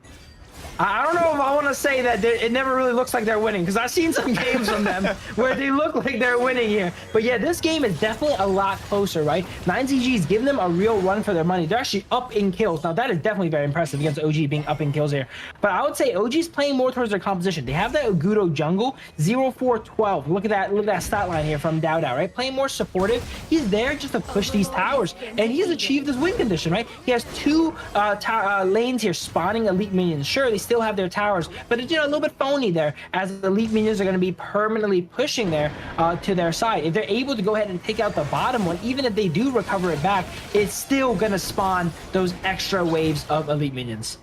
Speaker 15: I don't know if I want to say that it never really looks like they're winning, because I've seen some games from them where they look like they're winning here. But yeah, this game is definitely a lot closer, right? 9ZG is giving them a real run for their money. They're actually up in kills. Now, that is definitely very impressive against OG being up in kills here. But I would say OG's playing more towards their composition. They have that Ogudo jungle, 0-4-12. Look at that stat line here from Dao Dao, right? Playing more supportive. He's there just to push these towers, and he's achieved his win condition, right? He has two lanes here spawning elite minions. Sure, they still have their towers, but it's, you know, a little bit phony there, as the elite minions are going to be permanently pushing there to their side. If they're able to go ahead and take out the bottom one, even if they do recover it back, it's still going to spawn those extra waves of elite minions.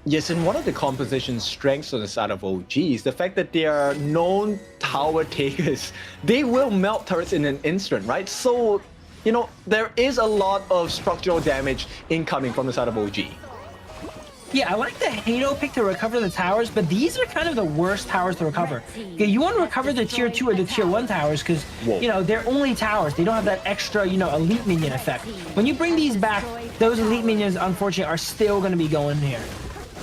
Speaker 17: Yes, and one of the composition's strengths on the side of OG is the fact that they are known tower takers. They will melt turrets in an instant, right? So, you know, there is a lot of structural damage incoming from the side of OG.
Speaker 15: Yeah, I like the Hano pick to recover the towers, but these are kind of the worst towers to recover. Yeah, you want to recover the tier 2 or the tier 1 towers because, you know, they're only towers. They don't have that extra, you know, elite minion effect. When you bring these back, those elite minions, unfortunately, are still going to be going here.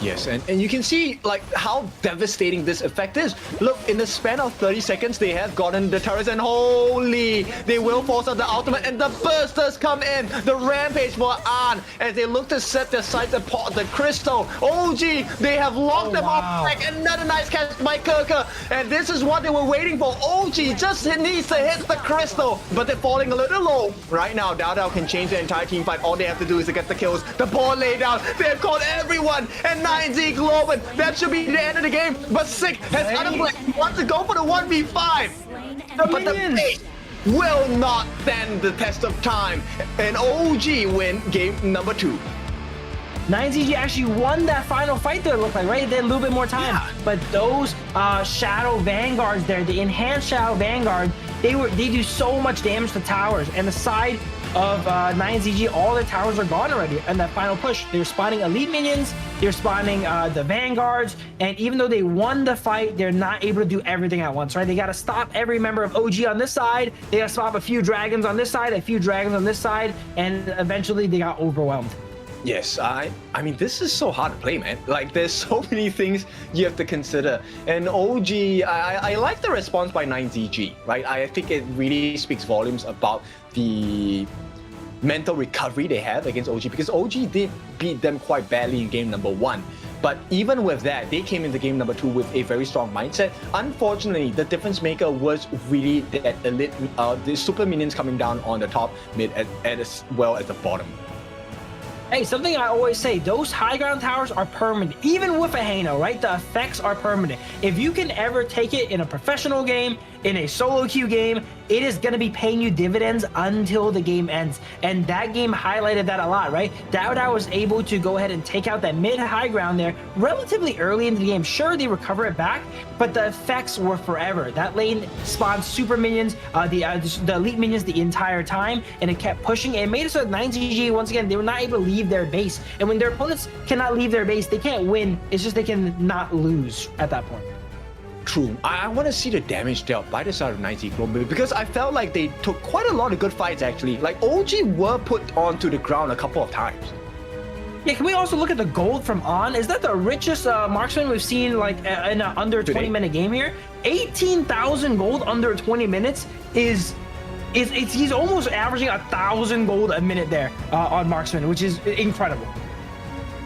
Speaker 17: Yes, and you can see like how devastating this effect is. Look, in the span of 30 seconds, they have gotten the turrets, and holy, they will force out the ultimate, and the bursters come in. The rampage for An as they look to set their sights upon the crystal. OG, they have locked them off. Like another nice catch by Kirker, and this is what they were waiting for. OG just needs to hit the crystal, but they're falling a little low. Right now, Dao can change the entire team fight. All they have to do is to get the kills. The ball laid down. They've caught everyone, and 9Z Globant. That should be the end of the game. But Sick has other play. He wants to go for the 1v5. But the pace will not stand the test of time. And OG win game number 2.
Speaker 15: 9ZG actually won that final fight there, it looked like, right? They had a little bit more time. Yeah. But those Shadow Vanguards there, the enhanced Shadow Vanguard, they do so much damage to towers. And the side of 9ZG, all their towers are gone already. And that final push, they're spawning elite minions, they're spawning the Vanguards, and even though they won the fight, they're not able to do everything at once, right? They gotta stop every member of OG on this side, they gotta stop a few dragons on this side, a few dragons on this side, and eventually they got overwhelmed.
Speaker 17: Yes, I mean, this is so hard to play, man. Like, there's so many things you have to consider. And OG, I like the response by 9ZG, right? I think it really speaks volumes about the mental recovery they have against OG, because OG did beat them quite badly in game number 1. But even with that, they came into game number 2 with a very strong mindset. Unfortunately, the difference maker was really that elite, the super minions coming down on the top, mid, as well as the bottom.
Speaker 15: Hey, something I always say, those high ground towers are permanent. Even with a Hano, right? The effects are permanent. If you can ever take it in a professional game, in a solo queue game, it is going to be paying you dividends until the game ends. And that game highlighted that a lot, right? Dao was able to go ahead and take out that mid-high ground there relatively early into the game. Sure, they recover it back, but the effects were forever. That lane spawned super minions, the elite minions the entire time, and it kept pushing. It made it so that 9ZG, once again, they were not able to leave their base. And when their opponents cannot leave their base, they can't win. It's just they can not lose at that point.
Speaker 17: True. I want to see the damage dealt by the side of 9Z Global, because I felt like they took quite a lot of good fights, actually. Like, OG were put onto the ground a couple of times.
Speaker 15: Yeah, can we also look at the gold from On? Is that the richest marksman we've seen like in an under 20-minute game here? 18,000 gold under 20 minutes he's almost averaging 1,000 gold a minute there on marksman, which is incredible.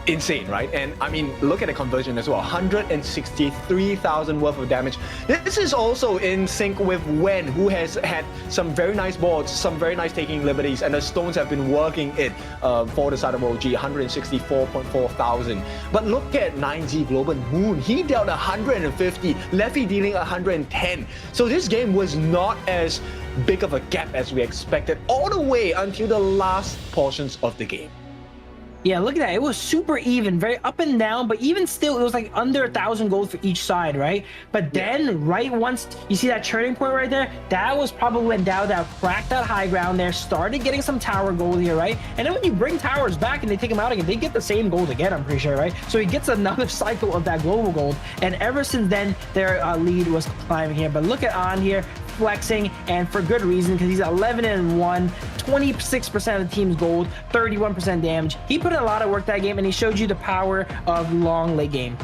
Speaker 17: Insane, right? And I mean, look at the conversion as well. 163,000 worth of damage. This is also in sync with Wen, who has had some very nice boards, some very nice taking liberties, and the stones have been working it for the side of OG, 164.4 thousand. But look at 9Z Global Moon. He dealt 150, Leffy dealing 110. So this game was not as big of a gap as we expected all the way until the last portions of the game.
Speaker 15: Yeah, look at that. It was super even, very up and down, but even still, it was like under 1,000 gold for each side, right? But then, right once you see that turning point right there, that was probably when Dao cracked that high ground there, started getting some tower gold here, right? And then when you bring towers back and they take them out again, they get the same gold again, I'm pretty sure, right? So he gets another cycle of that global gold. And ever since then, their lead was climbing here. But look at On here, flexing, and for good reason, because he's 11-1, 26% of the team's gold, 31% damage. He put in a lot of work that game, and he showed you the power of long late game.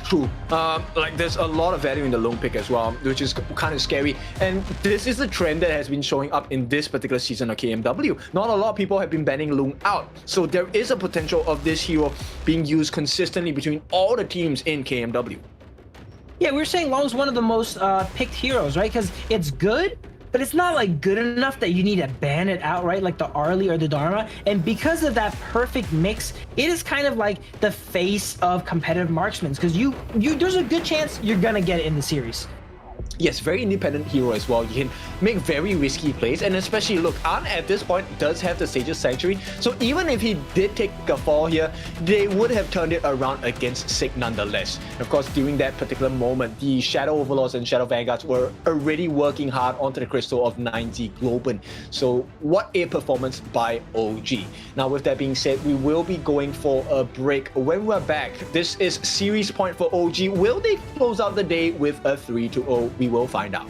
Speaker 17: True. Like, there's a lot of value in the lone pick as well, which is kind of scary. And this is the trend that has been showing up in this particular season of KMW. Not a lot of people have been banning Lung out. So there is a potential of this hero being used consistently between all the teams in KMW.
Speaker 15: Yeah, we were saying Lung's one of the most picked heroes, right? Because it's good, but it's not like good enough that you need to ban it outright like the Arlie or the Dharma. And because of that perfect mix, it is kind of like the face of competitive marksmen, because there's a good chance you're gonna get it in the series.
Speaker 17: Yes, very independent hero as well. You can make very risky plays, and especially look, An at this point does have the Sage's Sanctuary, so even if he did take a fall here, they would have turned it around against Sig nonetheless. And of course, during that particular moment, the Shadow Overlords and Shadow Vanguards were already working hard onto the crystal of 9Z Globant. So what a performance by OG. Now with that being said, we will be going for a break. When we're back, this is series point for OG. Will they close out the day with a 3-0? We will find out.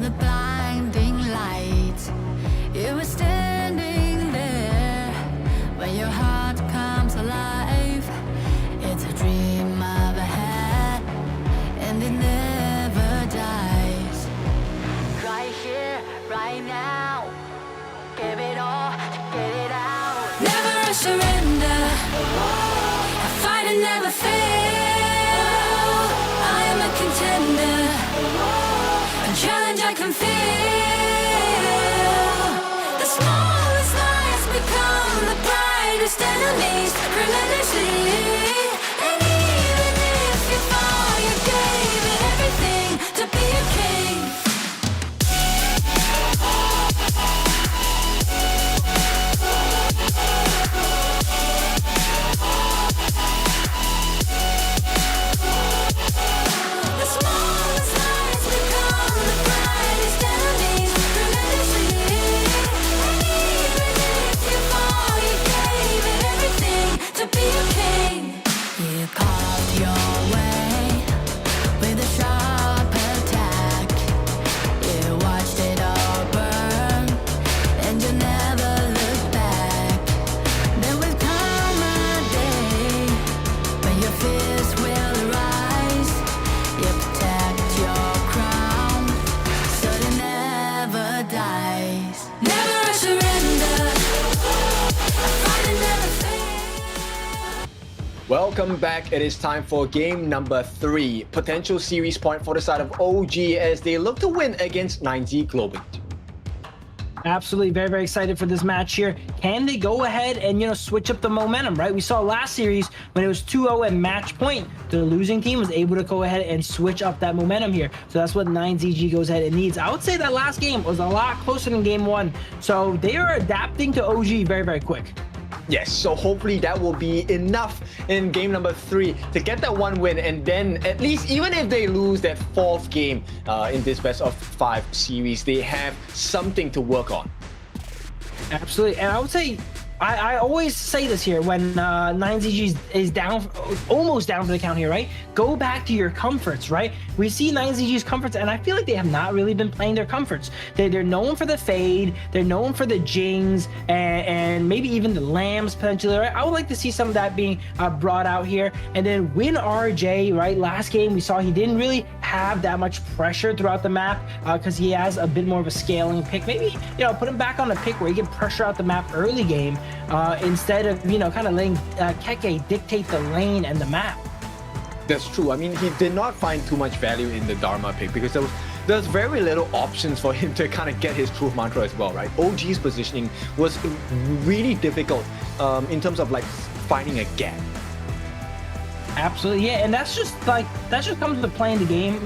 Speaker 3: the blinding light. You were standing there when your heart comes alive. It's a dream of a hat, and it never dies. Right here, right now, give it all, get it out. Never a surrender, I fight and never fail. I am a contender, a challenge I can feel. The smallest lies become the brightest enemies, relentlessly. And even if you fall, you gave it everything to be a king. The smallest lies become the brightest enemies, relentlessly. And even if you fall, you gave it everything to be a king. You carved your way with a sharp attack. You watched it all burn, and you never looked back. There will come a day when your fears will arise. You protect your crown, so it never dies. Never a surrender, I fight and never fail.
Speaker 17: Welcome back. It is time for game number 3. Potential series point for the side of OG as they look to win against 9Z Globant.
Speaker 15: Absolutely, very, very excited for this match here. Can they go ahead and, switch up the momentum, right? We saw last series when it was 2-0 at match point, the losing team was able to go ahead and switch up that momentum here. So that's what 9ZG goes ahead and needs. I would say that last game was a lot closer than game 1. So they are adapting to OG very, very quick.
Speaker 17: Yes, so hopefully that will be enough in game number 3 to get that one win, and then at least even if they lose that 4th game in this best of 5 series, they have something to work on.
Speaker 15: Absolutely, and I would say I always say this here when 9ZG is down, almost down for the count here, right? Go back to your comforts, right? We see 9ZG's comforts, and I feel like they have not really been playing their comforts. They're known for the fade, they're known for the jings, and maybe even the lambs potentially, right? I would like to see some of that being brought out here. And then WinRJ, right? Last game we saw he didn't really have that much pressure throughout the map because he has a bit more of a scaling pick. Maybe, put him back on a pick where he can pressure out the map early game. Instead of, kind of letting Keke dictate the lane and the map.
Speaker 17: That's true. I mean, he did not find too much value in the Dharma pick because there's very little options for him to kind of get his truth mantra as well, right? OG's positioning was really difficult in terms of like finding a gap.
Speaker 15: Absolutely, yeah, and that just comes with playing the game,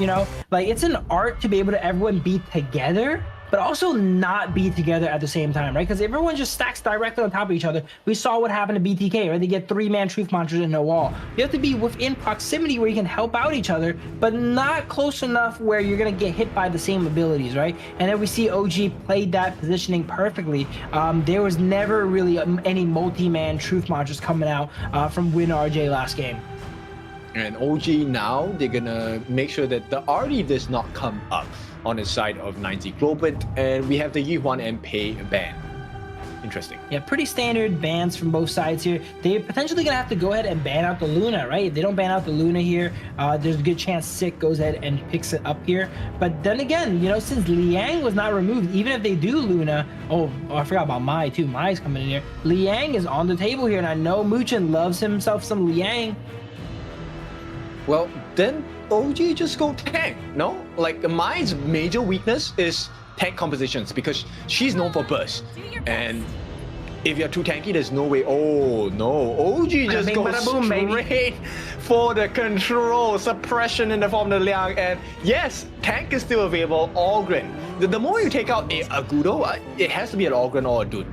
Speaker 15: like it's an art to be able to everyone be together, but also not be together at the same time, right? Because everyone just stacks directly on top of each other. We saw what happened to BTK, right? They get 3-man truth monsters in a wall. You have to be within proximity where you can help out each other, but not close enough where you're gonna get hit by the same abilities, right? And then we see OG played that positioning perfectly. There was never really any multi-man truth monsters coming out from WinRJ last game.
Speaker 17: And OG now, they're gonna make sure that the RD does not come up on the side of 9Z Globant, and we have the Yuan and Pei ban. Interesting.
Speaker 15: Yeah, pretty standard bans from both sides here. They're potentially gonna have to go ahead and ban out the Luna, right? If they don't ban out the Luna here, there's a good chance Sick goes ahead and picks it up here. But then again, since Liang was not removed, even if they do Luna, oh I forgot about Mai too. Mai's coming in here. Liang is on the table here, and I know Muchen loves himself some Liang.
Speaker 17: Well, then OG just go tank, no? Like Mai's major weakness is tank compositions because she's known for burst. And if you're too tanky, there's no way. Oh no, OG just goes straight for the control, suppression in the form of the Liang. And yes, tank is still available, Ogren. The more you take out a Agudo, it has to be an Ogren or a Dun.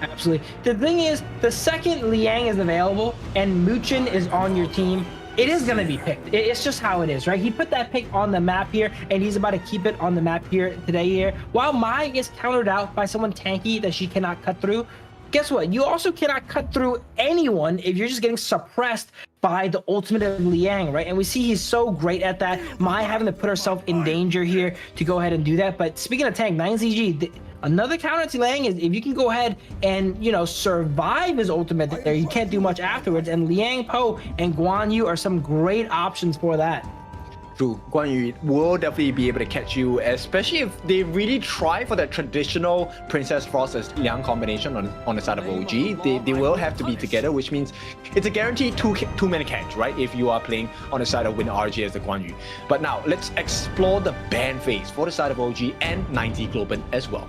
Speaker 15: Absolutely. The thing is, the second Liang is available and Muchen is on your team, it is going to be picked. It's just how it is, right? He put that pick on the map here, and he's about to keep it on the map here today here. While Mai is countered out by someone tanky that she cannot cut through, guess what? You also cannot cut through anyone if you're just getting suppressed by the ultimate of Liang, right? And we see he's so great at that. Mai having to put herself in danger here to go ahead and do that. But speaking of tank, 9ZG, another counter to Liang is if you can go ahead and, you know, survive his ultimate there, you can't do much afterwards. And Liang Po and Guan Yu are some great options for that.
Speaker 17: True, Guan Yu will definitely be able to catch you, especially if they really try for that traditional Princess Frost as Liang combination on the side of OG. They will have to be together, which means it's a guaranteed two-man catch, right? If you are playing on the side of Winner RG as the Guan Yu. But now, let's explore the ban phase for the side of OG and 9Z Globant as well.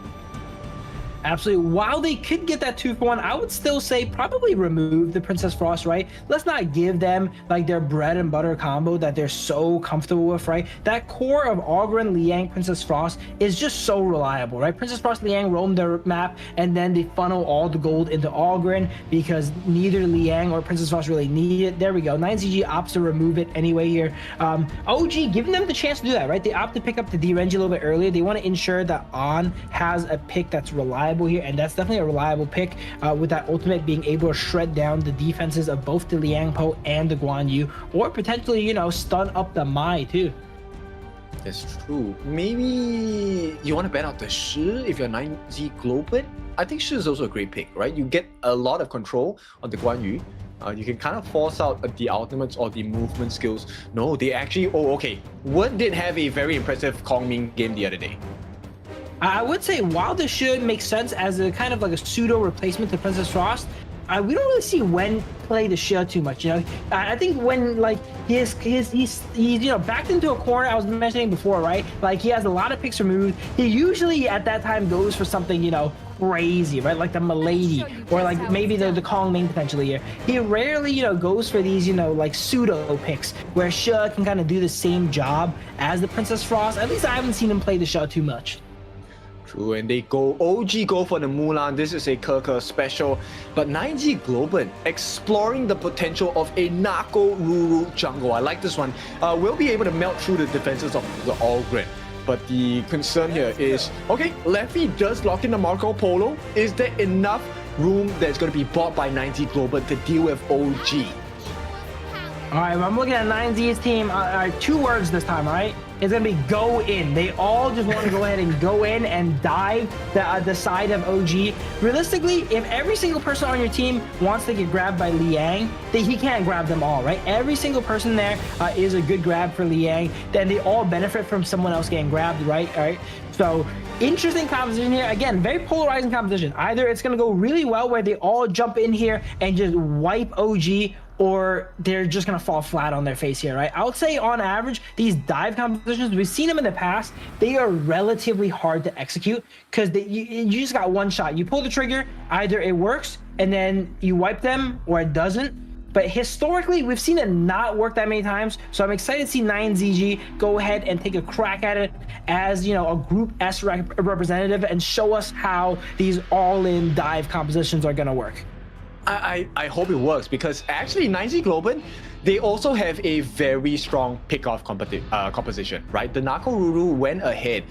Speaker 15: Absolutely. While they could get that 2-for-1, I would still say probably remove the Princess Frost, right? Let's not give them like their bread and butter combo that they're so comfortable with, right? That core of Oghren, Liang, Princess Frost is just so reliable, right? Princess Frost, Liang roam their map, and then they funnel all the gold into Oghren because neither Liang or Princess Frost really need it. There we go. 9ZG opts to remove it anyway here. OG giving them the chance to do that, right? They opt to pick up the D-Renji a little bit earlier. They want to ensure that On has a pick that's reliable here, and that's definitely a reliable pick with that ultimate being able to shred down the defenses of both the Liang Po and the Guan Yu, or potentially, you know, stun up the Mai too.
Speaker 17: That's true. Maybe you want to ban out the Shi if you're 9Z Globant? I think Shi is also a great pick, right? You get a lot of control on the Guan Yu. You can kind of force out the ultimates or the movement skills. No, they actually... Oh, okay. Word did have a very impressive Kong Ming game the other day.
Speaker 15: I would say while this should make sense as a kind of like a pseudo replacement to Princess Frost, we don't really see Wen play the Xia too much, you know. I think when like he's you know backed into a corner, I was mentioning before, right? Like he has a lot of picks removed. He usually at that time goes for something, you know, crazy, right? Like the Milady or like maybe the Kong Ming potentially here. He rarely, you know, goes for these, you know, like pseudo picks where Xia can kind of do the same job as the Princess Frost. At least I haven't seen him play the Xia too much.
Speaker 17: True, and they go OG go for the Mulan. This is a Kerker special, but 9Z Globant exploring the potential of a Nako Ruru jungle. I like this one. We'll be able to melt through the defenses of the Oghren. But the concern here is, okay, Leffy does lock in the Marco Polo. Is there enough room that's going to be bought by 9Z Globant to deal with OG?
Speaker 15: All right, I'm looking at 9Z's team. Two words this time, all right? It's going to be go in. They all just want to go ahead and go in and dive the side of OG. Realistically, if every single person on your team wants to get grabbed by Liang, then he can't grab them all, right? Every single person there is a good grab for Liang. Then they all benefit from someone else getting grabbed, right? All right. So interesting composition here. Again, very polarizing composition. Either it's going to go really well where they all jump in here and just wipe OG, or they're just gonna fall flat on their face here, right? I would say on average, these dive compositions, we've seen them in the past, they are relatively hard to execute because you just got one shot. You pull the trigger, either it works and then you wipe them or it doesn't. But historically, we've seen it not work that many times. So I'm excited to see 9ZG go ahead and take a crack at it as, you know, a Group S representative and show us how these all-in dive compositions are gonna work.
Speaker 17: I hope it works because actually 9Z Globant, they also have a very strong pick-off composition, right? The Nako Ruru went ahead.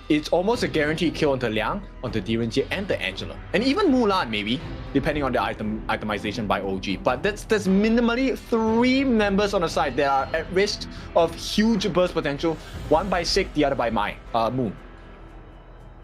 Speaker 17: It's almost a guaranteed kill onto Liang, onto D-Renji, and the Angela. And even Mulan, maybe, depending on the itemization by OG. But that's minimally 3 members on the side that are at risk of huge burst potential. One by Sick, the other by Moon.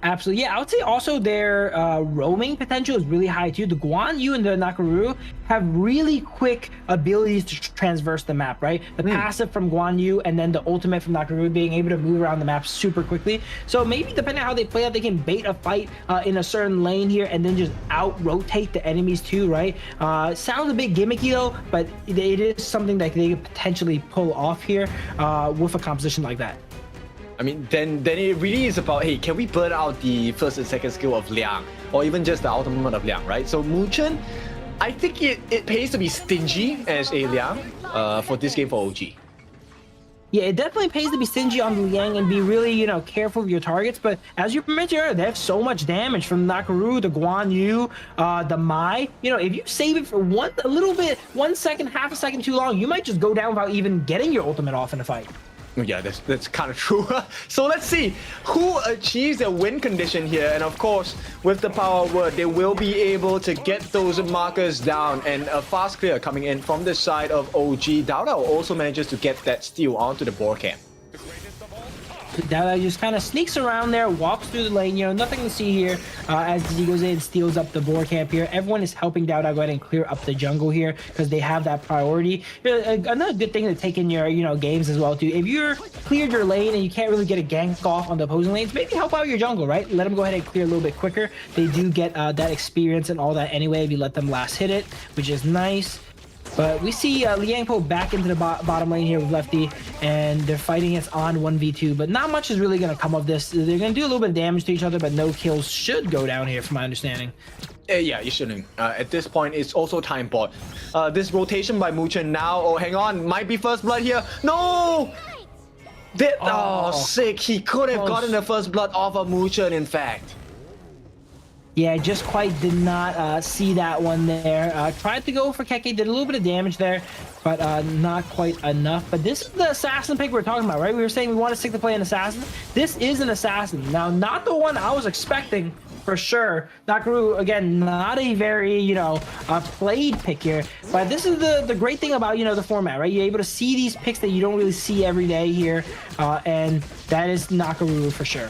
Speaker 15: Absolutely. Yeah, I would say also their roaming potential is really high too. The Guan Yu and the Nakaruru have really quick abilities to transverse the map, right? The passive from Guan Yu and then the ultimate from Nakaruru being able to move around the map super quickly. So maybe depending on how they play out, they can bait a fight in a certain lane here and then just out-rotate the enemies too, right? Sounds a bit gimmicky though, but it is something that they could potentially pull off here with a composition like that.
Speaker 17: I mean, then it really is about, hey, can we burn out the first and second skill of Liang? Or even just the ultimate of Liang, right? So Muchen, I think it pays to be stingy as a Liang for this game for OG.
Speaker 15: Yeah, it definitely pays to be stingy on the Liang and be really, you know, careful of your targets. But as you mentioned earlier, they have so much damage from Nakaru, the Guan Yu, the Mai. You know, if you save it for a little bit, 1 second, half a second too long, you might just go down without even getting your ultimate off in a fight.
Speaker 17: Yeah, that's kind of true. So let's see who achieves a win condition here. And of course, with the power word, they will be able to get those markers down. And a fast clear coming in from the side of OG. Dowdao also manages to get that steal onto the board camp.
Speaker 15: Dowdao just kind of sneaks around there, walks through the lane, nothing to see here as he goes in and steals up the board camp here. Everyone is helping Dowdao go ahead and clear up the jungle here because they have that priority. Another good thing to take in your games as well too. If you're cleared your lane and you can't really get a gank off on the opposing lanes, maybe help out your jungle, right? Let them go ahead and clear a little bit quicker. They do get that experience and all that anyway if you let them last hit it, which is nice. But we see Liangpo back into the bottom lane here with Lefty, and they're fighting against on 1v2, but not much is really going to come of this. They're going to do a little bit of damage to each other, but no kills should go down here from my understanding.
Speaker 17: Yeah, you shouldn't. At this point, it's also time bot. This rotation by Muchen now, oh, hang on, might be first blood here. No! Sick. He could have gotten the first blood off of Muchen, in fact.
Speaker 15: Yeah, just quite did not see that one there. Tried to go for Keke, did a little bit of damage there, but not quite enough. But this is the assassin pick we're talking about, right? We were saying we want to stick to play an assassin. This is an assassin. Now, not the one I was expecting for sure. Nakaru, again, not a very, played pick here. But this is the great thing about, the format, right? You're able to see these picks that you don't really see every day here. And that is Nakaru for sure.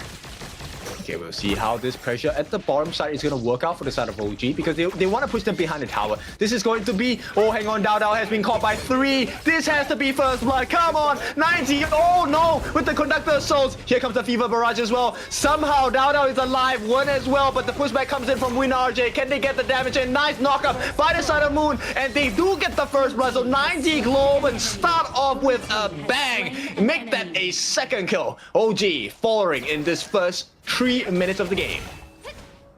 Speaker 17: Okay, we'll see how this pressure at the bottom side is going to work out for the side of OG because they want to push them behind the tower. This is going to be... Oh, hang on. Dowdao has been caught by 3. This has to be first blood. Come on. 90. Oh, no. With the Conductor Souls. Here comes the Fever Barrage as well. Somehow, Dowdao is alive. 1 as well, but the pushback comes in from WinRJ. Can they get the damage? And nice knockup by the side of Moon. And they do get the first blood. So 90 Globant start off with a bang. Make that a second kill. OG following in this first 3 minutes of the game.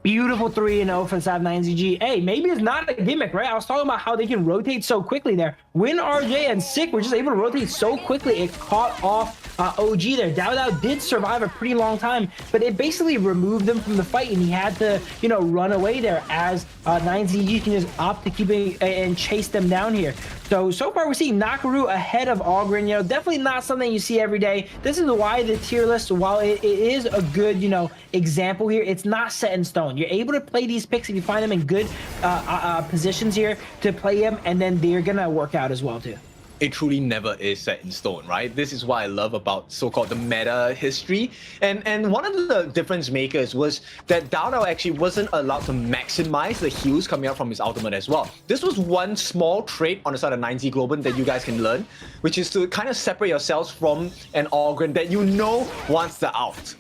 Speaker 15: Beautiful 3-0 for Sav 9ZG. Hey, maybe it's not a gimmick, right? I was talking about how they can rotate so quickly there. WinRJ and Sick were just able to rotate so quickly. It caught off OG there. Dowdao did survive a pretty long time, but it basically removed them from the fight, and he had to, run away there as 9ZG can just opt to keep it and chase them down here. So far we're seeing Nakaru ahead of Ogren. Definitely not something you see every day. This is why the tier list, while it is a good, example here, it's not set in stone. You're able to play these picks if you find them in good positions here to play them, and then they're gonna work out as well too.
Speaker 17: It truly never is set in stone, right? This is what I love about so-called the meta history. And one of the difference makers was that Dowdao actually wasn't allowed to maximize the heals coming out from his ultimate as well. This was one small trait on the side of 9Z Globant that you guys can learn, which is to kind of separate yourselves from an Ogren that wants the out.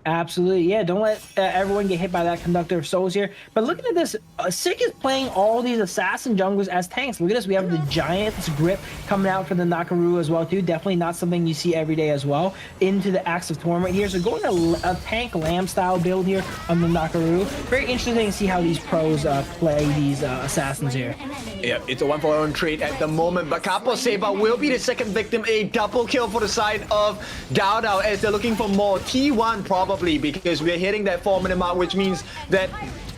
Speaker 15: Absolutely, yeah. Don't let everyone get hit by that Conductor of Souls here. But looking at this, Sick is playing all these assassin junglers as tanks. Look at this. We have the Giant's Grip coming out for the Nakaru as well too. Definitely not something you see every day as well. Into the Axe of Torment here. So going a tank lamb style build here on the Nakaru. Very interesting to see how these pros play these assassins here.
Speaker 17: Yeah, it's a 1-for-1 trade at the moment, but Capo Saber will be the second victim. A double kill for the side of Dowdao as they're looking for more. T1 probably, because we're hitting that 4-minute mark, which means that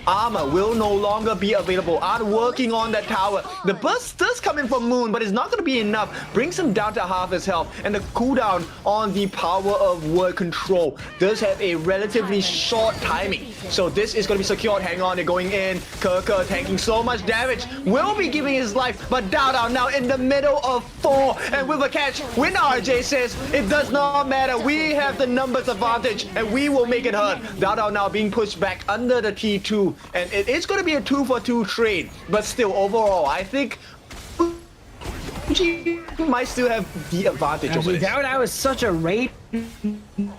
Speaker 17: armor will no longer be available. I'm working on that tower. The burst does come in from Moon, but it's not going to be enough. Brings him down to half his health, and the cooldown on the power of word control does have a relatively short timing. So this is going to be secured. Hang on, they're going in. Kerker tanking so much damage. Will be giving his life, but Dowdao now in the middle of 4, and with a catch. WinRJ says it does not matter. We have the numbers advantage, and we will make it hurt. Dowdao now being pushed back under the T2. And it is going to be a 2-for-2 trade, but still, overall, I think he might still have the advantage over this.
Speaker 15: Dowdao is such a raid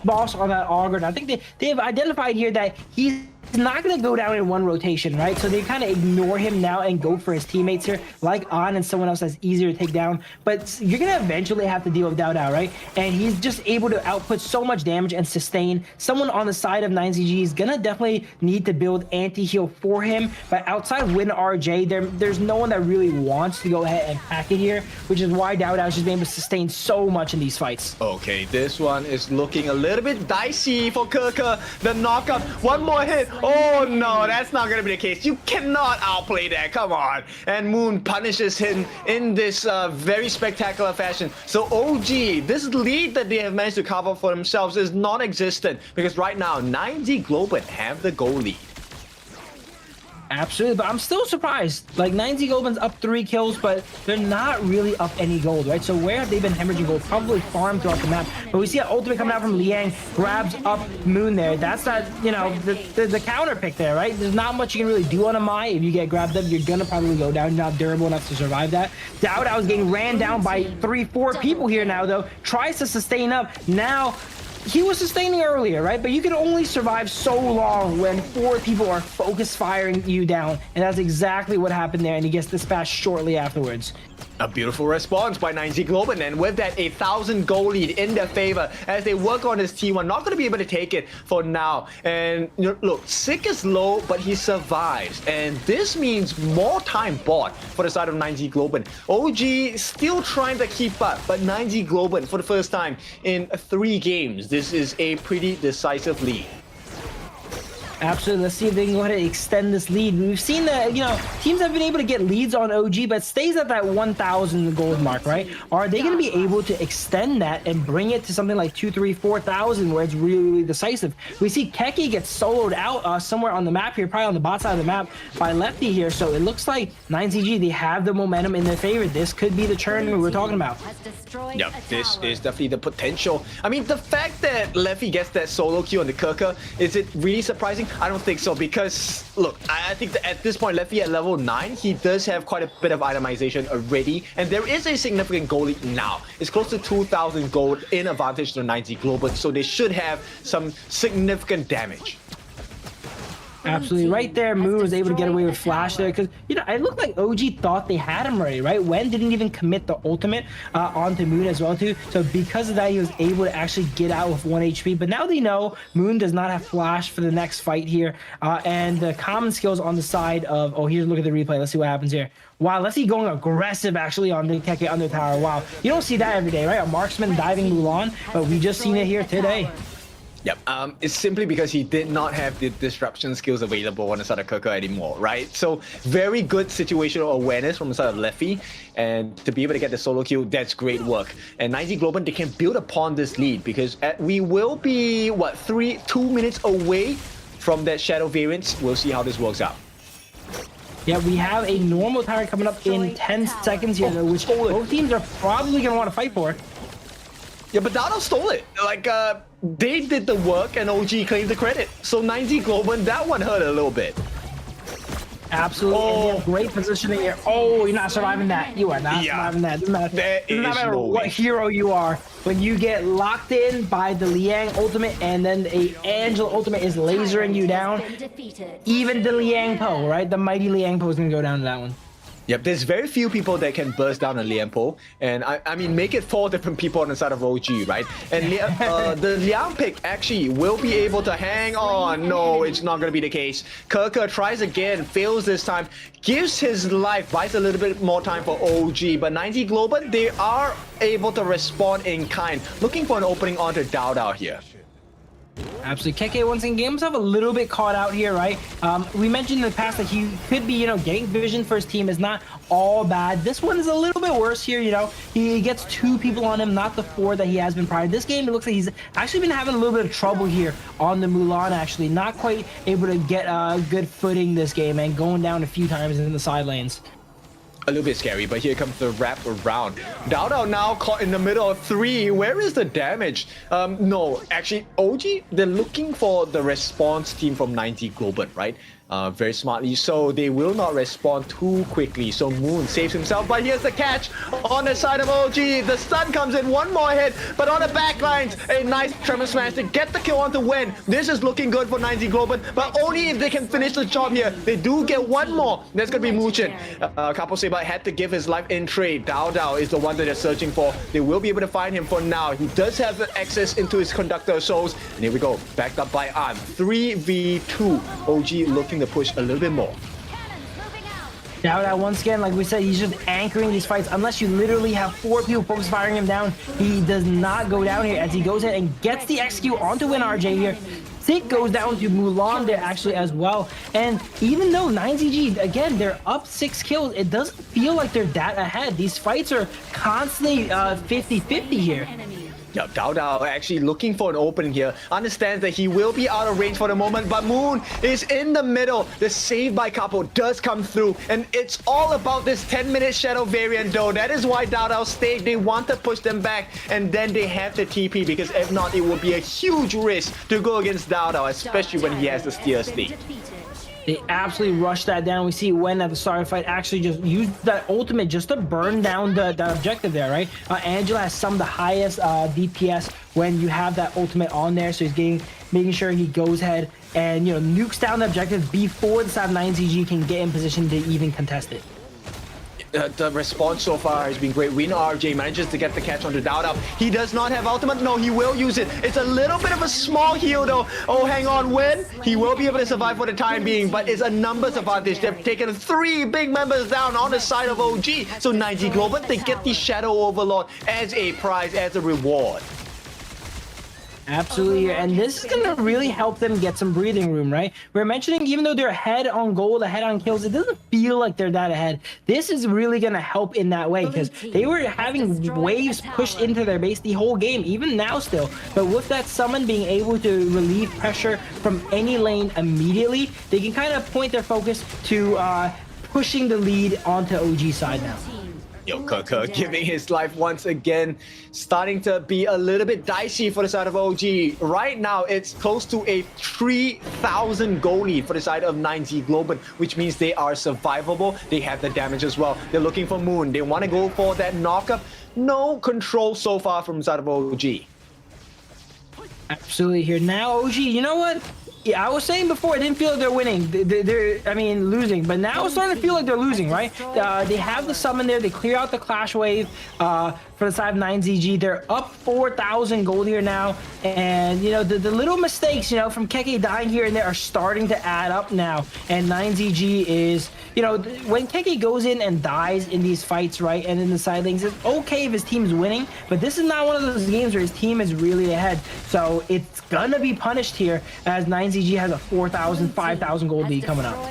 Speaker 15: boss on that Ogren. I think they've identified here that he's not going to go down in one rotation, right? So they kind of ignore him now and go for his teammates here, like On and someone else that's easier to take down. But you're going to eventually have to deal with Dowdao, right? And he's just able to output so much damage and sustain. Someone on the side of 9ZG is going to definitely need to build anti-heal for him. But outside of WinRJ, there's no one that really wants to go ahead and pack it here, which is why Dowdao's just been able to sustain so much in these fights.
Speaker 17: Okay, this one is looking a little bit dicey for Kerker. The knockup, one more hit. Oh no, that's not gonna be the case. You cannot outplay that, come on. And Moon punishes him in this very spectacular fashion. So OG, this lead that they have managed to carve out for themselves is non-existent because right now 9Z Globant have the goal lead.
Speaker 15: Absolutely, but I'm still surprised. Like 9Z Globant's up 3 kills, but they're not really up any gold, right? So where have they been hemorrhaging gold? Probably farm throughout the map. But we see an ultimate coming out from Liang, grabs up Moon there. That's not, you know, the counter pick there, right? There's not much you can really do on a Mai. If you get grabbed up, you're gonna probably go down. You're not durable enough to survive that. Dowd is getting ran down by 3-4 people here now, though. Tries to sustain up. Now, he was sustaining earlier, right? But you can only survive so long when 4 people are focus firing you down. And that's exactly what happened there. And he gets dispatched shortly afterwards.
Speaker 17: A beautiful response by 9Z Globant, and with that 1,000 goal lead in their favor as they work on this T1. Not going to be able to take it for now. And you know, look, Sick is low, but he survives. And this means more time bought for the side of 9Z Globant. OG still trying to keep up, but 9Z Globant for the first time in 3 games. This is a pretty decisive lead.
Speaker 15: Absolutely. Let's see if they can go ahead and extend this lead. We've seen that, you know, teams have been able to get leads on OG, but stays at that 1,000 gold mark, right? Are they going to be able to extend that and bring it to something like 2, 3, 4,000 where it's really, really decisive? We see Keki get soloed out somewhere on the map here, probably on the bot side of the map by Lefty here. So it looks like 9ZG, they have the momentum in their favor. This could be the turn we were talking about.
Speaker 17: Yep, this is definitely the potential. I mean, the fact that Leffy gets that solo kill on the Kirker, is it really surprising? I don't think so, because look, I think that at this point, Leffy at level 9, he does have quite a bit of itemization already, and there is a significant gold lead now. It's close to 2,000 gold in advantage to 9Z Globant, so they should have some significant damage.
Speaker 15: Absolutely. Right there, Moon was able to get away with Flash there because, you know, it looked like OG thought they had him already, right? Wen didn't even commit the ultimate onto Moon as well, too. So because of that, he was able to actually get out with 1 HP. But now they know Moon does not have Flash for the next fight here. And the common skills on the side of, oh, here's a look at the replay. Let's see what happens here. Wow, let's see going aggressive actually on the Keke under tower. Wow, you don't see that every day, right? A marksman diving Mulan, but we just seen it here today.
Speaker 17: Yep, it's simply because he did not have the disruption skills available on the side of Kirker anymore, right? So very good situational awareness from the side of Leffy, and to be able to get the solo kill, that's great work. And 9Z Globant, they can build upon this lead because we will be, what, 2 minutes away from that Shadow variance. We'll see how this works out.
Speaker 15: Yeah, we have a normal tower coming up in 10 seconds here, though, which both teams are probably going to want to fight for.
Speaker 17: Yeah, but Dado stole it. Like, they did the work and OG claimed the credit. So 9Z Globant, that one hurt a little bit.
Speaker 15: Absolutely. And they have great positioning here. Oh, you're not surviving that. You are not surviving that. Doesn't matter what hero you are. When you get locked in by the Liang ultimate and then a Angela ultimate is lasering you down, even the Liang Po, right? The mighty Liang Po is going to go down to that one.
Speaker 17: Yep, there's very few people that can burst down a Liang Po, and I mean, make it 4 different people on the side of OG, right? And the Liang pick actually will be able to hang on. No, it's not going to be the case. Kirker tries again, fails this time, gives his life, buys a little bit more time for OG, but 9Z Globant, they are able to respond in kind, looking for an opening onto Dowd here.
Speaker 15: Absolutely. Keke once again getting himself a little bit caught out here, right? We mentioned in the past that he could be, you know, getting vision for his team is not all bad. This one is a little bit worse here, you know. He gets 2 people on him, not the 4 that he has been prior. This game, it looks like he's actually been having a little bit of trouble here on the Mulan, actually. Not quite able to get good footing this game and going down a few times in the side lanes.
Speaker 17: A little bit scary, but here comes the wrap around. Dowd now caught in the middle of 3. Where is the damage? No, actually, OG, they're looking for the response team from 9Z Globant, right? Very smartly, so they will not respond too quickly. So Moon saves himself, but here's the catch on the side of OG. The stun comes in, 1 more hit, but on the back lines, a nice Tremor Smash to get the kill on to win. This is looking good for 9Z Globant, but only if they can finish the job here. They do get 1 more. That's going to be Muchin. Capo Saber had to give his life in trade. Dowd is the one that they're searching for. They will be able to find him for now. He does have the access into his Conductor of Souls. And here we go, backed up by An. 3v2. OG looking to push a little bit more.
Speaker 15: Dowd once again, like we said, he's just anchoring these fights. Unless you literally have 4 people focus firing him down, he does not go down here as he goes in and gets the execute onto Win RJ here. Stick goes down to Mulan there actually as well. And even though 9ZG, again, they're up 6 kills, it doesn't feel like they're that ahead. These fights are constantly 50-50 here.
Speaker 17: Yeah, Dao Dao actually looking for an opening here. Understands that he will be out of range for the moment, but Moon is in the middle. The save by Capo does come through, and it's all about this 10-minute Shadow variant though. That is why Dao Dao stayed. They want to push them back, and then they have to TP, because if not, it would be a huge risk to go against Dao Dao, especially when he has the steer state.
Speaker 15: They absolutely rushed that down. We see Wen at the start of the fight actually just used that ultimate just to burn down the objective there, right? Angela has some of the highest DPS when you have that ultimate on there, so he's making sure he goes ahead and, you know, nukes down the objective before the side of 9ZG can get in position to even contest it.
Speaker 17: The response so far has been great. Win RJ manages to get the catch onto Dao Dao. He does not have ultimate. No, he will use it. It's a little bit of a small heal though. Oh, hang on, Win. He will be able to survive for the time being, but it's a numbers advantage. They've taken 3 big members down on the side of OG. So 9G Globant, they get the Shadow Overlord as a prize, as a reward.
Speaker 15: Absolutely, and this is going to really help them get some breathing room, right? We're mentioning even though they're ahead on gold, ahead on kills, it doesn't feel like they're that ahead. This is really going to help in that way, because they were having waves pushed into their base the whole game, even now still. But with that summon being able to relieve pressure from any lane immediately, they can kind of point their focus to pushing the lead onto OG side now.
Speaker 17: Yo, Kaka giving his life once again, starting to be a little bit dicey for the side of OG. Right now, it's close to a 3,000 goal lead for the side of 9Z Globant, which means they are survivable. They have the damage as well. They're looking for Moon. They want to go for that knockup. No control so far from the side of OG.
Speaker 15: Absolutely here. Now, OG, you know what? Yeah, I was saying before, I didn't feel like they're winning. I mean, losing. But now it's starting to feel like they're losing, right? They have the summon there. They clear out the Clash Wave for the side of 9ZG. They're up 4,000 gold here now. And, you know, the little mistakes, you know, from Keke dying here and there are starting to add up now. And 9ZG is, you know, when Keke goes in and dies in these fights, right, and in the side lanes, it's okay if his team's winning. But this is not one of those games where his team is really ahead. So it's gonna be punished here as 9ZG has a 4,000, 5,000 gold lead coming up.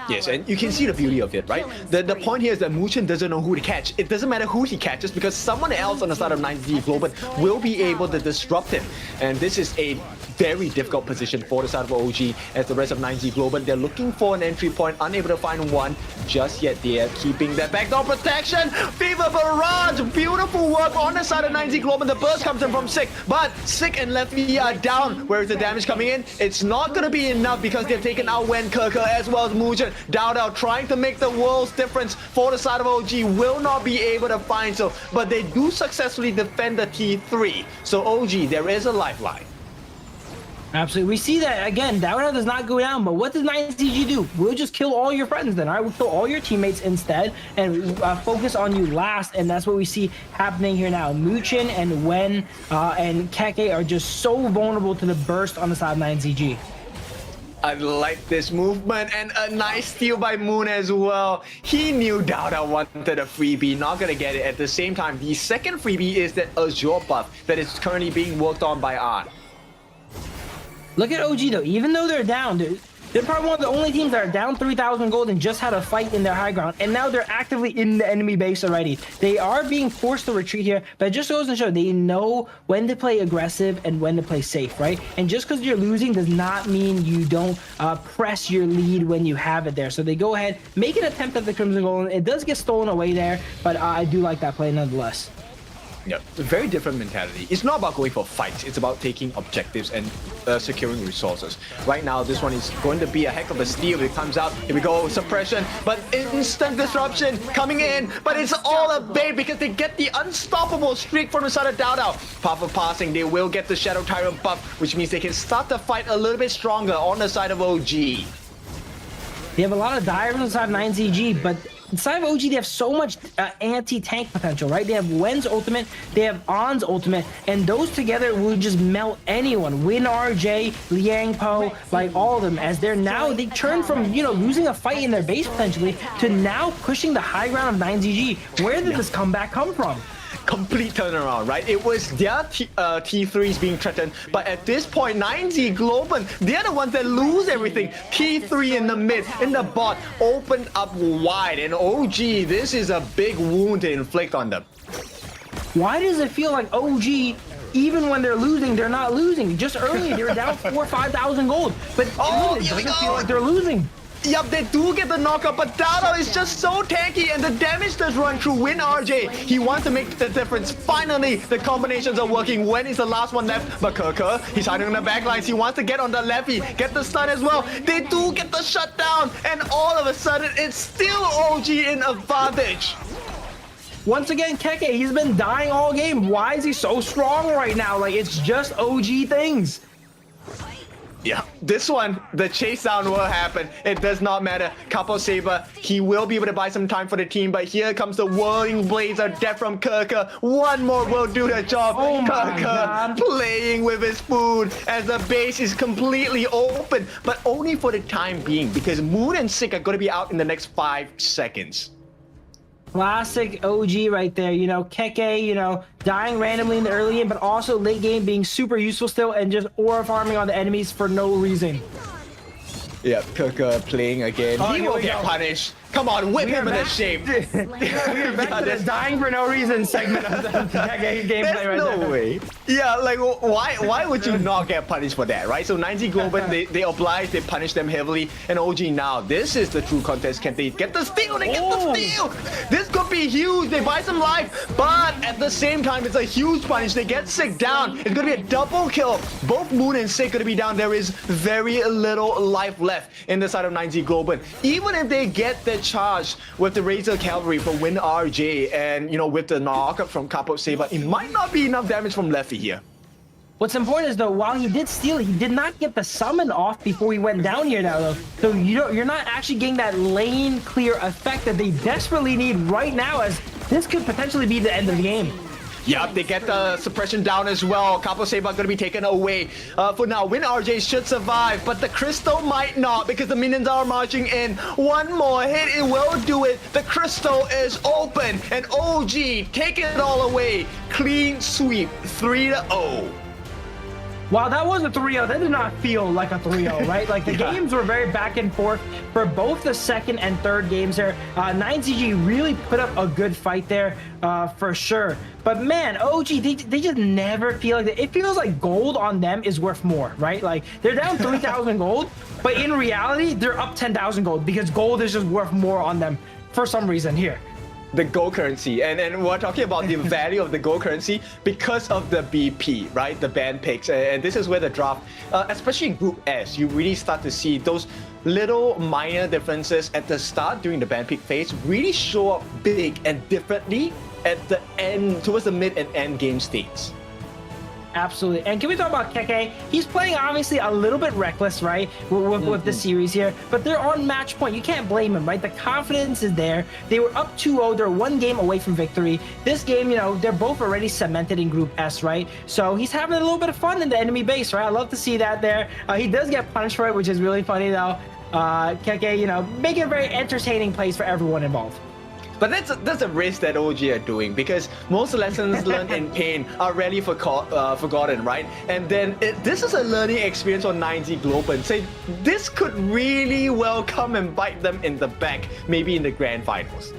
Speaker 17: Yes, and you can see the beauty of it, right? The point here is that Muchen doesn't know who to catch. It doesn't matter who he catches, because someone else on the side of 9Z Globant will be able to disrupt him. And this is a very difficult position for the side of OG, as the rest of 9Z Globant, they're looking for an entry point, unable to find one just yet. They're keeping that backdoor protection. Fever Barrage, beautiful work on the side of 9Z Globant. The burst comes in from Sick, but Sick and Lefty are down. Where is the damage coming in? It's not going to be enough, because they've taken out Wen Kerker as well as Muchen. Dao Dao trying to make the world's difference for the side of OG, will not be able to find so, but they do successfully defend the T3. So OG, there is a lifeline.
Speaker 15: Absolutely. We see that, again, Dao Dao does not go down, but what does 9ZG do? We'll just kill all your friends then, all right? We'll kill all your teammates instead and focus on you last, and that's what we see happening here now. Muchen and Wen and Keke are just so vulnerable to the burst on the side of 9ZG.
Speaker 17: I like this movement, and a nice steal by Moon as well. He knew Dao Dao wanted a freebie, not gonna get it. At the same time, the second freebie is that Azure buff that is currently being worked on by Art.
Speaker 15: Look at OG though, even though they're down, they're probably one of the only teams that are down 3,000 gold and just had a fight in their high ground, and now they're actively in the enemy base already. They are being forced to retreat here, but it just goes to show they know when to play aggressive and when to play safe, right? And just because you're losing does not mean you don't press your lead when you have it there. So they go ahead, make an attempt at the Crimson Golem. It does get stolen away there, but I do like that play nonetheless.
Speaker 17: Yeah, a very different mentality. It's not about going for fights. It's about taking objectives and securing resources. Right now, this one is going to be a heck of a steal. It comes out. Here we go. Suppression, but instant disruption coming in. But it's all a bait, because they get the unstoppable streak from the side of Dao Dao. Path of Passing, they will get the Shadow Tyrant buff, which means they can start the fight a little bit stronger on the side of OG.
Speaker 15: They have a lot of divers on the side of 9ZG, but inside of OG, they have so much anti-tank potential, right? They have Wen's ultimate, they have On's ultimate, and those together will just melt anyone. Win RJ, Liang Po, like all of them, as they're now, they turn from, you know, losing a fight in their base potentially to now pushing the high ground of 9ZG. Where did this comeback come from?
Speaker 17: complete turnaround, right? It was their T3s being threatened, but at this point, 9Z Globant, they're the ones that lose everything. T3 in the mid, in the bot, opened up wide, and OG, this is a big wound to inflict on them.
Speaker 15: Why does it feel like OG, even when they're losing, they're not losing? Just earlier, they were down 4,000 or 5,000 gold, but it doesn't feel like they're losing.
Speaker 17: Yup, they do get the knockup, but Dado is just so tanky, and the damage does run through. Win RJ, he wants to make the difference. Finally, the combinations are working. Wen is the last one left, but Kerker, he's hiding on the back lines. He wants to get on the lefty, get the stun as well. They do get the shutdown, and all of a sudden, it's still OG in advantage.
Speaker 15: Once again, Keke, he's been dying all game. Why is he so strong right now? Like, it's just OG things.
Speaker 17: Yeah, this one, the chase down will happen. It does not matter. Capo Saber, he will be able to buy some time for the team, but here comes the whirling blades of death from Kerker. One more will do the job.
Speaker 15: Oh
Speaker 17: Kerker playing with his food as the base is completely open, but only for the time being, because Moon and Sick are going to be out in the next 5 seconds.
Speaker 15: Classic OG right there, you know, Keke, you know, dying randomly in the early game, but also late game being super useful still and just aura farming on the enemies for no reason.
Speaker 17: Yeah, Kerker playing again.
Speaker 15: Oh,
Speaker 17: he will get punished. Come on, whip him into shape.
Speaker 15: We are back to this dying for no reason segment of the gameplay right
Speaker 17: There's
Speaker 15: there.
Speaker 17: no way. Yeah, like why would you not get punished for that, right? So 9Z Globant, they oblige, they punish them heavily, and OG now, this is the true contest. Can they get the steal? They get the steal! This could be huge. They buy some life, but at the same time, it's a huge punish. They get Sick down. It's gonna be a double kill. Both Moon and Sick gonna be down. There is very little life left in the side of 9Z Globant. Even if they get the charge with the Razor Cavalry for Win RJ and, you know, with the knockup from Capo Saber, it might not be enough damage from Lefty here.
Speaker 15: What's important is though, while he did steal, he did not get the summon off before he went down here now though. So you're not actually getting that lane clear effect that they desperately need right now, as this could potentially be the end of the game.
Speaker 17: Yup, they get the suppression down as well. Capo Saber going to be taken away. For now, Win RJ should survive, but the Crystal might not because the minions are marching in. One more hit, it will do it. The Crystal is open, and OG take it all away. Clean sweep, 3-0.
Speaker 15: Wow, that was a 3-0. That did not feel like a 3-0, right? Like, the games were very back and forth for both the second and third games there. 9ZG really put up a good fight there, for sure. But man, OG, they just never feel like that. It feels like gold on them is worth more, right? Like, they're down 3,000 gold, but in reality, they're up 10,000 gold because gold is just worth more on them for some reason here.
Speaker 17: The gold currency, and we're talking about the value of the gold currency because of the BP, right? The band picks, and this is where the draft, especially in Group S, you really start to see those little minor differences at the start during the band pick phase really show up big and differently at the end, towards the mid and end game states.
Speaker 15: Absolutely. And can we talk about Keke? He's playing obviously a little bit reckless, right? With the series here, but they're on match point. You can't blame him, right? The confidence is there. They were up 2-0. They're one game away from victory. This game, you know, they're both already cemented in Group S, right? So he's having a little bit of fun in the enemy base, right? I love to see that there. He does get punished for it, which is really funny though. Keke, you know, making a very entertaining plays for everyone involved.
Speaker 17: But that's a risk that OG are doing, because most lessons learned in pain are rarely forgotten, right? And then this is a learning experience on 9Z Globant. So this could really well come and bite them in the back, maybe in the grand finals.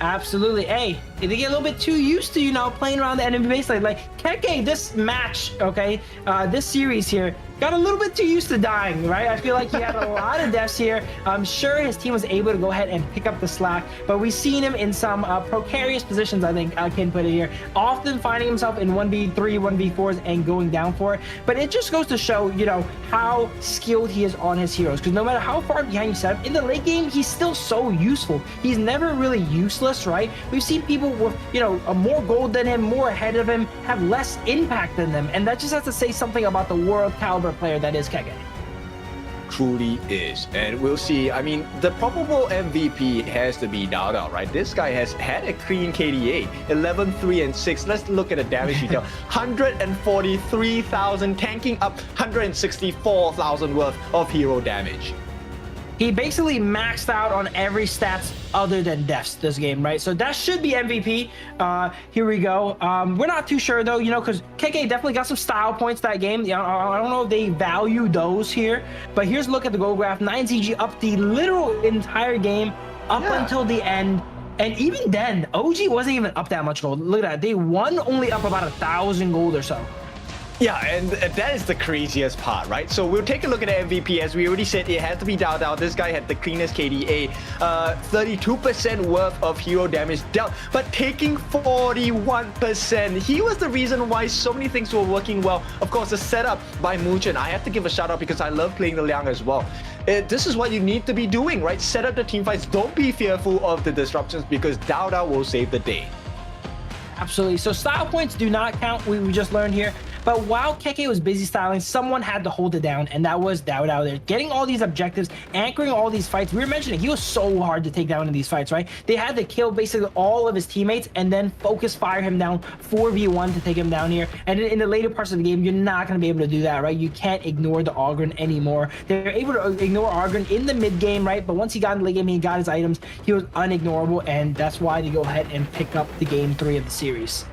Speaker 15: Absolutely. Hey, they get a little bit too used to, you know, playing around the enemy base. Like Keke, this match, okay, this series here, got a little bit too used to dying, right? I feel like he had a lot of deaths here. I'm sure his team was able to go ahead and pick up the slack, but we've seen him in some precarious positions, I think I can put it here, often finding himself in 1v3, 1v4s and going down for it. But it just goes to show, you know, how skilled he is on his heroes, because no matter how far behind you set up, in the late game, he's still so useful. He's never really useless, right? We've seen people with, you know, more gold than him, more ahead of him, have less impact than them, and that just has to say something about the world caliber player that is Keke.
Speaker 17: Truly is, and we'll see. I mean, the probable MVP has to be Dada, right? This guy has had a clean KDA, 11, 3, and 6. Let's look at the damage detail. 143,000, tanking up 164,000 worth of hero damage.
Speaker 15: He basically maxed out on every stats other than deaths this game, right? So that should be MVP. Here we go. We're not too sure though, you know, because KK definitely got some style points that game. I don't know if they value those here, but here's a look at the goal graph. 9ZG up the literal entire game up until the end. And even then, OG wasn't even up that much gold. Look at that. They won only up about 1,000 gold or so.
Speaker 17: Yeah, and that is the craziest part, right? So we'll take a look at the MVP. As we already said, it has to be Dao Dao. This guy had the cleanest KDA, 32% worth of hero damage dealt, but taking 41%. He was the reason why so many things were working well. Of course, the setup by Muchen, I have to give a shout out because I love playing the Liang as well. This is what you need to be doing, right? Set up the team fights. Don't be fearful of the disruptions because Dao Dao will save the day.
Speaker 15: Absolutely. So style points do not count. We just learned here. But while KK was busy styling, someone had to hold it down, and that was Dao Dao there. Getting all these objectives, anchoring all these fights. We were mentioning he was so hard to take down in these fights, right? They had to kill basically all of his teammates and then focus fire him down 4v1 to take him down here. And in the later parts of the game, you're not going to be able to do that, right? You can't ignore the Ogren anymore. They're able to ignore Ogren in the mid game, right? But once he got in the late game, he got his items. He was unignorable, and that's why they go ahead and pick up the game 3 of the series.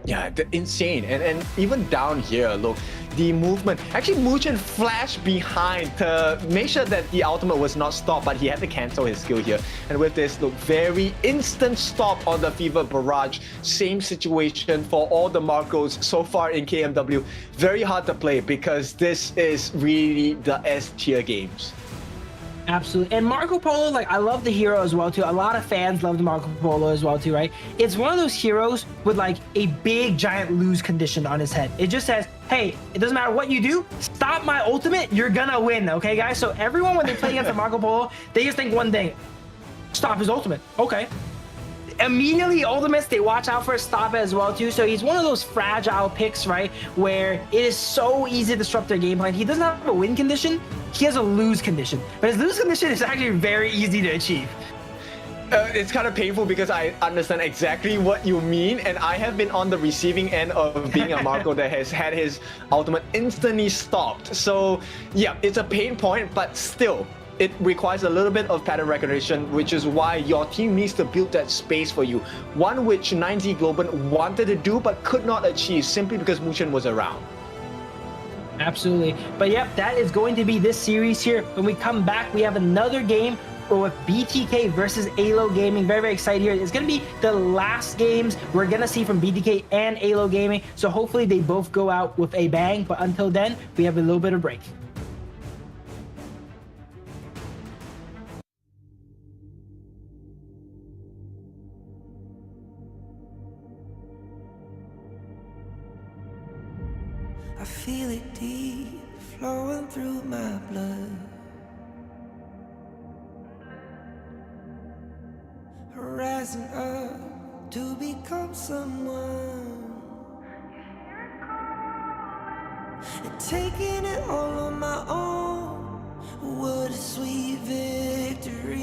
Speaker 17: Yeah, insane. And even down here, look, the movement. Actually, Muchen flashed behind to make sure that the ultimate was not stopped, but he had to cancel his skill here. And with this, look, very instant stop on the Fever Barrage. Same situation for all the Marcos so far in KMW. Very hard to play because this is really the S tier games.
Speaker 15: Absolutely. And Marco Polo, like, I love the hero as well too. A lot of fans love the Marco Polo as well too, right? It's one of those heroes with like a big giant lose condition on his head. It just says, hey, it doesn't matter what you do, stop my ultimate, you're gonna win, okay guys? So everyone, when they play against the Marco Polo, they just think one thing: stop his ultimate. Okay. Immediately ultimates, they watch out for a stop as well too. So he's one of those fragile picks, right, where it is so easy to disrupt their game plan. He doesn't have a win condition, he has a lose condition, but his lose condition is actually very easy to achieve.
Speaker 17: It's kind of painful because I understand exactly what you mean, and I have been on the receiving end of being a Marco that has had his ultimate instantly stopped. So yeah, it's a pain point, but still, it requires a little bit of pattern recognition, which is why your team needs to build that space for you. One which 9Z Globant wanted to do but could not achieve simply because Muchen was around.
Speaker 15: Absolutely. But yep, that is going to be this series here. When we come back, we have another game with BTK versus AYLO Gaming. Very, very excited here. It's going to be the last games we're going to see from BTK and AYLO Gaming. So hopefully they both go out with a bang. But until then, we have a little bit of break.
Speaker 1: I feel it deep, flowing through my blood. Rising up to become someone, and taking it all on my own. What a sweet victory.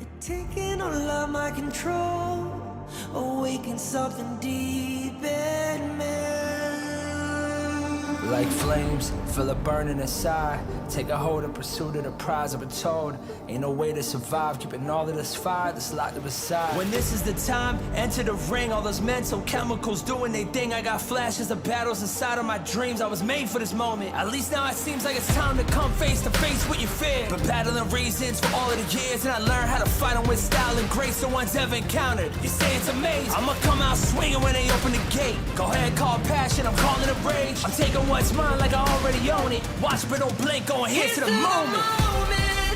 Speaker 1: And taking all of my control, awaken something deep in me.
Speaker 2: Like flames, feel it burning inside. Take a hold of pursuit of the prize. I've been told ain't no way to survive, keeping all of this fire that's locked up aside. When this is the time, enter the ring. All those mental chemicals doing their thing. I got flashes of battles inside of my dreams. I was made for this moment. At least now it seems like it's time to come face to face with your fear. But battling reasons for all of the years, and I learned how to fight them with style and grace no one's ever encountered. You say it's amazing, I'ma come out swinging when they open the gate. Go ahead, call passion, I'm calling it rage. I'm taking what's mine like I already own it. Watch but don't blink, going here to the moment.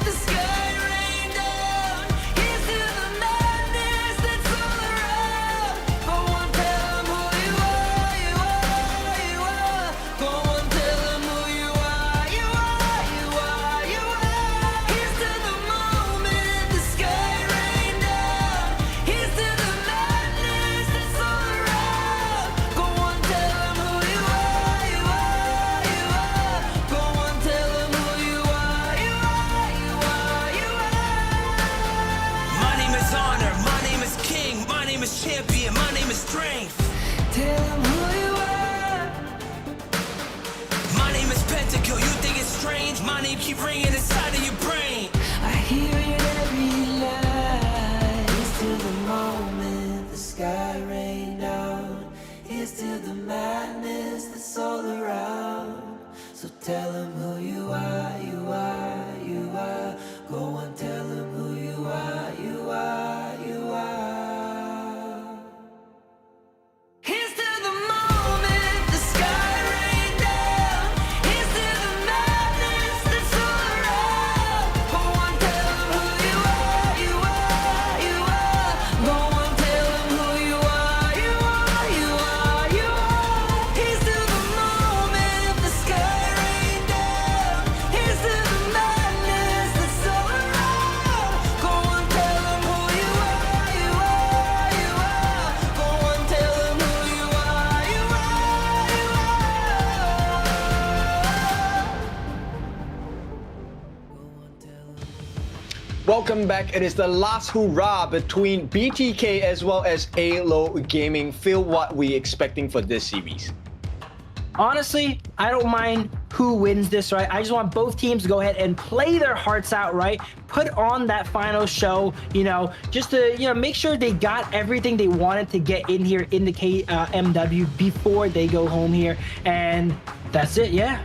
Speaker 1: The sky rained down. Here's to the madness that's all around. Go on, tell them who you are, you are, you are. Go on, tell them who you are, you are, you are, you are. Here's to the moment, the sky rained down. Here's to the madness that's all around. Go on, tell them who you are, you are, you are. Go on, tell them who you are, you are, you are, you are.
Speaker 2: name keep ringing inside of your brain.
Speaker 1: I hear it every night. Here's to the moment the sky rained down. Here's to the madness that's all around. So tell them who you are, you are, you are. Go and tell them who you are, you are, you are. Here's to the moment the sky rained down. Here's to the madness that's all around. Go and tell them who you are, you are, you are. Go and tell them who you are, you are, you are, you are. Here's to the moment the sky rained down. Here's to the madness that's all around. Go and tell them who you are, you are, you are. Go and tell them who you are, you are, you are.
Speaker 17: Welcome back. It is the last hurrah between BTK as well as AYLO Gaming. Phil, what we expecting for this series?
Speaker 15: Honestly, I don't mind who wins this, right? I just want both teams to go ahead and play their hearts out, right? Put on that final show, just to, make sure they got everything they wanted to get in here in the KMW before they go home here. And that's it, yeah.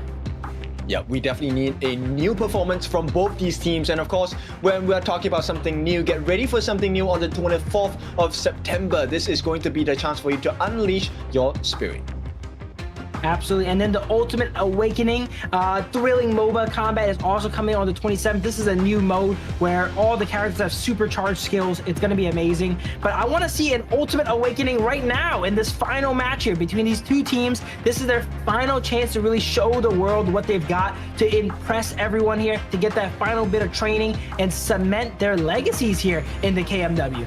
Speaker 17: Yeah, we definitely need a new performance from both these teams. And of course, when we're talking about something new, get ready for something new on the 24th of September. This is going to be the chance for you to unleash your spirit.
Speaker 15: Absolutely. And then the Ultimate Awakening thrilling MOBA combat is also coming on the 27th. This is a new mode where all the characters have supercharged skills. It's going to be amazing. But I want to see an Ultimate Awakening right now in this final match here between these two teams. This is their final chance to really show the world what they've got, to impress everyone here, to get that final bit of training and cement their legacies here in the KMW.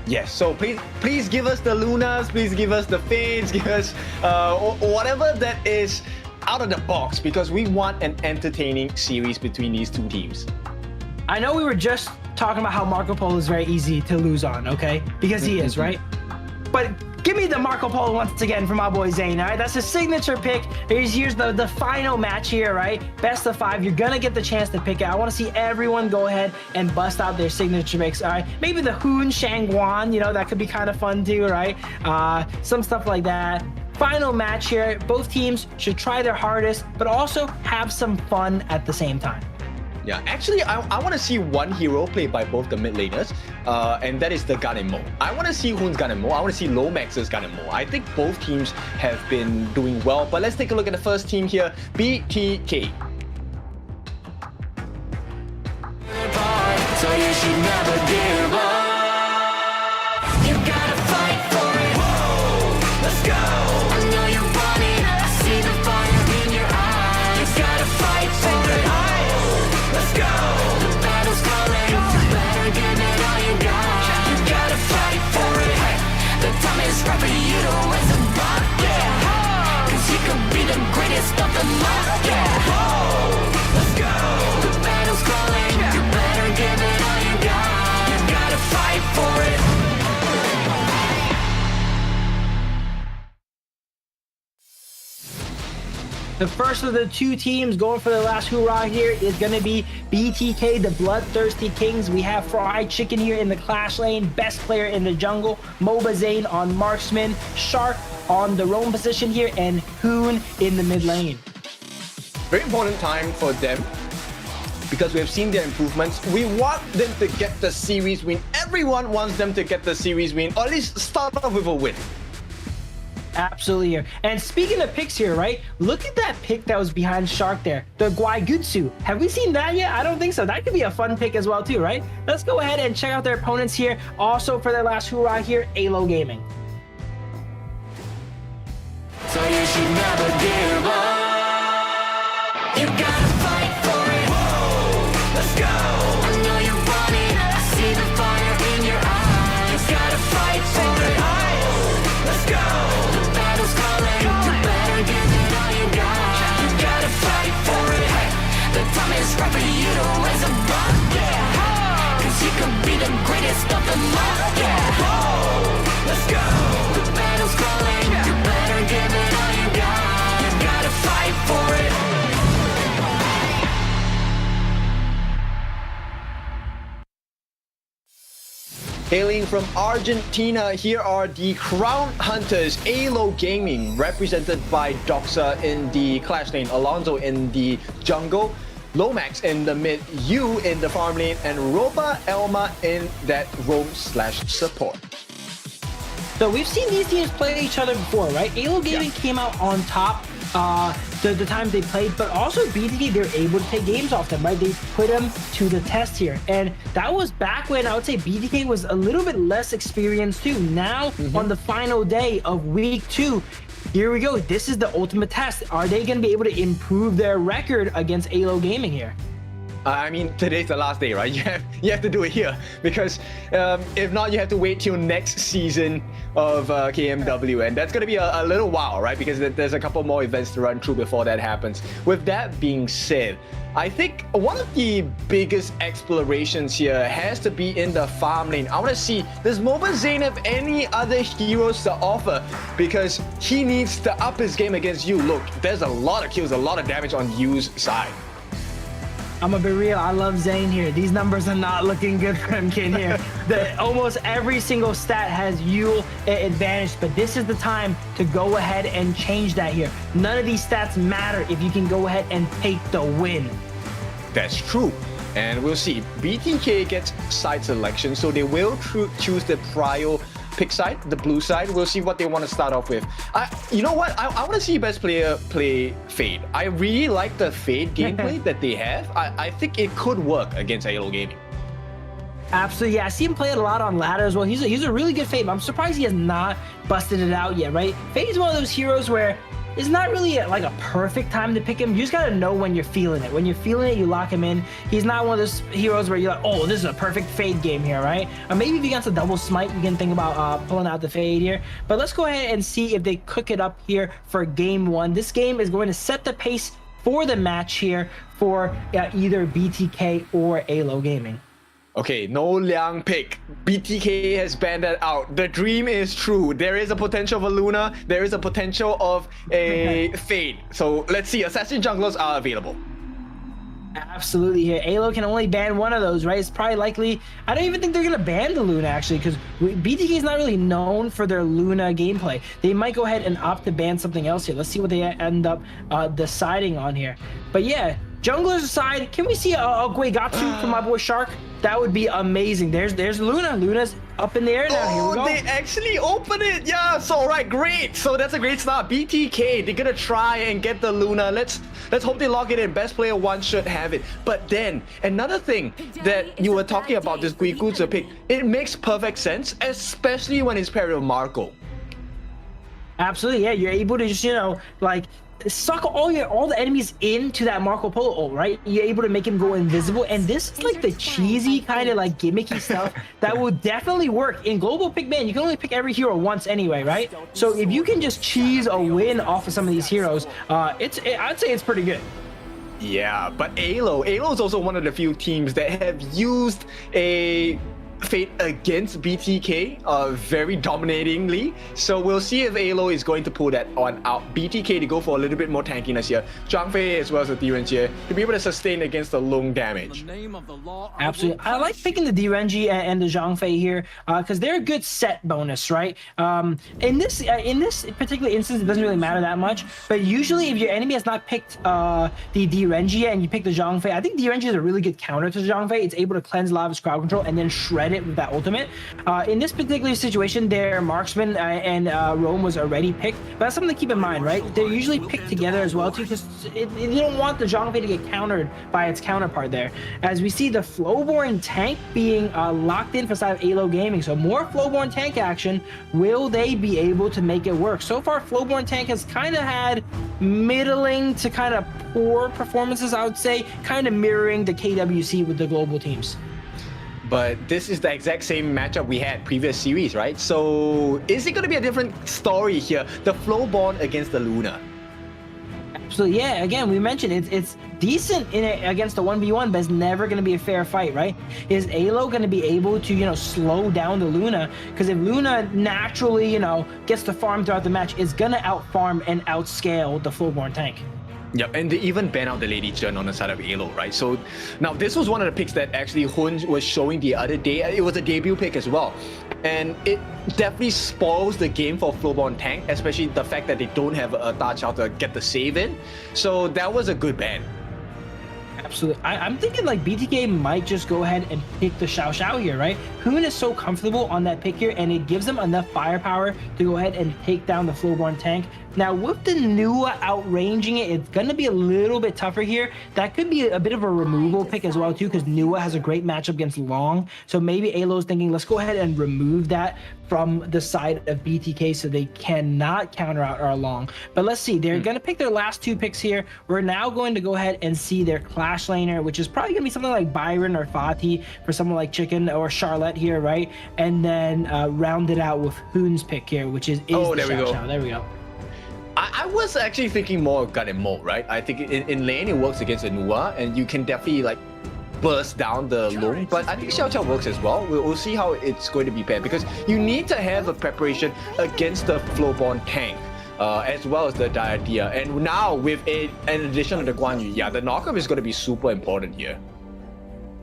Speaker 17: Yes, so please give us the Lunas, please give us the Fades, give us whatever that is out of the box, because we want an entertaining series between these two teams.
Speaker 15: I know we were just talking about how Marco Polo is very easy to lose on, okay? Because he is, right? But give me the Marco Polo once again from my boy Zane, all right? That's his signature pick. Here's the final match here, right? Best of 5. You're going to get the chance to pick it. I want to see everyone go ahead and bust out their signature picks, all right? Maybe the Hoon Shangguan, that could be kind of fun too, right? Some stuff like that. Final match here. Both teams should try their hardest, but also have some fun at the same time.
Speaker 17: Yeah, actually, I want to see one hero played by both the mid laners, and that is the Gun and Mo. I want to see Hoon's Gun and Mo. I want to see Lomax's Gun and Mo. I think both teams have been doing well, but let's take a look at the first team here, BTK.
Speaker 1: So you should never give up. You gotta fight for it. Whoa, let's go. I know you want it. I see the fire in your eyes. You gotta fight for it. Let's go. The battle's calling. You better give it all you got. You gotta fight for it. The time is right for you to raise a bar. Yeah. Cause you could be the greatest of them all. Yeah. Let's go. The battle's calling. You better give it all you got. You gotta fight for it.
Speaker 15: The first of the two teams going for the last hurrah here is going to be BTK, the Bloodthirsty Kings. We have Fried Chicken here in the Clash lane, best player in the jungle, Moba Zane on Marksman, Shark on the roam position here, and Hoon in the mid lane.
Speaker 17: Very important time for them, because we have seen their improvements. We want them to get the series win. Everyone wants them to get the series win, or at least start off with a win.
Speaker 15: Absolutely. And speaking of picks here, right? Look at that pick that was behind Shark there. The Guaigutsu. Have we seen that yet? I don't think so. That could be a fun pick as well too, right? Let's go ahead and check out their opponents here. Also for their last hurrah here, AYLO Gaming.
Speaker 1: So you should never give up. You gotta fight for it. Whoa, let's go. I know you want it. I see the fire in your eyes. You gotta fight for it. Let's go. The battle's calling. You better give it all you got. You gotta fight for it. The time is right for you to raise a bar. Yeah. Cause you could be the greatest of them all. Yeah. Let's go. The battle's calling. You better give it all you got. You gotta fight for it.
Speaker 17: Hailing from Argentina, here are the Crown Hunters, AYLO Gaming, represented by Doxa in the Clash lane, Alonso in the jungle, Lomax in the mid, Yu in the farm lane, and Roba Elma in that roam/support.
Speaker 15: So we've seen these teams play each other before, right? AYLO Gaming came out on top the times they played, but also BTK, they're able to take games off them, right? They put them to the test here. And that was back when I would say BTK was a little bit less experienced too. Now, on the final day of week 2, here we go. This is the ultimate test. Are they going to be able to improve their record against AYLO Gaming here?
Speaker 17: I mean, today's the last day, right? You have to do it here, because if not, you have to wait till next season of KMW, and that's going to be a little while, right? Because there's a couple more events to run through before that happens. With that being said, I think one of the biggest explorations here has to be in the farm lane. I want to see, does Mobile Zayn have any other heroes to offer? Because he needs to up his game against you. Look, there's a lot of kills, a lot of damage on Yu's side.
Speaker 15: I'm gonna be real, I love Zayn here. These numbers are not looking good for him, kid here. Almost every single stat has Yu advantage, but this is the time to go ahead and change that here. None of these stats matter if you can go ahead and take the win.
Speaker 17: That's true. And we'll see. BTK gets side selection, so they will choose the prio pick side, the blue side. We'll see what they want to start off with. You know what? I want to see best player play Fade. I really like the Fade gameplay that they have. I think it could work against AYLO Gaming.
Speaker 15: Absolutely, yeah. I see him play it a lot on ladder as well. He's a really good Fade. I'm surprised he has not busted it out yet, right? Fade is one of those heroes where it's not really like a perfect time to pick him. You just gotta know when you're feeling it. When you're feeling it, you lock him in. He's not one of those heroes where you're like, oh, this is a perfect Fade game here, right? Or maybe if he gets a double smite, you can think about pulling out the Fade here. But let's go ahead and see if they cook it up here for game 1. This game is going to set the pace for the match here for either BTK or AYLO Gaming.
Speaker 17: Okay, no Liang pick. BTK has banned that out. The dream is true. There is a potential of a Luna. There is a potential of a Fade. So let's see. Assassin junglers are available.
Speaker 15: Absolutely here. AYLO can only ban one of those, right? It's probably likely. I don't even think they're going to ban the Luna, actually, because BTK is not really known for their Luna gameplay. They might go ahead and opt to ban something else here. Let's see what they end up deciding on here. But yeah, junglers aside, can we see a Guigatsu from my boy Shark? That would be amazing. There's Luna. Luna's up in the air now. Here we go.
Speaker 17: They actually open it. Yeah, so all right, great. So that's a great start. BTK, they're gonna try and get the Luna. Let's hope they lock it in. Best player 1 should have it. But then another thing that you were talking about, this Guigatsu pick, it makes perfect sense, especially when it's paired with Marco.
Speaker 15: Absolutely, yeah. You're able to just, like, suck all the enemies into that Marco Polo ult, right? You're able to make him go invisible, and this is like the cheesy kind of like gimmicky stuff that will definitely work in global pick ban. You can only pick every hero once anyway, right? So if you can just cheese a win off of some of these heroes, I'd say it's pretty good.
Speaker 17: Yeah, but AYLO is also one of the few teams that have used a Fade against BTK very dominatingly, so we'll see if AYLO is going to pull that on out. BTK to go for a little bit more tankiness here. Zhang Fei as well as the D-Range here to be able to sustain against the long damage.
Speaker 15: Absolutely, I like picking the D-Range and the Zhang Fei here because they're a good set bonus, right? In this particular instance, it doesn't really matter that much, but usually if your enemy has not picked the D-Range and you pick the Zhang Fei, I think D-Range is a really good counter to Zhang Fei. It's able to cleanse a lot of his crowd control and then shred it with that ultimate. In this particular situation, their marksman and roam was already picked, but that's something to keep in mind, right? They're usually picked together as well too, because you don't want the Zhang Fei to get countered by its counterpart there. As we see the Flowborn tank being locked in for side of AYLO Gaming, so more Flowborn tank action. Will they be able to make it work? So far, Flowborn tank has kind of had middling to kind of poor performances, I would say, kind of mirroring the KWC with the global teams.
Speaker 17: But this is the exact same matchup we had previous series, right? So is it going to be a different story here? The Flowborn against the Luna.
Speaker 15: Absolutely, yeah. Again, we mentioned it's decent in it against the 1v1, but it's never going to be a fair fight, right? Is AYLO going to be able to, slow down the Luna? Because if Luna naturally, gets to farm throughout the match, it's going to outfarm and outscale the Flowborn tank.
Speaker 17: Yep, and they even ban out the Lady Chen on the side of AYLO, right? So now this was one of the picks that actually Hun was showing the other day. It was a debut pick as well. And it definitely spoils the game for Flowborn Tank, especially the fact that they don't have a Da Chao to get the save in. So that was a good ban.
Speaker 15: Absolutely. I'm thinking like BTK might just go ahead and pick the Xiao Xiao here, right? Hoon is so comfortable on that pick here, and it gives them enough firepower to go ahead and take down the Flowborn Tank. Now, with the Nua outranging it, it's going to be a little bit tougher here. That could be a bit of a removal pick as well, too, because Nua has a great matchup against Long. So maybe AYLO's thinking, let's go ahead and remove that from the side of BTK so they cannot counter out our Long. But let's see. They're going to pick their last two picks here. We're now going to go ahead and see their Clash laner, which is probably going to be something like Byron or Fatih for someone like Chicken or Charlotte here, right? And then round it out with Hoon's pick here, which is
Speaker 17: there we go.
Speaker 15: There we go.
Speaker 17: I was actually thinking more of Gun and Mold, right? I think in lane it works against the Nua, and you can definitely like burst down the Long, but I think Xiao Xiao works as well. We'll see how it's going to be paired, because you need to have a preparation against the Flowborn Tank. As well as the Diadea. And now with an addition of the Guan Yu, yeah, the knockup is going to be super important here.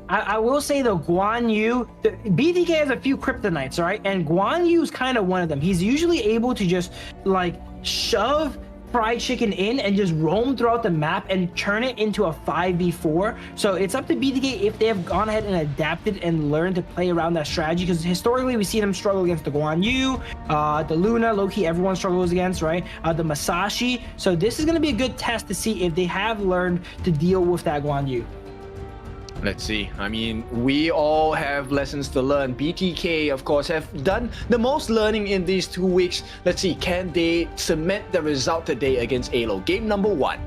Speaker 15: I will say though, Guan Yu, BTK has a few kryptonites, right? And Guan Yu is kind of one of them. He's usually able to just like shove Fried Chicken in and just roam throughout the map and turn it into a 5v4. So it's up to BTK if they have gone ahead and adapted and learned to play around that strategy, because historically we see them struggle against the Guan Yu, the Luna, low-key everyone struggles against, right? The Masashi. So this is going to be a good test to see if they have learned to deal with that Guan Yu.
Speaker 17: Let's see. I mean, we all have lessons to learn. BTK, of course, have done the most learning in these 2 weeks. Let's see, can they cement the result today against AYLO? Game number 1.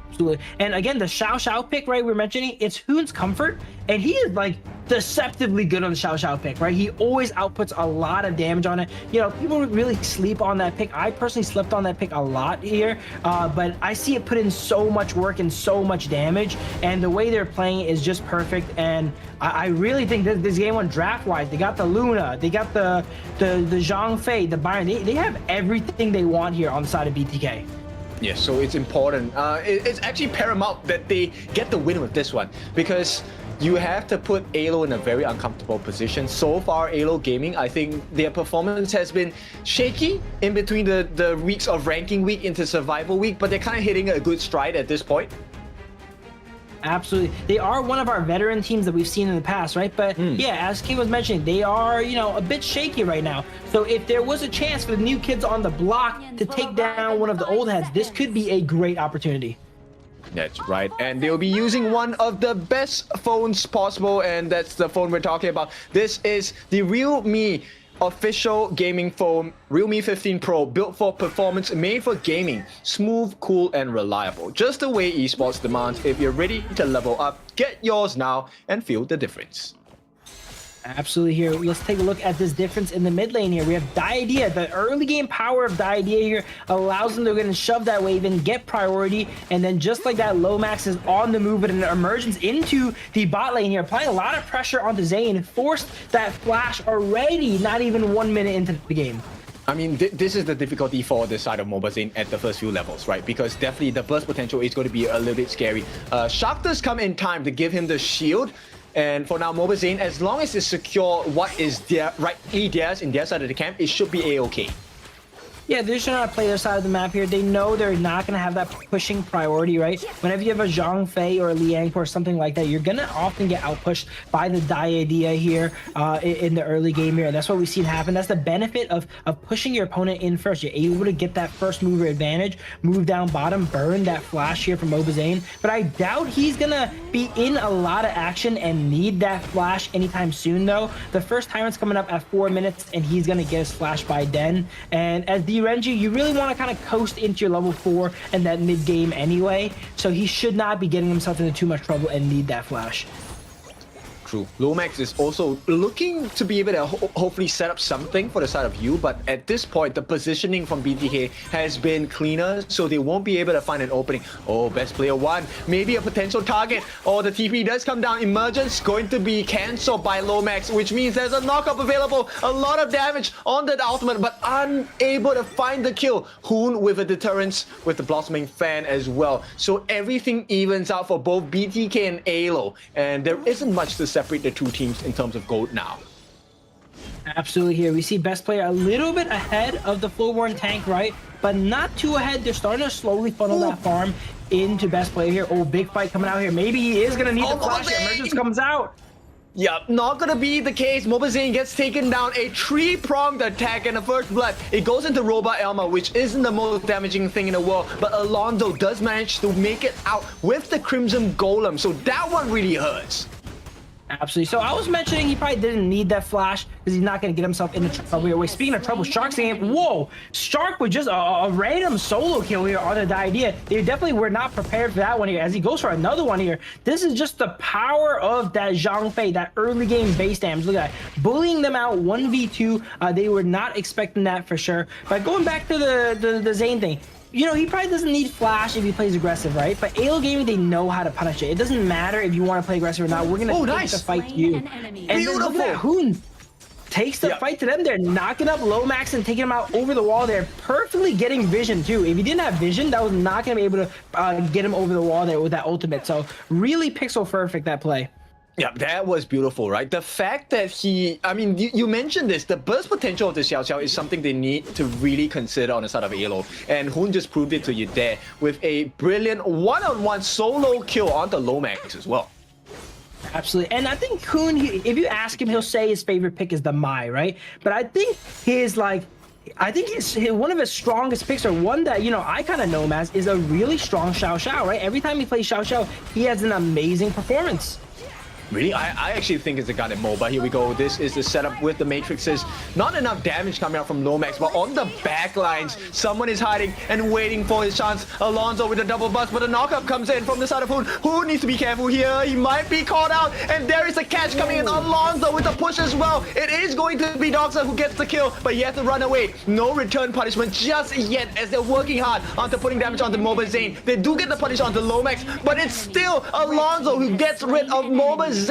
Speaker 15: Absolutely. And again, the Xiao Xiao pick, right, we're mentioning, it's Hoon's comfort, and he is like deceptively good on the Xiao Xiao pick, right? He always outputs a lot of damage on it. You know, people really sleep on that pick. I personally slept on that pick a lot here, but I see it put in so much work and so much damage, and the way they're playing it is just perfect. And I really think this game one draft-wise, they got the Luna, they got the Zhang Fei, the Byron, they have everything they want here on the side of BTK.
Speaker 17: Yes, so it's important. It's actually paramount that they get the win with this one, because you have to put AYLO in a very uncomfortable position. So far, AYLO Gaming, I think their performance has been shaky in between the weeks of ranking week into survival week, but they're kind of hitting a good stride at this point.
Speaker 15: Absolutely. They are one of our veteran teams that we've seen in the past, right? But yeah, as King was mentioning, they are, you know, a bit shaky right now. So if there was a chance for the new kids on the block to take down one of the old heads, this could be a great opportunity.
Speaker 17: That's right. And they'll be using one of the best phones possible, and that's the phone we're talking about. This is the Realme official gaming phone, Realme 15 Pro, built for performance, made for gaming, smooth, cool, and reliable. Just the way esports demands. If you're ready to level up, get yours now and feel the difference.
Speaker 15: Absolutely. Here, let's take a look at this difference in the mid lane here. We have Diadea. The early game power of Diadea here allows them to go and shove that wave in, get priority, and then just like that, Lomax is on the move with an emergence into the bot lane here, applying a lot of pressure onto Zayn, forced that flash already, not even 1 minute into the game.
Speaker 17: I mean, this is the difficulty for the side of Mobile Zayn at the first few levels, right? Because definitely the burst potential is going to be a little bit scary. Shark does come in time to give him the shield. And for now, Mobile Zayn, as long as they secure what is their rightly theirs in their side of the camp, it should be a-okay.
Speaker 15: Yeah, they're just trying to play their side of the map here. They know they're not going to have that pushing priority, right? Whenever you have a Zhang Fei or a Liang or something like that, you're going to often get outpushed by the Diadea here in the early game here. And that's what we've seen happen. That's the benefit of pushing your opponent in first. You're able to get that first mover advantage, move down bottom, burn that flash here from Mobile Zayn. But I doubt he's going to be in a lot of action and need that flash anytime soon, though. The first Tyrant's coming up at 4 minutes, and he's going to get his flash by Den. And as Renji, you really want to kind of coast into your level 4 and that mid game anyway, so he should not be getting himself into too much trouble and need that flash.
Speaker 17: true. Lomax is also looking to be able to hopefully set up something for the side of you, but at this point, the positioning from BTK has been cleaner, so they won't be able to find an opening. Oh, best player one, maybe a potential target. Oh, the TP does come down. Emergence going to be cancelled by Lomax, which means there's a knockup available. A lot of damage on that ultimate, but unable to find the kill. Hoon with a deterrence with the Blossoming Fan as well. So everything evens out for both BTK and AYLO, and there isn't much to separate the two teams in terms of gold now.
Speaker 15: Absolutely. Here we see best player a little bit ahead of the Flowborn tank, right? But not too ahead. They're starting to slowly funnel that farm into best player here. Oh, big fight coming out here. Maybe he is going to need the flash. Emergence comes out.
Speaker 17: Yeah, not gonna be the case. Mobazane gets taken down. A three-pronged attack and the first blood. It goes into Robot Elma, which isn't the most damaging thing in the world. But Alonso does manage to make it out with the Crimson Golem. So that one really hurts.
Speaker 15: Absolutely. So I was mentioning he probably didn't need that flash because he's not going to get himself into trouble here. Wait, speaking of trouble, Shark's saying, whoa, Shark with just a random solo kill here on the idea. They definitely were not prepared for that one here as he goes for another one here. This is just the power of that Zhang Fei, that early game base damage. Look at that. Bullying them out 1v2. They were not expecting that for sure. But going back to the Zane thing, you know, he probably doesn't need flash if he plays aggressive, right? But AYLO Gaming, they know how to punish it. It doesn't matter if you want to play aggressive or not. We're going to take the fight to you. And look at that. Hoon takes the fight to them. They're knocking up Lomax and taking him out over the wall. They're perfectly getting vision, too. If he didn't have vision, that was not going to be able to get him over the wall there with that ultimate. So really pixel perfect, that play.
Speaker 17: Yeah, that was beautiful, right? The fact that I mean, you mentioned this, the burst potential of the Xiao Xiao is something they need to really consider on the side of AYLO. And Hoon just proved it to you there with a brilliant one-on-one solo kill onto Lomax as well.
Speaker 15: Absolutely. And I think Hoon, if you ask him, he'll say his favorite pick is the Mai, right? But I think his, like, one of his strongest picks, or one that, you know, I kind of know him as, is a really strong Xiao Xiao, right? Every time he plays Xiao Xiao, he has an amazing performance.
Speaker 17: Really? I actually think it's a gun at MOBA. Here we go. This is the setup with the matrices. Not enough damage coming out from Lomax, but on the back lines, someone is hiding and waiting for his chance. Alonso with a double bust, but a knockup comes in from the side of Hoon. Hoon needs to be careful here. He might be caught out, and there is a catch coming in. Alonso with a push as well. It is going to be Doxa who gets the kill, but he has to run away. No return punishment just yet as they're working hard onto putting damage onto Mobazane. They do get the punish onto Lomax, but it's still Alonso who gets rid of Mobazane.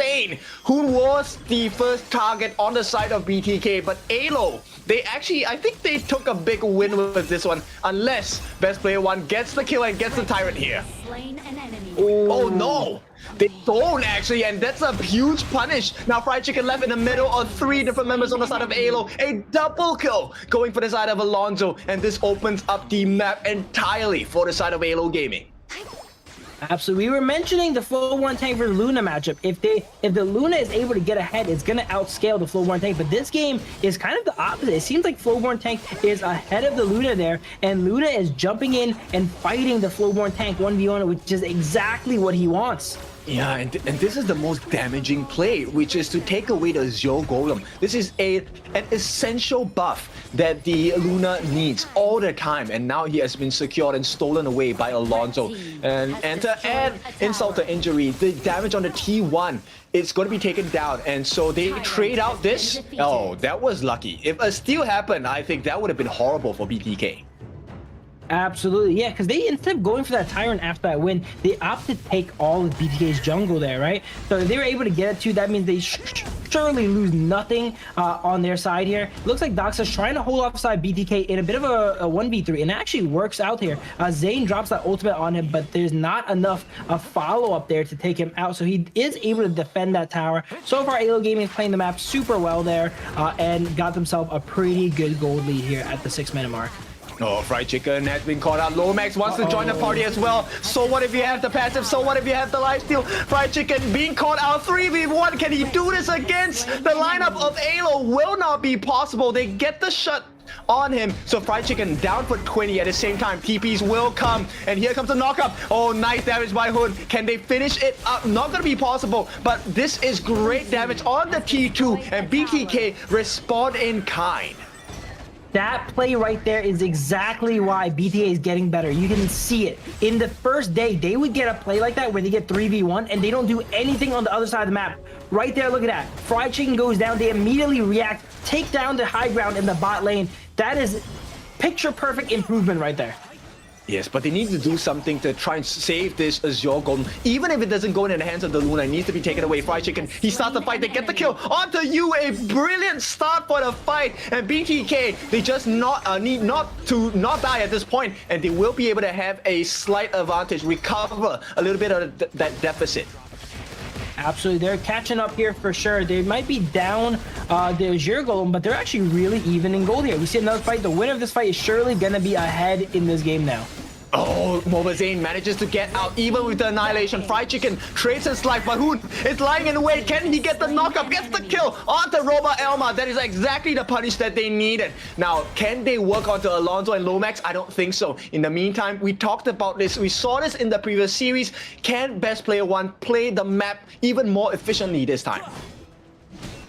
Speaker 17: Who was the first target on the side of BTK, but AYLO, they actually, I think they took a big win with this one, unless best player one gets the kill and gets the Tyrant here. Oh no, they don't actually, and that's a huge punish. Now Fried Chicken left in the middle of three different members on the side of AYLO. A double kill going for the side of Alonso, and this opens up the map entirely for the side of AYLO Gaming.
Speaker 15: Absolutely. We were mentioning the Flowborn tank versus Luna matchup. If the Luna is able to get ahead, it's going to outscale the Flowborn tank. But this game is kind of the opposite. It seems like Flowborn tank is ahead of the Luna there, and Luna is jumping in and fighting the Flowborn tank 1v1, which is exactly what he wants.
Speaker 17: Yeah, and this is the most damaging play, which is to take away the Zio Golem. This is an essential buff that the Luna needs all the time, and now he has been secured and stolen away by Alonso. And to add insult to injury, the damage on the T1, it's going to be taken down, and so they trade out this. Oh, that was lucky. If a steal happened, I think that would have been horrible for BTK.
Speaker 15: Absolutely, yeah, because they, instead of going for that Tyrant after that win, they opted to take all of BTK's jungle there, right? So if they were able to get it too, that means they surely lose nothing on their side here. Looks like Doxa's trying to hold offside BTK in a bit of a 1v3, and it actually works out here. Zane drops that ultimate on him, but there's not enough follow-up there to take him out, so he is able to defend that tower. So far, AYLO Gaming is playing the map super well there, and got themselves a pretty good gold lead here at the 6-minute mark.
Speaker 17: Oh, Fried Chicken has been caught out. Lomax wants to join the party as well. So what if you have the passive? So what if you have the lifesteal? Fried Chicken being caught out 3v1. Can he do this against the lineup of AYLO? Will not be possible. They get the shot on him. So Fried Chicken down for 20 at the same time. TPs will come. And here comes the knockup. Oh, nice damage by Hoon. Can they finish it up? Not going to be possible. But this is great damage on the T2. And BTK respond in kind.
Speaker 15: That play right there is exactly why BTA is getting better. You can see it. In the first day, they would get a play like that where they get 3v1 and they don't do anything on the other side of the map. Right there, look at that. Fried Chicken goes down. They immediately react, take down the high ground in the bot lane. That is picture perfect improvement right there.
Speaker 17: Yes, but they need to do something to try and save this Azure Golem. Even if it doesn't go in the hands of the Luna, it needs to be taken away. Fried Chicken, he starts the fight, they get the kill onto you. A brilliant start for the fight. And BTK, they just need not to not die at this point, and they will be able to have a slight advantage, recover a little bit of that deficit.
Speaker 15: Absolutely, they're catching up here for sure. They might be down the Azure Golem, but they're actually really even in gold here. We see another fight. The winner of this fight is surely going to be ahead in this game now.
Speaker 17: Oh, Mobazane manages to get out even with the annihilation. Fried Chicken trades his life. Bahoon is lying in the way. Can he get the knockup? Gets the kill onto Roba Elma. That is exactly the punish that they needed. Now, can they work onto Alonso and Lomax? I don't think so. In the meantime, we talked about this. We saw this in the previous series. Can Best Player 1 play the map even more efficiently this time?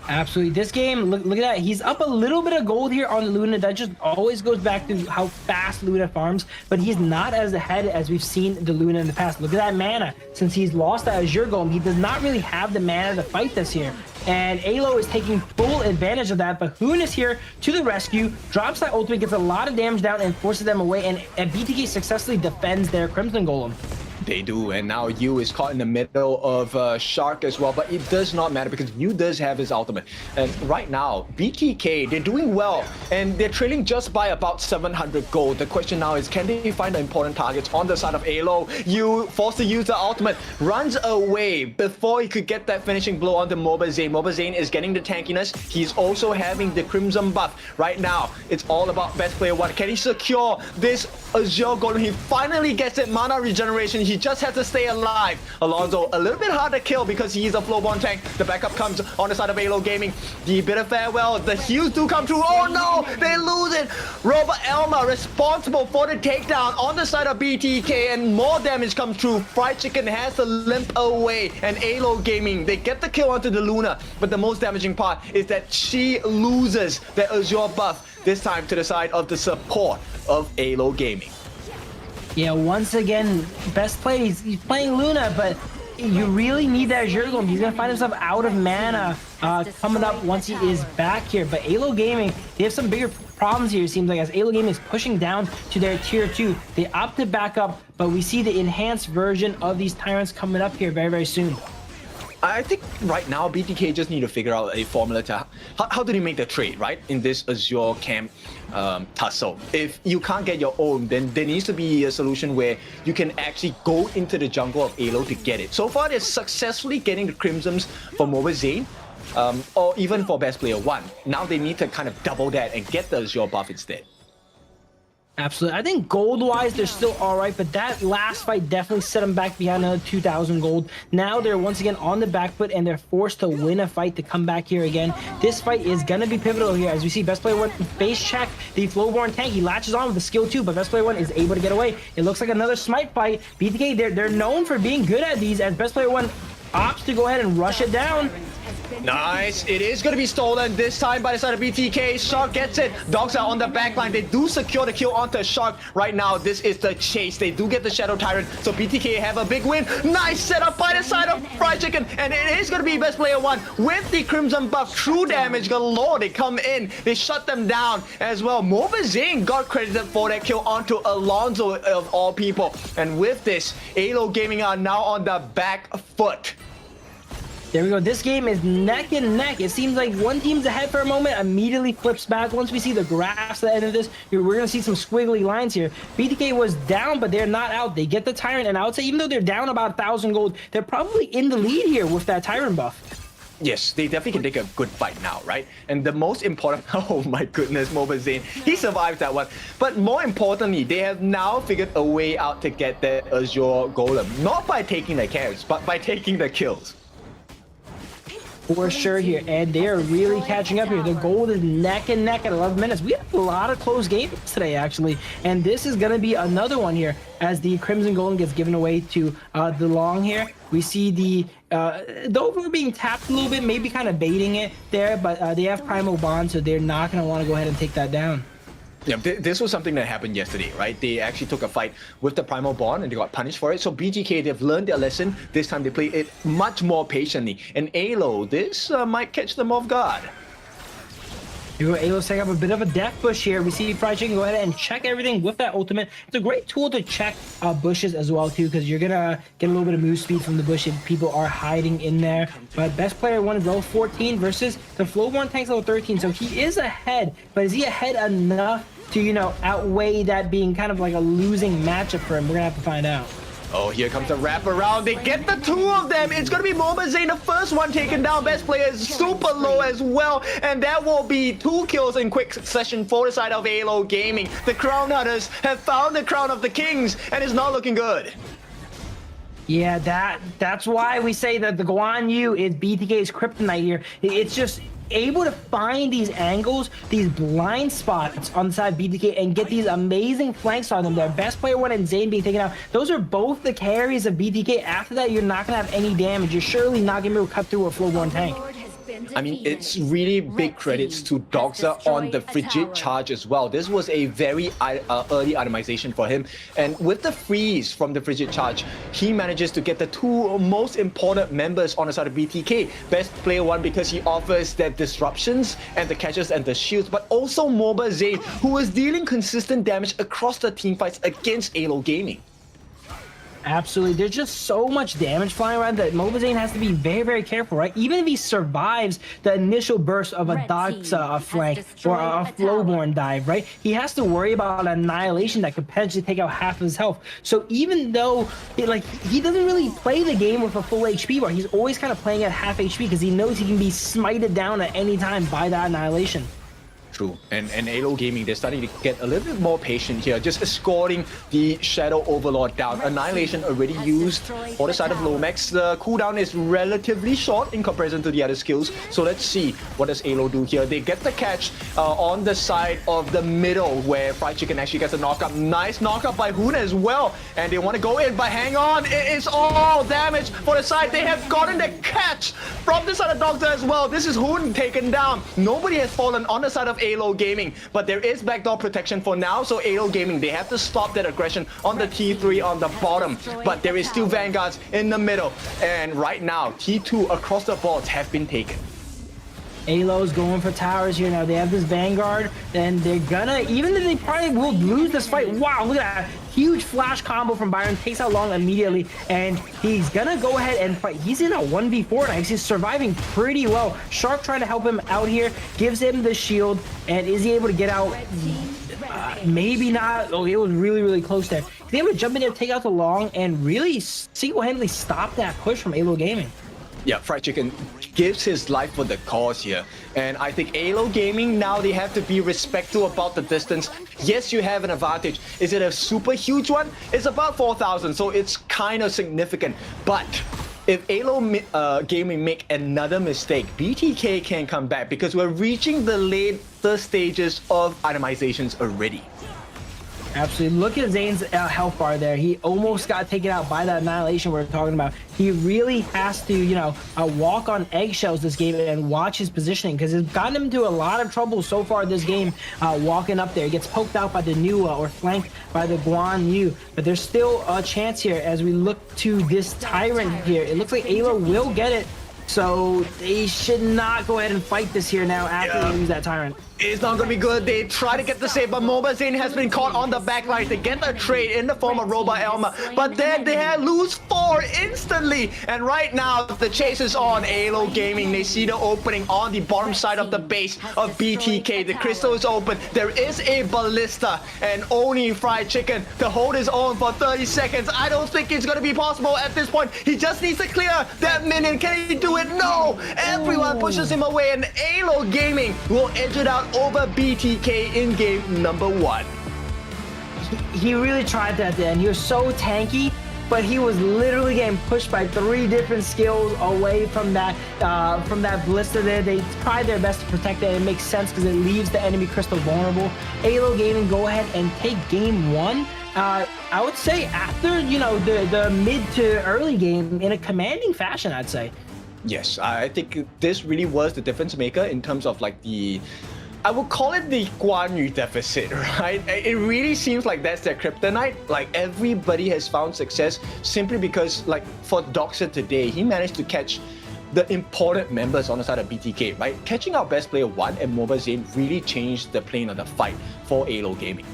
Speaker 15: Absolutely. This game, look at that. He's up a little bit of gold here on Luna. That just always goes back to how fast Luna farms, but he's not as ahead as we've seen the Luna in the past. Look at that mana. Since he's lost that Azure Golem, he does not really have the mana to fight this here. And AYLO is taking full advantage of that. Bahoon is here to the rescue, drops that ultimate, gets a lot of damage down, and forces them away. And BTK successfully defends their Crimson Golem.
Speaker 17: They do, and now Yu is caught in the middle of Shark as well, but it does not matter because Yu does have his ultimate. And right now, BTK, they're doing well, and they're trailing just by about 700 gold. The question now is, can they find the important targets on the side of AYLO? Yu, forced to use the ultimate, runs away before he could get that finishing blow onto Mobazane. Mobazane is getting the tankiness. He's also having the Crimson buff. Right now, it's all about Best Player 1. Can he secure this Azure Golem? He finally gets it, mana regeneration. He just has to stay alive. Alonso, a little bit hard to kill because he's a flowborn tank. The backup comes on the side of AYLO Gaming. The bit of farewell. The heals do come through. Oh no, they lose it. Roba Elma responsible for the takedown on the side of BTK, and more damage comes through. Fried Chicken has to limp away, and AYLO Gaming, they get the kill onto the Luna, but the most damaging part is that she loses the Azure buff, this time to the side of the support of AYLO Gaming.
Speaker 15: Yeah, once again, best play. He's playing Luna, but you really need that Azure Golem. He's going to find himself out of mana coming up once he is back here. But AYLO Gaming, they have some bigger problems here, it seems like, as AYLO Gaming is pushing down to their tier 2. They opt to back up, but we see the enhanced version of these Tyrants coming up here very, very soon.
Speaker 17: I think right now BTK just need to figure out a formula to how do they make the trade, right, in this Azure camp tussle. If you can't get your own, then there needs to be a solution where you can actually go into the jungle of AYLO to get it. So far, they're successfully getting the Crimsons for Mobazane, or even for Best Player 1. Now they need to kind of double that and get the Azure buff instead.
Speaker 15: Absolutely. I think gold-wise, they're still all right, but that last fight definitely set them back behind another 2,000 gold. Now they're once again on the back foot, and they're forced to win a fight to come back here again. This fight is going to be pivotal here, as we see Best Player 1 face check the Flowborn tank. He latches on with the skill 2, but Best Player 1 is able to get away. It looks like another smite fight. BTK, they're known for being good at these, as Best Player 1 opts to go ahead and rush it down.
Speaker 17: Nice. It is going to be stolen this time by the side of BTK. Shark gets it. Dogs are on the backline. They do secure the kill onto Shark. Right now, this is the chase. They do get the Shadow Tyrant, so BTK have a big win. Nice setup by the side of Fried Chicken, and it is going to be Best Player 1 with the Crimson buff. True damage galore. They come in. They shut them down as well. Mobazane got credited for that kill onto Alonso of all people. And with this, AYLO Gaming are now on the back foot.
Speaker 15: There we go. This game is neck and neck. It seems like one team's ahead for a moment, immediately flips back. Once we see the graphs at the end of this, we're going to see some squiggly lines here. BTK was down, but they're not out. They get the Tyrant, and I would say even though they're down about 1,000 gold, they're probably in the lead here with that Tyrant buff.
Speaker 17: Yes, they definitely can take a good fight now, right? And the most important, oh my goodness, Mobazane, he survived that one. But more importantly, they have now figured a way out to get the Azure Golem. Not by taking the carries, but by taking the kills.
Speaker 15: For sure here, and they are really catching up here. The gold is neck and neck at 11 minutes. We have a lot of close games today, actually, and this is going to be another one here as the Crimson Golem gets given away to the Long here. We see the Dover being tapped a little bit, maybe kind of baiting it there, but they have Primal Bond, so they're not going to want to go ahead and take that down.
Speaker 17: Yeah, this was something that happened yesterday, right? They actually took a fight with the Primal Bond and they got punished for it. So BTK, they've learned their lesson. This time they play it much more patiently. And AYLO, this might catch them off guard.
Speaker 15: AYLO's setting up a bit of a death bush here. We see Fried Chicken go ahead and check everything with that ultimate. It's a great tool to check bushes as well too, because you're gonna get a little bit of move speed from the bush if people are hiding in there. But best player won is level 14 versus the Flowborn tank's level 13, so he is ahead. But is he ahead enough to, you know, outweigh that being kind of like a losing matchup for him? We're gonna have to find out.
Speaker 17: Oh, here comes the wrap around. They get the two of them. It's going to be Mobazane, the first one taken down. Best player is super low as well. And that will be 2 kills in quick succession for the side of AYLO Gaming. The Crown Hunters have found the Crown of the Kings, and it's not looking good.
Speaker 15: Yeah, that's why we say that the Guan Yu is BTK's kryptonite here. It's just able to find these angles, these blind spots on the side of BTK and get these amazing flanks on them. Their best player one and Zane being taken out. Those are both the carries of BTK. After that, you're not going to have any damage. You're surely not going to be able to cut through a Flowborn tank.
Speaker 17: I mean, it's really big credits to Doxa on the Frigid Charge as well. This was a very early itemization for him. And with the freeze from the Frigid Charge, he manages to get the 2 most important members on the side of BTK. Best player one because he offers that disruptions and the catches and the shields, but also Mobazane, who is dealing consistent damage across the team fights against AYLO Gaming.
Speaker 15: Absolutely. There's just so much damage flying around that Mobazane has to be very, very careful, right? Even if he survives the initial burst of a Doxa flank or a Flowborn dive, right? He has to worry about annihilation that could potentially take out half of his health. So even though he doesn't really play the game with a full HP bar, he's always kind of playing at half HP because he knows he can be smited down at any time by that annihilation.
Speaker 17: True. And AYLO Gaming, they're starting to get a little bit more patient here, just escorting the Shadow Overlord down. Annihilation already used for the side of Lomax. The cooldown is relatively short in comparison to the other skills. So let's see what does AYLO do here. They get the catch on the side of the middle where Fried Chicken actually gets a knockup. Nice knockup by Hoon as well. And they want to go in, but hang on. It is all damage for the side. They have gotten the catch from the side of Doxa as well. This is Hoon taken down. Nobody has fallen on the side of AYLO Gaming, but there is backdoor protection for now, so AYLO Gaming, they have to stop that aggression on the T3 on the bottom, but there is still Vanguards in the middle, and right now T2 across the boards have been taken.
Speaker 15: AYLO's going for towers here now. They have this Vanguard, and they're gonna, even if they probably will lose this fight. Wow, look at that. Huge flash combo from Byron, takes out Long immediately, and he's gonna go ahead and fight. He's in a 1v4 now. He's surviving pretty well. Shark trying to help him out here, gives him the shield, and is he able to get out? Maybe not. Oh, it was really, really close there. He's able to jump in there, take out the Long, and really single-handedly stop that push from AYLO Gaming.
Speaker 17: Yeah, Fried Chicken gives his life for the cause here. And I think AYLO Gaming, now they have to be respectful about the distance. Yes, you have an advantage. Is it a super huge one? It's about 4,000, so it's kind of significant. But if AYLO Gaming make another mistake, BTK can come back because we're reaching the later stages of itemizations already.
Speaker 15: Absolutely. Look at Zane's health bar there. He almost got taken out by that annihilation we're talking about. He really has to, you know, walk on eggshells this game and watch his positioning because it's gotten him into a lot of trouble so far this game walking up there. He gets poked out by the Nuwa or flanked by the Guan Yu. But there's still a chance here as we look to this Tyrant here. It looks like AYLO will get it. So they should not go ahead and fight this here now after they lose that Tyrant.
Speaker 17: It's not going to be good. They try to get the save, but Mobazane has been caught on the backline. They get a trade in the form of Roba Elma, but then they lose 4 instantly. And right now, the chase is on AYLO Gaming. They see the opening on the bottom side of the base of BTK. The crystal is open. There is a ballista, and only Fried Chicken to hold his own for 30 seconds. I don't think it's going to be possible at this point. He just needs to clear that minion. Can he do it? No! Everyone pushes him away, and AYLO Gaming will edge it out over BTK in game number 1.
Speaker 15: He really tried that then. He was so tanky, but he was literally getting pushed by 3 different skills away from that ballista there. They tried their best to protect it. It makes sense because it leaves the enemy crystal vulnerable. AYLO Gaming go ahead and take game 1. I would say after, you know, the mid to early game in a commanding fashion, I'd say.
Speaker 17: Yes, I think this really was the difference maker in terms of like the I would call it the Guan Yu deficit, right? It really seems like that's their kryptonite. Like everybody has found success simply because, like for Doxa today, he managed to catch the important members on the side of BTK, right? Catching out Best Player 1 and Mobile Zane really changed the plane of the fight for AYLO Gaming.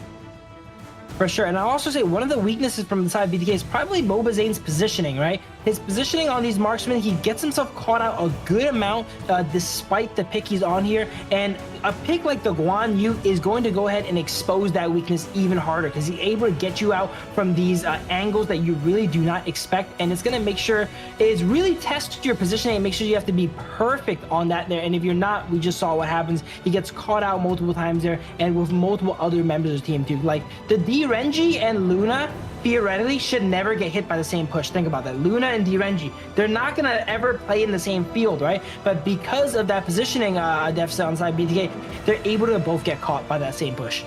Speaker 15: For sure, and I'll also say one of the weaknesses from the side of BTK is probably Boba Zane's positioning, right? His positioning on these marksmen, he gets himself caught out a good amount despite the pick he's on here, and a pick like the Guan Yu is going to go ahead and expose that weakness even harder because he's able to get you out from these angles that you really do not expect, and it's going to make sure it's really test your positioning and make sure you have to be perfect on that there, and if you're not, we just saw what happens. He gets caught out multiple times there, and with multiple other members of the team too. Like the D-Renji and Luna theoretically should never get hit by the same push. Think about that. Luna and D-Renji, they're not going to ever play in the same field, right? But because of that positioning deficit on side BTK, they're able to both get caught by that same push.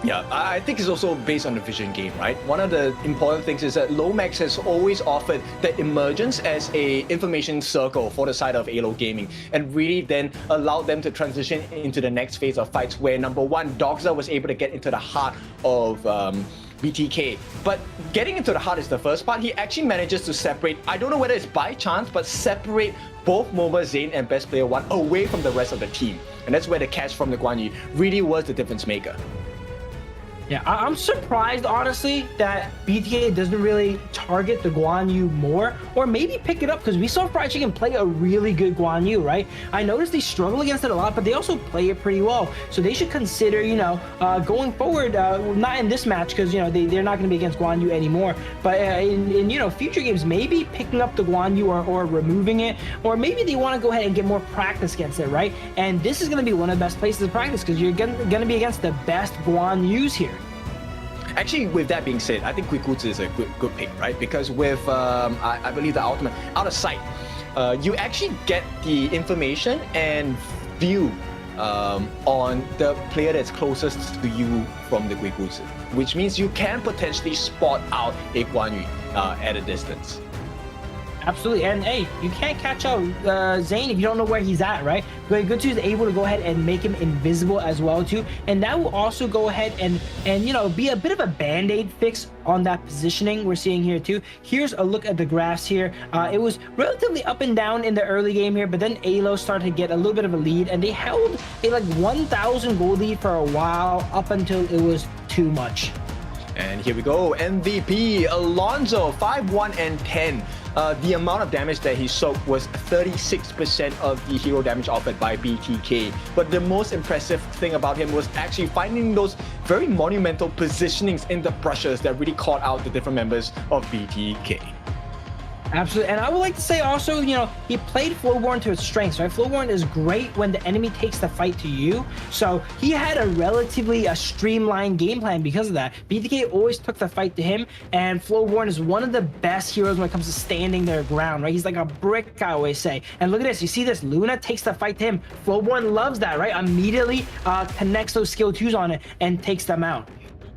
Speaker 17: Yeah, I think it's also based on the vision game, right? One of the important things is that Lomax has always offered the emergence as a information circle for the side of AYLO Gaming, and really then allowed them to transition into the next phase of fights where number one, Doxa was able to get into the heart of BTK. But getting into the heart is the first part. He actually manages to separate, I don't know whether it's by chance, but separate both Mobile Zane and Best Player 1 away from the rest of the team. And that's where the catch from the Guan Yu really was the difference maker.
Speaker 15: Yeah, I'm surprised, honestly, that BTK doesn't really target the Guan Yu more, or maybe pick it up, because we saw Fried Chicken play a really good Guan Yu, right? I noticed they struggle against it a lot, but they also play it pretty well. So they should consider, you know, going forward, not in this match, because, you know, they're not going to be against Guan Yu anymore, but in, you know, future games, maybe picking up the Guan Yu or removing it, or maybe they want to go ahead and get more practice against it, right? And this is going to be one of the best places to practice, because you're going to be against the best Guan Yus here.
Speaker 17: Actually, with that being said, I think Quikutsu is a good pick, right? Because with, I believe the ultimate, out of sight, you actually get the information and view on the player that's closest to you from the Quikutsu, which means you can potentially spot out a Guan Yu at a distance.
Speaker 15: Absolutely, and hey, you can't catch out Zane if you don't know where he's at, right? But Gutsu is able to go ahead and make him invisible as well too, and that will also go ahead and you know, be a bit of a band-aid fix on that positioning we're seeing here too. Here's a look at the graphs here. It was relatively up and down in the early game here, but then AYLO started to get a little bit of a lead, and they held a like 1,000 gold lead for a while up until it was too much.
Speaker 17: And here we go, MVP Alonso, 5-1 and 10. The amount of damage that he soaked was 36% of the hero damage offered by BTK. But the most impressive thing about him was actually finding those very monumental positionings in the brushes that really caught out the different members of BTK.
Speaker 15: Absolutely, and I would like to say also, you know, he played Flowborn to its strengths, right? Flowborn is great when the enemy takes the fight to you, so he had a relatively streamlined game plan because of that. BTK always took the fight to him, and Flowborn is one of the best heroes when it comes to standing their ground, right? He's like a brick, I always say. And look at this, you see this, Luna takes the fight to him. Flowborn loves that, right? Immediately connects those skill 2s on it and takes them out.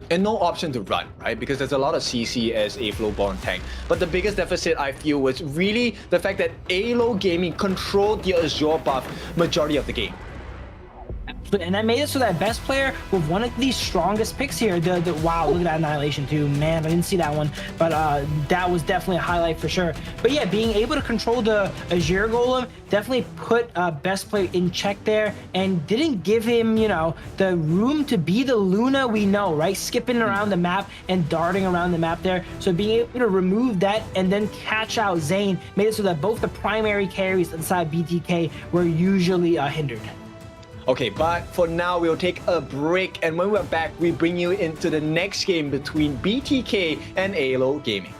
Speaker 17: And no option to run, right? Because there's a lot of CC as a Flowborn tank. But the biggest deficit, I feel, was really the fact that AYLO Gaming controlled the Azure buff majority of the game.
Speaker 15: And that made it so that best player with one of these strongest picks here, wow, look at that annihilation too, man, I didn't see that one, but that was definitely a highlight for sure. But yeah, being able to control the Azure Golem definitely put best player in check there, and didn't give him, you know, the room to be the Luna we know, right? Skipping around the map and darting around the map there. So being able to remove that and then catch out Zane made it so that both the primary carries inside BTK were usually hindered.
Speaker 17: Okay, but for now, we'll take a break, and when we're back, we bring you into the next game between BTK and AYLO Gaming.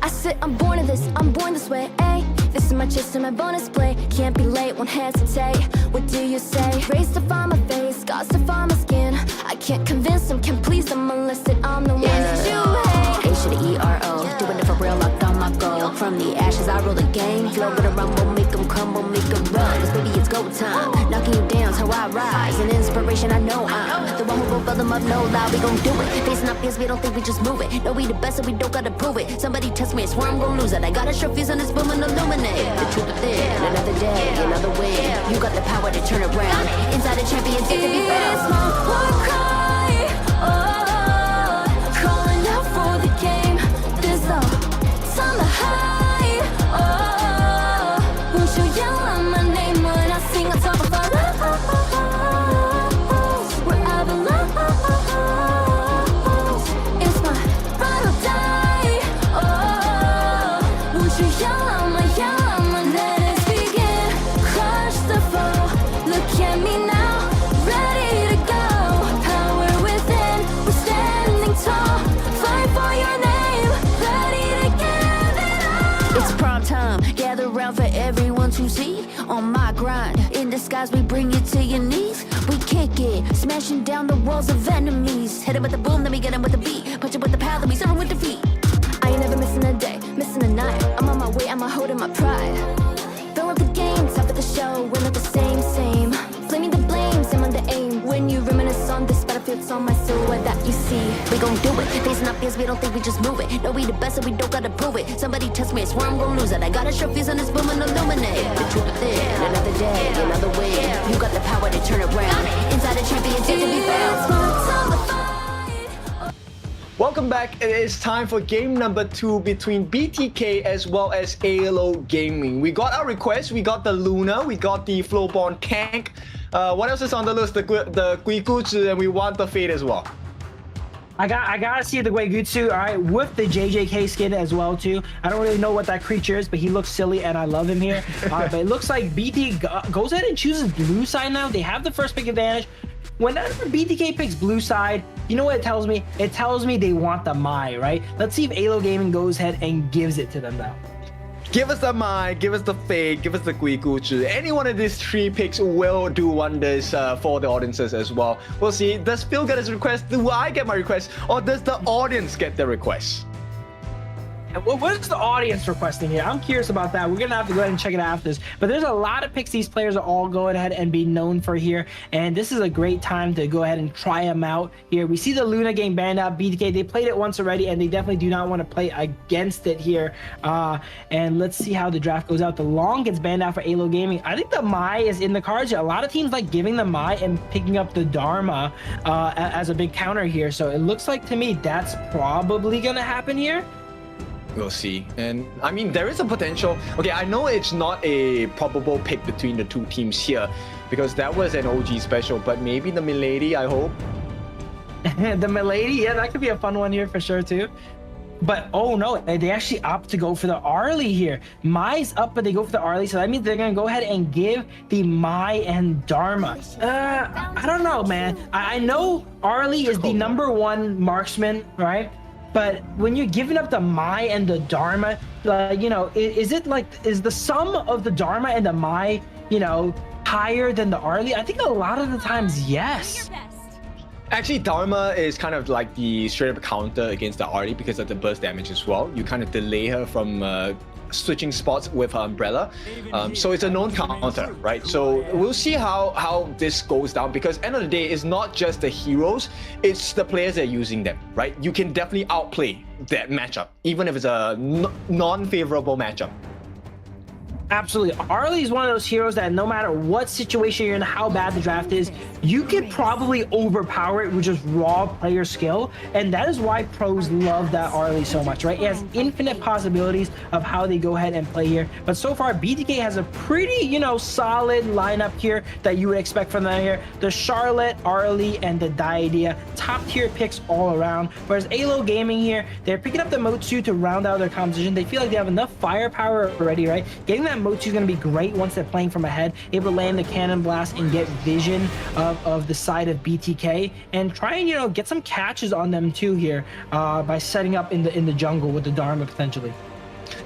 Speaker 16: I said I'm born of this, I'm born this way, ayy. This is my chest and my bonus play. Can't be late, won't hesitate. What do you say? Raised to find my face, scars to find my skin. I can't convince them, can't please them unless that I'm the one that you hate. H to the E-R-O, doing it for real, locked on my goal. From the ashes, I roll the game. Flow with a rumble, make them crumble, make them run. Cause baby, it's go time. Knocking you down's how I rise. An inspiration, I know I'm the one who will fill them up, no lie, we gon' do it. Facing up fears, we don't think we just move it. No, we the best and we don't gotta prove it. Somebody test me, I swear I'm gon' lose it. I got a sure fuse on this boom and illuminate the truth within. Another day, another win. You got the power to turn around. Inside a champion's yet to be found. It's my war cry, oh, calling out for the game. There's no time to hide, oh, won't you yell out my name when I sing on top of our lungs? We're avalanche. It's my ride or die, oh, won't you yell out my let us begin. Crush the foe, look at me now, ready to go. Power within, we're standing tall. Fight for your name, ready to give it all. It's prime time, gather round for everyone to see. On my grind, in disguise we bring you to your knees. We kick it, smashing down the walls of enemies. Hit it with the boom, then we get him with the beat. Punch it with the power, then we serve him with defeat. I ain't never missing a day, missing a night. I'm on my way, I'm holding my pride. Fill up the game, top of the show, we're not the same. Flaming the blame, same on the aim. When you reminisce on this battlefield, it's on my silhouette that you see. We gon' do it, facing up fears, we don't think we just move it. No, we the best and we don't gotta prove it. Somebody test me, I swear I'm gon' lose it. I got a sure fuse on this boom and illuminate the truth within. Another day, another win. You got the power to turn around. Inside a champion's yet to be found.
Speaker 17: Welcome back. It is time for game number 2 between BTK as well as AYLO Gaming. We got our request. We got the Luna. We got the Flowborn Tank. What else is on the list? The Guigutsu, and we want the Fate as well.
Speaker 15: I gotta see the Guigutsu, all right, with the JJK skin as well too. I don't really know what that creature is, but he looks silly and I love him here. But it looks like BT goes ahead and chooses blue side now. They have the first pick advantage. Whenever BTK picks blue side, you know what it tells me? It tells me they want the Mai, right? Let's see if AYLO Gaming goes ahead and gives it to them now.
Speaker 17: Give us the Mai, give us the Fate, give us the Guigutsu. Any one of these 3 picks will do wonders for the audiences as well. We'll see. Does Phil get his request? Do I get my request? Or does the audience get the request?
Speaker 15: What is the audience requesting here? I'm curious about that. We're gonna have to go ahead and check it out after this. But there's a lot of picks these players are all going ahead and be known for here, and this is a great time to go ahead and try them out here. We see the Luna game banned out. BTK, they played it once already, and they definitely do not want to play against it here. And let's see how the draft goes out. The Long gets banned out for AYLO Gaming. I think the Mai is in the cards here. A lot of teams like giving the Mai and picking up the Dharma as a big counter here. So it looks like to me that's probably gonna happen here.
Speaker 17: We'll see. And I mean, there is a potential. Okay, I know it's not a probable pick between the 2 teams here because that was an OG special, but maybe the Milady, I hope.
Speaker 15: The Milady, yeah, that could be a fun one here for sure too. But oh no, they actually opt to go for the Arlie here. Mai's up, but they go for the Arlie, so that means they're gonna go ahead and give the Mai and Dharma. I don't know, man. I know Arlie is the #1 marksman, right? But when you're giving up the Mai and the Dharma, you know, is the sum of the Dharma and the Mai, you know, higher than the Arlie? I think a lot of the times, yes.
Speaker 17: Actually, Dharma is kind of like the straight up counter against the Arlie because of the burst damage as well. You kind of delay her from switching spots with her umbrella. So it's a known counter, right? So we'll see how this goes down because end of the day, it's not just the heroes, it's the players that are using them, right? You can definitely outplay that matchup, even if it's a non-favorable matchup.
Speaker 15: Absolutely. Arlie is one of those heroes that no matter what situation you're in, how bad the draft is, you could probably overpower it with just raw player skill. And that is why pros love that Arlie so much, right? It has infinite possibilities of how they go ahead and play here. But so far, BTK has a pretty, you know, solid lineup here that you would expect from them here. The Charlotte, Arlie, and the Diadea, top tier picks all around. Whereas AYLO Gaming here, they're picking up the Motsu to round out their composition. They feel like they have enough firepower already, right? Getting that Motsu is going to be great once they're playing from ahead, able to land the cannon blast and get vision of the side of BTK and try and, you know, get some catches on them too here by setting up in the jungle with the Dharma potentially.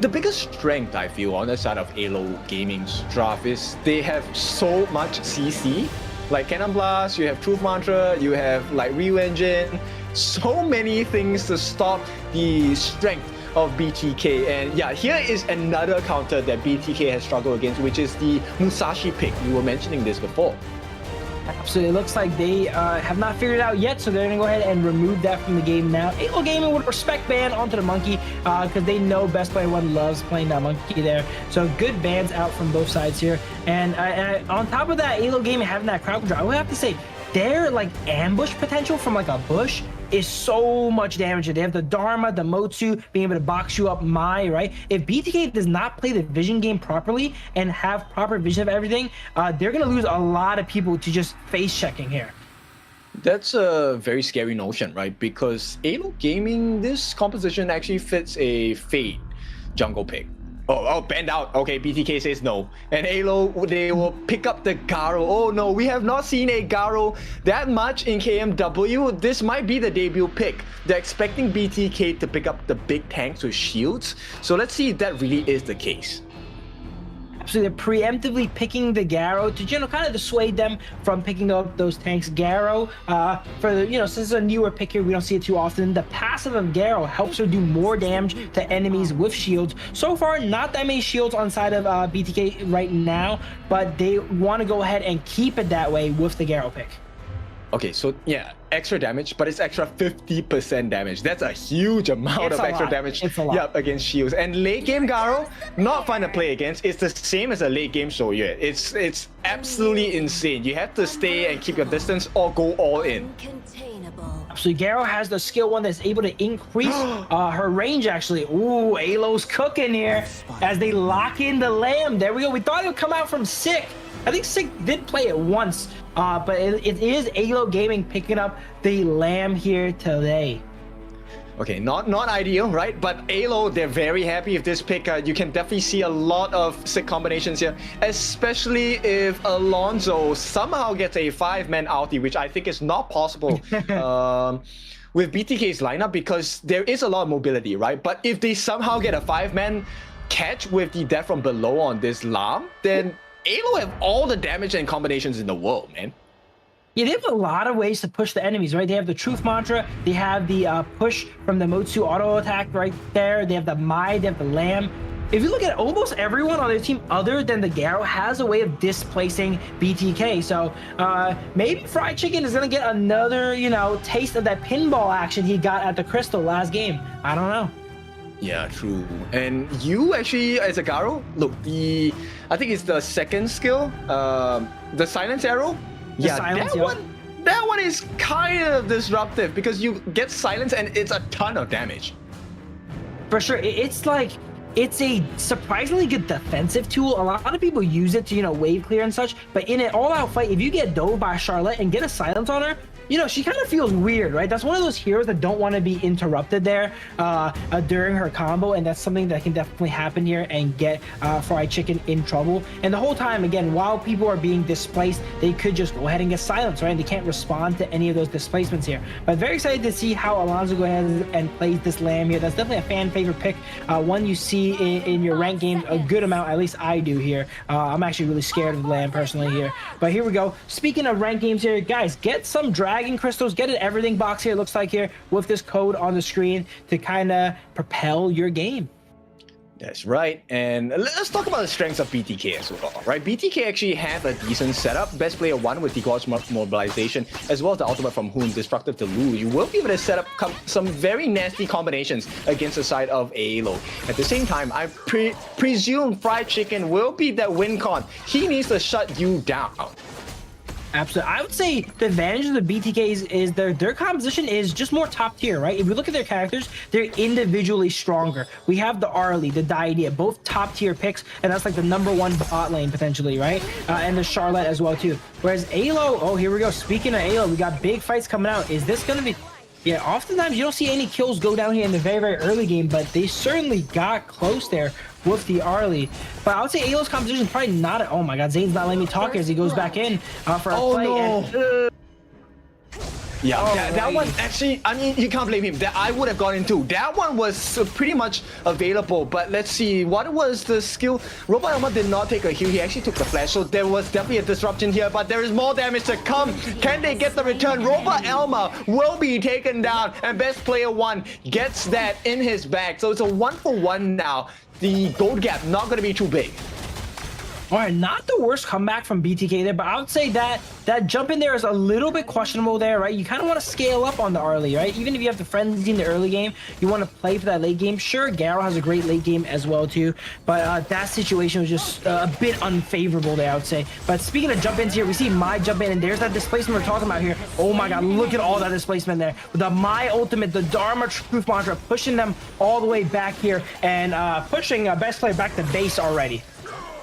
Speaker 17: The biggest strength I feel on the side of AYLO Gaming's draft is they have so much CC, like Cannon Blast, you have Truth Mantra, you have like Ryu Engine, so many things to stop the strength of BTK. And yeah, here is another counter that BTK has struggled against, which is the Musashi pick. We were mentioning this before.
Speaker 15: Absolutely. It looks like they have not figured it out yet, so they're going to go ahead and remove that from the game now. AYLO Gaming would respect ban onto the monkey because they know Best Player One loves playing that monkey there. So good bans out from both sides here. And on top of that, AYLO Gaming having that crowd control, I would have to say their like ambush potential from like a bush is so much damage. They have the Dharma, the Motsu, being able to box you up, right? If BTK does not play the vision game properly and have proper vision of everything, they're going to lose a lot of people to just face checking here.
Speaker 17: That's a very scary notion, right? Because AYLO Gaming, this composition actually fits a Fade jungle pick. Oh, banned out. Okay, BTK says no. And AYLO, they will pick up the Garo. Oh no, we have not seen a Garo that much in KMW. This might be the debut pick. They're expecting BTK to pick up the big tanks with shields. So let's see if that really is the case.
Speaker 15: So they're preemptively picking the Garo to, kind of dissuade them from picking up those tanks. Garo, for the, since it's a newer pick here, we don't see it too often. The passive of Garo helps her do more damage to enemies with shields. So far, not that many shields on side of BTK right now, but they want to go ahead and keep it that way with the Garo pick.
Speaker 17: Okay, so yeah, extra damage, but it's extra 50% damage. That's a huge amount of extra damage.
Speaker 15: It's a lot.
Speaker 17: Yeah, against shields. And late game Garo, not fun to play against. It's the same as a late game Soyue. It's absolutely insane. You have to stay and keep your distance or go all in.
Speaker 15: So Garo has the skill one that's able to increase her range actually. Ooh, AYLO's cooking here as they lock in the Lamb. There we go. We thought it would come out from Sick. I think Sick did play it once, but it is AYLO Gaming picking up the Lamb here today.
Speaker 17: Okay, not ideal, right? But AYLO, they're very happy with this pick. You can definitely see a lot of Sick combinations here, especially if Alonso somehow gets a 5-man ulti, which I think is not possible with BTK's lineup because there is a lot of mobility, right? But if they somehow get a 5-man catch with the death from below on this Lam, then AYLO have all the damage and combinations in the world, man.
Speaker 15: Yeah, they have a lot of ways to push the enemies, right? They have the Truth Mantra, they have the push from the Motsu auto attack right there, they have the Mai, they have the Lamb. If you look at almost everyone on their team other than the Garo has a way of displacing BTK. So maybe Fried Chicken is going to get another, taste of that pinball action he got at the Crystal last game. I don't know.
Speaker 17: Yeah, true. And you actually, as a Garo, look, I think it's the second skill, the Silence Arrow. That one is kind of disruptive because you get silence and it's a ton of damage.
Speaker 15: For sure, it's a surprisingly good defensive tool. A lot of people use it to, wave clear and such, but in an all-out fight, if you get dove by Charlotte and get a silence on her, she kind of feels weird, right? That's one of those heroes that don't want to be interrupted there during her combo, and that's something that can definitely happen here and get Fried Chicken in trouble. And the whole time, again, while people are being displaced, they could just go ahead and get silenced, right? And they can't respond to any of those displacements here. But very excited to see how Alonso go ahead and plays this Lamb here. That's definitely a fan favorite pick. One you see in your ranked games a good amount, at least I do here. I'm actually really scared of the Lamb personally here. But here we go. Speaking of ranked games here, guys, get some Dragon Crystals, get an everything box here, looks like here, with this code on the screen to kind of propel your game.
Speaker 17: That's right. And let's talk about the strengths of BTK as well, right? BTK actually have a decent setup. Best player one with the God's Mobilization, as well as the ultimate from Hoon, Destructive to Lu. You will be able to set up some very nasty combinations against the side of AYLO. At the same time, I presume Fried Chicken will be that win con. He needs to shut you down.
Speaker 15: Absolutely. I would say the advantage of the BTKs is their composition is just more top tier, right? If we look at their characters, they're individually stronger. We have the Arlie, the Daidia, both top tier picks, and that's like the #1 bot lane potentially, right? And the Charlotte as well too. Whereas AYLO, oh, here we go. Speaking of AYLO, we got big fights coming out. Is this going to be... Yeah, oftentimes you don't see any kills go down here in the very, very early game, but they certainly got close there with the Arlie. But I would say AYLO's composition is probably not... Oh my god, Zane's not letting me talk here as he goes back in for a play.
Speaker 17: No. Yeah, that one actually, I mean, you can't blame him. That I would have gone into. That one was pretty much available, but let's see. What was the skill? Robot Elma did not take a heal. He actually took the flash, so there was definitely a disruption here, but there is more damage to come. Can they get the return? Robot Elma will be taken down, and best player one gets that in his bag. So it's a 1-for-1 now. The gold gap not going to be too big.
Speaker 15: All right, not the worst comeback from BTK there, but I would say that jump in there is a little bit questionable there, right? You kind of want to scale up on the early, right? Even if you have the frenzy in the early game, you want to play for that late game. Sure, Garo has a great late game as well too, but that situation was just a bit unfavorable there, I would say. But speaking of jump ins here, we see my jump in, and there's that displacement we're talking about here. Oh my god, look at all that displacement there. With the my ultimate, the Dharma Truth Mantra, pushing them all the way back here and pushing best player back to base already.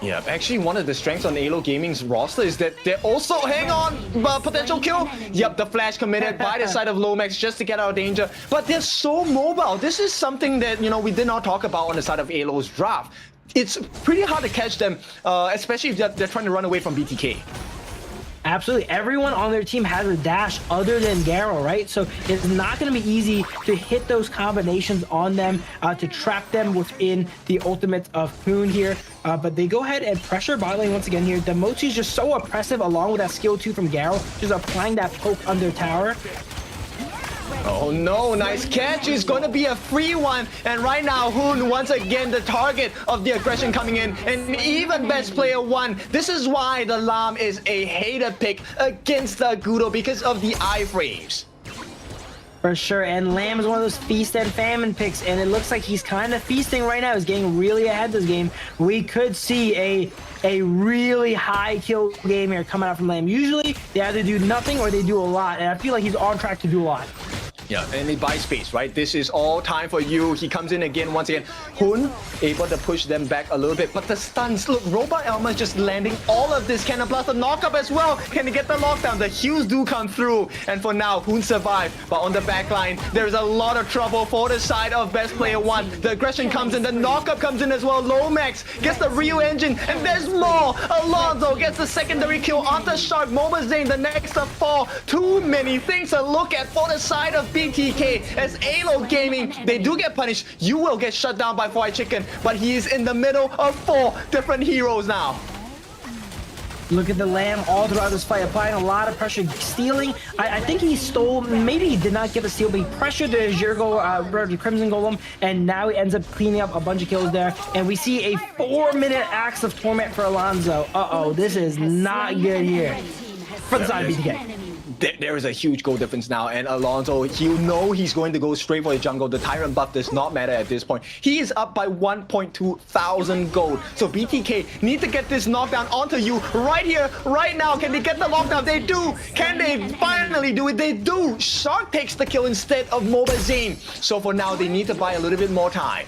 Speaker 17: Yeah, actually one of the strengths on AYLO Gaming's roster is that they're also, hang on, potential kill. Yep, the flash committed by the side of Lomax just to get out of danger. But they're so mobile. This is something that, you know, we did not talk about on the side of AYLO's draft. It's pretty hard to catch them, especially if they're trying to run away from BTK.
Speaker 15: Absolutely. Everyone on their team has a dash other than Garo, right? So it's not going to be easy to hit those combinations on them, to trap them within the ultimate of Hoon here. But they go ahead and pressure bot lane once again here. The Mochi is just so oppressive along with that skill 2 from Garo, just applying that poke under tower.
Speaker 17: Oh no, nice catch. It's going to be a free one. And right now, Hoon once again the target of the aggression coming in. And even best player 1. This is why the Lam is a hater pick against the Gudo because of the iframes.
Speaker 15: For sure, and Lamb is one of those feast and famine picks, and it looks like he's kind of feasting right now. He's getting really ahead this game. We could see a really high kill game here coming out from Lamb. Usually, they either do nothing or they do a lot, and I feel like he's on track to do a lot.
Speaker 17: Yeah, and they buy space, right? This is all time for you. He comes in again, once again. Hoon able to push them back a little bit, but the stuns, look, Robot Elma just landing all of this. Cannon Blast, the knockup as well. Can he get the lockdown? The heals do come through, and for now, Hoon survived. But on the back line, there's a lot of trouble for the side of best player 1. The aggression comes in, the knockup comes in as well. Lomax gets the Ryu engine, and there's more. Alonso gets the secondary kill onto Shark. Moba Zane, the next to fall. Too many things to look at for the side of BTK. As AYLO Gaming, they do get punished. You will get shut down by Fried Chicken, but he is in the middle of 4 different heroes now.
Speaker 15: Look at the Lamb all throughout this fight, applying a lot of pressure, stealing. I think he stole, maybe he did not get the steal, but he pressured the Zergo, Crimson Golem, and now he ends up cleaning up a bunch of kills there. And we see a 4-minute Axe of Torment for Alonso. Uh-oh, this is not good here for the side of BTK.
Speaker 17: There is a huge goal difference now, and Alonso, you know he's going to go straight for the jungle. The Tyrant buff does not matter at this point. He is up by 1.2 thousand gold. So BTK need to get this knockdown onto you right here, right now. Can they get the lockdown? They do. Can they finally do it? They do. Shark takes the kill instead of Moba Zane. So for now, they need to buy a little bit more time.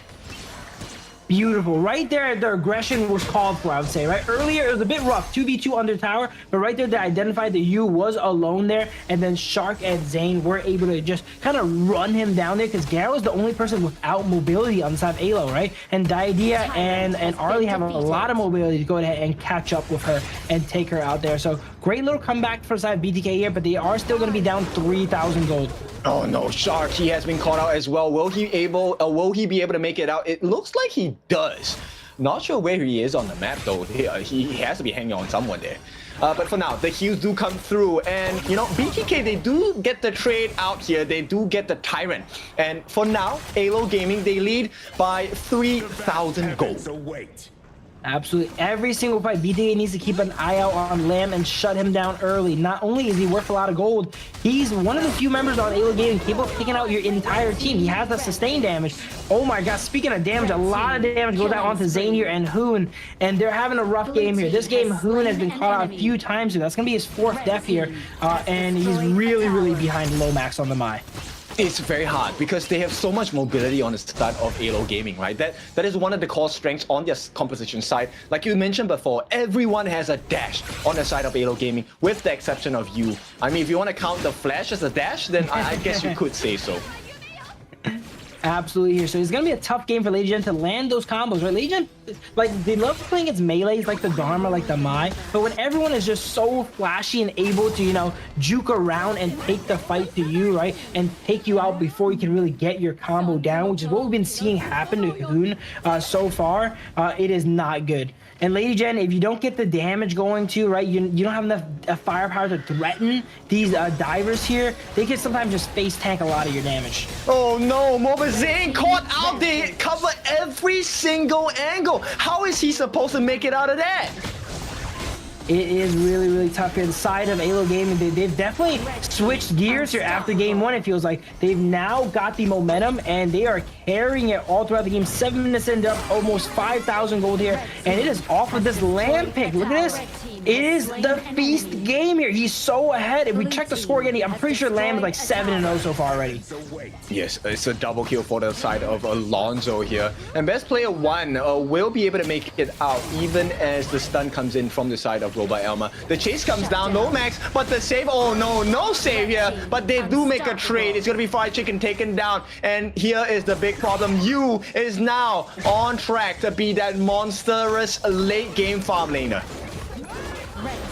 Speaker 15: Beautiful. Right there, their aggression was called for, I would say, right? Earlier, it was a bit rough, 2v2 under tower, but right there, they identified that you was alone there, and then Shark and Zane were able to just kind of run him down there, because Garo is the only person without mobility on the side of AYLO, right? And Diadea and Arlie have a lot of mobility to go ahead and catch up with her and take her out there. So, great little comeback for the side of BTK here, but they are still going to be down 3,000 gold.
Speaker 17: Oh no, Shark, he has been caught out as well. Will he be able to make it out? It looks like he does. Not sure where he is on the map though. He has to be hanging on someone there. But for now, the heals do come through, and you know, BTK, they do get the trade out here. They do get the Tyrant, and for now, AYLO Gaming, they lead by 3,000 gold.
Speaker 15: Absolutely. Every single fight, BTK needs to keep an eye out on Lamb and shut him down early. Not only is he worth a lot of gold, he's one of the few members on AYLO Gaming capable of taking out your entire team. He has the sustained damage. Oh my god, speaking of damage, a lot of damage goes out onto Zane here and Hoon, and they're having a rough game here. This game, Hoon has been caught out a few times here. That's going to be his 4th death here, and he's really, really behind Lomax on the Mai.
Speaker 17: It's very hard because they have so much mobility on the side of AYLO Gaming, right? That is one of the core strengths on their composition side. Like you mentioned before, everyone has a dash on the side of AYLO Gaming, with the exception of you. I mean, if you want to count the flash as a dash, then I guess you could say so.
Speaker 15: Absolutely here. So it's going to be a tough game for Lady Gen to land those combos, right? Lady Gen, like, they love playing against melees like the Dharma, like the Mai, but when everyone is just so flashy and able to, you know, juke around and take the fight to you, right? And take you out before you can really get your combo down, which is what we've been seeing happen to Hoon so far, it is not good. And Lady Gen, if you don't get the damage going too, right, you don't have enough firepower to threaten these divers here, they can sometimes just face tank a lot of your damage.
Speaker 17: Oh no, Moba Zane caught out. They cover every single angle. How is he supposed to make it out of that?
Speaker 15: it is really, really tough here. The side of AYLO Gaming, they've definitely switched gears here after game one. It feels like they've now got the momentum and they are carrying it all throughout the game. 7 minutes in, up almost 5,000 gold here, and it is off with this Lamb pick. Look at this. It is the feast game here. He's so ahead. If we check the score again, I'm pretty sure Lamb is like 7-0 so far already.
Speaker 17: Yes, it's a double kill for the side of Alonso here. And best player 1 will be able to make it out even as the stun comes in from the side of Robot Elma. The chase comes down, no max, but the save, oh no, no save here. But they do make a trade. It's going to be Fried Chicken taken down. And here is the big problem. Yu is now on track to be that monstrous late game farm laner.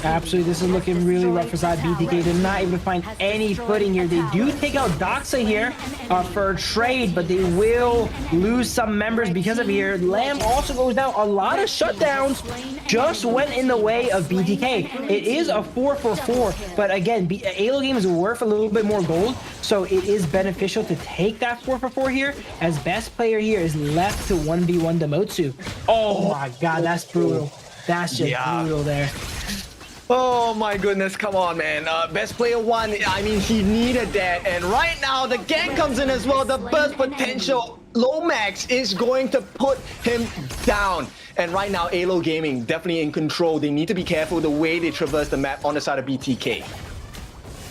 Speaker 15: Absolutely, this is looking really rough for side BTK. They're not able to find any footing here. They do take out Doxa here for a trade, but they will lose some members because of here. Lamb also goes down. A lot of shutdowns just went in the way of BTK. It is a 4-for-4, but again, AYLO Game is worth a little bit more gold, so it is beneficial to take that 4-for-4 here, as best player here is left to 1v1 Demotsu. Oh my god, that's brutal. That's just brutal there.
Speaker 17: Oh my goodness, come on, man. Best player 1, I mean, he needed that. And right now, the gank comes in as well. The burst potential, Lomax is going to put him down. And right now, AYLO Gaming definitely in control. They need to be careful the way they traverse the map on the side of BTK.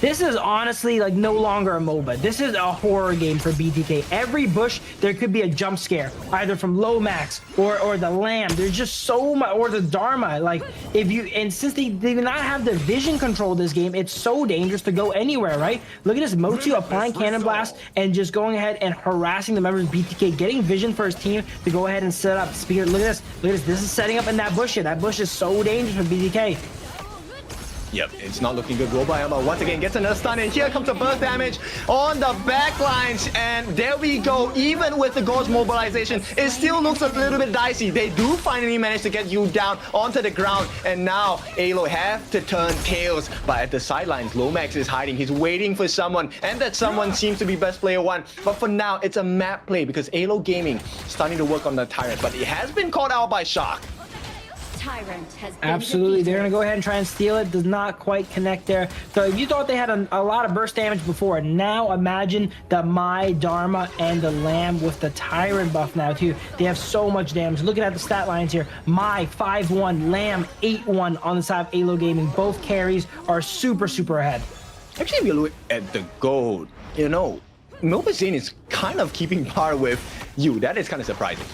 Speaker 15: This is honestly like no longer a MOBA. This is a horror game for BTK. Every bush, there could be a jump scare, either from Lomax or the Lamb. There's just so much, or the Dharma. Like, if you, and since they do not have the vision control this game, it's so dangerous to go anywhere, right? Look at this Motu applying Cannon Blast and just going ahead and harassing the members of BTK, getting vision for his team to go ahead and set up. Speaker, look at this. Look at this. This is setting up in that bush here. That bush is so dangerous for BTK.
Speaker 17: Yep, it's not looking good. Globant once again gets another stun, and here comes the burst damage on the back lines, and there we go. Even with the Ghost mobilization, it still looks a little bit dicey. They do finally manage to get you down onto the ground, and now AYLO have to turn tails. But at the sidelines, Lomax is hiding. He's waiting for someone, and that someone seems to be best player 1. But for now, it's a map play because AYLO Gaming starting to work on the Tyrant, but it has been caught out by Shark.
Speaker 15: Absolutely, they're gonna go ahead and try and steal it. Does not quite connect there. So if you thought they had a lot of burst damage before, now imagine the Mai, Dharma, and the Lamb with the Tyrant buff now too. They have so much damage. Looking at the stat lines here, Mai 5-1, Lamb 8-1 on the side of AYLO Gaming. Both carries are super ahead.
Speaker 17: Actually, if you look at the gold, you know, Mobazane is kind of keeping par with you. That is kind of surprising.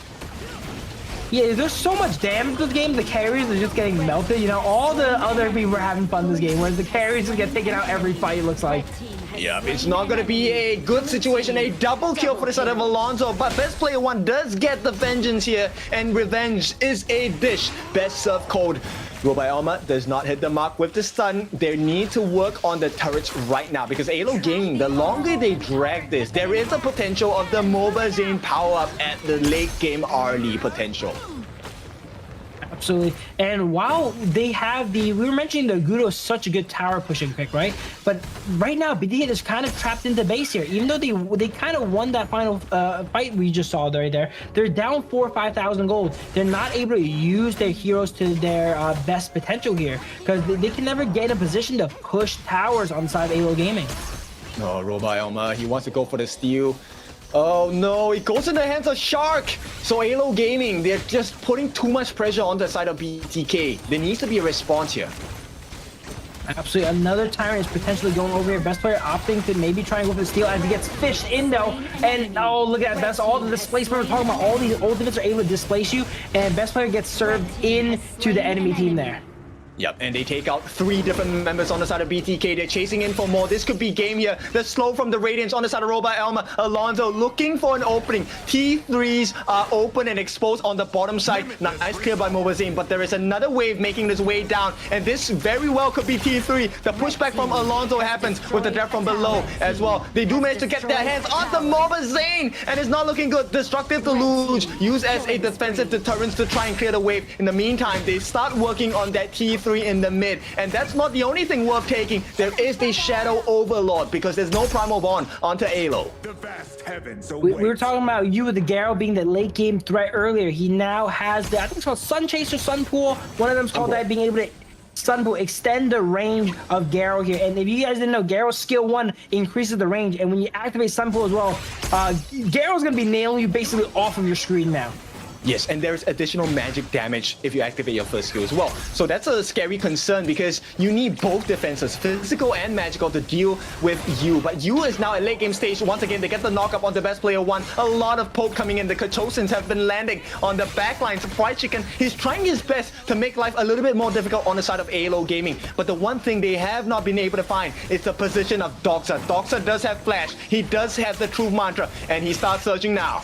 Speaker 15: Yeah, there's so much damage to the game. The carries are just getting melted. You know, all the other people are having fun this game, whereas the carries just get taken out every fight, it looks like.
Speaker 17: Yeah, it's not going to be a good situation. A double kill for the side of Alonso, but best player 1 does get the vengeance here, and revenge is a dish. Best serve code. Robot Elma does not hit the mark with the stun. They need to work on the turrets right now because AYLO Gaming, the longer they drag this, there is a potential of the Mobazane power-up at the late game early potential.
Speaker 15: Absolutely. And while they have we were mentioning the Gudo is such a good tower pushing pick, right? But right now, BTK is kind of trapped into base here. Even though they kind of won that final fight we just saw right there, they're down 4,000 or 5,000 gold. They're not able to use their heroes to their best potential here because they can never get in a position to push towers on the side of AYLO Gaming.
Speaker 17: Oh, Robot Elma, he wants to go for the steal. Oh no, it goes in the hands of Shark. So AYLO Gaming, they're just putting too much pressure on the side of BTK. There needs to be a response here.
Speaker 15: Absolutely, another Tyrant is potentially going over here. Best player opting to maybe try and go for the steal as he gets fished in though. And oh, look at that, that's all the displacement we're talking about. All these ultimates are able to displace you, and best player gets served into the enemy team there.
Speaker 17: Yep, and they take out 3 different members on the side of BTK. They're chasing in for more. This could be game here. The slow from the Radiance on the side of Robot Elma. Alonso looking for an opening. T3s are open and exposed on the bottom side. Nice clear by Mobazane, but there is another wave making this way down. And this very well could be T3. The pushback from Alonso happens with the death from below as well. They do manage to get their hands on the Mobazane, and it's not looking good. Destructive Deluge used as a defensive deterrent to try and clear the wave. In the meantime, they start working on that T3 in the mid, and that's not the only thing worth taking. There is the Shadow Overlord because there's no Primal Bond onto AYLO.
Speaker 15: We were talking about you with the Garo being the late game threat earlier. He now has the, I think it's called Sun Chase or Sun Pool. One of them's called that, being able to Sun Pool, extend the range of Garo here. And if you guys didn't know, Garo's skill 1 increases the range. And when you activate Sun Pool as well, Garo's going to be nailing you basically off of your screen now.
Speaker 17: Yes, and there's additional magic damage if you activate your first skill as well. So that's a scary concern because you need both defenses, physical and magical, to deal with you. But you is now at late game stage. Once again, they get the knock up on the best player 1. A lot of poke coming in. The Kachosins have been landing on the backlines. Fried Chicken, he's trying his best to make life a little bit more difficult on the side of AYLO Gaming. But the one thing they have not been able to find is the position of Doxa. Doxa does have flash. He does have the truth mantra, and he starts searching now.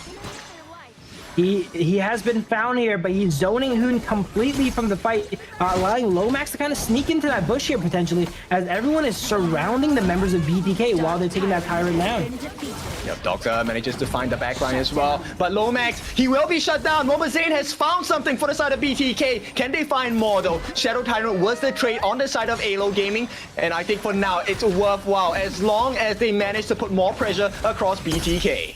Speaker 15: He has been found here, but he's zoning Hoon completely from the fight, allowing Lomax to kind of sneak into that bush here potentially, as everyone is surrounding the members of BTK while they're taking that Tyrant down.
Speaker 17: Yep, Doxa manages to find the backline as well, but Lomax, he will be shut down. Mobazane has found something for the side of BTK. Can they find more though? Shadow Tyrant was the trade on the side of AYLO Gaming, and I think for now it's worthwhile as long as they manage to put more pressure across BTK.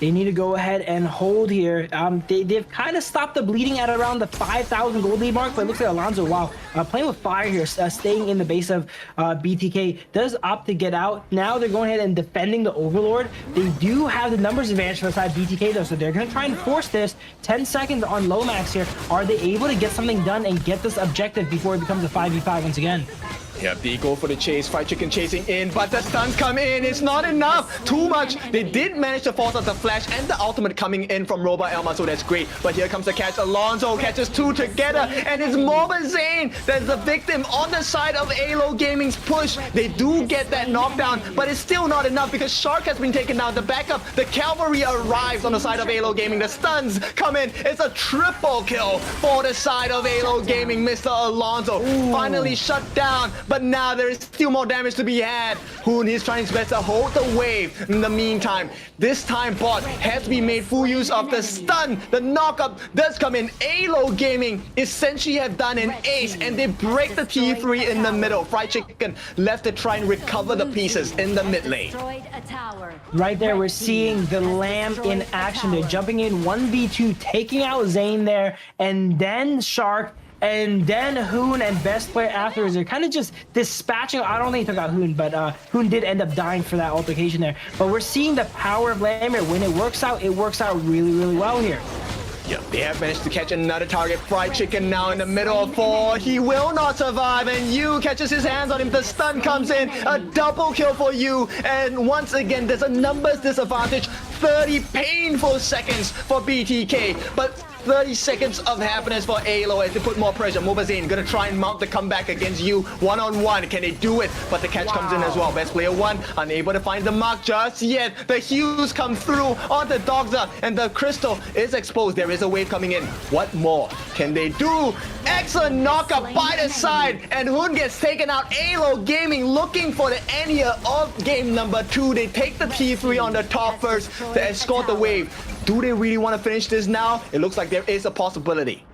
Speaker 15: They need to go ahead and hold here. They've kind of stopped the bleeding at around the 5,000 gold lead mark, but it looks like Alonso, wow, playing with fire here, staying in the base of BTK, does opt to get out. Now they're going ahead and defending the Overlord. They do have the numbers advantage for the side of BTK though, so they're going to try and force this. 10 seconds on Lomax here. Are they able to get something done and get this objective before it becomes a 5v5 once again?
Speaker 17: Yeah, they go for the chase. Fried Chicken chasing in, but the stuns come in. It's not enough. Too much. They did manage to force out the flash and the ultimate coming in from Robot Elma, so that's great. But here comes the catch. Alonso catches 2 together, and it's Mobazane that's the victim on the side of AYLO Gaming's push. They do get that knockdown, but it's still not enough because Shark has been taken down. The backup, the cavalry arrives on the side of AYLO Gaming. The stuns come in. It's a triple kill for the side of AYLO Gaming. Mr. Alonso finally shut down. But now there is still more damage to be had. Hoon is trying his best to hold the wave. In the meantime, this time bot has to be made full use of the stun. The knockup does come in. AYLO Gaming essentially have done an ace, and they break the T3 in the middle. Fried Chicken left to try and recover the pieces in the mid lane.
Speaker 15: Right there, we're seeing the Lamb in action. They're jumping in 1v2, taking out Zane there, and then Shark, and then Hoon and best player afterwards. They're kind of just dispatching. I don't think he took out Hoon, but Hoon did end up dying for that altercation there. But we're seeing the power of Lamb here. When it works out really, really well here.
Speaker 17: Yep, they have managed to catch another target. Fried Chicken now in the middle of 4. He will not survive, and Yu catches his hands on him. The stun comes in. A double kill for Yu, and once again, there's a numbers disadvantage. 30 painful seconds for BTK, but 30 seconds of happiness for AYLO as they put more pressure. Mobazane gonna try and mount the comeback against you one-on-one. Can they do it? But the catch comes in as well. Best player 1 unable to find the mark just yet. The hues come through onto Doxa, and the crystal is exposed. There is a wave coming in. What more can they do? Excellent knockup by the side, and Hoon gets taken out. AYLO Gaming looking for the end here of game number 2. They take the T3 on the top first to escort the wave. Do they really want to finish this now? It looks like there is a possibility.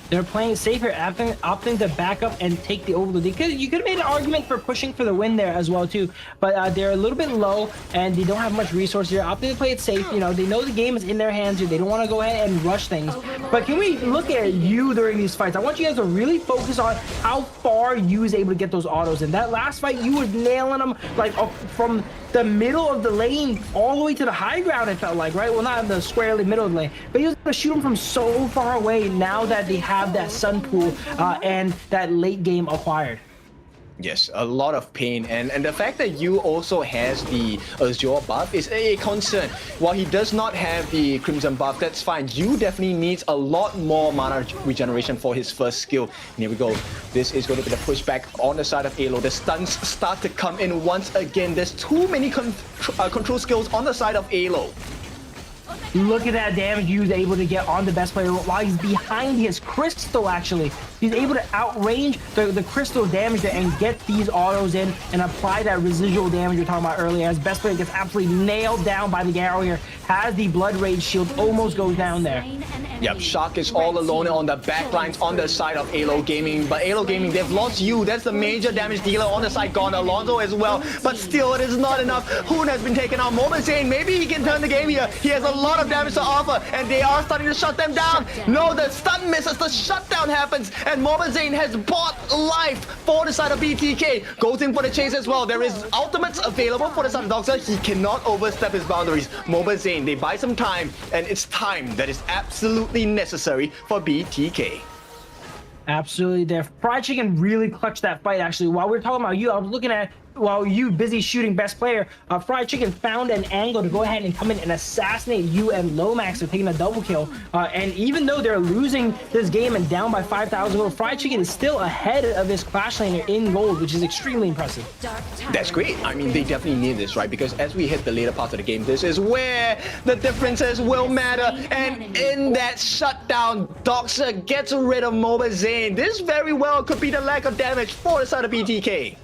Speaker 15: They're playing safe here, opting to back up and take the overload. You could have made an argument for pushing for the win there as well too, but they're a little bit low and they don't have much resources here. Opting to play it safe. You know, they know the game is in their hands here. They don't want to go ahead and rush things. But can we look at you during these fights? I want you guys to really focus on how far you was able to get those autos. In that last fight, you were nailing them like from the middle of the lane all the way to the high ground, it felt like, right? Well, not in the squarely middle of the lane, but he was able to shoot them from so far away now that they have that sun pool and that late game acquired.
Speaker 17: Yes, a lot of pain, and the fact that Yu also has the Azure buff is a concern. While he does not have the Crimson buff, that's fine. Yu definitely needs a lot more mana regeneration for his first skill. And here we go. This is going to be the pushback on the side of AYLO. The stuns start to come in once again. There's too many control skills on the side of AYLO.
Speaker 15: Look at that damage he was able to get on the best player while he's behind his crystal, actually. He's able to outrange the crystal damage there and get these autos in and apply that residual damage we were talking about earlier, as best player gets absolutely nailed down by the Garo here. Has the Blood Rage shield, almost goes down there.
Speaker 17: Yep, Shark is all alone on the backlines on the side of AYLO Gaming. But AYLO Gaming, they've lost Yu. That's the major damage dealer on the side gone. Alonso as well. But still, it is not enough. Hoon has been taken out. Mobazane, maybe he can turn the game here. He has a lot of damage to offer, and they are starting to shut them down. No, the stun misses, the shutdown happens, and Mobazane has bought life for the side of BTK. Goes in for the chase as well. There is ultimates available for the side of Doxa. He cannot overstep his boundaries. Mobazane, they buy some time, and it's time that is absolutely necessary for BTK.
Speaker 15: Absolutely there. Fried Chicken really clutched that fight, actually. While we were talking about you, I was looking at, while you busy shooting best player, Fried Chicken found an angle to go ahead and come in and assassinate you and Lomax for taking a double kill. And even though they're losing this game and down by 5,000 gold, Fried Chicken is still ahead of his Clash laner in gold, which is extremely impressive.
Speaker 17: That's great. I mean, they definitely need this, right? Because as we hit the later parts of the game, this is where the differences will matter. And in that shutdown, Doxa gets rid of Mobazane. This very well could be the lack of damage for the side of BTK.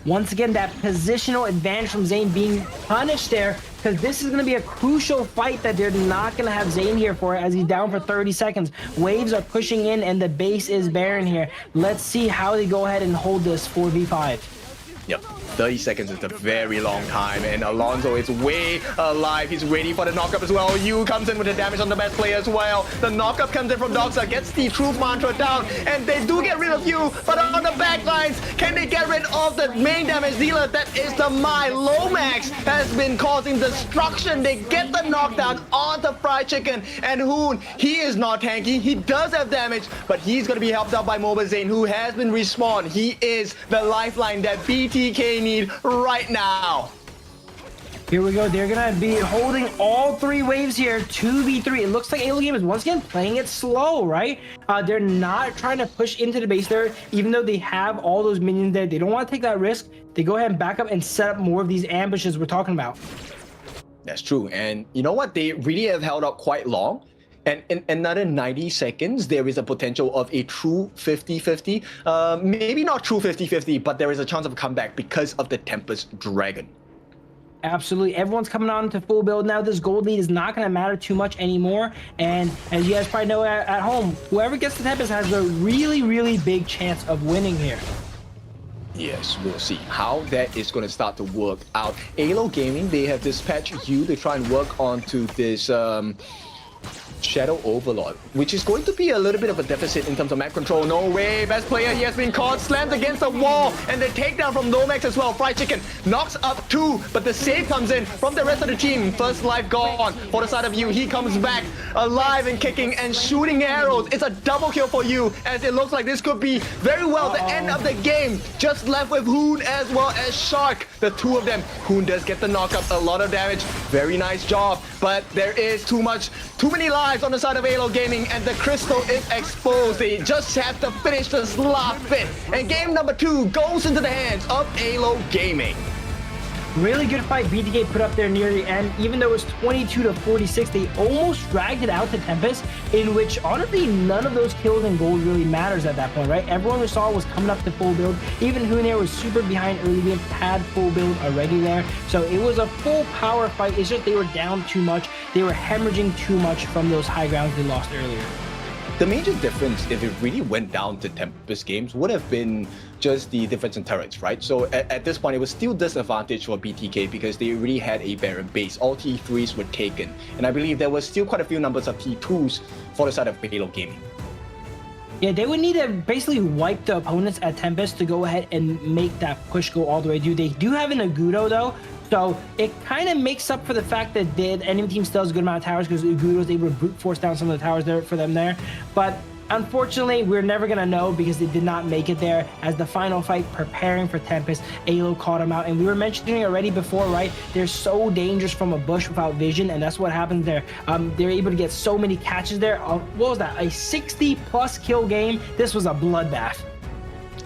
Speaker 15: Once again, that positional advantage from Zayn being punished there, because this is going to be a crucial fight that they're not going to have Zayn here for, as he's down for 30 seconds. Waves are pushing in, and the base is barren here. Let's see how they go ahead and hold this 4v5.
Speaker 17: Yep, 30 seconds is a very long time, and Alonso is way alive. He's ready for the knockup as well. Yu comes in with the damage on the best player as well. The knockup comes in from Doxa, gets the truth mantra down, and they do get rid of Yu, but on the back lines, can they get rid of the main damage dealer? That is the Mai. Lomax has been causing destruction. They get the knockdown onto Fried Chicken, and Hoon, he is not tanky. He does have damage, but he's going to be helped out by Mobazane, who has been respawned. He is the lifeline that BTK need right now.
Speaker 15: Here we go. They're going to be holding all three waves here, 2v3. It looks like AYLO Game is once again playing it slow, right? They're not trying to push into the base there, even though they have all those minions there. They don't want to take that risk. They go ahead and back up and set up more of these ambushes we're talking about.
Speaker 17: That's true. And you know what? They really have held up quite long. And in another 90 seconds, there is a potential of a true 50-50. Maybe not true 50-50, but there is a chance of a comeback because of the Tempest Dragon.
Speaker 15: Absolutely. Everyone's coming on to full build now. This gold lead is not going to matter too much anymore. And as you guys probably know at home, whoever gets the Tempest has a really, really big chance of winning here.
Speaker 17: Yes, we'll see how that is going to start to work out. AYLO Gaming, they have dispatched you to try and work onto this Shadow Overlord, which is going to be a little bit of a deficit in terms of map control. No way, best player, he has been caught, slammed against the wall, and the takedown from Lomax as well. Fried Chicken knocks up 2, but the save comes in from the rest of the team. First life gone for the side of Yu. He comes back alive and kicking and shooting arrows. It's a double kill for Yu, as it looks like this could be very well the end of the game. Just left with Hoon as well as Shark. The two of them. Hoon does get the knockup, a lot of damage. Very nice job, but there is too many lives on the side of AYLO Gaming, and the crystal is exposed. They just have to finish this last bit, and game number 2 goes into the hands of AYLO Gaming.
Speaker 15: Really good fight BTK put up there near the end. Even though it was 22-46, they almost dragged it out to Tempest, in which honestly none of those kills in gold really matters at that point, right? Everyone we saw was coming up to full build. Even Hunair was super behind early game, had full build already there. So it was a full power fight. It's just they were down too much. They were hemorrhaging too much from those high grounds they lost earlier.
Speaker 17: The major difference, if it really went down to Tempest games, would have been just the difference in turrets, right? So at this point, it was still disadvantage for BTK because they already had a barren base. All T3s were taken. And I believe there was still quite a few numbers of T2s for the side of AYLO Gaming.
Speaker 15: Yeah, they would need to basically wipe the opponents at Tempest to go ahead and make that push go all the way through. They do have an Agudo though, so it kind of makes up for the fact that the enemy team still has a good amount of towers because Agudo was able to brute force down some of the towers there for them there. But unfortunately, we're never going to know because they did not make it there. As the final fight preparing for Tempest, AYLO caught him out. And we were mentioning already before, right? They're so dangerous from a bush without vision, and that's what happens there. They're able to get so many catches there. What was that? A 60+ kill game. This was a bloodbath.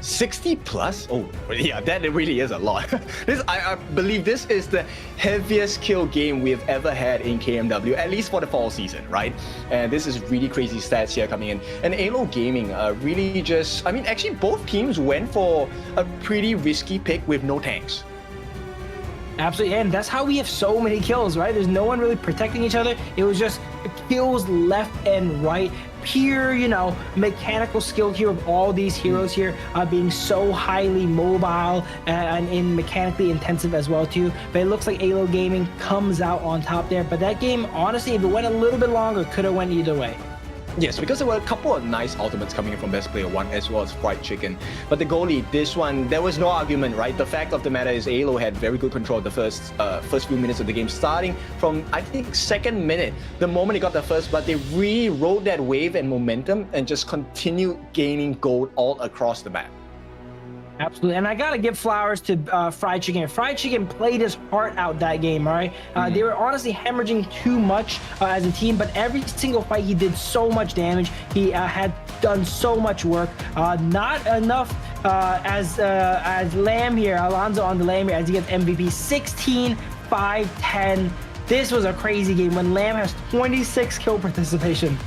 Speaker 17: 60 plus? Oh, yeah, that really is a lot. I believe this is the heaviest kill game we have ever had in KMW, at least for the fall season, right? And this is really crazy stats here coming in. And AYLO Gaming really just, I mean, actually both teams went for a pretty risky pick with no tanks.
Speaker 15: Absolutely, and that's how we have so many kills, right? There's no one really protecting each other. It was just kills left and right. pure, you know, mechanical skill here of all these heroes here being so highly mobile and in mechanically intensive as well too. But it looks like AYLO Gaming comes out on top there. But that game, honestly, if it went a little bit longer, could have went either way.
Speaker 17: Yes, because there were a couple of nice ultimates coming in from Best Player 1 as well as Fried Chicken. But the goalie, this one, there was no argument, right? The fact of the matter is AYLO had very good control of the first few minutes of the game, starting from, I think, second minute. The moment they got the first blood, they really rode that wave and momentum and just continued gaining gold all across the map.
Speaker 15: Absolutely, and I gotta give flowers to Fried Chicken. Fried Chicken played his heart out that game, all right? They were honestly hemorrhaging too much as a team, but every single fight he did so much damage. He had done so much work. Not enough as Lamb here, Alonso on the Lamb here, as he gets MVP 16, 5, 10. This was a crazy game when Lamb has 26 kill participation.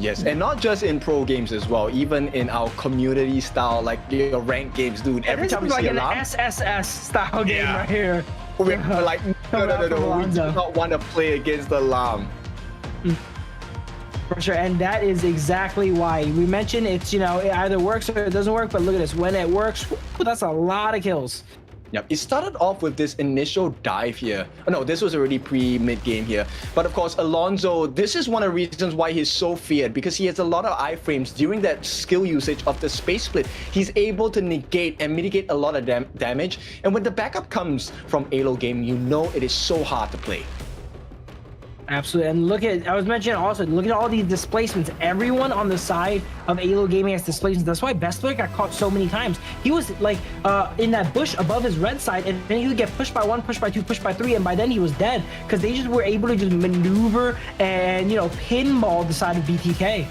Speaker 17: Yes, and not just in pro games as well, even in our community style, like your ranked games, dude. Every time we see
Speaker 15: like
Speaker 17: a
Speaker 15: an SSS style game right here.
Speaker 17: We're like, no, we do not want to play against the Lam.
Speaker 15: For sure, and that is exactly why we mentioned it's, you know, it either works or it doesn't work. But look at this, when it works, that's a lot of kills.
Speaker 17: Yep, it started off with this initial dive here. Oh, no, this was already pre-mid-game here. But of course, Alonso, this is one of the reasons why he's so feared, because he has a lot of iframes during that skill usage of the space split. He's able to negate and mitigate a lot of damage. And when the backup comes from AYLO game, you know it is so hard to play.
Speaker 15: Absolutely, and look at, I was mentioning also, look at all these displacements. Everyone on the side of AYLO Gaming has displacements. That's why Best Player got caught so many times. He was like in that bush above his red side, and then he would get pushed by 1, pushed by 2, pushed by 3, and by then he was dead, because they just were able to just maneuver and, you know, pinball the side of BTK.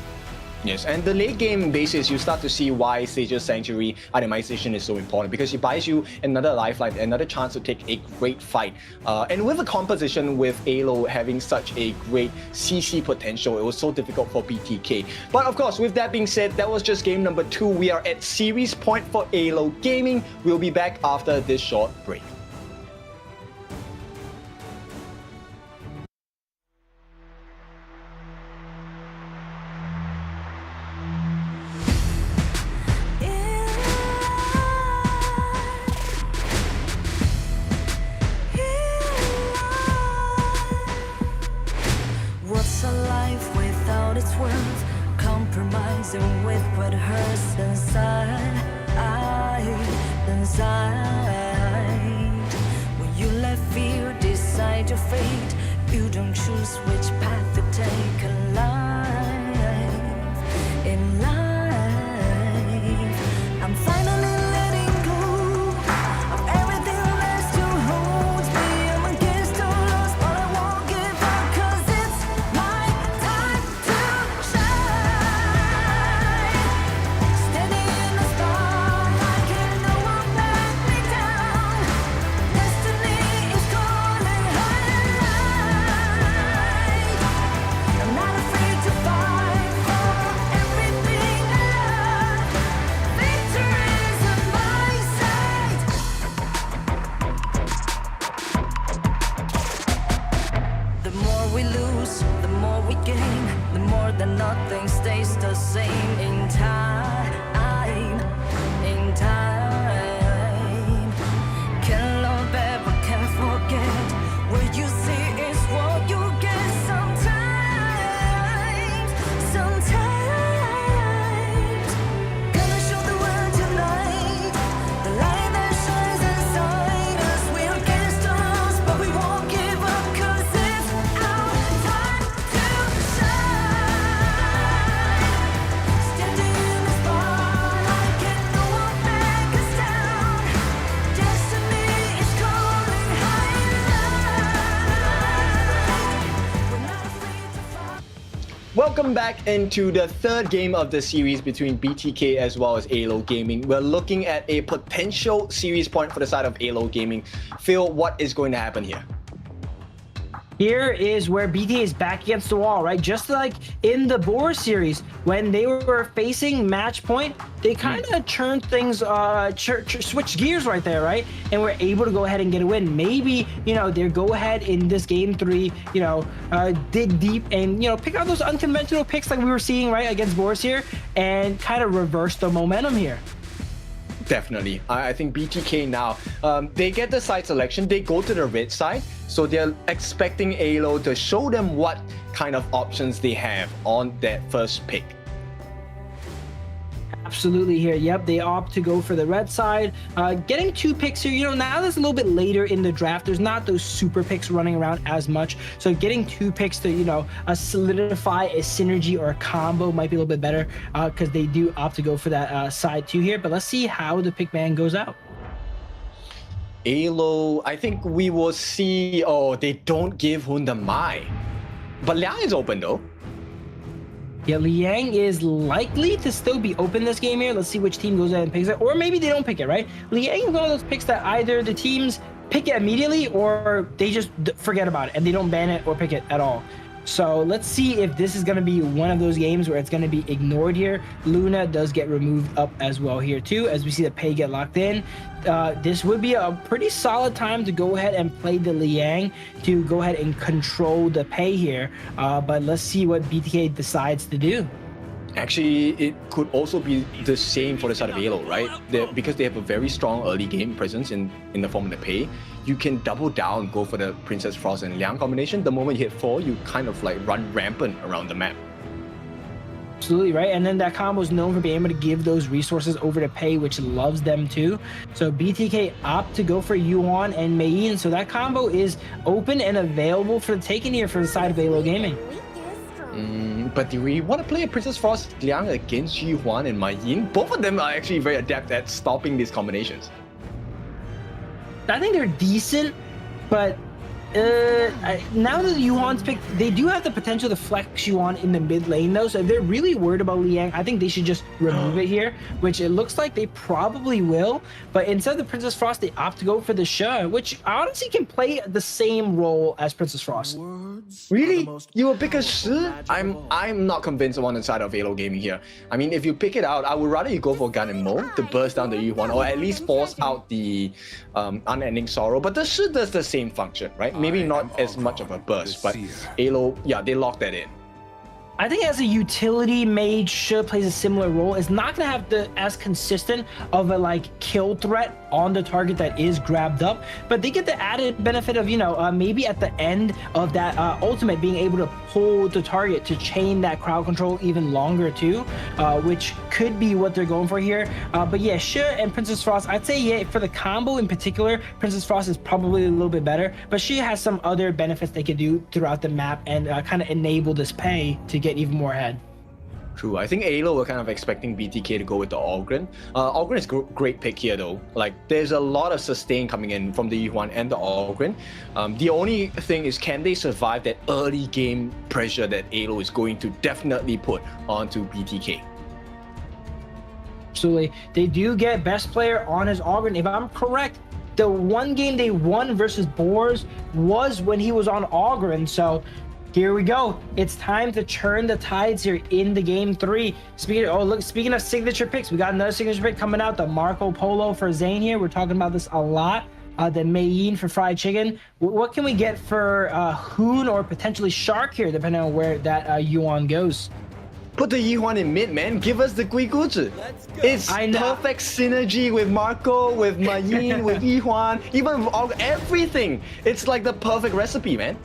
Speaker 17: Yes, and the late game basis, you start to see why Sage's Sanctuary itemization is so important, because it buys you another lifeline, another chance to take a great fight. And with the composition with AYLO having such a great CC potential, it was so difficult for BTK. But of course, with that being said, that was just game number 2. We are at series point for AYLO Gaming. We'll be back after this short break.
Speaker 1: What's a life without its worth? Compromising with what hurts inside. When you let fear decide your fate, you don't choose which path to take in life. In life, I'm finally letting go of everything that still holds me. I'm against all odds, but I won't give up, 'cause it's my time to shine. Standing in the spotlight, can't no one back me down. Destiny is calling high. I'm not afraid to fight for everything I love. Victory's on my side. The more we lose, the more we gain. The more that nothing stays the same. In time, can't love ever, can't forget. What you see is what you get. Sometimes gonna show the world tonight the light that shines inside us. We're against the odds, but we won't give up, 'cause it's our time to shine. Standing in the spotlight, can't no one back us down. Destiny is calling high. We're not afraid to fight.
Speaker 17: Welcome back into the third game of the series between BTK as well as AYLO Gaming. We're looking at a potential series point for the side of AYLO Gaming. Phil, what is going to happen here?
Speaker 15: here is where BTA is back against the wall, right? Just like in the Boars series, when they were facing match point, they kind of churned things, switched gears right there, right? And were able to go ahead and get a win. Maybe, you know, they go ahead in this game 3, you know, dig deep and, you know, pick out those unconventional picks like we were seeing, right, against Boars here, and kind of reverse the momentum here.
Speaker 17: Definitely. I think BTK now, they get the side selection, they go to the red side, so they're expecting AYLO to show them what kind of options they have on that first pick.
Speaker 15: Absolutely here. Yep, they opt to go for the red side. Getting 2 picks here, you know, now that's a little bit later in the draft. There's not those super picks running around as much. So getting 2 picks to, you know, solidify a synergy or a combo might be a little bit better because they do opt to go for that side 2 here. But let's see how the pick ban goes out.
Speaker 17: AYLO, I think we will see, oh, they don't give Hun the Mai. But Liang is open though.
Speaker 15: Yeah, Liang is likely to still be open this game here. Let's see which team goes ahead and picks it. Or maybe they don't pick it, right? Liang is one of those picks that either the teams pick it immediately or they just forget about it and they don't ban it or pick it at all. So let's see if this is going to be one of those games where it's going to be ignored here. Luna does get removed up as well here too, as we see the Pei get locked in. This would be a pretty solid time to go ahead and play the Liang to go ahead and control the Pei here. But let's see what BTK decides to do.
Speaker 17: Actually, it could also be the same for the side of AYLO, right? Because they have a very strong early game presence in the form of the Pei. You can double down, go for the Princess Frost and Liang combination. The moment you hit 4, you kind of like run rampant around the map.
Speaker 15: Absolutely, right? And then that combo is known for being able to give those resources over to Pei, which loves them too. So BTK opt to go for Yuan and Mei, so that combo is open and available for the taking here for the side of AYLO Gaming.
Speaker 17: But do we want to play a Princess Frost Liang against Yuan and Mei Yin? Both of them are actually very adept at stopping these combinations.
Speaker 15: I think they're decent, but now that Yuan's picked, they do have the potential to flex Yuan in the mid lane though. So if they're really worried about Liang, I think they should just remove it here, which it looks like they probably will. But instead of the Princess Frost, they opt to go for the She, which honestly can play the same role as Princess Frost.
Speaker 17: Really? You will pick a Shi? I'm not convinced on the side of AYLO Gaming here. I mean, if you pick it out, I would rather you go for Gun and Mo to burst down the Yuan, or at least force out the Unending Sorrow. But the Shi does the same function, right? Maybe not as much of a burst, but AYLO, yeah, they locked that in.
Speaker 15: I think as a utility, Mage Shi plays a similar role. It's not going to have the as consistent of a like kill threat on the target that is grabbed up, but they get the added benefit of, you know, maybe at the end of that ultimate being able to pull the target to chain that crowd control even longer too, which could be what they're going for here. But yeah, Shi and Princess Frost, I'd say yeah, for the combo in particular, Princess Frost is probably a little bit better, but Shi has some other benefits they could do throughout the map and kind of enable this Pei to get even more ahead.
Speaker 17: True. I think AYLO were kind of expecting BTK to go with the Ogren. Ogren is great pick here though. Like there's a lot of sustain coming in from the Yuan and the Ogren. The only thing is, can they survive that early game pressure that AYLO is going to definitely put onto BTK?
Speaker 15: Absolutely. They do get best player on his Ogren. If I'm correct, the one game they won versus Boars was when he was on Ogren. So here we go. It's time to churn the tides here in the game 3. Speaking of signature picks, we got another signature pick coming out, the Marco Polo for Zane here. We're talking about this a lot. The Mei Yin for fried chicken. What can we get for Hoon or potentially Shark here, depending on where that Yuan goes?
Speaker 17: Put the Yuan in mid, man. Give us the Gui Guzi. It's perfect synergy with Marco, with Mei Yin, with Yuan, even with everything. It's like the perfect recipe, man.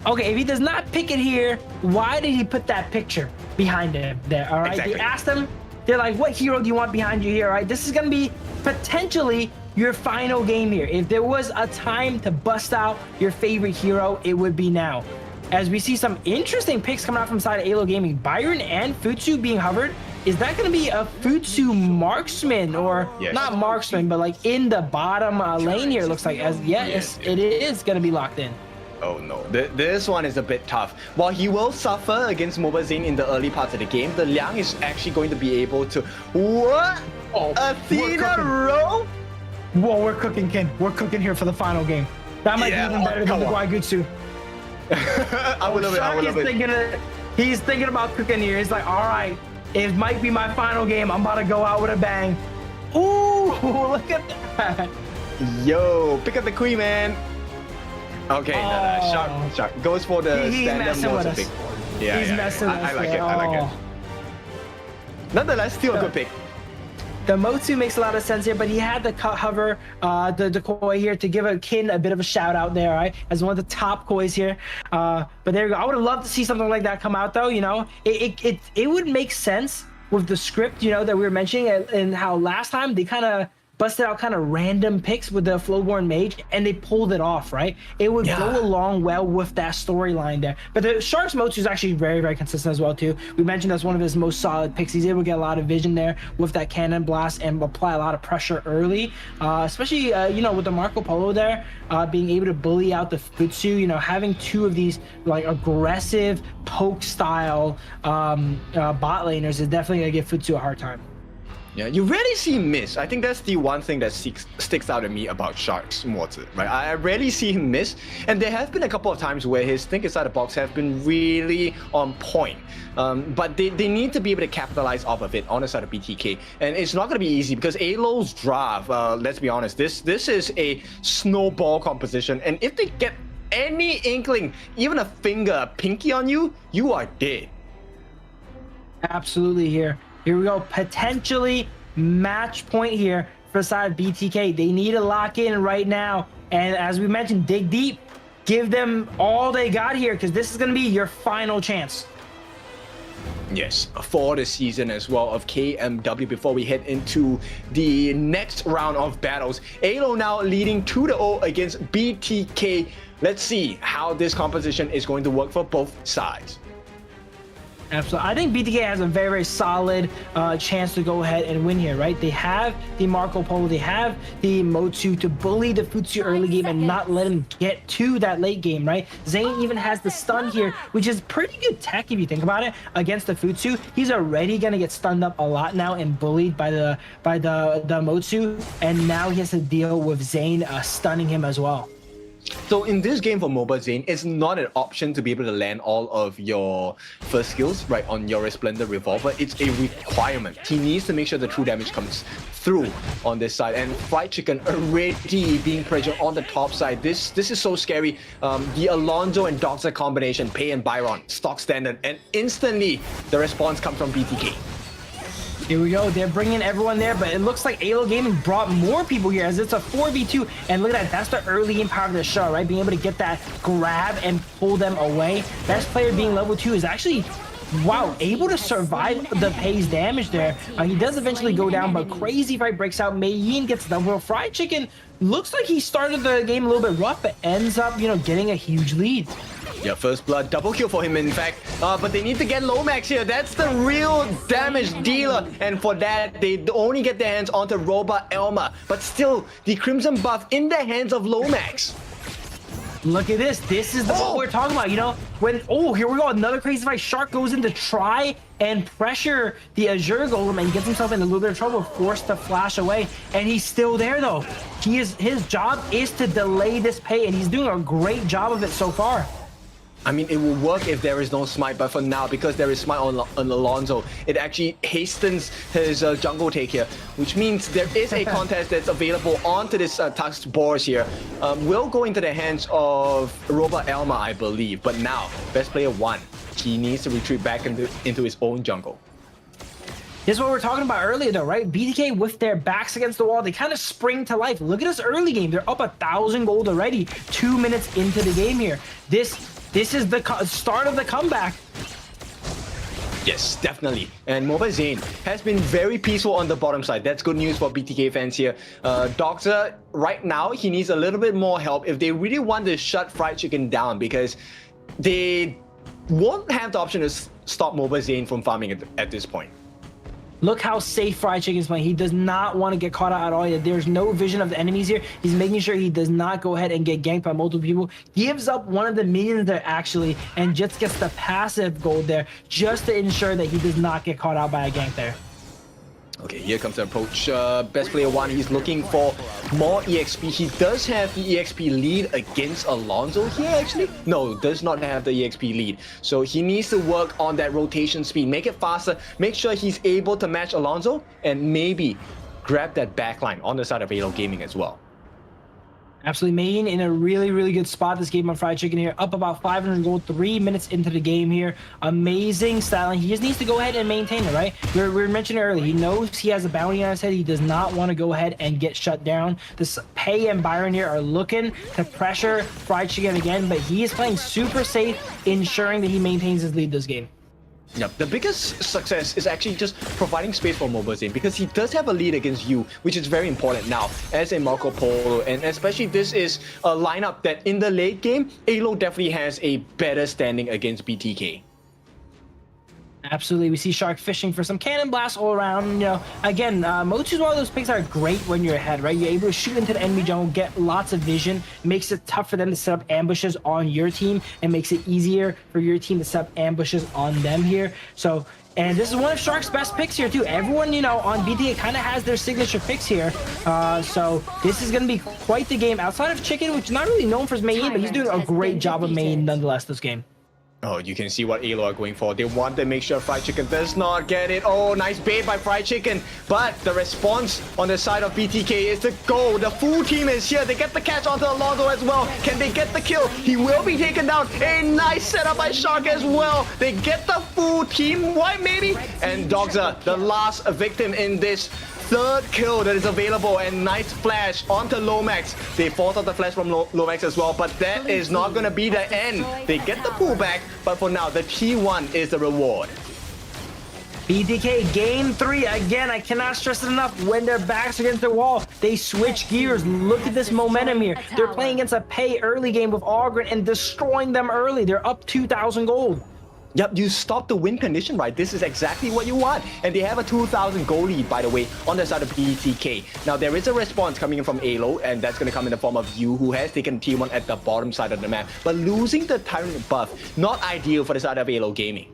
Speaker 15: Okay, if he does not pick it here, why did he put that picture behind him there, all right?
Speaker 17: Exactly.
Speaker 15: They asked him, they're like, what hero do you want behind you here, all right? This is going to be potentially your final game here. If there was a time to bust out your favorite hero, it would be now. As we see some interesting picks coming out from side of AYLO Gaming, Byron and Futsu being hovered. Is that going to be a Futsu marksman, or not marksman, but like in the bottom lane here, looks like? Yes, it is going to be locked in.
Speaker 17: Oh no, this one is a bit tough. While he will suffer against Mobile Zane in the early parts of the game, the Liang is actually going to be able to... What?
Speaker 15: Oh,
Speaker 17: Athena Row?
Speaker 15: Whoa, we're cooking, Ken. We're cooking here for the final game. That might be even better than the Guaigutsu.
Speaker 17: I would love it.
Speaker 15: He's thinking about cooking here. He's like, all right, it might be my final game. I'm about to go out with a bang. Ooh, look at that.
Speaker 17: Yo, pick up the queen, man. Okay, Shark goes for the standard modes pick. Yeah,
Speaker 15: he's messing with us.
Speaker 17: I like it. I like it. Nonetheless, still a good pick.
Speaker 15: The Motsu makes a lot of sense here, but he had the hover, the decoy here to give a Kin a bit of a shout out there, right? As one of the top kois here. But there you go. I would have loved to see something like that come out, though. You know, it would make sense with the script, you know, that we were mentioning, and how last time they kind of busted out kind of random picks with the Flowborn Mage, and they pulled it off, right? It would go along well with that storyline there. But the Shark's Motsu is actually very, very consistent as well, too. We mentioned that's one of his most solid picks. He's able to get a lot of vision there with that Cannon Blast and apply a lot of pressure early, especially, you know, with the Marco Polo there, being able to bully out the Futsu, you know, having two of these, like, aggressive poke-style bot laners is definitely going to give Futsu a hard time.
Speaker 17: Yeah, you rarely see him miss. I think that's the one thing that sticks out to me about Shark's Mortar, right? I rarely see him miss, and there have been a couple of times where his think inside the box have been really on point. But they need to be able to capitalize off of it on the side of BTK, and it's not going to be easy because AYLO's draft, let's be honest, this is a snowball composition, and if they get any inkling, even a finger, a pinky on you, you are dead.
Speaker 15: Absolutely here. Here we go, potentially match point here for the side of BTK. They need to lock in right now. And as we mentioned, dig deep, give them all they got here, because this is going to be your final chance.
Speaker 17: Yes, for the season as well of KMW before we head into the next round of battles. AYLO now leading 2-0 against BTK. Let's see how this composition is going to work for both sides.
Speaker 15: Absolutely. I think BTK has a very, very solid chance to go ahead and win here, right? They have the Marco Polo, they have the Motsu to bully the Futsu early game and not let him get to that late game, right? Zane even has the stun here, which is pretty good tech if you think about it, against the Futsu. He's already going to get stunned up a lot now and bullied by the Motsu, and now he has to deal with Zane stunning him as well.
Speaker 17: So in this game for MOBA, Zane, it's not an option to be able to land all of your first skills, right, on your Resplendent Revolver. It's a requirement. He needs to make sure the true damage comes through on this side. And Fried Chicken already being pressured on the top side. This is so scary. The Alonso and Doxa combination, Pei and Byron, stock standard, and instantly the response comes from BTK.
Speaker 15: Here we go. They're bringing everyone there, but it looks like AYLO Gaming brought more people here as it's a 4v2. And look at that. That's the early game power of the show, right? Being able to get that grab and pull them away. Best player being level 2 is actually, wow, able to survive the Pei's damage there. He does eventually go down, but Crazy Fight breaks out. Mayin gets the little Fried Chicken. Looks like he started the game a little bit rough, but ends up, you know, getting a huge lead.
Speaker 17: Yeah, first blood, double kill for him in fact, but they need to get Lomax here. That's the real damage dealer, and for that they only get their hands onto Robot Elma, but still the Crimson buff in the hands of Lomax.
Speaker 15: Look at this. This is what we're talking about, you know, when, here we go, another Crazy Fight. Shark goes in to try and pressure the Azure Golem and gets himself in a little bit of trouble, forced to flash away, and he's still there though. His job is to delay this Pei, and he's doing a great job of it so far.
Speaker 17: I mean, it will work if there is no smite, but for now, because there is smite on Alonso, it actually hastens his jungle take here, which means there is a contest that's available onto this Tusked Boars here. Will go into the hands of Robot Elma, I believe, but now, best player 1, he needs to retreat back into his own jungle.
Speaker 15: This is what we were talking about earlier though, right? BTK with their backs against the wall, they kind of spring to life. Look at this early game. They're up 1,000 gold already, 2 minutes into the game here. This is the start of the comeback.
Speaker 17: Yes, definitely. And Mobile Zane has been very peaceful on the bottom side. That's good news for BTK fans here. Doctor, right now, he needs a little bit more help if they really want to shut Fried Chicken down, because they won't have the option to stop Mobile Zane from farming at this point.
Speaker 15: Look how safe Fried Chicken is playing. He does not want to get caught out at all yet. There's no vision of the enemies here. He's making sure he does not go ahead and get ganked by multiple people. Gives up one of the minions there actually, and just gets the passive gold there just to ensure that he does not get caught out by a gank there.
Speaker 17: Okay, here comes the approach. Best player one, he's looking for more EXP. He does have the EXP lead against Alonso here, actually. No, does not have the EXP lead. So he needs to work on that rotation speed, make it faster, make sure he's able to match Alonso, and maybe grab that backline on the side of AYLO Gaming as well.
Speaker 15: Absolutely, Main in a really good spot this game on Fried Chicken here, up about 500 gold 3 minutes into the game here. Amazing styling. He just needs to go ahead and maintain it, right? We were mentioning earlier, he knows he has a bounty on his head. He does not want to go ahead and get shut down. This Pei and Byron here are looking to pressure Fried Chicken again, but he is playing super safe, ensuring that he maintains his lead this game.
Speaker 17: Yep, the biggest success is actually just providing space for Mobile Zane, because he does have a lead against you, which is very important now as a Marco Polo, and especially this is a lineup that in the late game, AYLO definitely has a better standing against BTK.
Speaker 15: Absolutely, we see Shark fishing for some cannon blasts all around. You know, again, Mochu's one of those picks that are great when you're ahead, right? You're able to shoot into the enemy jungle, get lots of vision, makes it tough for them to set up ambushes on your team, and makes it easier for your team to set up ambushes on them here. So, and this is one of Shark's best picks here too. Everyone, you know, on BTA kind of has their signature picks here. So this is going to be quite the game. Outside of Chicken, which is not really known for his main, but he's doing a great job of main nonetheless this game.
Speaker 17: Oh, you can see what AYLO are going for. They want to make sure Fried Chicken does not get it. Oh, nice bait by Fried Chicken. But the response on the side of BTK is to go. The full team is here. They get the catch onto Alonso as well. Can they get the kill? He will be taken down. A nice setup by Shark as well. They get the full team wipe maybe. And Dogza, the last victim in this third kill that is available, and nice flash onto Lomax. They force out the flash from Lomax as well, but that is not going to be the end. They get the pullback, but for now, the T1 is the reward.
Speaker 15: BTK game 3 again. I cannot stress it enough. When their backs against the wall, they switch gears. Look at this momentum here. They're playing against a Pei early game with Ogren and destroying them early. They're up 2,000 gold.
Speaker 17: Yep, you stop the win condition, right? This is exactly what you want. And they have a 2,000 goal lead, by the way, on the side of BTK. Now, there is a response coming in from AYLO, and that's going to come in the form of you, who has taken T1 at the bottom side of the map. But losing the Tyrant buff, not ideal for the side of AYLO Gaming.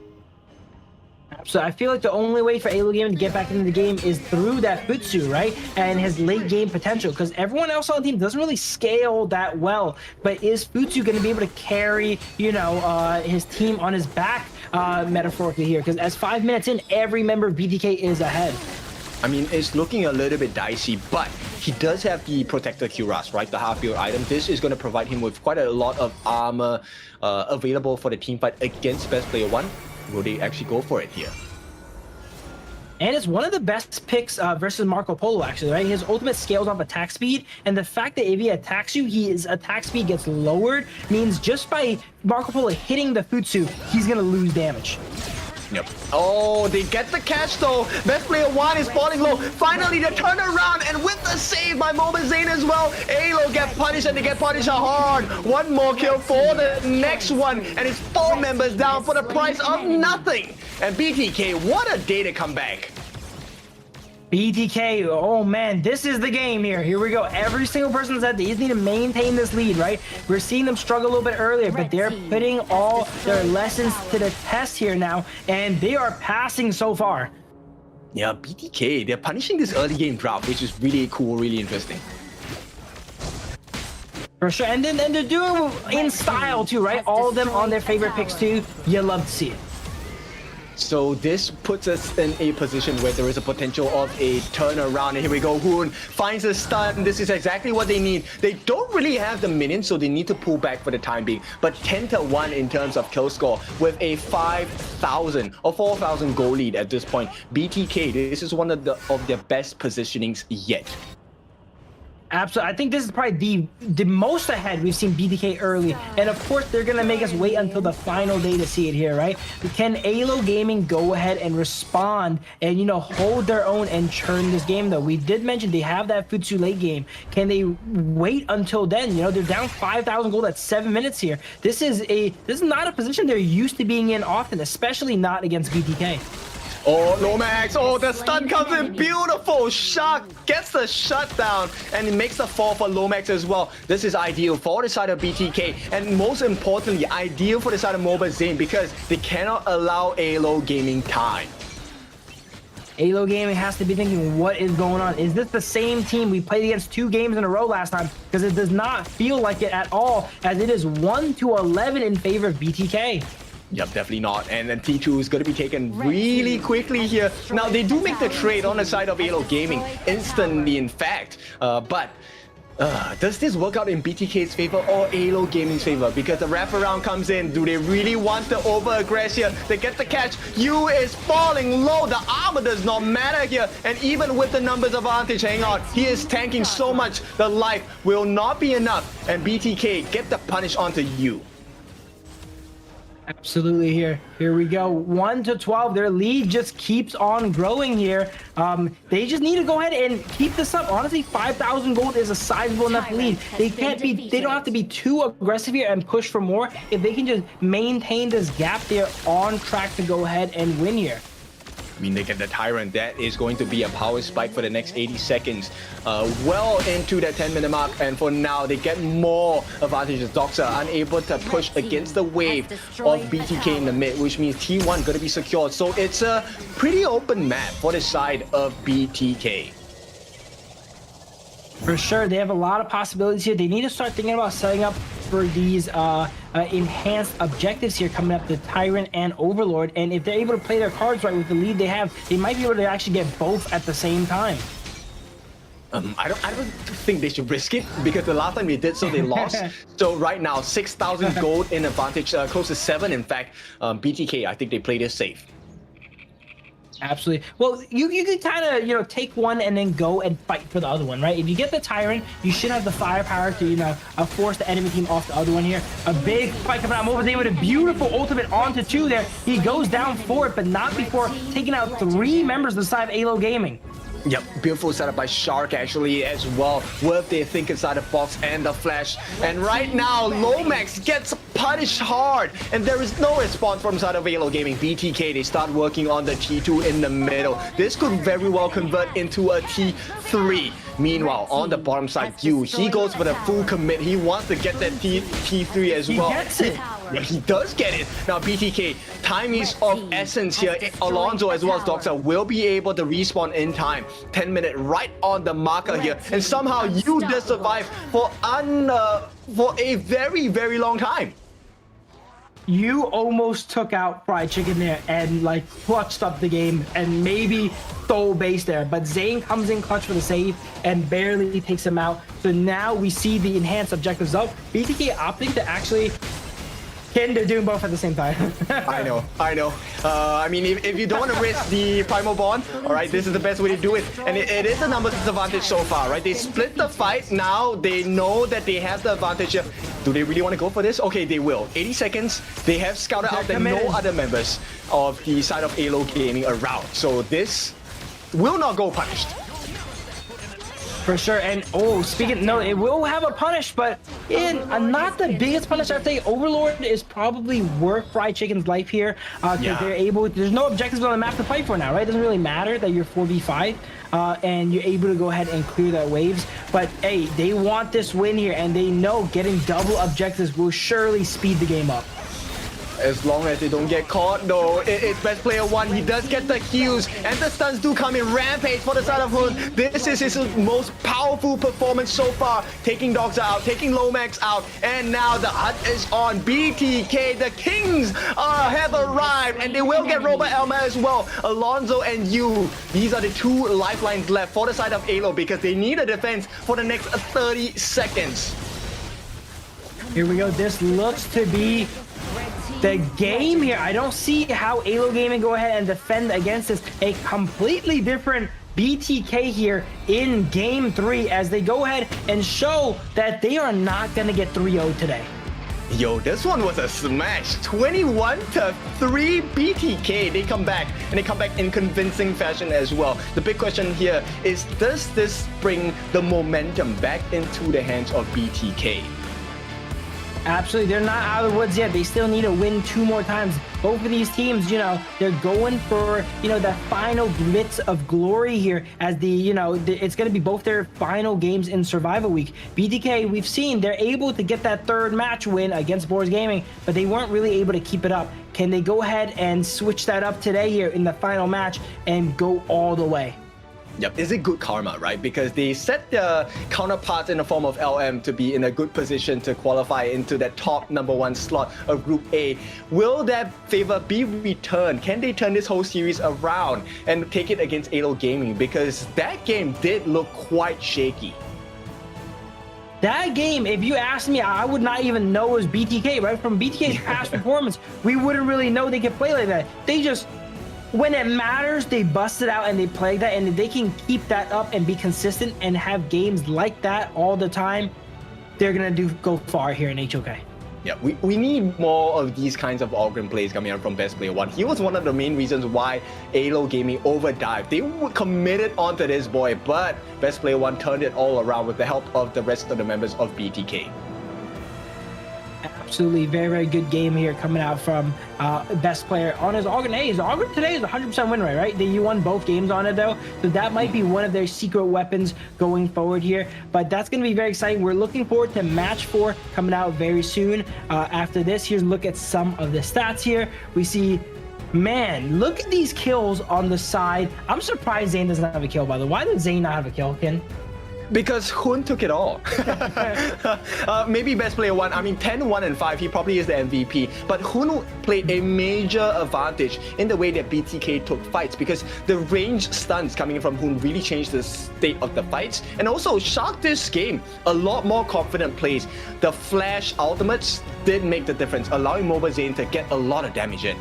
Speaker 15: So I feel like the only way for AYLO Gaming to get back into the game is through that Futsu, right? And his late game potential, because everyone else on the team doesn't really scale that well. But is Futsu going to be able to carry, you know, his team on his back, metaphorically here? Because as 5 minutes in, every member of BTK is ahead.
Speaker 17: I mean, it's looking a little bit dicey, but he does have the Protector Cuirass, right? The half-build item. This is going to provide him with quite a lot of armor available for the team fight against Best Player 1. Will they actually go for it here?
Speaker 15: And it's one of the best picks versus Marco Polo, actually, right? His ultimate scales off attack speed, and the fact that if he attacks you, his attack speed gets lowered, means just by Marco Polo hitting the Futsu, he's going to lose damage.
Speaker 17: Yep. Oh, they get the catch though. Best Player 1 is falling low. Finally, they turn around, and with the save by Mobile Zane as well, AYLO get punished, and they get punished hard. One more kill for the next one, and it's 4 members down for the price of nothing. And BTK, what a day to come back.
Speaker 15: BTK, oh man, this is the game here. Here we go. Every single person said they just need to maintain this lead, right? We're seeing them struggle a little bit earlier, but they're putting all their lessons to the test here now, and they are passing so far.
Speaker 17: Yeah, BTK, they're punishing this early game draft, which is really cool, really interesting.
Speaker 15: For sure, and then they're doing it in style too, right? All of them on their favorite picks too. You love to see it.
Speaker 17: So this puts us in a position where there is a potential of a turnaround. And here we go. Hoon finds a stun. This is exactly what they need. They don't really have the minions, so they need to pull back for the time being. But 10-1 in terms of kill score with a 5,000 or 4,000 goal lead at this point. BTK, this is one of their best positionings yet.
Speaker 15: Absolutely. I think this is probably the most ahead we've seen BTK early. And of course, they're going to make us wait until the final day to see it here, right? Can AYLO Gaming go ahead and respond and, you know, hold their own and churn this game, though? We did mention they have that Futsu late game. Can they wait until then? You know, they're down 5,000 gold at 7 minutes here. This is not a position they're used to being in often, especially not against BTK.
Speaker 17: Oh, Lomax. Oh, the stun comes in. Beautiful. Shark gets the shutdown, and it makes the fall for Lomax as well. This is ideal for the side of BTK, and most importantly, ideal for the side of Mobile Zane, because they cannot allow AYLO Gaming time.
Speaker 15: AYLO Gaming has to be thinking, what is going on? Is this the same team we played against 2 games in a row last time? Because it does not feel like it at all, as it is 1-11 in favor of BTK.
Speaker 17: Yep, definitely not. And then T2 is going to be taken really quickly here. Now, they do make the trade on the side of AYLO Gaming instantly, in fact. But does this work out in BTK's favor or AYLO Gaming's favor? Because the wraparound comes in. Do they really want to over-aggress here? They get the catch. Yu is falling low. The armor does not matter here. And even with the numbers advantage, hang on, he is tanking so much. The life will not be enough. And BTK get the punish onto Yu.
Speaker 15: Absolutely. Here we go. 1-12. Their lead just keeps on growing here. They just need to go ahead and keep this up. Honestly, 5,000 gold is a sizable enough lead. They don't have to be too aggressive here and push for more. If they can just maintain this gap, they're on track to go ahead and win here.
Speaker 17: I mean, they get the Tyrant. That is going to be a power spike for the next 80 seconds. Well into that 10-minute mark. And for now, they get more advantages. Dogs are unable to push against the wave of BTK in the mid, which means T1 going to be secured. So it's a pretty open map for the side of BTK.
Speaker 15: For sure, they have a lot of possibilities here. They need to start thinking about setting up for these enhanced objectives here coming up, the Tyrant and Overlord. And if they're able to play their cards right with the lead they have, they might be able to actually get both at the same time.
Speaker 17: I don't think they should risk it, because the last time they did so, they lost. So right now, 6,000 gold in advantage, close to 7 in fact. BTK, I think they play this safe.
Speaker 15: Absolutely. Well, you can kind of, you know, take one and then go and fight for the other one, right? If you get the Tyrant, you should have the firepower to, you know, force the enemy team off the other one here. A big fight coming out. Over there with a beautiful ultimate onto 2 there. He goes down for it, but not before taking out 3 members of the side of AYLO Gaming.
Speaker 17: Yep, beautiful setup by Shark actually as well. Worth their think inside the box and the flash. And right now, Lomax gets punished hard. And there is no response from side of AYLO Gaming. BTK, they start working on the T2 in the middle. This could very well convert into a T3. Meanwhile, on the bottom side, Yu, he goes for the full commit. He wants to get that T3 as well.
Speaker 15: He gets it.
Speaker 17: Yeah, he does get it. Now, BTK, time is of essence here. Alonso as well as Doxa will be able to respawn in time. 10-minute right on the marker here. And somehow Yu does survive for a very, very long time.
Speaker 15: You almost took out Fried Chicken there and like clutched up the game and maybe stole base there, but Zane comes in clutch for the save and barely takes him out. So now we see the enhanced objectives up. BTK opting to actually they're doing both at the same time.
Speaker 17: I know. I mean, if you don't want to risk the Primal Bond, all right, this is the best way to do it. And it is a numbers advantage so far, right? They split the fight. Now they know that they have the advantage. Do they really want to go for this? Okay, they will. 80 seconds. They have scouted out that no other members of the side of AYLO Gaming around. So this will not go punished.
Speaker 15: For sure. And it will have a punish, but not the biggest punish. I'd say Overlord is probably worth Fried Chicken's life here. They're able, there's no objectives on the map to fight for now, right? It doesn't really matter that you're 4v5 and you're able to go ahead and clear their waves. But hey, they want this win here, and they know getting double objectives will surely speed the game up.
Speaker 17: As long as they don't get caught, though, it's best player 1. He does get the kills, and the stuns do come in. Rampage for the side of Hoon. This is his most powerful performance so far. Taking Dogs out, taking Lomax out, and now the hunt is on. BTK, the Kings have arrived, and they will get Robert Elmer as well. Alonso and Yu, these are the 2 lifelines left for the side of AYLO because they need a defense for the next 30 seconds.
Speaker 15: Here we go. This looks to be the game here. I don't see how AYLO Gaming go ahead and defend against this. A completely different BTK here in game 3 as they go ahead and show that they are not going to get 3-0 today.
Speaker 17: Yo, this one was a smash. 21-3 BTK. They come back, and they come back in convincing fashion as well. The big question here is, does this bring the momentum back into the hands of BTK?
Speaker 15: Absolutely. They're not out of the woods yet. They still need to win 2 more times. Both of these teams, they're going for, that final blitz of glory here as it's going to be both their final games in Survival Week. BTK, we've seen they're able to get that 3rd match win against Boars Gaming, but they weren't really able to keep it up. Can they go ahead and switch that up today here in the final match and go all the way?
Speaker 14: Yep, is it good karma, right? Because they set their counterparts in the form of LM to be in a good position to qualify into that top #1 slot of Group A. Will that favor be returned? Can they turn this whole series around and take it against AYLO Gaming? Because that game did look quite shaky.
Speaker 15: That game, if you ask me, I would not even know it was BTK, right? From BTK's past performance, we wouldn't really know they could play like that. They just, when it matters, they bust it out and they play that, and if they can keep that up and be consistent and have games like that all the time, they're gonna go far here in HOK.
Speaker 14: Yeah, we need more of these kinds of all-round plays coming out from Best Player 1. He was one of the main reasons why AYLO Gaming overdived. They were committed onto this boy, but Best Player 1 turned it all around with the help of the rest of the members of BTK.
Speaker 15: Absolutely, very, very good game here coming out from Best Player on his Augur. Hey, his Augur today is 100% win rate, right? You won both games on it, though. So that might be one of their secret weapons going forward here. But that's going to be very exciting. We're looking forward to match 4 coming out very soon. After this, here's a look at some of the stats here. We see, man, look at these kills on the side. I'm surprised Zane doesn't have a kill, by the way. Why did Zane not have a kill, Ken?
Speaker 14: Because Hun took it all. Maybe Best Player 1, 10, 1, and 5, he probably is the MVP. But Hun played a major advantage in the way that BTK took fights, because the range stunts coming from Hun really changed the state of the fights. And also, Shark this game, a lot more confident plays. The flash ultimates did make the difference, allowing Mobile Zane to get a lot of damage in.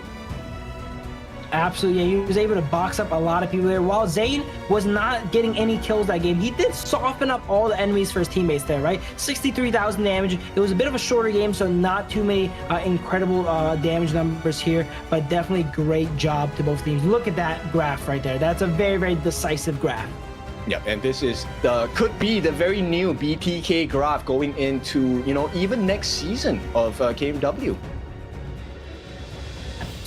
Speaker 15: Absolutely, yeah, he was able to box up a lot of people there. While Zane was not getting any kills that game, he did soften up all the enemies for his teammates there, right? 63,000 damage. It was a bit of a shorter game, so not too many incredible damage numbers here, but definitely great job to both teams. Look at that graph right there. That's a very, very decisive graph.
Speaker 14: Yeah, and this is could be the very new BTK graph going into, even next season of KMW.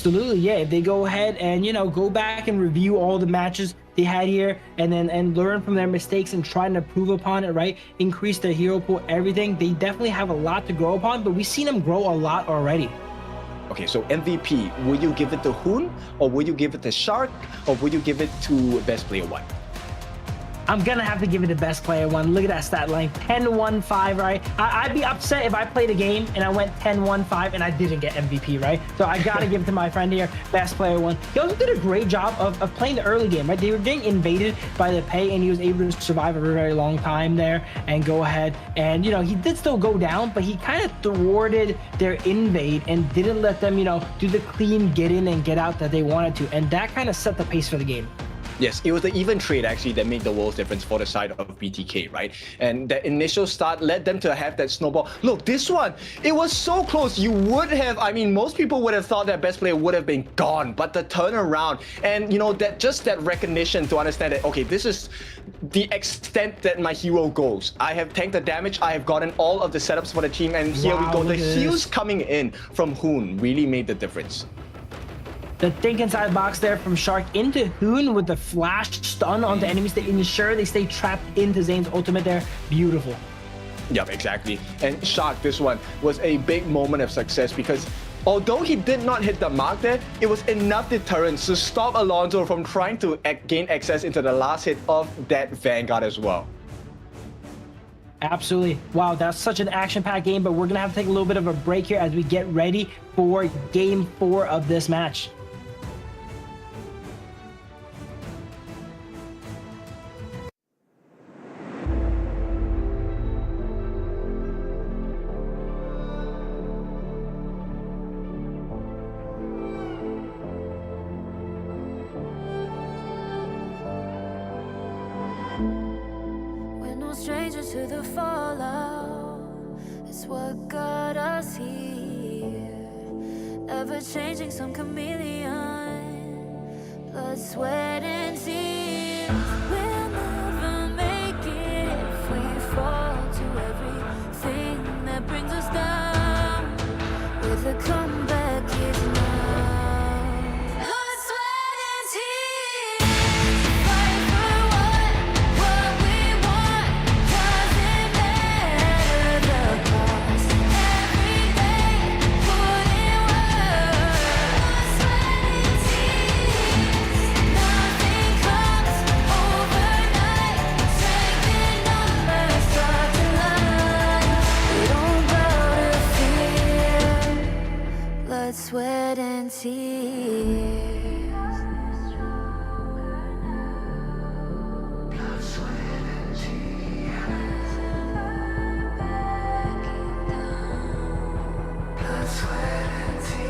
Speaker 15: Absolutely, yeah. If they go ahead and go back and review all the matches they had here, and learn from their mistakes and try to improve upon it, right? Increase their hero pool, everything. They definitely have a lot to grow upon, but we've seen them grow a lot already.
Speaker 14: Okay, so MVP, will you give it to Hun, or will you give it to Shark, or will you give it to Best Player 1?
Speaker 15: I'm gonna have to give it to Best Player 1. Look at that stat line, 10-1-5, right? I'd be upset if I played a game and I went 10-1-5 and I didn't get MVP, right? So I gotta give it to my friend here, Best Player 1. He also did a great job of playing the early game, right? They were getting invaded by the pay, and he was able to survive a very long time there and go ahead. And, he did still go down, but he kind of thwarted their invade and didn't let them, do the clean get in and get out that they wanted to. And that kind of set the pace for the game.
Speaker 14: Yes, it was the even trade actually that made the world's difference for the side of BTK, right? And that initial start led them to have that snowball. Look, this one, it was so close. You would have, most people would have thought that Best Player would have been gone, but the turnaround and, that recognition to understand that, okay, this is the extent that my hero goes. I have tanked the damage, I have gotten all of the setups for the team, and here we go. The heals coming in from Hun really made the difference.
Speaker 15: The think inside box there from Shark into Hoon with the flash stun onto enemies to ensure they stay trapped into Zane's ultimate there. Beautiful.
Speaker 14: Yep, exactly. And Shark, this one was a big moment of success because although he did not hit the mark there, it was enough deterrence to stop Alonso from trying to gain access into the last hit of that Vanguard as well.
Speaker 15: Absolutely. Wow, that's such an action-packed game, but we're going to have to take a little bit of a break here as we get ready for Game 4 of this match.
Speaker 1: Strangers to the fallout, it's what got us here. Ever changing, some chameleon, blood, sweat, and tears. We'll never make it if we fall to everything that brings us down. and tears. Blood, sweat, and tears. Blood, sweat, and tears.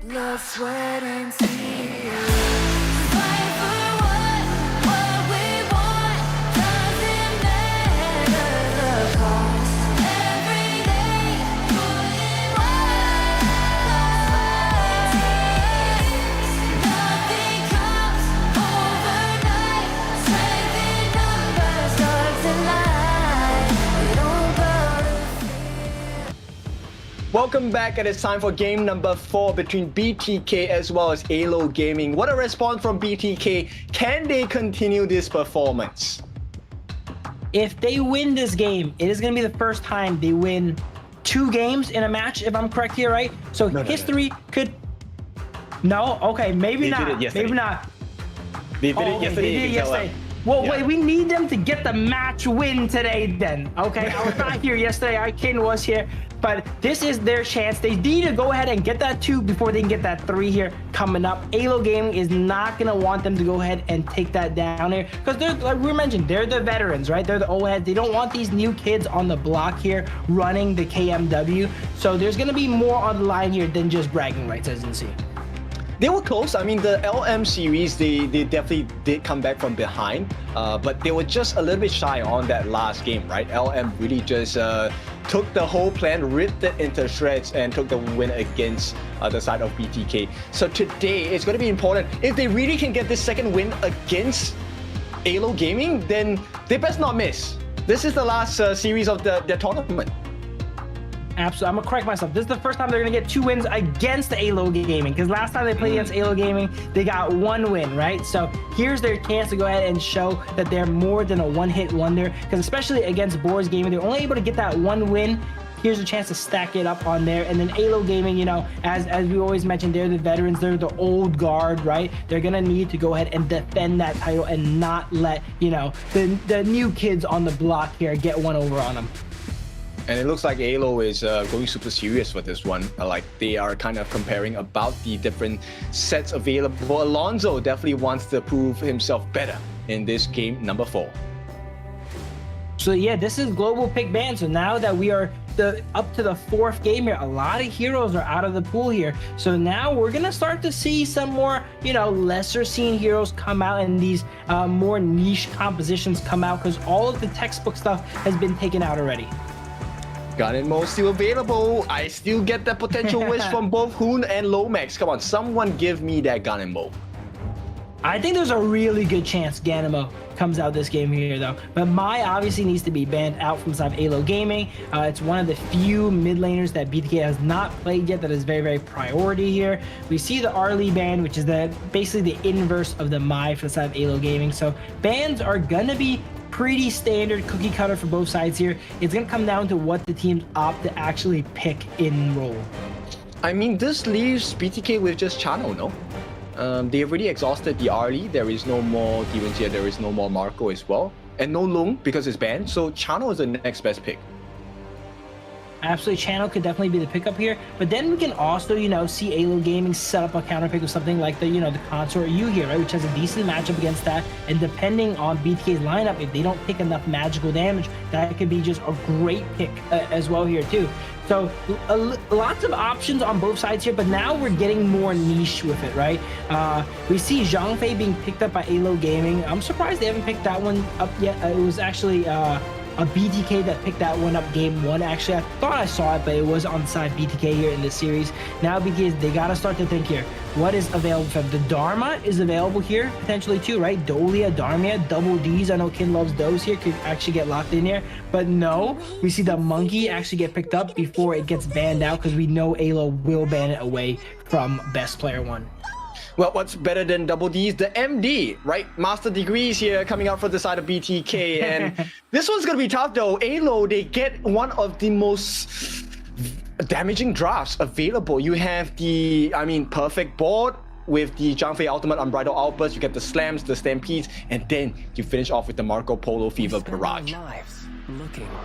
Speaker 1: Blood, sweat, and tears. Fight for what we want. Doesn't matter the cost. Every day, putting work. Nothing comes overnight. Strength in numbers, dogs in light. We don't bow to fear.
Speaker 14: Welcome back, and it's time for game number 4 between BTK as well as AYLO Gaming. What a response from BTK. Can they continue this performance?
Speaker 15: If they win this game, it is going to be the first time they win 2 games in a match, if I'm correct here, right? So history could... No? Okay, maybe
Speaker 14: They did
Speaker 15: not.
Speaker 14: it yesterday.
Speaker 15: Maybe not.
Speaker 14: They did
Speaker 15: Oh,
Speaker 14: it
Speaker 15: okay,
Speaker 14: yesterday.
Speaker 15: they did
Speaker 14: you
Speaker 15: it
Speaker 14: can tell
Speaker 15: yesterday.
Speaker 14: them.
Speaker 15: Well,
Speaker 14: Yeah.
Speaker 15: wait, we need them to get the match win today then, okay? I was not here yesterday, Ken was here, but this is their chance. They need to go ahead and get that 2 before they can get that 3 here coming up. AYLO Gaming is not gonna want them to go ahead and take that down here, because they're, like we mentioned, they're the veterans, right? They're the old heads. They don't want these new kids on the block here running the KMW, so there's gonna be more on the line here than just bragging rights, as you can see.
Speaker 14: They were close. I mean, the LM series, they definitely did come back from behind, but they were just a little bit shy on that last game, right? LM really just took the whole plan, ripped it into shreds, and took the win against the side of BTK. So today, it's going to be important. If they really can get this second win against AYLO Gaming, then they best not miss. This is the last series of the tournament.
Speaker 15: Absolutely. I'm gonna correct myself. This is the first time they're gonna get 2 wins against AYLO Gaming, because last time they played against AYLO Gaming, they got 1 win, right? So here's their chance to go ahead and show that they're more than a one-hit wonder, because especially against Boars Gaming, they're only able to get that 1 win. Here's a chance to stack it up on there. And then AYLO Gaming, you know, as we always mentioned, they're the veterans, they're the old guard, right? They're gonna need to go ahead and defend that title and not let, you know, the new kids on the block here get one over on them.
Speaker 14: And it looks like AYLO is going super serious for this one. Like, they are kind of comparing about the different sets available. Alonso definitely wants to prove himself better in this game number 4.
Speaker 15: So yeah, this is global pick ban. So now that we are up to the 4th game here, a lot of heroes are out of the pool here. So now we're gonna start to see some more, you know, lesser seen heroes come out, and these more niche compositions come out, because all of the textbook stuff has been taken out already.
Speaker 14: Gun and Mo still available. I still get the potential wish from both Hoon and Lomax. Come on, someone give me that Gun and Mo.
Speaker 15: I think there's a really good chance Ganemo comes out this game here, though. But Mai obviously needs to be banned out from the side of AYLO Gaming. It's one of the few mid laners that BTK has not played yet that is very, very priority here. We see the Arlie ban, which is basically the inverse of the Mai for the side of AYLO Gaming. So bans are gonna be pretty standard cookie cutter for both sides here. It's gonna come down to what the teams opt to actually pick in role.
Speaker 14: I mean, this leaves BTK with just Chano, no? They already exhausted the Arlie. There is no more demons here. There is no more Marco as well. And no Lung because it's banned. So Chano is the next best pick.
Speaker 15: Absolutely, Channel could definitely be the pickup here, but then we can also, you know, see AYLO Gaming set up a counter pick with something like the, you know, the Consort U here, right, which has a decent matchup against that. And depending on BTK's lineup, if they don't take enough magical damage, that could be just a great pick as well here too. So lots of options on both sides here, but now we're getting more niche with it, right? We see Zhang Fei being picked up by AYLO Gaming. I'm surprised they haven't picked that one up yet. It was actually a BTK that picked that one up game 1. Actually, I thought I saw it, but it was on side BTK here in this series. Now BTK, they gotta start to think here. What is available for them? The Dharma is available here potentially too, right? Dolia, Dharmia, double Ds. I know Kin loves those here. Could actually get locked in here, but no, we see the Monkey actually get picked up before it gets banned out, because we know AYLO will ban it away from Best Player 1.
Speaker 14: Well, what's better than double Ds? The MD, right? Master degrees here coming out for the side of BTK. And this one's going to be tough though. AYLO, they get one of the most damaging drafts available. You have the, perfect board with the Zhang Fei Ultimate Unbridled Outburst, you get the slams, the stampedes, and then you finish off with the Marco Polo Fever Barrage.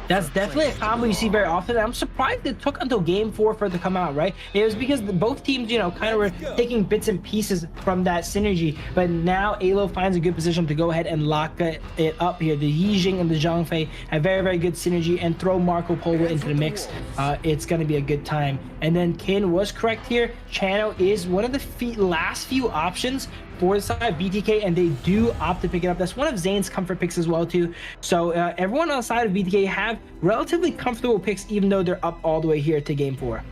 Speaker 15: That's definitely a combo you see very often. I'm surprised it took until game 4 for it to come out, right? It was because both teams, you know, kind of were taking bits and pieces from that synergy. But now AYLO finds a good position to go ahead and lock it up here. The Yijing and the Zhang Fei have very, very good synergy, and throw Marco Polo into the mix. It's going to be a good time. And then Kin was correct here. Chano is one of the last few options for the side of BTK, and they do opt to pick it up. That's one of Zane's comfort picks as well too. So everyone on the side of BTK have relatively comfortable picks, even though they're up all the way here to game 4.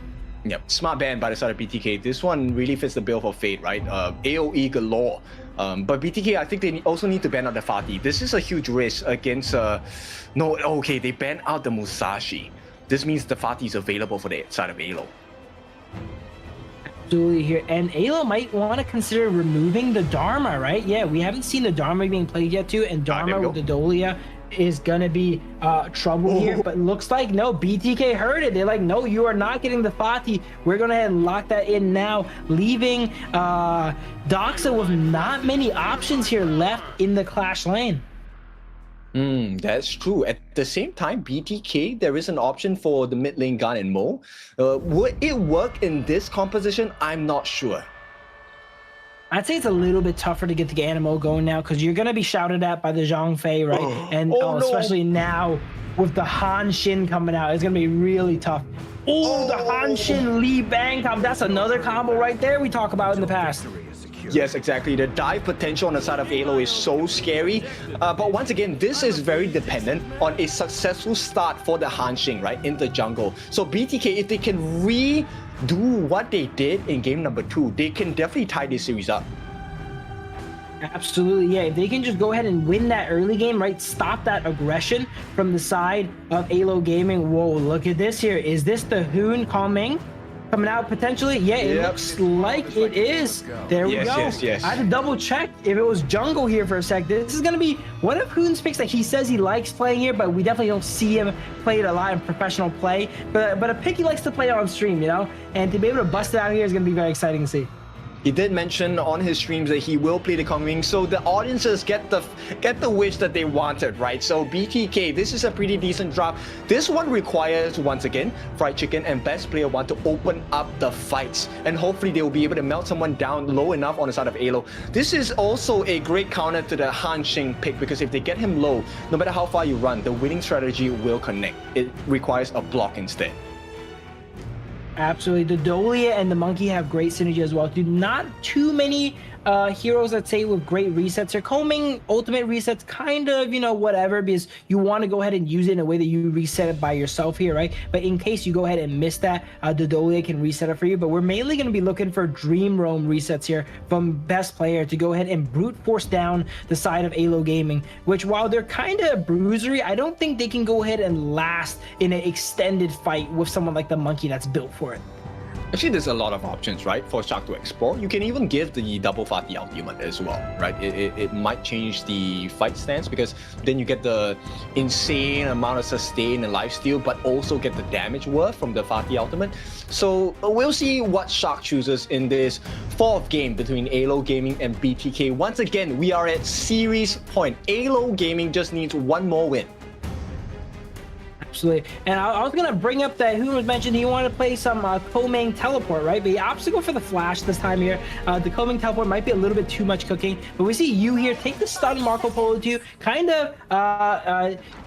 Speaker 14: Yep, smart ban by the side of BTK. This one really fits the bill for Fate, right? AoE galore. But BTK, I think they also need to ban out the Fatih. This is a huge risk against... they ban out the Musashi. This means the Fatih is available for the side of AYLO.
Speaker 15: Absolutely here, and AYLO might want to consider removing the Dharma, right? Yeah, we haven't seen the Dharma being played yet too, and Dharma with the Dolia is gonna be trouble here. But looks like no, BTK heard it. They're like, no, you are not getting the Fatih. We're gonna head and lock that in now, leaving Doxa with not many options here left in the Clash lane.
Speaker 14: That's true. At the same time, BTK, there is an option for the mid lane Gun and Mo. Would it work in this composition? I'm not sure.
Speaker 15: I'd say it's a little bit tougher to get the Ganimo going now, because you're going to be shouted at by the Zhang Fei, right? Especially now with the Han Shin coming out, it's going to be really tough. The Han Shin Lee Bang combo. That's another combo right there we talk about in the past.
Speaker 14: Yes, exactly. The dive potential on the side of AYLO is so scary. But once again, this is very dependent on a successful start for the Hanxing, right, in the jungle. So BTK, if they can redo what they did in game number 2, they can definitely tie this series up.
Speaker 15: Absolutely, yeah. If they can just go ahead and win that early game, right, stop that aggression from the side of AYLO Gaming. Whoa, look at this here. Is this the Hoon Kongming coming out potentially? Yeah, it looks like it is. There we go.
Speaker 14: Yes.
Speaker 15: I had to double check if it was jungle here for a sec. This is going to be one of Hoon's picks that he says he likes playing here, but we definitely don't see him play it a lot in professional play. But a pick he likes to play on stream, you know? And to be able to bust it out here is going to be very exciting to see.
Speaker 14: He did mention on his streams that he will play the Kongming, so the audiences get the wish that they wanted, right? So BTK, this is a pretty decent drop. This one requires, once again, Fried Chicken and Best Player want to open up the fights, and hopefully they will be able to melt someone down low enough on the side of AYLO. This is also a great counter to the Hanxing pick, because if they get him low, no matter how far you run, the winning strategy will connect. It requires a block instead.
Speaker 15: Absolutely. The Dolia and the Monkey have great synergy as well. Not too many heroes, I'd say, with great resets. They're Kongming ultimate resets, kind of, you know, whatever, because you want to go ahead and use it in a way that you reset it by yourself here, right? But in case you go ahead and miss that, the Dolia can reset it for you. But we're mainly going to be looking for Dream Roam resets here from Best Player to go ahead and brute force down the side of AYLO Gaming, which, while they're kind of bruisery, I don't think they can go ahead and last in an extended fight with someone like the Monkey that's built for it.
Speaker 14: Actually, there's a lot of options, right, for Shark to explore. You can even give the double Fatih ultimate as well, right? It might change the fight stance, because then you get the insane amount of sustain and lifesteal, but also get the damage worth from the Fatih ultimate. So we'll see what Shark chooses in this 4th game between AYLO Gaming and BTK. Once again, we are at series point. AYLO Gaming just needs one more win.
Speaker 15: Absolutely. And I was going to bring up that Hoon was mentioned he wanted to play some Kongming Teleport, right? But he opts to go for the Flash this time here. The Kongming Teleport might be a little bit too much cooking, but we see you here take the stun Marco Polo to kind of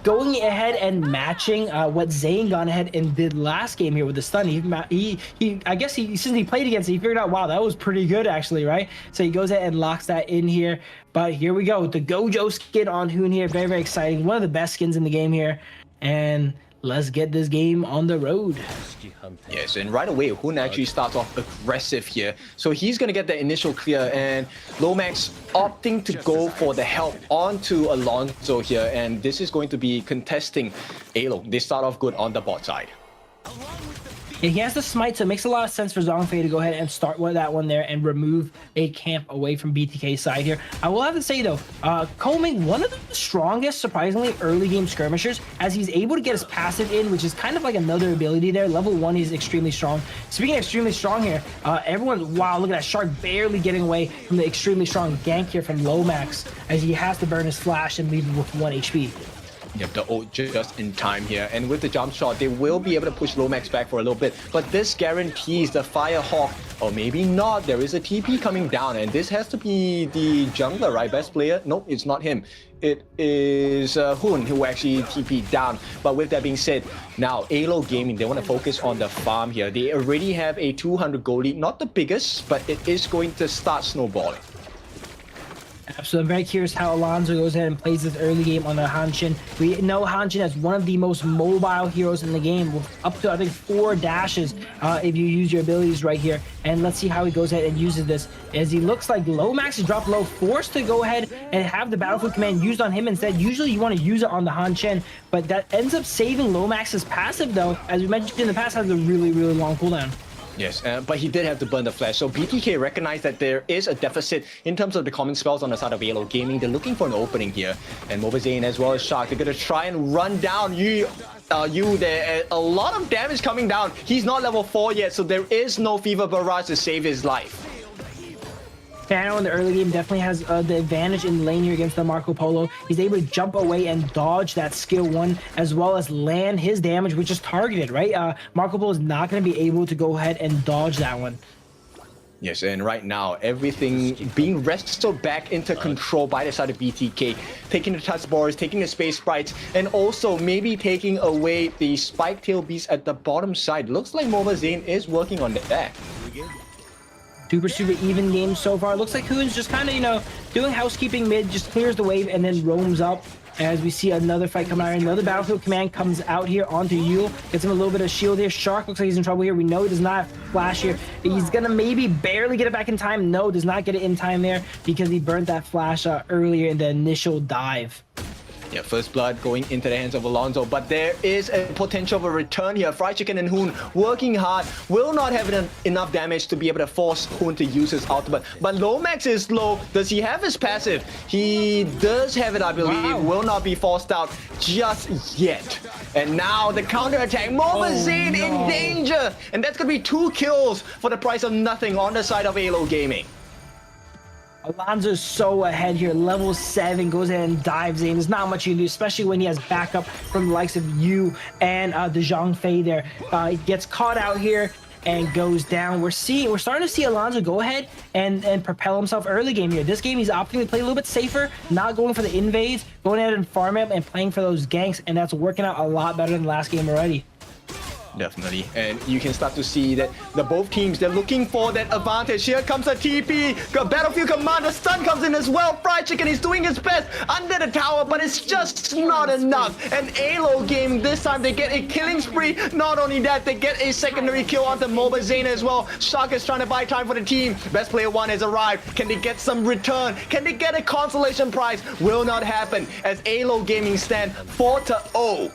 Speaker 15: going ahead and matching what Zane gone ahead and did last game here with the stun. I guess since he played against it, he figured out, wow, that was pretty good actually, right? So he goes ahead and locks that in here. But here we go. The Gojo skin on Hoon here. Very, very exciting. One of the best skins in the game here. And let's get this game on the road.
Speaker 14: Yes, and right away, Hoon actually starts off aggressive here. So he's going to get the initial clear, and Lomax opting to go for the help onto Alonso here. And this is going to be contesting AYLO. They start off good on the bot side.
Speaker 15: And he has the smite, so it makes a lot of sense for Zhongfei to go ahead and start with that one there and remove a camp away from BTK's side here. I will have to say, though, Coming, one of the strongest, surprisingly, early game skirmishers, as he's able to get his passive in, which is kind of like another ability there. Level 1, he's extremely strong. Speaking of extremely strong here, everyone, wow, look at that Shark barely getting away from the extremely strong gank here from Lomax, as he has to burn his flash and leave him with 1 HP.
Speaker 17: Yep, the ult just in time here. And with the jump shot, they will be able to push Lomax back for a little bit. But this guarantees the Firehawk, or maybe not. There is a TP coming down, and this has to be the jungler, right? Best player? Nope, it's not him. It is Hoon who actually TP'd down. But with that being said, now AYLO Gaming, they want to focus on the farm here. They already have a 200 gold lead. Not the biggest, but it is going to start snowballing.
Speaker 15: So I'm very curious how Alonso goes ahead and plays this early game on the Hanshin. We know Hanshin as one of the most mobile heroes in the game, with up to, I think, 4 dashes if you use your abilities right here. And let's see how he goes ahead and uses this, as he looks like Lomax is dropped low, forced to go ahead and have the Battlefield Command used on him instead. Usually you want to use it on the Hanshin, but that ends up saving Lomax's passive, though, as we mentioned in the past, has a really, really long cooldown.
Speaker 17: Yes, but he did have to burn the flash. So BTK recognized that there is a deficit in terms of the common spells on the side of AYLO Gaming. They're looking for an opening here. And Mobazane as well as Shark, they're going to try and run down you there. A lot of damage coming down. He's not level 4 yet, so there is no Fever Barrage to save his life.
Speaker 15: Fano in the early game definitely has the advantage in lane here against the Marco Polo. He's able to jump away and dodge that skill 1, as well as land his damage, which is targeted, right? Marco Polo is not going to be able to go ahead and dodge that one.
Speaker 17: Yes, and right now, everything being wrestled back into control by the side of BTK, taking the touch Boars, taking the space sprites, and also maybe taking away the spike tail beast at the bottom side. Looks like Mobazane is working on that.
Speaker 15: Super even game so far. Looks like Hoon's just kind of, you know, doing housekeeping mid, just clears the wave and then roams up. As we see another fight come out here. Another Battlefield Command comes out here onto Yule. Gets him a little bit of shield here. Shark looks like he's in trouble here. We know he does not have flash here. He's going to maybe barely get it back in time. No, does not get it in time there because he burnt that flash earlier in the initial dive.
Speaker 17: Yeah, first blood going into the hands of Alonso, but there is a potential of a return here. Fried Chicken and Hoon working hard, will not have enough damage to be able to force Hoon to use his ultimate. But Lomax is low. Does he have his passive? He does have it, I believe. Wow. Will not be forced out just yet. And now the counter-attack. Mobazane in danger! And that's going to be 2 kills for the price of nothing on the side of AYLO Gaming.
Speaker 15: Alonso's so ahead here. Level 7 goes in and dives in. There's not much you can do, especially when he has backup from the likes of you and the Zhongfei there. He gets caught out here and goes down. We're starting to see Alonso go ahead and propel himself early game here. This game he's opting to play a little bit safer, not going for the invades, going ahead and farm up and playing for those ganks, and that's working out a lot better than last game already.
Speaker 17: Definitely, and you can start to see that both teams, they're looking for that advantage. Here comes a TP, got Battlefield Command, the stun comes in as well. Fried Chicken is doing his best under the tower, but it's just not enough. And AYLO Game, this time they get a killing spree. Not only that, they get a secondary kill onto Mobazane as well. Shark is trying to buy time for the team. Best player 1 has arrived. Can they get some return? Can they get a consolation prize? Will not happen, as AYLO Gaming stand 4-0.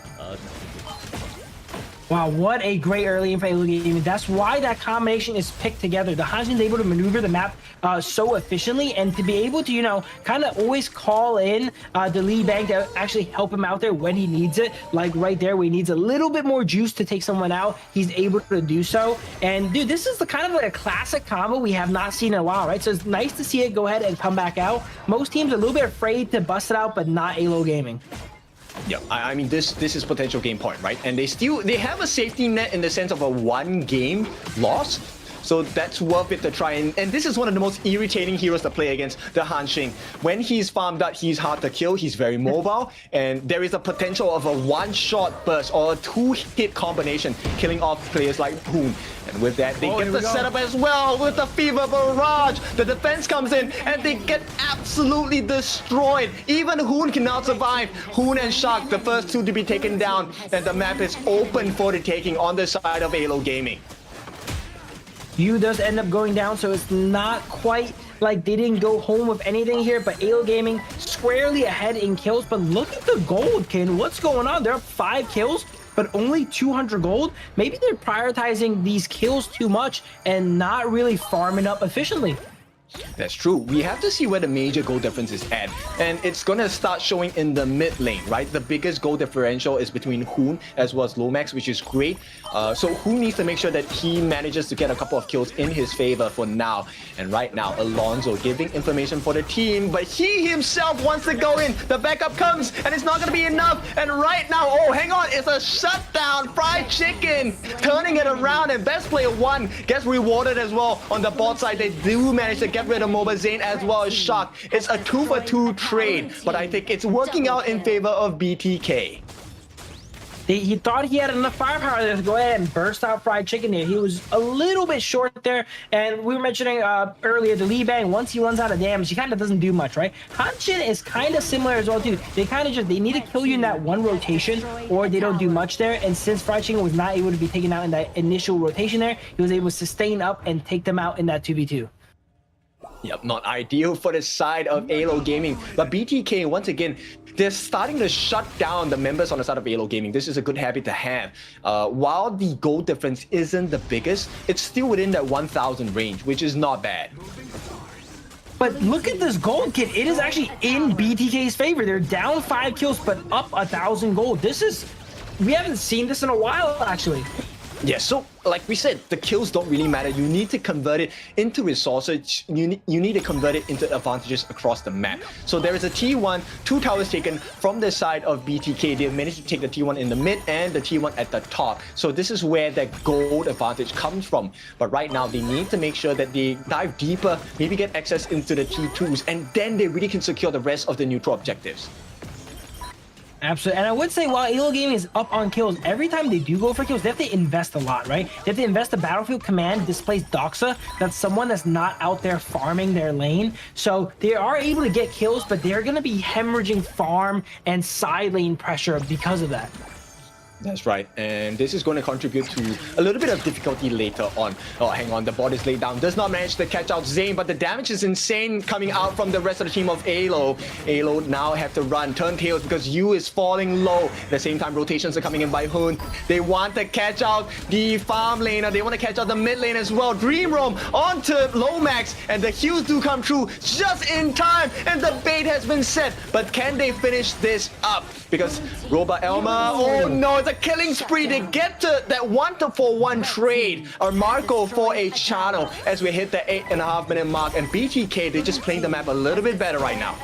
Speaker 15: Wow, what a great early game for AYLO Gaming. That's why that combination is picked together. The Hanshin's able to maneuver the map so efficiently, and to be able to, you know, kind of always call in the lead bank to actually help him out there when he needs it. Like right there, where he needs a little bit more juice to take someone out, he's able to do so. And dude, this is the kind of like a classic combo we have not seen in a while, right? So it's nice to see it go ahead and come back out. Most teams are a little bit afraid to bust it out, but not AYLO Gaming.
Speaker 17: Yeah, I mean, this is potential game point, right? And they have a safety net in the sense of a 1-game loss. So that's worth it to try. And this is one of the most irritating heroes to play against, the Hanshin. When he's farmed out, he's hard to kill. He's very mobile. And there is a potential of a 1-shot burst or a 2-hit combination, killing off players like Hoon. And with that, they get the setup as well with the Fever Barrage. The defense comes in and they get absolutely destroyed. Even Hoon cannot survive. Hoon and Shark, the first 2 to be taken down. And the map is open for the taking on the side of AYLO Gaming.
Speaker 15: Yu does end up going down, so it's not quite like they didn't go home with anything here, but AYLO Gaming squarely ahead in kills. But look at the gold, Ken. What's going on? They're up 5 kills. but only 200 gold. Maybe they're prioritizing these kills too much and not really farming up efficiently.
Speaker 17: That's true. We have to see where the major goal difference is at. And it's going to start showing in the mid lane, right? The biggest goal differential is between Hoon as well as Lomax, which is great. So Hoon needs to make sure that he manages to get a couple of kills in his favor for now. And right now, Alonso giving information for the team, but he himself wants to go in. The backup comes, and it's not going to be enough. And right now, oh, hang on, it's a shutdown. Fried Chicken turning it around, and best player 1 gets rewarded as well. On the bot side, they do manage to get rid of Mobile Zane as well as Shock. It's a 2-for-2 trade, but I think it's working out in favor of BTK.
Speaker 15: He thought he had enough firepower there to go ahead and burst out Fried Chicken there. He was a little bit short there, and we were mentioning earlier the Lee Bang, once he runs out of damage, he kind of doesn't do much, right? Hanshin is kind of similar as well too. They kind of they need to kill you in that one rotation, or they don't do much there. And since Fried Chicken was not able to be taken out in that initial rotation there, he was able to sustain up and take them out in that 2v2.
Speaker 17: Yep, not ideal for the side of AYLO Gaming. But BTK, once again, they're starting to shut down the members on the side of AYLO Gaming. This is a good habit to have. While the goal difference isn't the biggest, it's still within that 1,000 range, which is not bad.
Speaker 15: But look at this gold kit. It is actually in BTK's favor. They're down 5 kills, but up 1,000 gold. We haven't seen this in a while, actually.
Speaker 17: Yeah, so like we said, the kills don't really matter. You need to convert it into resources. You need to convert it into advantages across the map. So there is a T1, 2 towers taken from the side of BTK. They've managed to take the T1 in the mid and the T1 at the top. So this is where that gold advantage comes from. But right now, they need to make sure that they dive deeper, maybe get access into the T2s, and then they really can secure the rest of the neutral objectives.
Speaker 15: Absolutely. And I would say while AYLO Gaming is up on kills, every time they do go for kills, they have to invest a lot, right? They have to invest the battlefield command, displace Doxa. That's someone that's not out there farming their lane. So they are able to get kills, but they're going to be hemorrhaging farm and side lane pressure because of that.
Speaker 17: That's right, and this is going to contribute to a little bit of difficulty later on. Oh, hang on, the bot is laid down. Does not manage to catch out Zane, but the damage is insane coming out from the rest of the team of AYLO. AYLO now have to run, turn tails because Yu is falling low. At the same time, rotations are coming in by Hoon. They want to catch out the farm laner. They want to catch out the mid lane as well. Dream Roam onto Lomax, and the heals do come through just in time, and the bait has been set. But can they finish this up? Because Roba Elma, oh no, it's a killing spree. They get to that 1-for-1 trade. A Marco for a channel as we hit the 8.5 minute mark. And BTK, they're just playing the map a little bit better right now.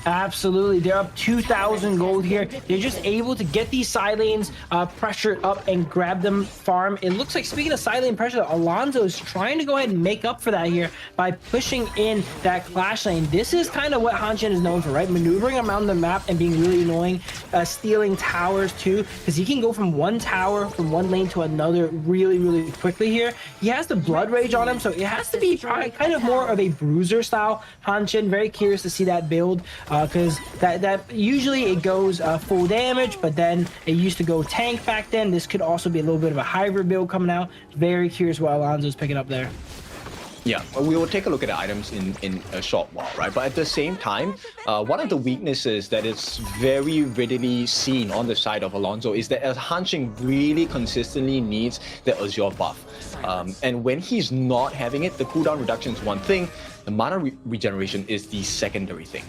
Speaker 15: Absolutely. They're up 2,000 gold here. They're just able to get these side lanes pressured up and grab them farm. It looks like, speaking of side lane pressure, Alonso is trying to go ahead and make up for that here by pushing in that clash lane. This is kind of what Hanshin is known for, right? Maneuvering around the map and being really annoying, stealing towers too, because he can go from one tower, from one lane to another really, really quickly here. He has the Blood Rage on him, so it has to be kind of more of a bruiser style Hanshin. Very curious to see that build. Because that usually it goes full damage, but then it used to go tank back then. This could also be a little bit of a hybrid build coming out. Very curious what Alonso's picking up there.
Speaker 17: Yeah, we will take a look at the items in a short while, right? But at the same time, one of the weaknesses that is very readily seen on the side of Alonso is that Hanshin really consistently needs the Azure buff. And when he's not having it, the cooldown reduction is one thing, the mana regeneration is the secondary thing.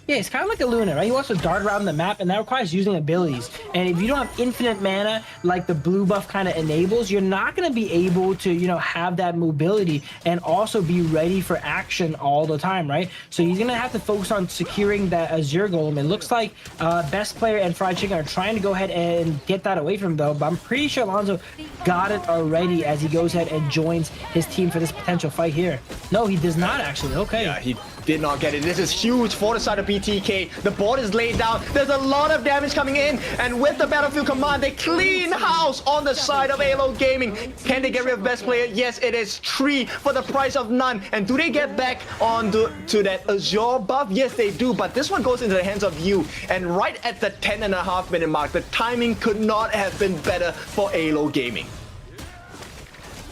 Speaker 15: Yeah, it's kind of like a Luna, right? He wants to dart around the map, and that requires using abilities. And if you don't have infinite mana, like the blue buff kind of enables, you're not going to be able to, have that mobility and also be ready for action all the time, right? So he's going to have to focus on securing that Azure Golem. It looks like Best Player and Fried Chicken are trying to go ahead and get that away from him, though. But I'm pretty sure Alonso got it already as he goes ahead and joins his team for this potential fight here. No, he does not, actually. Okay.
Speaker 17: Yeah, he did not get it. This is huge for the side of BTK. The board is laid down. There's a lot of damage coming in. And with the Battlefield Command, they clean house on the side of AYLO Gaming. Can they get rid of Best Player? Yes, it is 3 for the price of none. And do they get back on to that Azure buff? Yes, they do. But this one goes into the hands of Yu. And right at the 10.5 minute mark, the timing could not have been better for AYLO Gaming.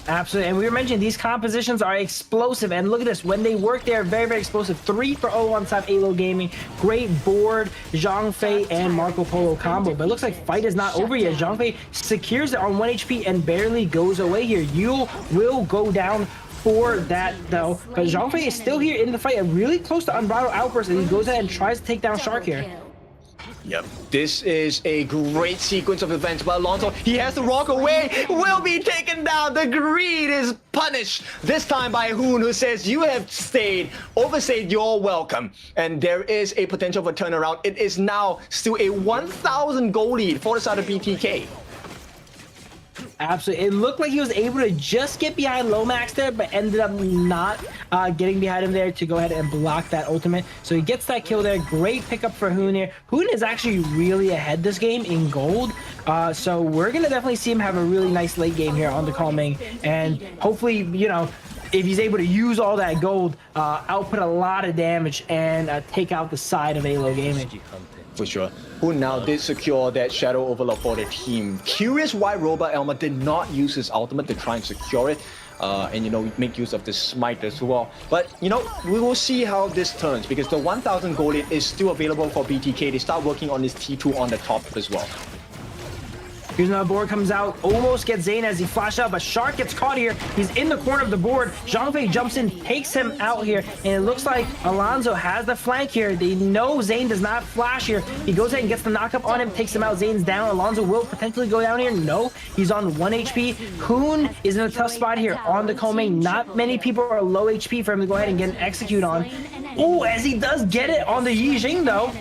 Speaker 15: Absolutely, and we were mentioning these compositions are explosive, and look at this. When they work, they are very, very explosive. 3 for 0 on side AYLO Gaming. Great board, Zhangfei and Marco Polo combo, but it looks like fight is not over yet. Zhangfei secures it on 1 HP and barely goes away here. Yule will go down for that though, but Zhangfei is still here in the fight, really close to Unbridled Outburst, and he goes ahead and tries to take down Shark here.
Speaker 17: Yep, this is a great sequence of events, but Alonso, he has to walk away, will be taken down. The greed is punished, this time by Hoon, who says, you have overstayed your welcome. And there is a potential for turnaround. It is now still a 1,000 goal lead for the side of BTK.
Speaker 15: Absolutely. It looked like he was able to just get behind Lomax there, but ended up not getting behind him there to go ahead and block that ultimate. So he gets that kill there. Great pickup for Hoon here. Hoon is actually really ahead this game in gold. So we're going to definitely see him have a really nice late game here on the Calming. And hopefully, you know, if he's able to use all that gold, output a lot of damage and take out the side of AYLO Gaming.
Speaker 17: For sure. Who now did secure that Shadow Overlord for the team. Curious why Robot Elma did not use his ultimate to try and secure it. And, you know, make use of the smite as well. But, you know, we will see how this turns, because the 1,000 gold lead is still available for BTK. They start working on this T2 on the top as well.
Speaker 15: Here's another board comes out, almost gets Zane as he flashed out, but Shark gets caught here. He's in the corner of the board. Zhangfei jumps in, takes him out here, and it looks like Alonso has the flank here. They know Zane does not flash here. He goes ahead and gets the knockup on him, takes him out. Zane's down. Alonso will potentially go down here. No, he's on 1 HP. Hoon is in a tough spot here on the Calming. Not many people are low HP for him to go ahead and get an execute on. Oh, as he does get it on the Yi Jing though.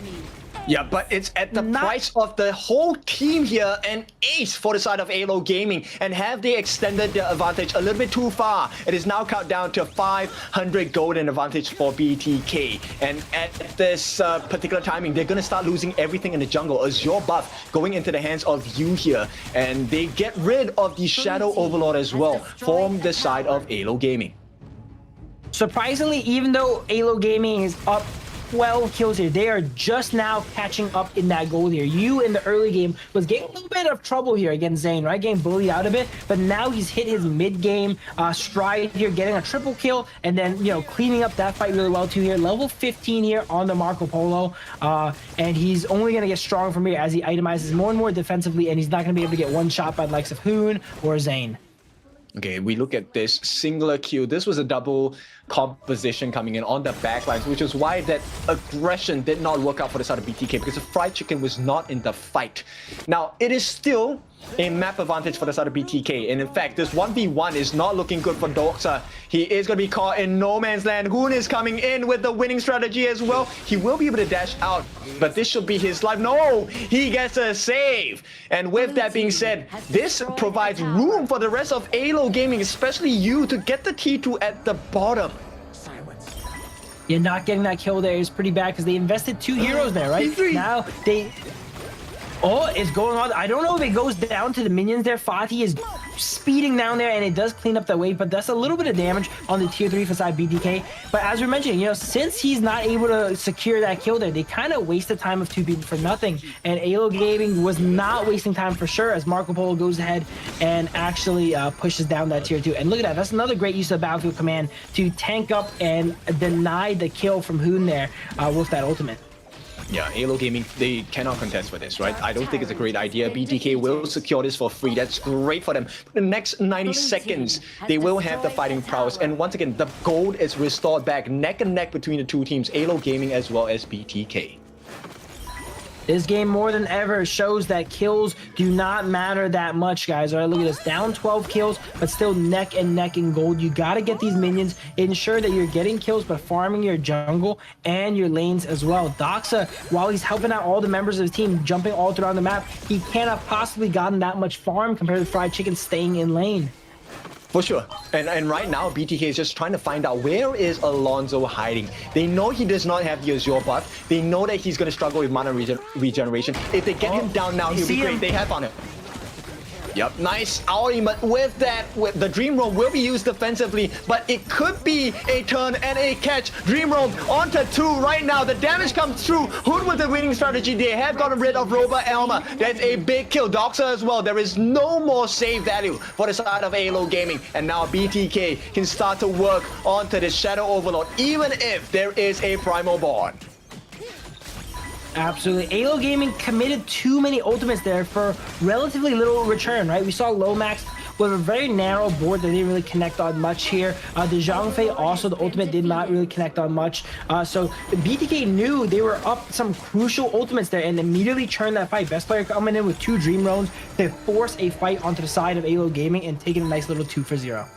Speaker 17: Yeah, but it's at the price of the whole team here, an ace for the side of AYLO Gaming. And have they extended their advantage a little bit too far? It is now cut down to 500 golden advantage for BTK. And at this particular timing, they're going to start losing everything in the jungle. Azure buff going into the hands of Yu here. And they get rid of the Shadow Overlord as well from the side of AYLO Gaming.
Speaker 15: Surprisingly, even though AYLO Gaming is up 12 kills here, they are just now catching up in that gold here. You in the early game was getting a little bit of trouble here against Zane, right? Getting bullied out a bit, but now he's hit his mid-game stride here, getting a triple kill, and then, you know, cleaning up that fight really well too here. Level 15 here on the Marco Polo, and he's only going to get strong from here as he itemizes more and more defensively, and he's not going to be able to get one shot by the likes of Hoon or Zane.
Speaker 17: Okay, we look at this singular kill. This was a double composition coming in on the backlines, which is why that aggression did not work out for the side of BTK, because the fried chicken was not in the fight. Now, it is still a map advantage for the side of BTK, and in fact, this 1v1 is not looking good for Doxa. He is going to be caught in no man's land. Hoon is coming in with the winning strategy as well. He will be able to dash out, but this should be his life. No, he gets a save. And with that being said, this provides room for the rest of AYLO Gaming, especially you, to get the T2 at the bottom.
Speaker 15: You're not getting that kill there is pretty bad because they invested 2 heroes there, right? Now they... Oh, it's going on. I don't know if it goes down to the minions there. Fatih is speeding down there, and it does clean up the wave, but that's a little bit of damage on the tier 3 for side BTK. But as we're mentioning, you know, since he's not able to secure that kill there, they kind of wasted time of 2 people for nothing. And AYLO Gaming was not wasting time for sure, as Marco Polo goes ahead and actually pushes down that tier 2. And look at that. That's another great use of Battlefield Command to tank up and deny the kill from Hoon there with that ultimate.
Speaker 17: Yeah, AYLO Gaming, they cannot contest for this, right? I don't think it's a great idea. BTK will secure this for free. That's great for them. The next 90 seconds, they will have the fighting prowess. And once again, the gold is restored back neck and neck between the two teams, AYLO Gaming as well as BTK.
Speaker 15: This game more than ever shows that kills do not matter that much, guys. All right, look at this. Down 12 kills, but still neck and neck in gold. You got to get these minions. Ensure that you're getting kills, but farming your jungle and your lanes as well. Doxa, while he's helping out all the members of his team, jumping all throughout the map, he can't have possibly gotten that much farm compared to Fried Chicken staying in lane.
Speaker 17: For sure. And right now, BTK is just trying to find out where is Alonso hiding. They know he does not have the Azure buff. They know that he's going to struggle with mana regeneration. If they get him down now, he'll be great. They have on him. Yep, nice ultimate with that. With the Dream Roam will be used defensively, but it could be a turn and a catch. Dream Roam onto 2 right now. The damage comes through. Hood with the winning strategy. They have gotten rid of Robert Elmer. That's a big kill. Doxa as well. There is no more save value for the side of AYLO Gaming. And now BTK can start to work onto the Shadow Overlord, even if there is a Primal Bond.
Speaker 15: Absolutely. AYLO Gaming committed too many ultimates there for relatively little return, right? We saw Lomax with a very narrow board that didn't really connect on much here. The Zhangfei also, the ultimate did not really connect on much. So BTK knew they were up some crucial ultimates there and immediately turned that fight. Best player coming in with 2 Dream Roams to force a fight onto the side of AYLO Gaming and taking a nice little 2-for-0.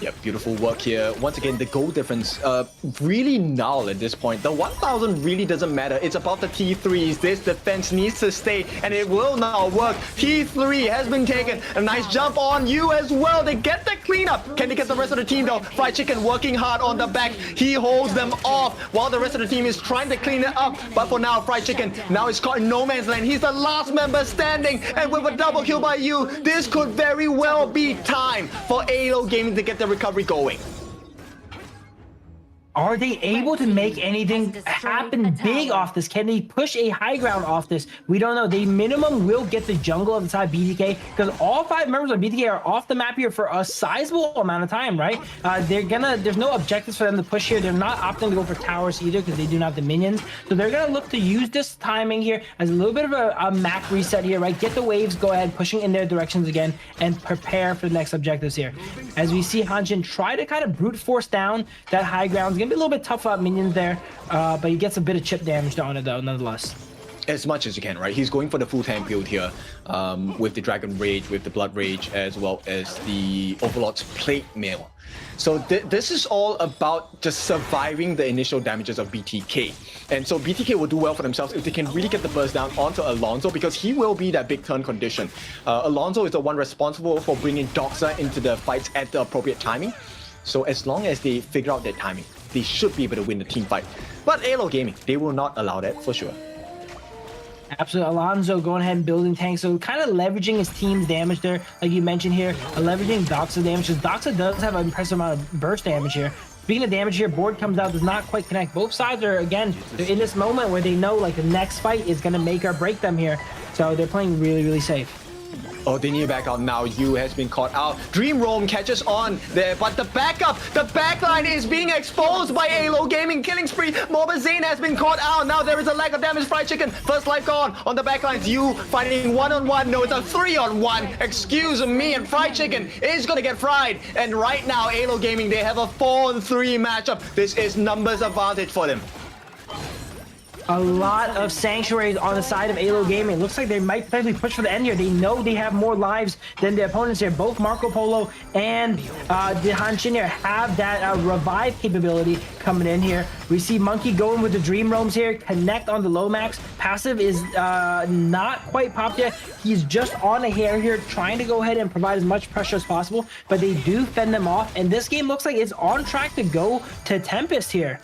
Speaker 17: Yep, beautiful work here. Once again, the goal difference really null at this point. The 1000 really doesn't matter. It's about the T3s. This defense needs to stay, and it will now work. T3 has been taken. A nice jump on you as well. They get the cleanup. Can they get the rest of the team though? Fried Chicken working hard on the back. He holds them off while the rest of the team is trying to clean it up. But for now, Fried Chicken now is caught in no man's land. He's the last member standing, and with a double kill by you, this could very well be time for AYLO Gaming to get the recovery going.
Speaker 15: Are they able to make anything happen big off this? Can they push a high ground off this? We don't know. They minimum will get the jungle of the side BTK because all 5 members of BTK are off the map here for a sizable amount of time, right? There's no objectives for them to push here. They're not opting to go for towers either because they do not have the minions. So they're gonna look to use this timing here as a little bit of a map reset here, right? Get the waves, go ahead, pushing in their directions again and prepare for the next objectives here. As we see Hanjin try to kind of brute force down that high ground. Be a little bit tough about minions there, but he gets a bit of chip damage on it though, nonetheless.
Speaker 17: As much as you can, right? He's going for the full tank build here with the Dragon Rage, with the Blood Rage, as well as the Overlord's Plate Mail. So this is all about just surviving the initial damages of BTK. And so BTK will do well for themselves if they can really get the burst down onto Alonso, because he will be that big turn condition. Alonso is the one responsible for bringing Doxa into the fights at the appropriate timing. So as long as they figure out their timing, they should be able to win the team fight. But AYLO Gaming, they will not allow that for sure.
Speaker 15: Absolutely. Alonso going ahead and building tanks, so kind of leveraging his team's damage there, like you mentioned here, leveraging Doxa's damage, because Doxa does have an impressive amount of burst damage here. Speaking of damage here, board comes out, does not quite connect. Both sides are, again, they're in this moment where they know like the next fight is going to make or break them here. So they're playing really, really safe.
Speaker 17: Oh, they need to back out now. Yu has been caught out. Dream Roam catches on there, but the backup, the backline is being exposed by AYLO Gaming. Killing spree. Moba Zane has been caught out. Now there is a lack of damage. Fried Chicken, first life gone on the backlines. Yu fighting one-on-one. No, it's a 3-on-1. Excuse me, and Fried Chicken is gonna get fried. And right now, AYLO Gaming, they have a 4-on-3 matchup. This is numbers advantage for them.
Speaker 15: A lot of sanctuaries on the side of AYLO Gaming. Looks like they might potentially push for the end here. They know they have more lives than their opponents here. Both Marco Polo and the Hanshin here have that revive capability coming in here. We see Monkey going with the Dream Roams here. Connect on the Lomax. Passive is not quite popped yet. He's just on a hair here, trying to go ahead and provide as much pressure as possible, but they do fend them off, and this game looks like it's on track to go to Tempest here.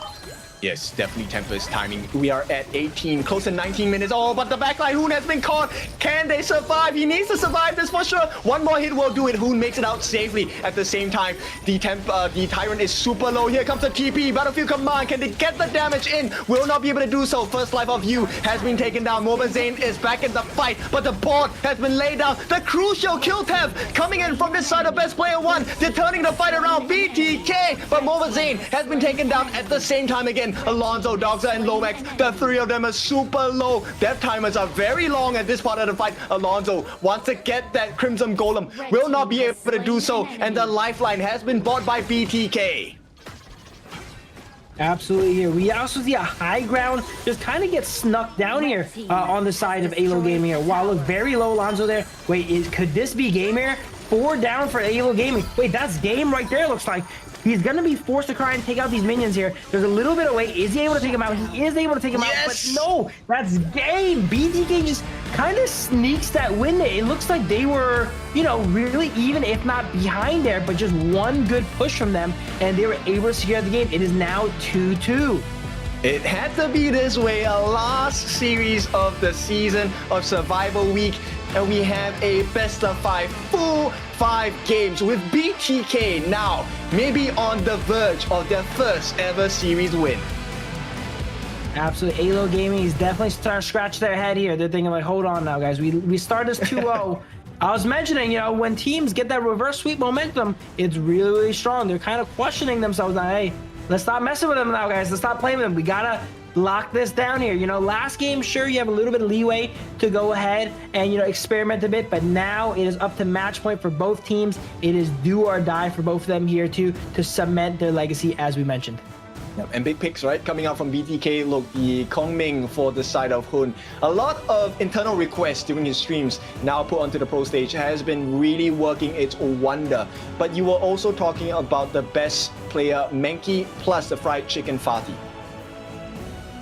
Speaker 17: Yes, definitely Tempest timing. We are at 18, close to 19 minutes. Oh, but the backline, Hoon has been caught. Can they survive? He needs to survive this for sure. One more hit will do it. Hoon makes it out safely. At the same time, the Tyrant is super low. Here comes the TP, Battlefield Command. Can they get the damage in? Will not be able to do so. First life of Yu has been taken down. Moba Zane is back in the fight, but the board has been laid down. The crucial kill tab coming in from this side of Best Player 1. They're turning the fight around. BTK, but Moba Zane has been taken down at the same time again. Alonso, Doxa, and Lomax, the 3 of them are super low. Death timers are very long at this part of the fight. Alonso wants to get that Crimson Golem, will not be able to do so, and the lifeline has been bought by BTK.
Speaker 15: Absolutely here. We also see a high ground just kind of get snuck down here on the side of AYLO Gaming here. Wow, look, very low Alonso there. Wait, could this be game here? 4 down for AYLO Gaming. Wait, that's game right there, looks like. He's going to be forced to try and take out these minions here. There's a little bit of weight. Is he able to take him out? He is able to take him out, but no, that's game. BTK just kind of sneaks that win. It looks like they were, you know, really even, if not behind there, but just one good push from them, and they were able to secure the game. It is now 2-2.
Speaker 17: It had to be this way. A last series of the season of Survival Week. and we have a best of 5, full 5 games with BTK now maybe on the verge of their first ever series win.
Speaker 15: Absolutely. AYLO Gaming is definitely starting to scratch their head here. They're thinking like, hold on now, guys. We started as 2-0. I was mentioning, when teams get that reverse sweep momentum, it's really, really strong. They're kind of questioning themselves now. Hey, let's stop messing with them now, guys. Let's stop playing with them. We gotta lock this down here. Last game, sure, you have a little bit of leeway to go ahead and, experiment a bit, but now it is up to match point for both teams. It is do or die for both of them here too, to cement their legacy, as we mentioned.
Speaker 17: And big picks, right? Coming out from BTK, look, the Kongming for the side of Hun. A lot of internal requests during his streams now put onto the pro stage has been really working its wonder. But you were also talking about the best player, Menki, plus the fried chicken Fatih.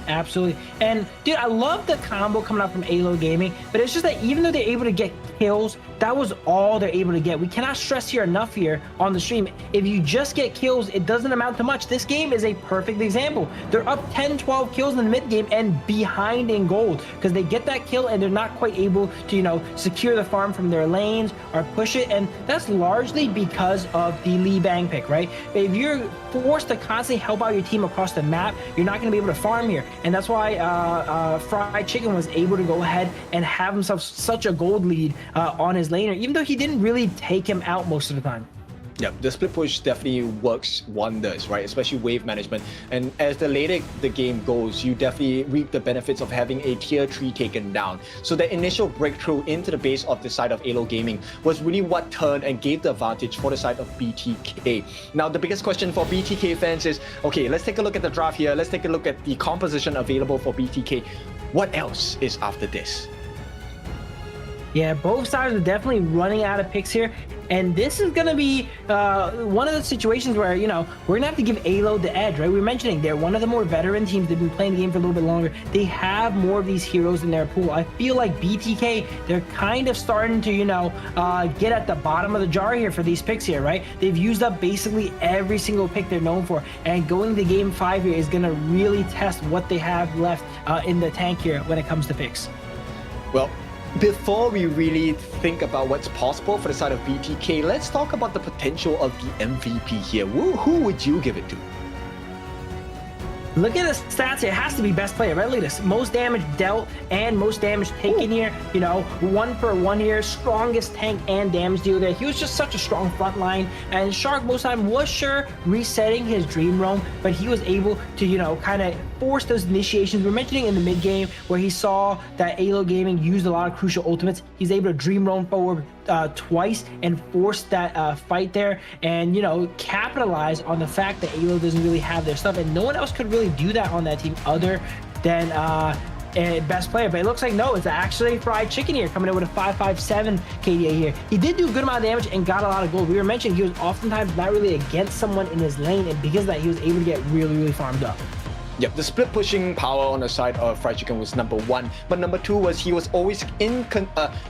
Speaker 15: Absolutely. And dude, I love the combo coming out from AYLO Gaming, but it's just that even though they're able to get kills, that was all they're able to get. We cannot stress here enough here on the stream. If you just get kills, it doesn't amount to much. This game is a perfect example. They're up 10, 12 kills in the mid game and behind in gold because they get that kill and they're not quite able to, secure the farm from their lanes or push it. And that's largely because of the Lee Bang pick, right? If you're forced to constantly help out your team across the map, you're not going to be able to farm here. And that's why Fried Chicken was able to go ahead and have himself such a gold lead on his laner, even though he didn't really take him out most of the time.
Speaker 17: Yeah, the split push definitely works wonders, right? Especially wave management. And as the later the game goes, you definitely reap the benefits of having a tier 3 taken down. So the initial breakthrough into the base of the side of AYLO Gaming was really what turned and gave the advantage for the side of BTK. Now, the biggest question for BTK fans is, okay, let's take a look at the draft here. Let's take a look at the composition available for BTK. What else is after this?
Speaker 15: Yeah, both sides are definitely running out of picks here. And this is going to be one of the situations where, we're going to have to give AYLO the edge, right? We were mentioning they're one of the more veteran teams. They've been playing the game for a little bit longer. They have more of these heroes in their pool. I feel like BTK, they're kind of starting to, get at the bottom of the jar here for these picks here, right? They've used up basically every single pick they're known for. And going to game 5 here is going to really test what they have left in the tank here when it comes to picks.
Speaker 17: Well, before we really think about what's possible for the side of BTK, let's talk about the potential of the MVP here. Who would you give it to?
Speaker 15: Look at the stats here. It has to be best player, right? Look at this. Most damage dealt and most damage taken here. 1 for 1 here. Strongest tank and damage deal there. He was just such a strong front line. And Shark most of the time was sure resetting his Dream Roam, but he was able to, kind of force those initiations. We're mentioning in the mid game where he saw that AYLO Gaming used a lot of crucial ultimates. He's able to Dream Roam forward twice and force that fight there and capitalize on the fact that AYLO doesn't really have their stuff, and no one else could really do that on that team other than best player. But it looks like no, it's actually Fried Chicken here coming in with a 557 KDA here. He did do a good amount of damage and got a lot of gold. We were mentioning he was oftentimes not really against someone in his lane, and because of that he was able to get really, really farmed up.
Speaker 17: Yep, the split pushing power on the side of Fried Chicken was number 1, but number 2 was he was always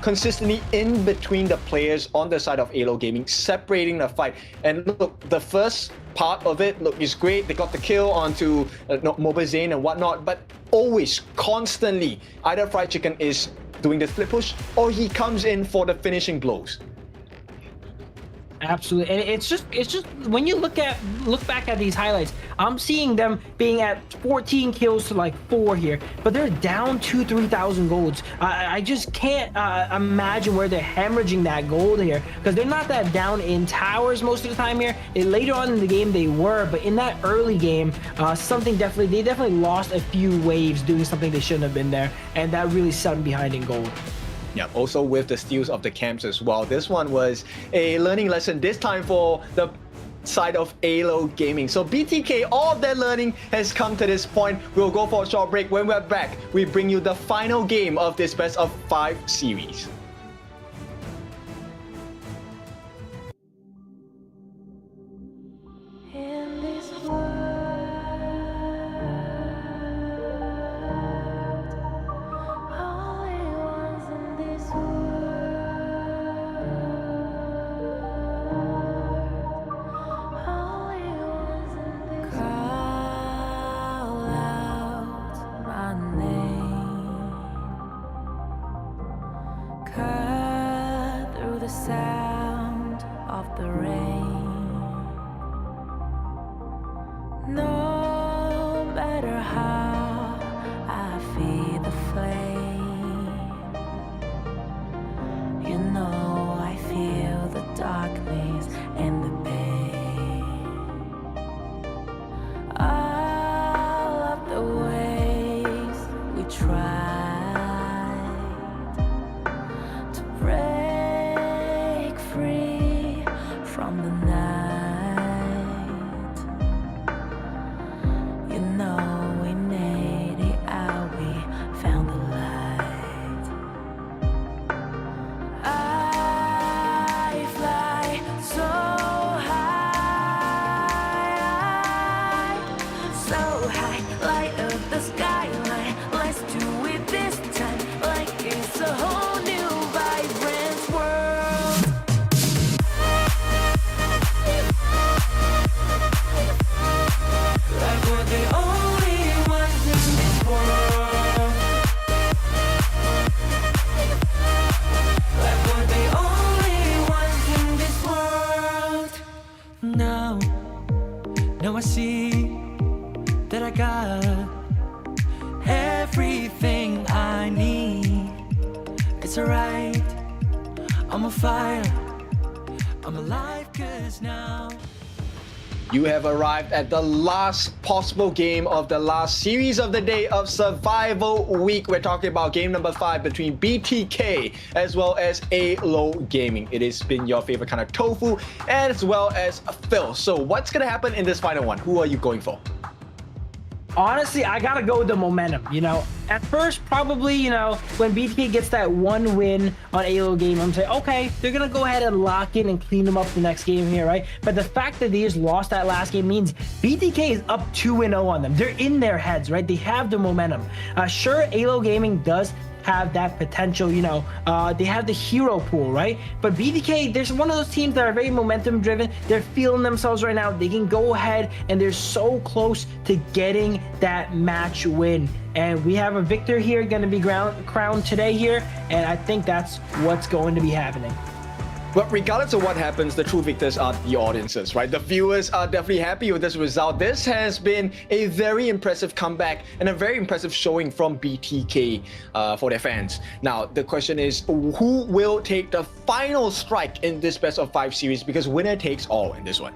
Speaker 17: consistently in between the players on the side of AYLO Gaming, separating the fight. And look, the first part of it, look, is great. They got the kill onto Mobazane and whatnot, but always, constantly, either Fried Chicken is doing the split push or he comes in for the finishing blows.
Speaker 15: Absolutely. And it's just when you look back at these highlights, I'm seeing them being at 14 kills to like 4 here, but they're down 3,000 golds. I just can't imagine where they're hemorrhaging that gold here, because they're not that down in towers most of the time here. Later on in the game they were, but in that early game, they definitely lost a few waves doing something they shouldn't have been there, and that really set them behind in gold.
Speaker 17: Yeah, also with the steals of the camps as well. This one was a learning lesson, this time for the side of AYLO Gaming. So BTK, all of their learning has come to this point. We'll go for a short break. When we're back, we bring you the final game of this best of 5 series.
Speaker 1: No matter how I feed the flame, you know I feel the darkness and the pain. All of the ways we tried to break free from the night, you know we made it out, we found the light. I fly so high, light up the skyline. Let's do it this time, like it's a whole new vibrant world. Like we're the only ones in this world. Like we're the only ones in this world. Now I see that I got everything I need. It's alright, I'm on fire, I'm alive 'cause now
Speaker 17: You have arrived at the last possible game of the last series of the day of Survival Week. We're talking about game number 5 between BTK as well as AYLO Gaming. It has been your favorite kind of tofu as well as Phil. So what's going to happen in this final one? Who are you going for?
Speaker 15: Honestly, I gotta go with the momentum, you know. At first, probably, you know, when BTK gets that one win on AYLO game, I'm saying, okay, they're gonna go ahead and lock in and clean them up the next game here, right? But the fact that they just lost that last game means BTK is up 2-0 on them. They're in their heads, right? They have the momentum. Sure, AYLO Gaming does have that potential, you know, they have the hero pool, right? But BTK, there's one of those teams that are very momentum driven. They're feeling themselves right now. They can go ahead and they're so close to getting that match win. And we have a victor here going to be crowned today here. And I think that's what's going to be happening.
Speaker 17: But regardless of what happens, the true victors are the audiences, right? The viewers are definitely happy with this result. This has been a very impressive comeback and a very impressive showing from BTK for their fans. Now, the question is, who will take the final strike in this best of 5 series? Because winner takes all in this one.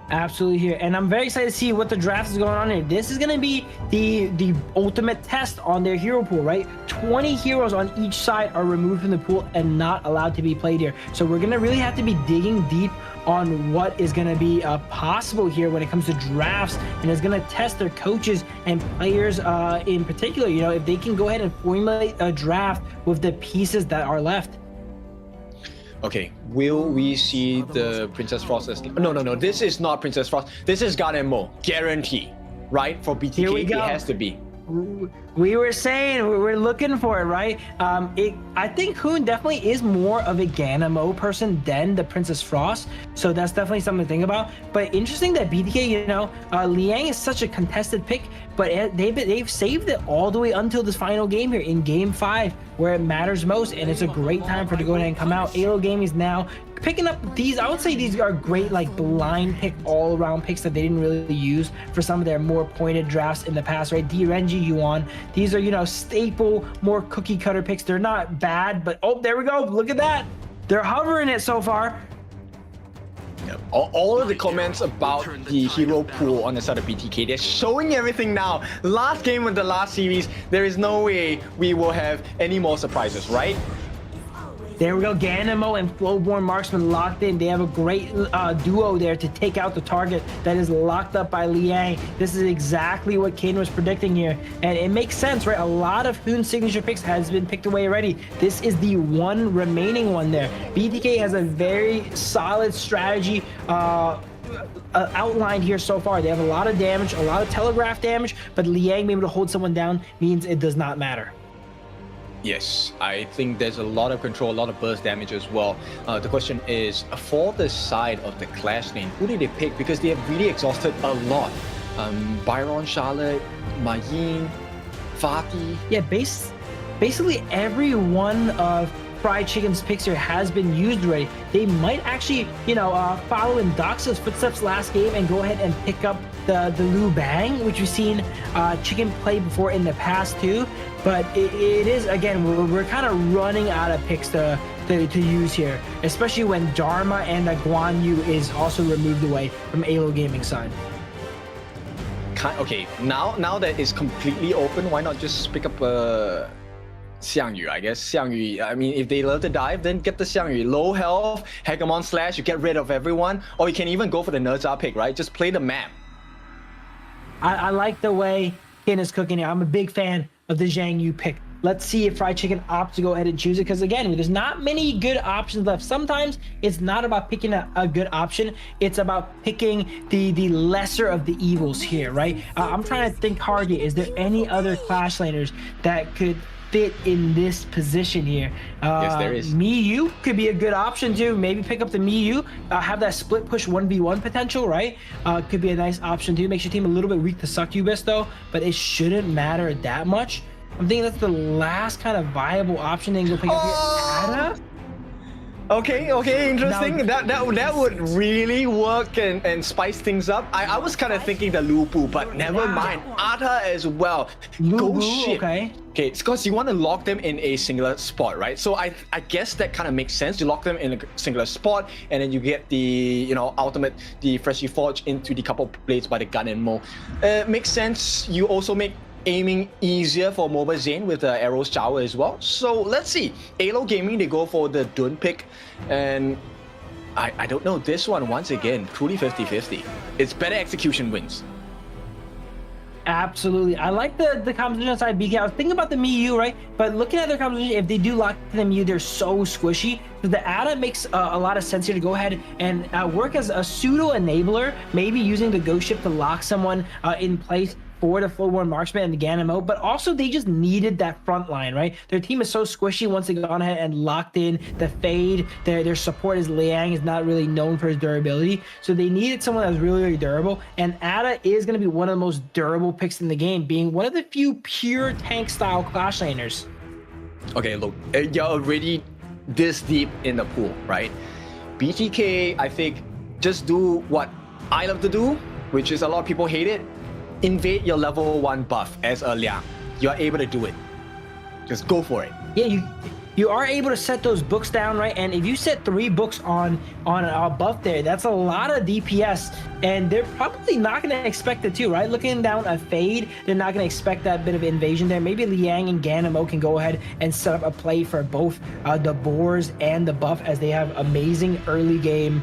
Speaker 15: Absolutely here, and I'm very excited to see what the draft is going on here. This is going to be the ultimate test on their hero pool, right? 20 heroes on each side are removed from the pool and not allowed to be played here. So we're going to really have to be digging deep on what is going to be possible here when it comes to drafts, and it's going to test their coaches and players in particular, you know, if they can go ahead and formulate a draft with the pieces that are left.
Speaker 17: Okay, will we see the Princess Frost as... No, this is not Princess Frost. This is Garden-Mo, guarantee, right? For BTK,
Speaker 15: Here we go.
Speaker 17: It has to be.
Speaker 15: We were saying we're looking for it, right? I think Hoon definitely is more of a Ganamo person than the Princess Frost, so that's definitely something to think about. But interesting that BTK, you know, Liang is such a contested pick, but they've saved it all the way until this final game here in Game 5, where it matters most, and it's a great time for it to go ahead and come out. AYLO Gaming is now picking up these. I would say these are great, like blind pick, all around picks that they didn't really use for some of their more pointed drafts in the past, right? Renji, Yuan, these are, you know, staple, more cookie cutter picks. They're not bad, but oh, there we go. Look at that. They're hovering it so far.
Speaker 17: Yep. All of the comments about the hero pool on the side of BTK, they're showing everything now. Last game of the last series, there is no way we will have any more surprises, right?
Speaker 15: There we go. Ganamo and Flowborn Marksman locked in. They have a great duo there to take out the target that is locked up by Liang. This is exactly what Kane was predicting here. And it makes sense, right? A lot of Hoon's signature picks has been picked away already. This is the one remaining one there. BTK has a very solid strategy outlined here so far. They have a lot of damage, a lot of telegraph damage, but Liang being able to hold someone down means it does not matter.
Speaker 17: Yes, I think there's a lot of control, a lot of burst damage as well. The question is, for the side of the Clash lane, who did they pick? Because they have really exhausted a lot. Byron, Charlotte, Mayin, Fatih.
Speaker 15: Yeah, basically every one of Fried Chicken's picks here has been used already, they might actually, follow in Doxa's footsteps last game and go ahead and pick up the Lu Bang, which we've seen Chicken play before in the past too. But it is, again, we're kind of running out of picks to use here, especially when Dharma and Guan Yu is also removed away from AYLO Gaming side.
Speaker 17: Okay, now that it's completely open, why not just pick up Xiangyu, I guess. Xiangyu, I mean, if they love to dive, then get the Xiangyu. Low health, Hegemon Slash, you get rid of everyone. Or you can even go for the Nerza pick, right? Just play the map.
Speaker 15: I like the way Kin is cooking it. I'm a big fan of the Zhang Yu pick. Let's see if Fried Chicken opts to go ahead and choose it, because again, there's not many good options left. Sometimes it's not about picking a good option, it's about picking the lesser of the evils here, right? I'm trying to think hard here. Is there any other Clash laners that could fit in this position here?
Speaker 17: Yes, there is.
Speaker 15: Miyu could be a good option too. Maybe pick up the Miyu, have that split push 1v1 potential, right? Could be a nice option too. Makes your team a little bit weak to Succubus though, but it shouldn't matter that much. I'm thinking that's the last kind of viable option they can go pick up here. Ada?
Speaker 17: Okay, interesting. Now, that would really work and spice things up. I was kind of thinking the Lupu, but never mind. Ada as well. Go shit. Okay, it's because you want to lock them in a singular spot, right? So I guess that kind of makes sense. You lock them in a singular spot, and then you get the ultimate, the freshly forged into the couple blades by the gun and mo. Makes sense. You also make aiming easier for Mobile Zane with the arrows shower as well. So let's see. AYLO Gaming, they go for the Dun pick, and I don't know, this one once again truly 50-50. It's better execution wins.
Speaker 15: Absolutely. I like the composition side BK. I was thinking about the Miyu, right? But looking at their composition, if they do lock the Miyu, they're so squishy. So the Ada makes a lot of sense here to go ahead and work as a pseudo enabler, maybe using the Ghost Ship to lock someone in place for the Flowborn Marksman and the Ganemo, but also they just needed that front line, right? Their team is so squishy once they gone ahead and locked in the Fade. Their support is Liang, is not really known for his durability, so they needed someone that's really, really durable, and Ada is going to be one of the most durable picks in the game, being one of the few pure tank-style Clash laners.
Speaker 17: Okay, look, you're already this deep in the pool, right? BTK, I think, just do what I love to do, which is a lot of people hate it. Invade your level 1 buff as a Liang. You're able to do it. Just go for it.
Speaker 15: Yeah, you are able to set those books down, right? And if you set 3 books on a buff there, that's a lot of DPS, and they're probably not going to expect it too, right? Looking down a Fade, they're not going to expect that bit of invasion there. Maybe Liang and Ganemo can go ahead and set up a play for both the Boars and the buff, as they have amazing early game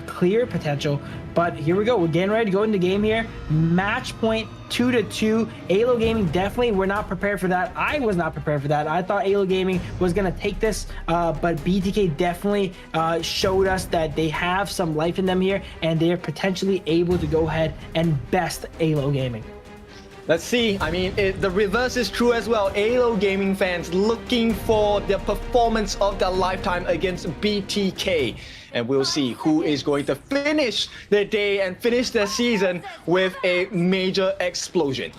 Speaker 15: clear potential. But here we go. We're getting ready to go into the game here. Match point 2-2. AYLO Gaming definitely were not prepared for that. I was not prepared for that. I thought AYLO Gaming was going to take this, but BTK definitely showed us that they have some life in them here, and they are potentially able to go ahead and best AYLO Gaming.
Speaker 17: Let's see. I mean, the reverse is true as well. AYLO Gaming fans looking for the performance of their lifetime against BTK. And we'll see who is going to finish the day and finish the season with a major explosion.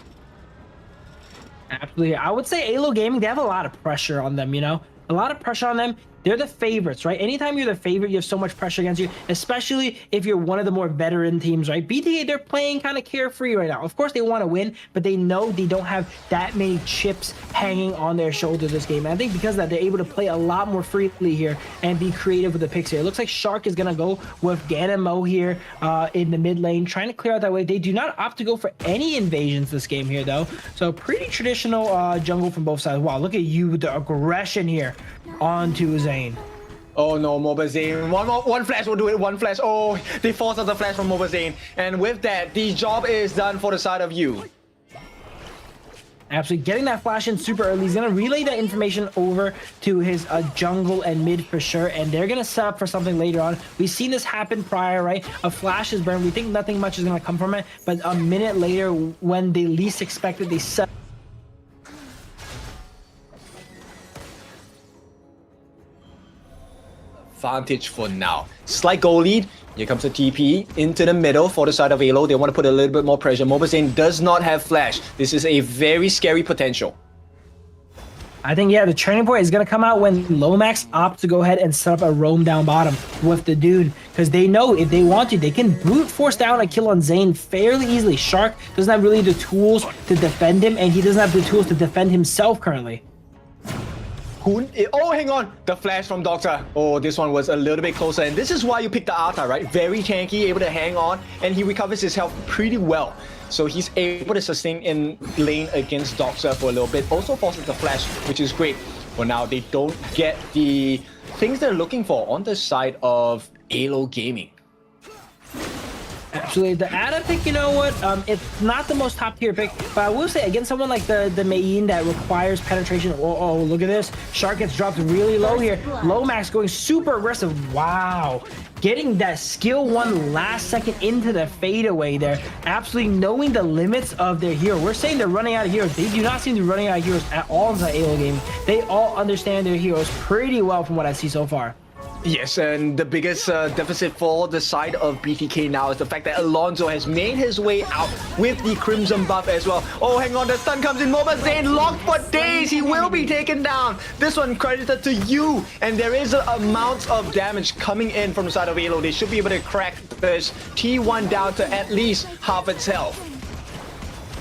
Speaker 15: Absolutely. I would say AYLO Gaming, they have a lot of pressure on them, a lot of pressure on them. They're the favorites, right? Anytime you're the favorite, you have so much pressure against you, especially if you're one of the more veteran teams, right? BTK, they're playing kind of carefree right now. Of course, they want to win, but they know they don't have that many chips hanging on their shoulders this game. And I think because of that, they're able to play a lot more freely here and be creative with the picks here. It looks like Shark is going to go with Ganemo here in the mid lane, trying to clear out that way. They do not opt to go for any invasions this game here, though. So pretty traditional jungle from both sides. Wow, look at you with the aggression here onto Zane.
Speaker 17: Oh no, Mobile Zane. One flash will do it. One flash. Oh, they force out the flash from Mobile Zane. And with that, the job is done for the side of you.
Speaker 15: Absolutely. Getting that flash in super early. He's going to relay that information over to his jungle and mid for sure. And they're going to set up for something later on. We've seen this happen prior, right? A flash is burned. We think nothing much is going to come from it. But a minute later, when they least expect it, they set
Speaker 17: advantage for now. Slight goal lead. Here comes the TP into the middle for the side of AYLO. They want to put a little bit more pressure. Mobile Zane does not have flash. This is a very scary potential.
Speaker 15: I think, yeah, the turning point is going to come out when Lomax opts to go ahead and set up a roam down bottom with the Dune, because they know if they want to, they can brute force down a kill on Zane fairly easily. Shark doesn't have really the tools to defend him, and he doesn't have the tools to defend himself currently.
Speaker 17: Oh, hang on. The flash from Doctor. Oh, this one was a little bit closer. And this is why you pick the Arta, right? Very tanky, able to hang on. And he recovers his health pretty well. So he's able to sustain in lane against Doctor for a little bit. Also forces the flash, which is great. For now, they don't get the things they're looking for on the side of AYLO Gaming.
Speaker 15: Absolutely. The Ada pick, you know what? It's not the most top tier pick, but I will say against someone like the Mayin that requires penetration. Oh, look at this. Shark gets dropped really low here. Lomax going super aggressive. Wow. Getting that skill 1 last second into the fadeaway there. Absolutely knowing the limits of their hero. We're saying they're running out of heroes. They do not seem to be running out of heroes at all inside AYLO Gaming. They all understand their heroes pretty well from what I see so far.
Speaker 17: Yes, and the biggest deficit for the side of BTK now is the fact that Alonso has made his way out with the Crimson buff as well. Oh, hang on, the stun comes in. Mobile Zane locked for days. He will be taken down. This one credited to you, and there is amounts of damage coming in from the side of AYLO. They should be able to crack this T1 down to at least half its health.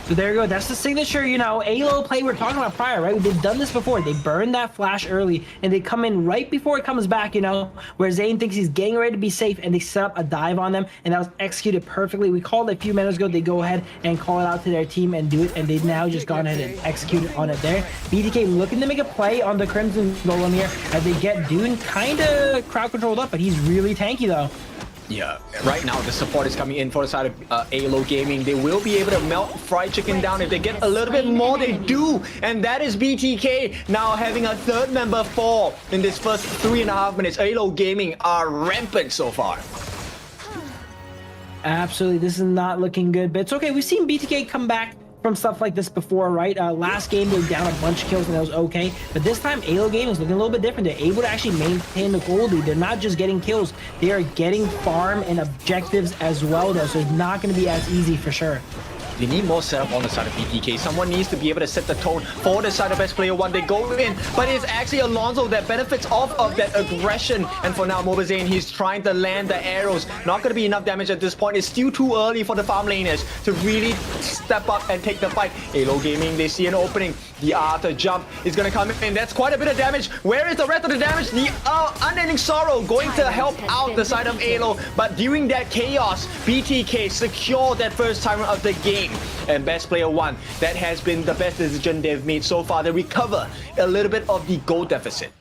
Speaker 15: So there you go. That's the signature, you know, AYLO play we were talking about prior, right? They've done this before. They burn that flash early, and they come in right before it comes back, you know, where Zane thinks he's getting ready to be safe, and they set up a dive on them, and that was executed perfectly. We called it a few minutes ago. They go ahead and call it out to their team and do it, and they've now just gone ahead and executed on it there. BTK looking to make a play on the Crimson Golem here as they get Dune kind of crowd controlled up, but he's really tanky, though.
Speaker 17: Yeah, right now the support is coming in for the side of AYLO Gaming. They will be able to melt fried chicken down. If they get a little bit more, they do. And that is BTK now having a third member fall in this first 3.5 minutes. AYLO Gaming are rampant so far.
Speaker 15: Absolutely, this is not looking good, but it's okay. We've seen BTK come back from stuff like this before, right? Last game they were down a bunch of kills and that was okay, but this time AYLO Gaming is looking a little bit different. They're able to actually maintain the gold lead. They're not just getting kills, they are getting farm and objectives as well though, so it's not going to be as easy for sure.
Speaker 17: They need more setup on the side of BTK. Someone needs to be able to set the tone for the side of Best Player 1. They go in, but it's actually Alonso that benefits off of that aggression. And for now, Mobazane, he's trying to land the arrows. Not going to be enough damage at this point. It's still too early for the farm laners to really step up and take the fight. AYLO Gaming, they see an opening. The Arthur jump is going to come in. That's quite a bit of damage. Where is the rest of the damage? The Unending Sorrow going to help out the side of AYLO. But during that chaos, BTK secured that first time of the game. And Best Player 1, that has been the best decision they've made so far. They recover a little bit of the gold deficit.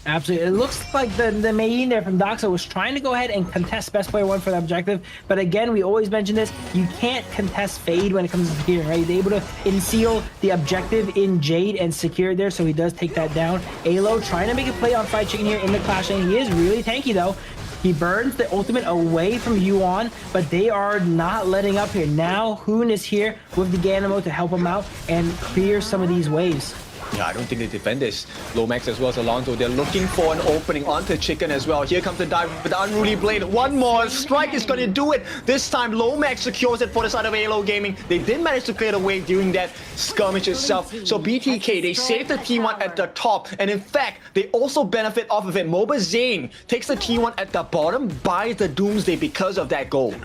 Speaker 15: Absolutely. It looks like the main there from Doxa was trying to go ahead and contest Best Player 1 for the objective. But again, we always mention this. You can't contest Fade when it comes to securing, right? They're able to unseal the objective in Jade and secure it there, so he does take that down. AYLO trying to make a play on Fried Chicken here in the clash lane. He is really tanky though. He burns the ultimate away from Yuan, but they are not letting up here. Now Hoon is here with the Ganamo to help him out and clear some of these waves.
Speaker 17: Yeah, I don't think they defend this. Lomax as well as Alonso, they're looking for an opening onto Chicken as well. Here comes the dive with the Unruly Blade. One more strike is going to do it. This time, Lomax secures it for the side of AYLO Gaming. They did manage to clear the wave during that skirmish itself. So BTK, they saved the T1 at the top. And in fact, they also benefit off of it. Moba Zane takes the T1 at the bottom, buys the Doomsday because of that gold.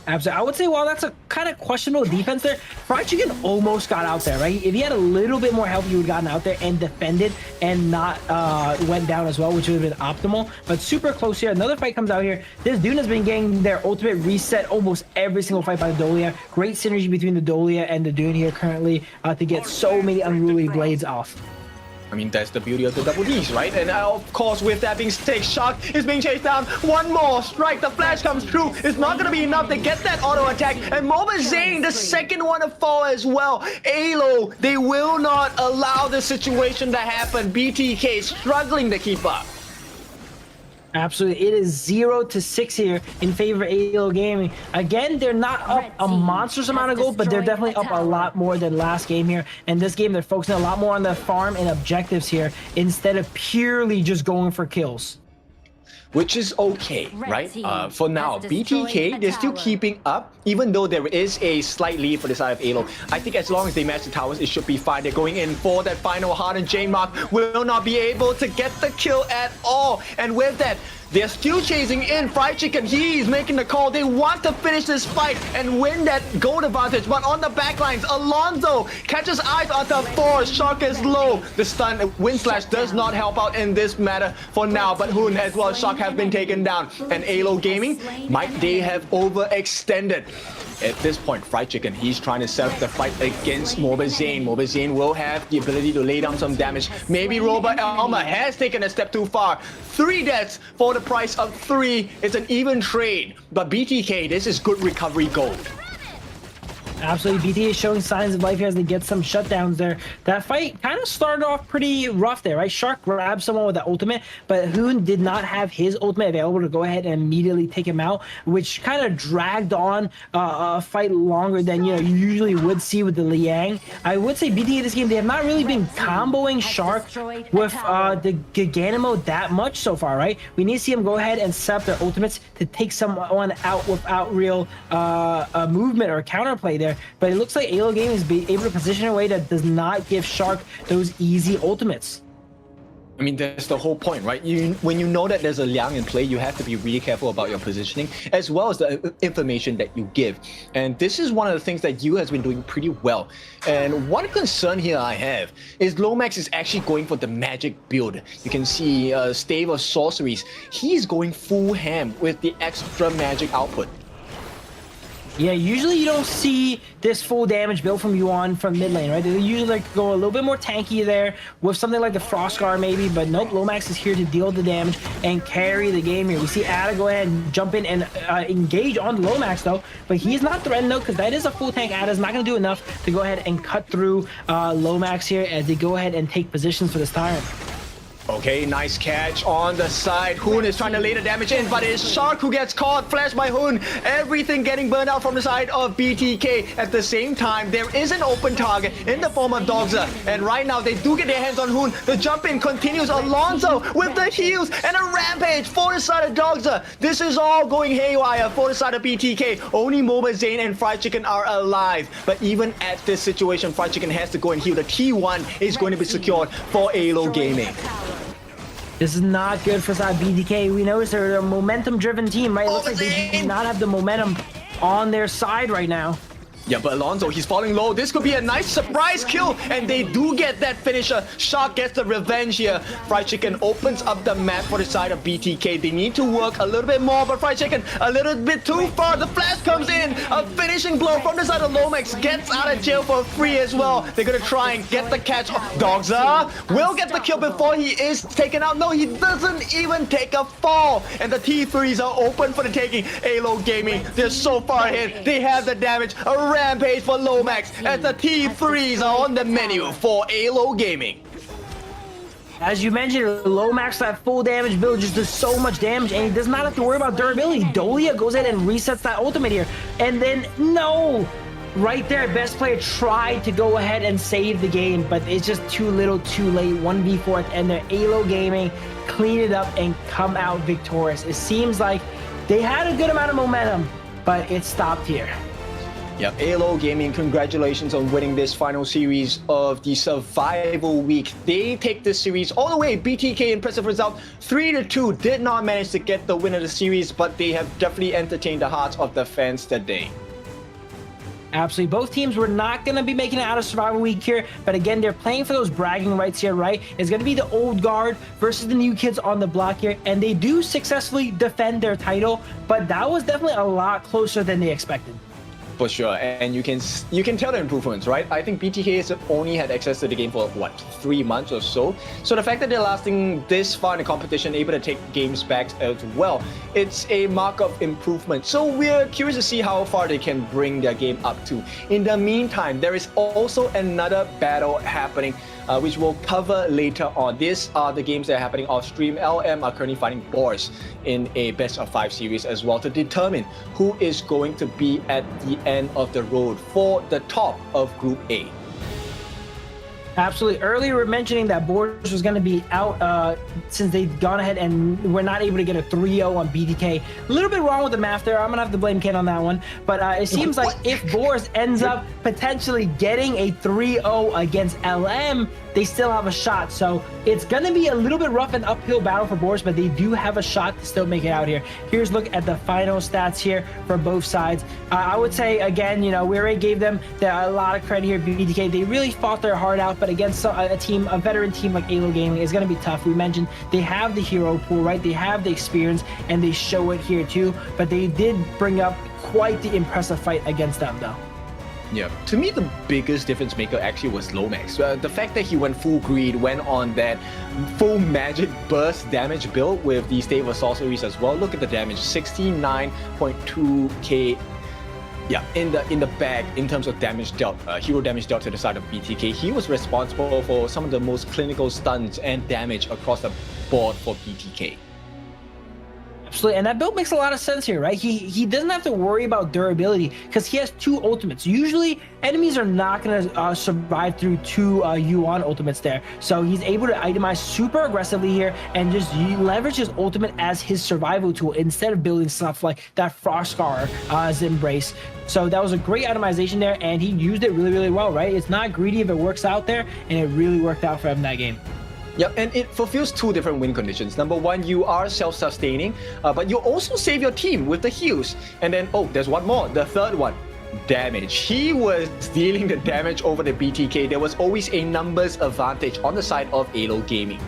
Speaker 15: Absolutely. I would say, while that's a kind of questionable defense there, Fried Chicken almost got out there, right? If he had a little bit more help, he would have gotten out there and defended and not went down as well, which would have been optimal. But super close here. Another fight comes out here. This Dune has been getting their ultimate reset almost every single fight by the Dolia. Great synergy between the Dolia and the Dune here currently to get so many Unruly Blades off.
Speaker 17: I mean, that's the beauty of the double Ds, right? And of course, with that being said, Shark is being chased down. One more strike, the flash comes through. It's not going to be enough to get that auto attack. And Moba Zane, the second one to fall as well. AYLO, they will not allow this situation to happen. BTK struggling to keep up.
Speaker 15: Absolutely. It is 0-6 here in favor of AYLO Gaming. Again, they're not up a monstrous amount of gold, but they're definitely up a lot more than last game here. And this game, they're focusing a lot more on the farm and objectives here instead of purely just going for kills.
Speaker 17: which is okay, right? For now, BTK, they're still keeping up, even though there is a slight lead for the side of AYLO. I think as long as they match the towers, it should be fine. They're going in for that final hard, and Jane Mark will not be able to get the kill at all. And with that, they're still chasing in Fried Chicken. He's making the call. They want to finish this fight and win that gold advantage. But on the backlines, Alonso catches eyes on the Boars. Shark is low. The stun wind slash does not help out in this matter for now. But Hoon as well as Shark have been taken down. And AYLO Gaming, might they have overextended? At this point, Fried Chicken, he's trying to set up the fight against Mobazane. Mobazane will have the ability to lay down some damage. Maybe Robert Alma has taken a step too far. 3 deaths for the price of 3. It's an even trade. But BTK, this is good recovery gold.
Speaker 15: Absolutely, BT is showing signs of life here as they get some shutdowns there. That fight kind of started off pretty rough there, right? Shark grabbed someone with the ultimate, but Hoon did not have his ultimate available to go ahead and immediately take him out, which kind of dragged on a fight longer than you usually would see with the Liang. I would say BT in this game, they have not really been comboing Shark with the Giganimo that much so far, right? We need to see him go ahead and set up their ultimates to take someone out without real movement or counterplay there. But it looks like AYLO Gaming is able to position in a way that does not give Shark those easy ultimates.
Speaker 17: I mean, that's the whole point, right? When you know that there's a Liang in play, you have to be really careful about your positioning, as well as the information that you give. And this is one of the things that you has been doing pretty well. And one concern here I have is Lomax is actually going for the magic build. You can see Stave of Sorceries. He's going full ham with the extra magic output.
Speaker 15: Yeah, usually you don't see this full damage build from Yuan from mid lane, right? They usually like to go a little bit more tanky there with something like the Frost Guard maybe, but nope, Lomax is here to deal the damage and carry the game here. We see Ada go ahead and jump in and engage on Lomax though, but he's not threatened though because that is a full tank. Ada's not going to do enough to go ahead and cut through Lomax here as they go ahead and take positions for this Tyrant.
Speaker 17: Okay, nice catch on the side. Hoon is trying to lay the damage in, but it's Shark who gets caught. Flash by Hoon. Everything getting burned out from the side of BTK. At the same time, there is an open target in the form of Dogza. And right now, they do get their hands on Hoon. The jump in continues. Alonso with the heals and a rampage for the side of Dogza. This is all going haywire for the side of BTK. Only Mobazane and Fried Chicken are alive. But even at this situation, Fried Chicken has to go and heal. The T1 is going to be secured for AYLO Gaming.
Speaker 15: This is not good for side BTK. We notice they're a momentum-driven team, right? It looks like they do not have the momentum on their side right now.
Speaker 17: Yeah, but Alonso, he's falling low. This could be a nice surprise kill, and they do get that finisher. Shark gets the revenge here. Fried Chicken opens up the map for the side of BTK. They need to work a little bit more, but Fried Chicken a little bit too far. The flash comes in. A finishing blow from the side of Lomax. Gets out of jail for free as well. They're gonna try and get the catch. Dogza will get the kill before he is taken out. No, he doesn't even take a fall. And the T3s are open for the taking. AYLO Gaming, they're so far ahead. They have the damage. A rampage for Lomax as the T3s are on the menu for AYLO Gaming.
Speaker 15: As you mentioned, Lomax, that full damage build just does so much damage, and he does not have to worry about durability. Dolia goes in and resets that ultimate here. And then, no! Right there, best player tried to go ahead and save the game, but it's just too little too late. 1v4 at the end there. AYLO Gaming clean it up and come out victorious. It seems like they had a good amount of momentum, but it stopped here.
Speaker 17: Yep, AYLO Gaming, congratulations on winning this final series of the Survival Week. They take this series all the way. BTK, impressive result, 3-2. Did not manage to get the win of the series, but they have definitely entertained the hearts of the fans today.
Speaker 15: Absolutely. Both teams were not going to be making it out of Survival Week here, but again, they're playing for those bragging rights here, right? It's going to be the old guard versus the new kids on the block here, and they do successfully defend their title, but that was definitely a lot closer than they expected.
Speaker 17: For sure, and you can tell the improvements, right? I think BTK has only had access to the game for what, 3 months or so. So the fact that they're lasting this far in the competition, able to take games back as well, it's a mark of improvement. So we're curious to see how far they can bring their game up to. In the meantime, there is also another battle happening, which we'll cover later on. These are the games that are happening off stream. LM are currently fighting Boars in a best of 5 series as well to determine who is going to be at the end of the road for the top of Group A.
Speaker 15: Absolutely. Earlier, we were mentioning that Boars was going to be out since they'd gone ahead and were not able to get a 3-0 on BTK. A little bit wrong with the math there. I'm going to have to blame Ken on that one. But it seems like if Boars ends up potentially getting a 3-0 against LM, they still have a shot. So it's going to be a little bit rough and uphill battle for Boars, but they do have a shot to still make it out here. Here's a look at the final stats here for both sides. I would say, again, we already gave them a lot of credit here, BTK. They really fought their heart out, but against a veteran team like AYLO Gaming, is going to be tough. We mentioned they have the hero pool, right? They have the experience, and they show it here too, but they did bring up quite the impressive fight against them, though.
Speaker 17: Yeah, to me, the biggest difference maker actually was Lomax. The fact that he went full greed, went on that full magic burst damage build with the Stave of Sorceries as well. Look at the damage, 69.2k. Yeah, in the bag in terms of damage dealt, hero damage dealt to the side of BTK. He was responsible for some of the most clinical stuns and damage across the board for BTK.
Speaker 15: Absolutely, and that build makes a lot of sense here, right? He doesn't have to worry about durability because he has 2 ultimates. Usually, enemies are not going to survive through 2 Yuan ultimates there. So he's able to itemize super aggressively here and just leverage his ultimate as his survival tool instead of building stuff like that Frost Scar as Embrace. So that was a great itemization there, and he used it really, really well, right? It's not greedy if it works out there, and it really worked out for him that game.
Speaker 17: Yep, and it fulfills 2 different win conditions. Number 1, you are self-sustaining, but you also save your team with the heals. And then, there's one more, the third one, damage. He was dealing the damage over the BTK. There was always a numbers advantage on the side of AYLO Gaming.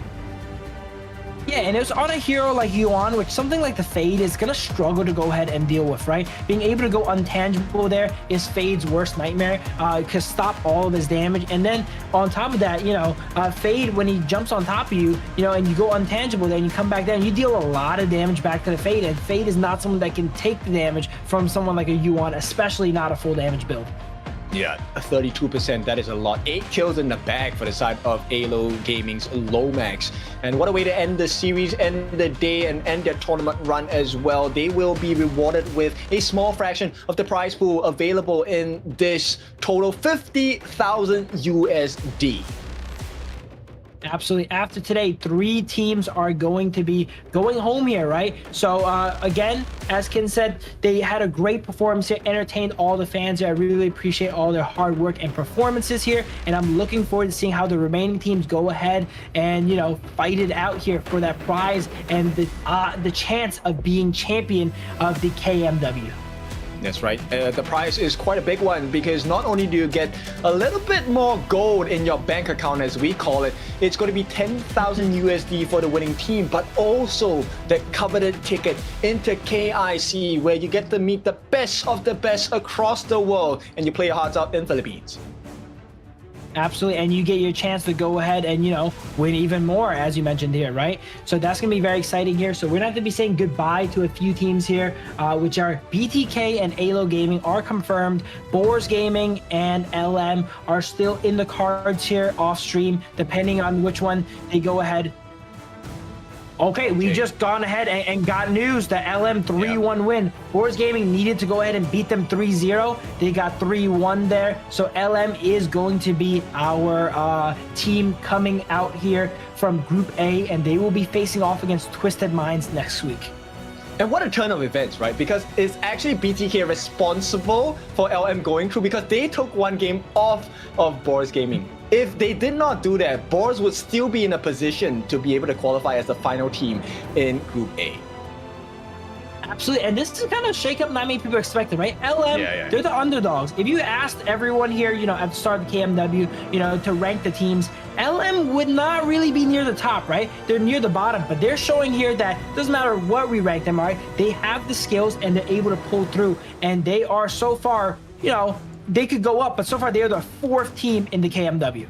Speaker 15: Yeah, and it was on a hero like Yuan, which something like the Fade is going to struggle to go ahead and deal with, right? Being able to go untangible there is Fade's worst nightmare, because stop all of his damage. And then on top of that, Fade, when he jumps on top of you, and you go untangible there and you come back down, you deal a lot of damage back to the Fade. And Fade is not someone that can take the damage from someone like a Yuan, especially not a full damage build.
Speaker 17: Yeah, 32%, that is a lot. 8 kills in the bag for the side of AYLO Gaming's Lomax. And what a way to end the series, end the day, and end their tournament run as well. They will be rewarded with a small fraction of the prize pool available in this total 50,000 USD.
Speaker 15: Absolutely. After today, 3 teams are going to be going home here, right? So again, as Ken said, they had a great performance here, entertained all the fans here. I really appreciate all their hard work and performances here, and I'm looking forward to seeing how the remaining teams go ahead and fight it out here for that prize and the chance of being champion of the KMW.
Speaker 17: That's right. The prize is quite a big one because not only do you get a little bit more gold in your bank account, as we call it, it's going to be 10,000 USD for the winning team, but also the coveted ticket into KIC, where you get to meet the best of the best across the world and you play your hearts out in Philippines.
Speaker 15: Absolutely, and you get your chance to go ahead and, win even more, as you mentioned here, right? So that's going to be very exciting here. So we're going to have to be saying goodbye to a few teams here, which are BTK and AYLO Gaming are confirmed. Boars Gaming and LM are still in the cards here off stream, depending on which one they go ahead. Okay, we just gone ahead and got news that LM 3-1 win. Boars Gaming needed to go ahead and beat them 3-0. They got 3-1 there. So LM is going to be our team coming out here from Group A, and they will be facing off against Twisted Minds next week.
Speaker 17: And what a turn of events, right? Because it's actually BTK responsible for LM going through because they took 1 game off of Boars Gaming. If they did not do that, Boars would still be in a position to be able to qualify as the final team in Group A.
Speaker 15: Absolutely, and this is kind of shake-up not many people expected, right? LM, they're the underdogs. If you asked everyone here, at the start of the KMW, to rank the teams, LM would not really be near the top, right? They're near the bottom, but they're showing here that it doesn't matter what we rank them, right? They have the skills and they're able to pull through, and they are so far, they could go up, but so far they are the 4th team in the KMW.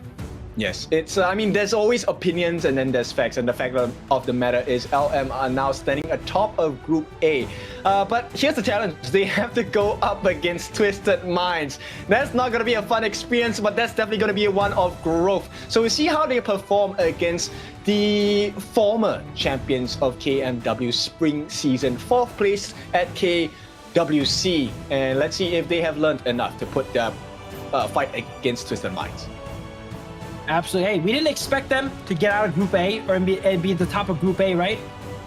Speaker 17: Yes, it's, there's always opinions and then there's facts, and the fact of the matter is LM are now standing atop of Group A. But here's the challenge. They have to go up against Twisted Minds. That's not going to be a fun experience, but that's definitely going to be one of growth. So we'll see how they perform against the former champions of KMW Spring Season, 4th place at KWC. And let's see if they have learned enough to put their fight against Twisted Minds.
Speaker 15: Absolutely. Hey, we didn't expect them to get out of Group A or be at the top of Group A, right?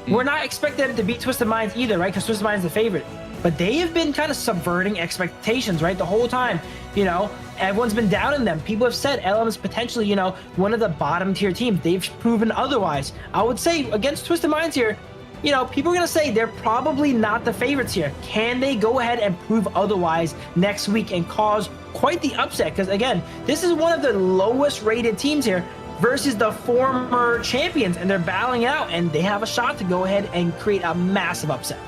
Speaker 15: We're not expecting them to beat Twisted Minds either, right? Because Twisted Minds is the favorite. But they have been kind of subverting expectations, right? The whole time, you know, everyone's been doubting them. People have said LM is potentially, you know, one of the bottom tier teams. They've proven otherwise. I would say against Twisted Minds here, you know, people are going to say they're probably not the favorites here. Can they go ahead and prove otherwise next week and cause quite the upset? Because again, this is one of the lowest rated teams here versus the former champions, and they're battling out, and they have a shot to go ahead and create a massive upset.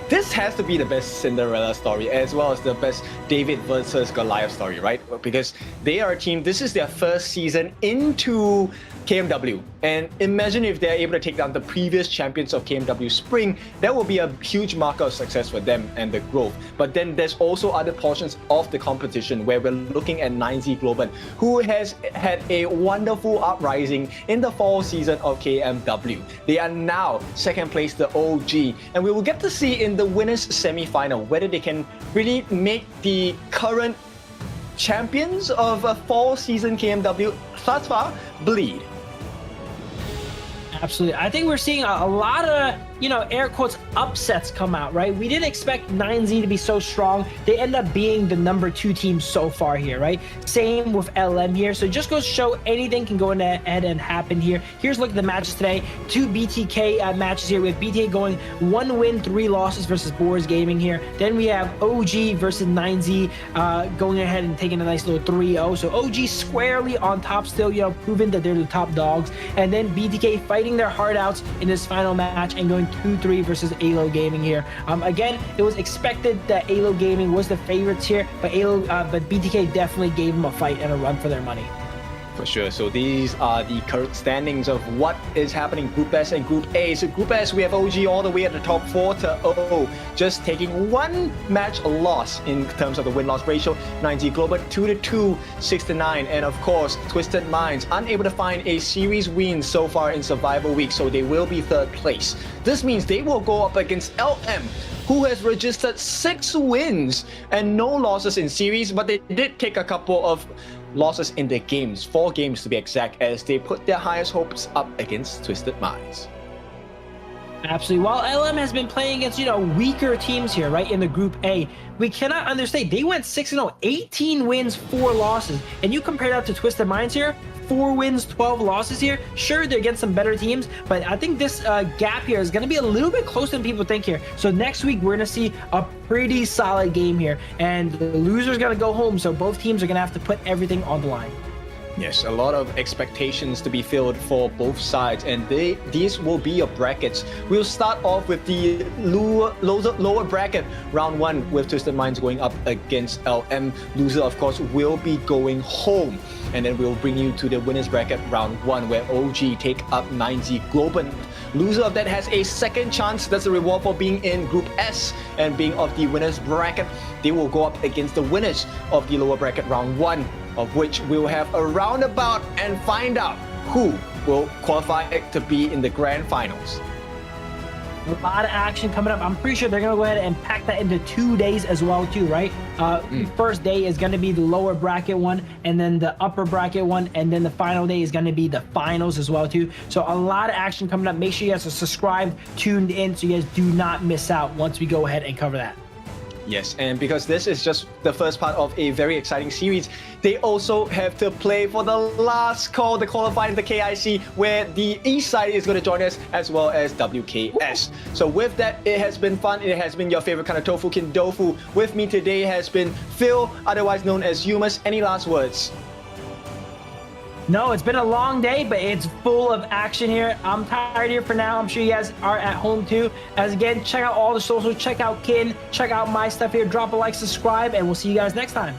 Speaker 17: This has to be the best Cinderella story, as well as the best David versus Goliath story, right? Because they are a team, this is their first season into KMW. And imagine if they're able to take down the previous champions of KMW Spring, that will be a huge marker of success for them and the growth. But then there's also other portions of the competition where we're looking at 9Z Globant, who has had a wonderful uprising in the fall season of KMW. They are now second place, the OG, and we will get to see in the winners semi-final whether they can really make the current champions of a fall season KMW thus far bleed.
Speaker 15: Absolutely. I think we're seeing a lot of, you know, air quotes, upsets come out, right? We didn't expect 9Z to be so strong. They end up being the number 2 team so far here, right? Same with LM here. So it just goes to show anything can go ahead and happen here. Here's a look at the matches today. 2 BTK matches here. We have BTK going 1 win, 3 losses versus Boars Gaming here. Then we have OG versus 9Z going ahead and taking a nice little 3-0. So OG squarely on top still, you know, proving that they're the top dogs. And then BTK fighting their heart outs in this final match and going 2-3 versus AYLO Gaming here. Again, it was expected that AYLO Gaming was the favorites here, but BTK definitely gave them a fight and a run for their money.
Speaker 17: For sure. So these are the current standings of what is happening Group S and Group A. So Group S, we have OG all the way at the top 4-0, just taking 1 match loss in terms of the win-loss ratio. 9Z Globant 2-2, 6-9, and of course Twisted Minds unable to find a series win so far in Survival Week, so they will be 3rd place. This means they will go up against LM, who has registered 6 wins and no losses in series, but they did take a couple of losses in their games, 4 games to be exact, as they put their highest hopes up against Twisted Minds.
Speaker 15: Absolutely. While LM has been playing against, you know, weaker teams here, right, in the Group A, we cannot understate they went 6-0, 18 wins, 4 losses. And you compare that to Twisted Minds here, 4 wins, 12 losses here. Sure, they're against some better teams, but I think this gap here is going to be a little bit closer than people think here. So next week, we're going to see a pretty solid game here, and the loser's going to go home, so both teams are going to have to put everything on the line.
Speaker 17: Yes, a lot of expectations to be filled for both sides, and these will be your brackets. We'll start off with the lower bracket, round 1, with Twisted Minds going up against LM. Loser, of course, will be going home. And then we'll bring you to the winners bracket, round 1, where OG take up 9Z Globant. Loser of that has a second chance. That's a reward for being in Group S and being of the winners bracket. They will go up against the winners of the lower bracket, round 1, of which we'll have a roundabout and find out who will qualify to be in the grand finals.
Speaker 15: A lot of action coming up. I'm pretty sure they're going to go ahead and pack that into 2 days as well too, right? First day is going to be the lower bracket one, and then the upper bracket one, and then the final day is going to be the finals as well too. So a lot of action coming up. Make sure you guys are subscribed, tuned in, so you guys do not miss out once we go ahead and cover that.
Speaker 17: Yes, and because this is just the first part of a very exciting series, they also have to play for the last call, the qualifying, the KIC, where the East side is going to join us, as well as WKS. So with that, it has been fun. It has been your favorite kind of tofu kin dofu. With me today has been Phil, otherwise known as Humus. Any last words?
Speaker 15: No, it's been a long day, but it's full of action here. I'm tired here for now. I'm sure you guys are at home too. As again, check out all the socials, check out Kin, check out my stuff here. Drop a like, subscribe, and we'll see you guys next time.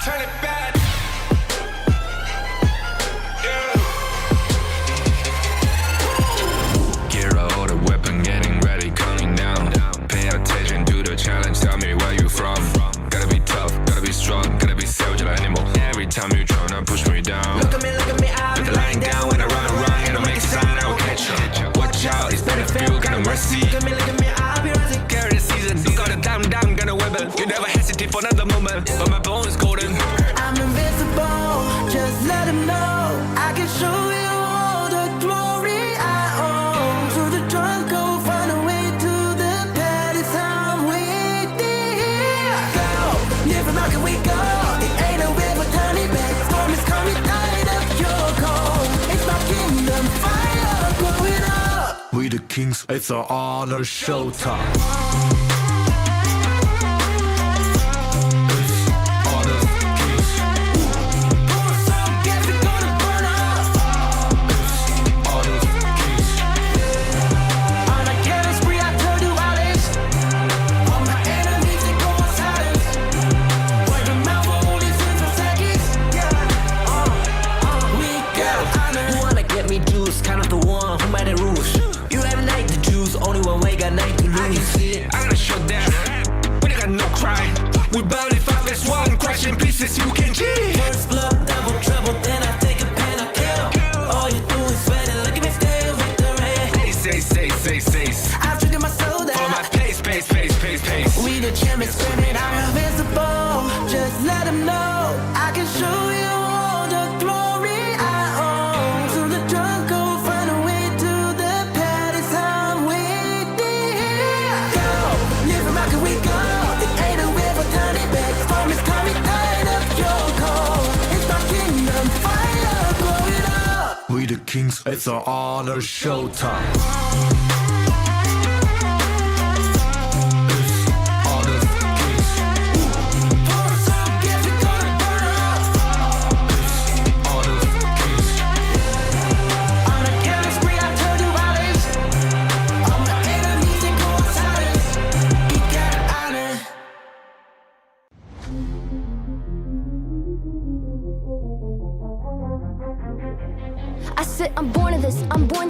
Speaker 1: turn it back.
Speaker 18: Gear out the weapon, getting ready, counting down. Pay attention to the challenge, tell me where you from. Gotta be tough, gotta be strong, gotta be savage animal. Every time you tryna push me down.
Speaker 1: Look at me, I'll be lying down when I run, and I'll make a sign, I will catch you. Watch out, it's better for you, got no mercy. Look at me, I'll be rising.
Speaker 18: Carry the season, you gotta down, gonna wibble. You never hesitate for another moment, but my bone is golden.
Speaker 1: I'm invincible, just let them know. I can show you all the glory I own. To the drunk, go find a way to the palace. I'm waiting. Go, different market we go. It ain't a river, tiny bed. Storm is coming, tide up your cold. It's my kingdom, fire growing up.
Speaker 4: We the kings, it's an honor showtime.
Speaker 1: Kind of the one who made the rules. You have night to choose, only one way, got night to lose. I can see it,
Speaker 18: I'm gonna show them. We got no crime. We bout it 5 as 1, crash in pieces, you can cheat.
Speaker 1: First blood, double trouble, then I take a pen, I kill. All you do is sweat and look at me still victory.
Speaker 18: Say.
Speaker 1: I've triggered my soul down.
Speaker 18: For my pace.
Speaker 1: We the champions screaming, I'm invincible. Just let them know I can show you all the glory I own. To the drunk, go find a way to the palace. I'm waiting. Go, different market we go. It ain't a river, tiny bed. Storm is coming, tide up your cold. It's my kingdom, fire growing up.
Speaker 4: We the kings, it's an honor showtime.
Speaker 16: I said I'm born of this, I'm born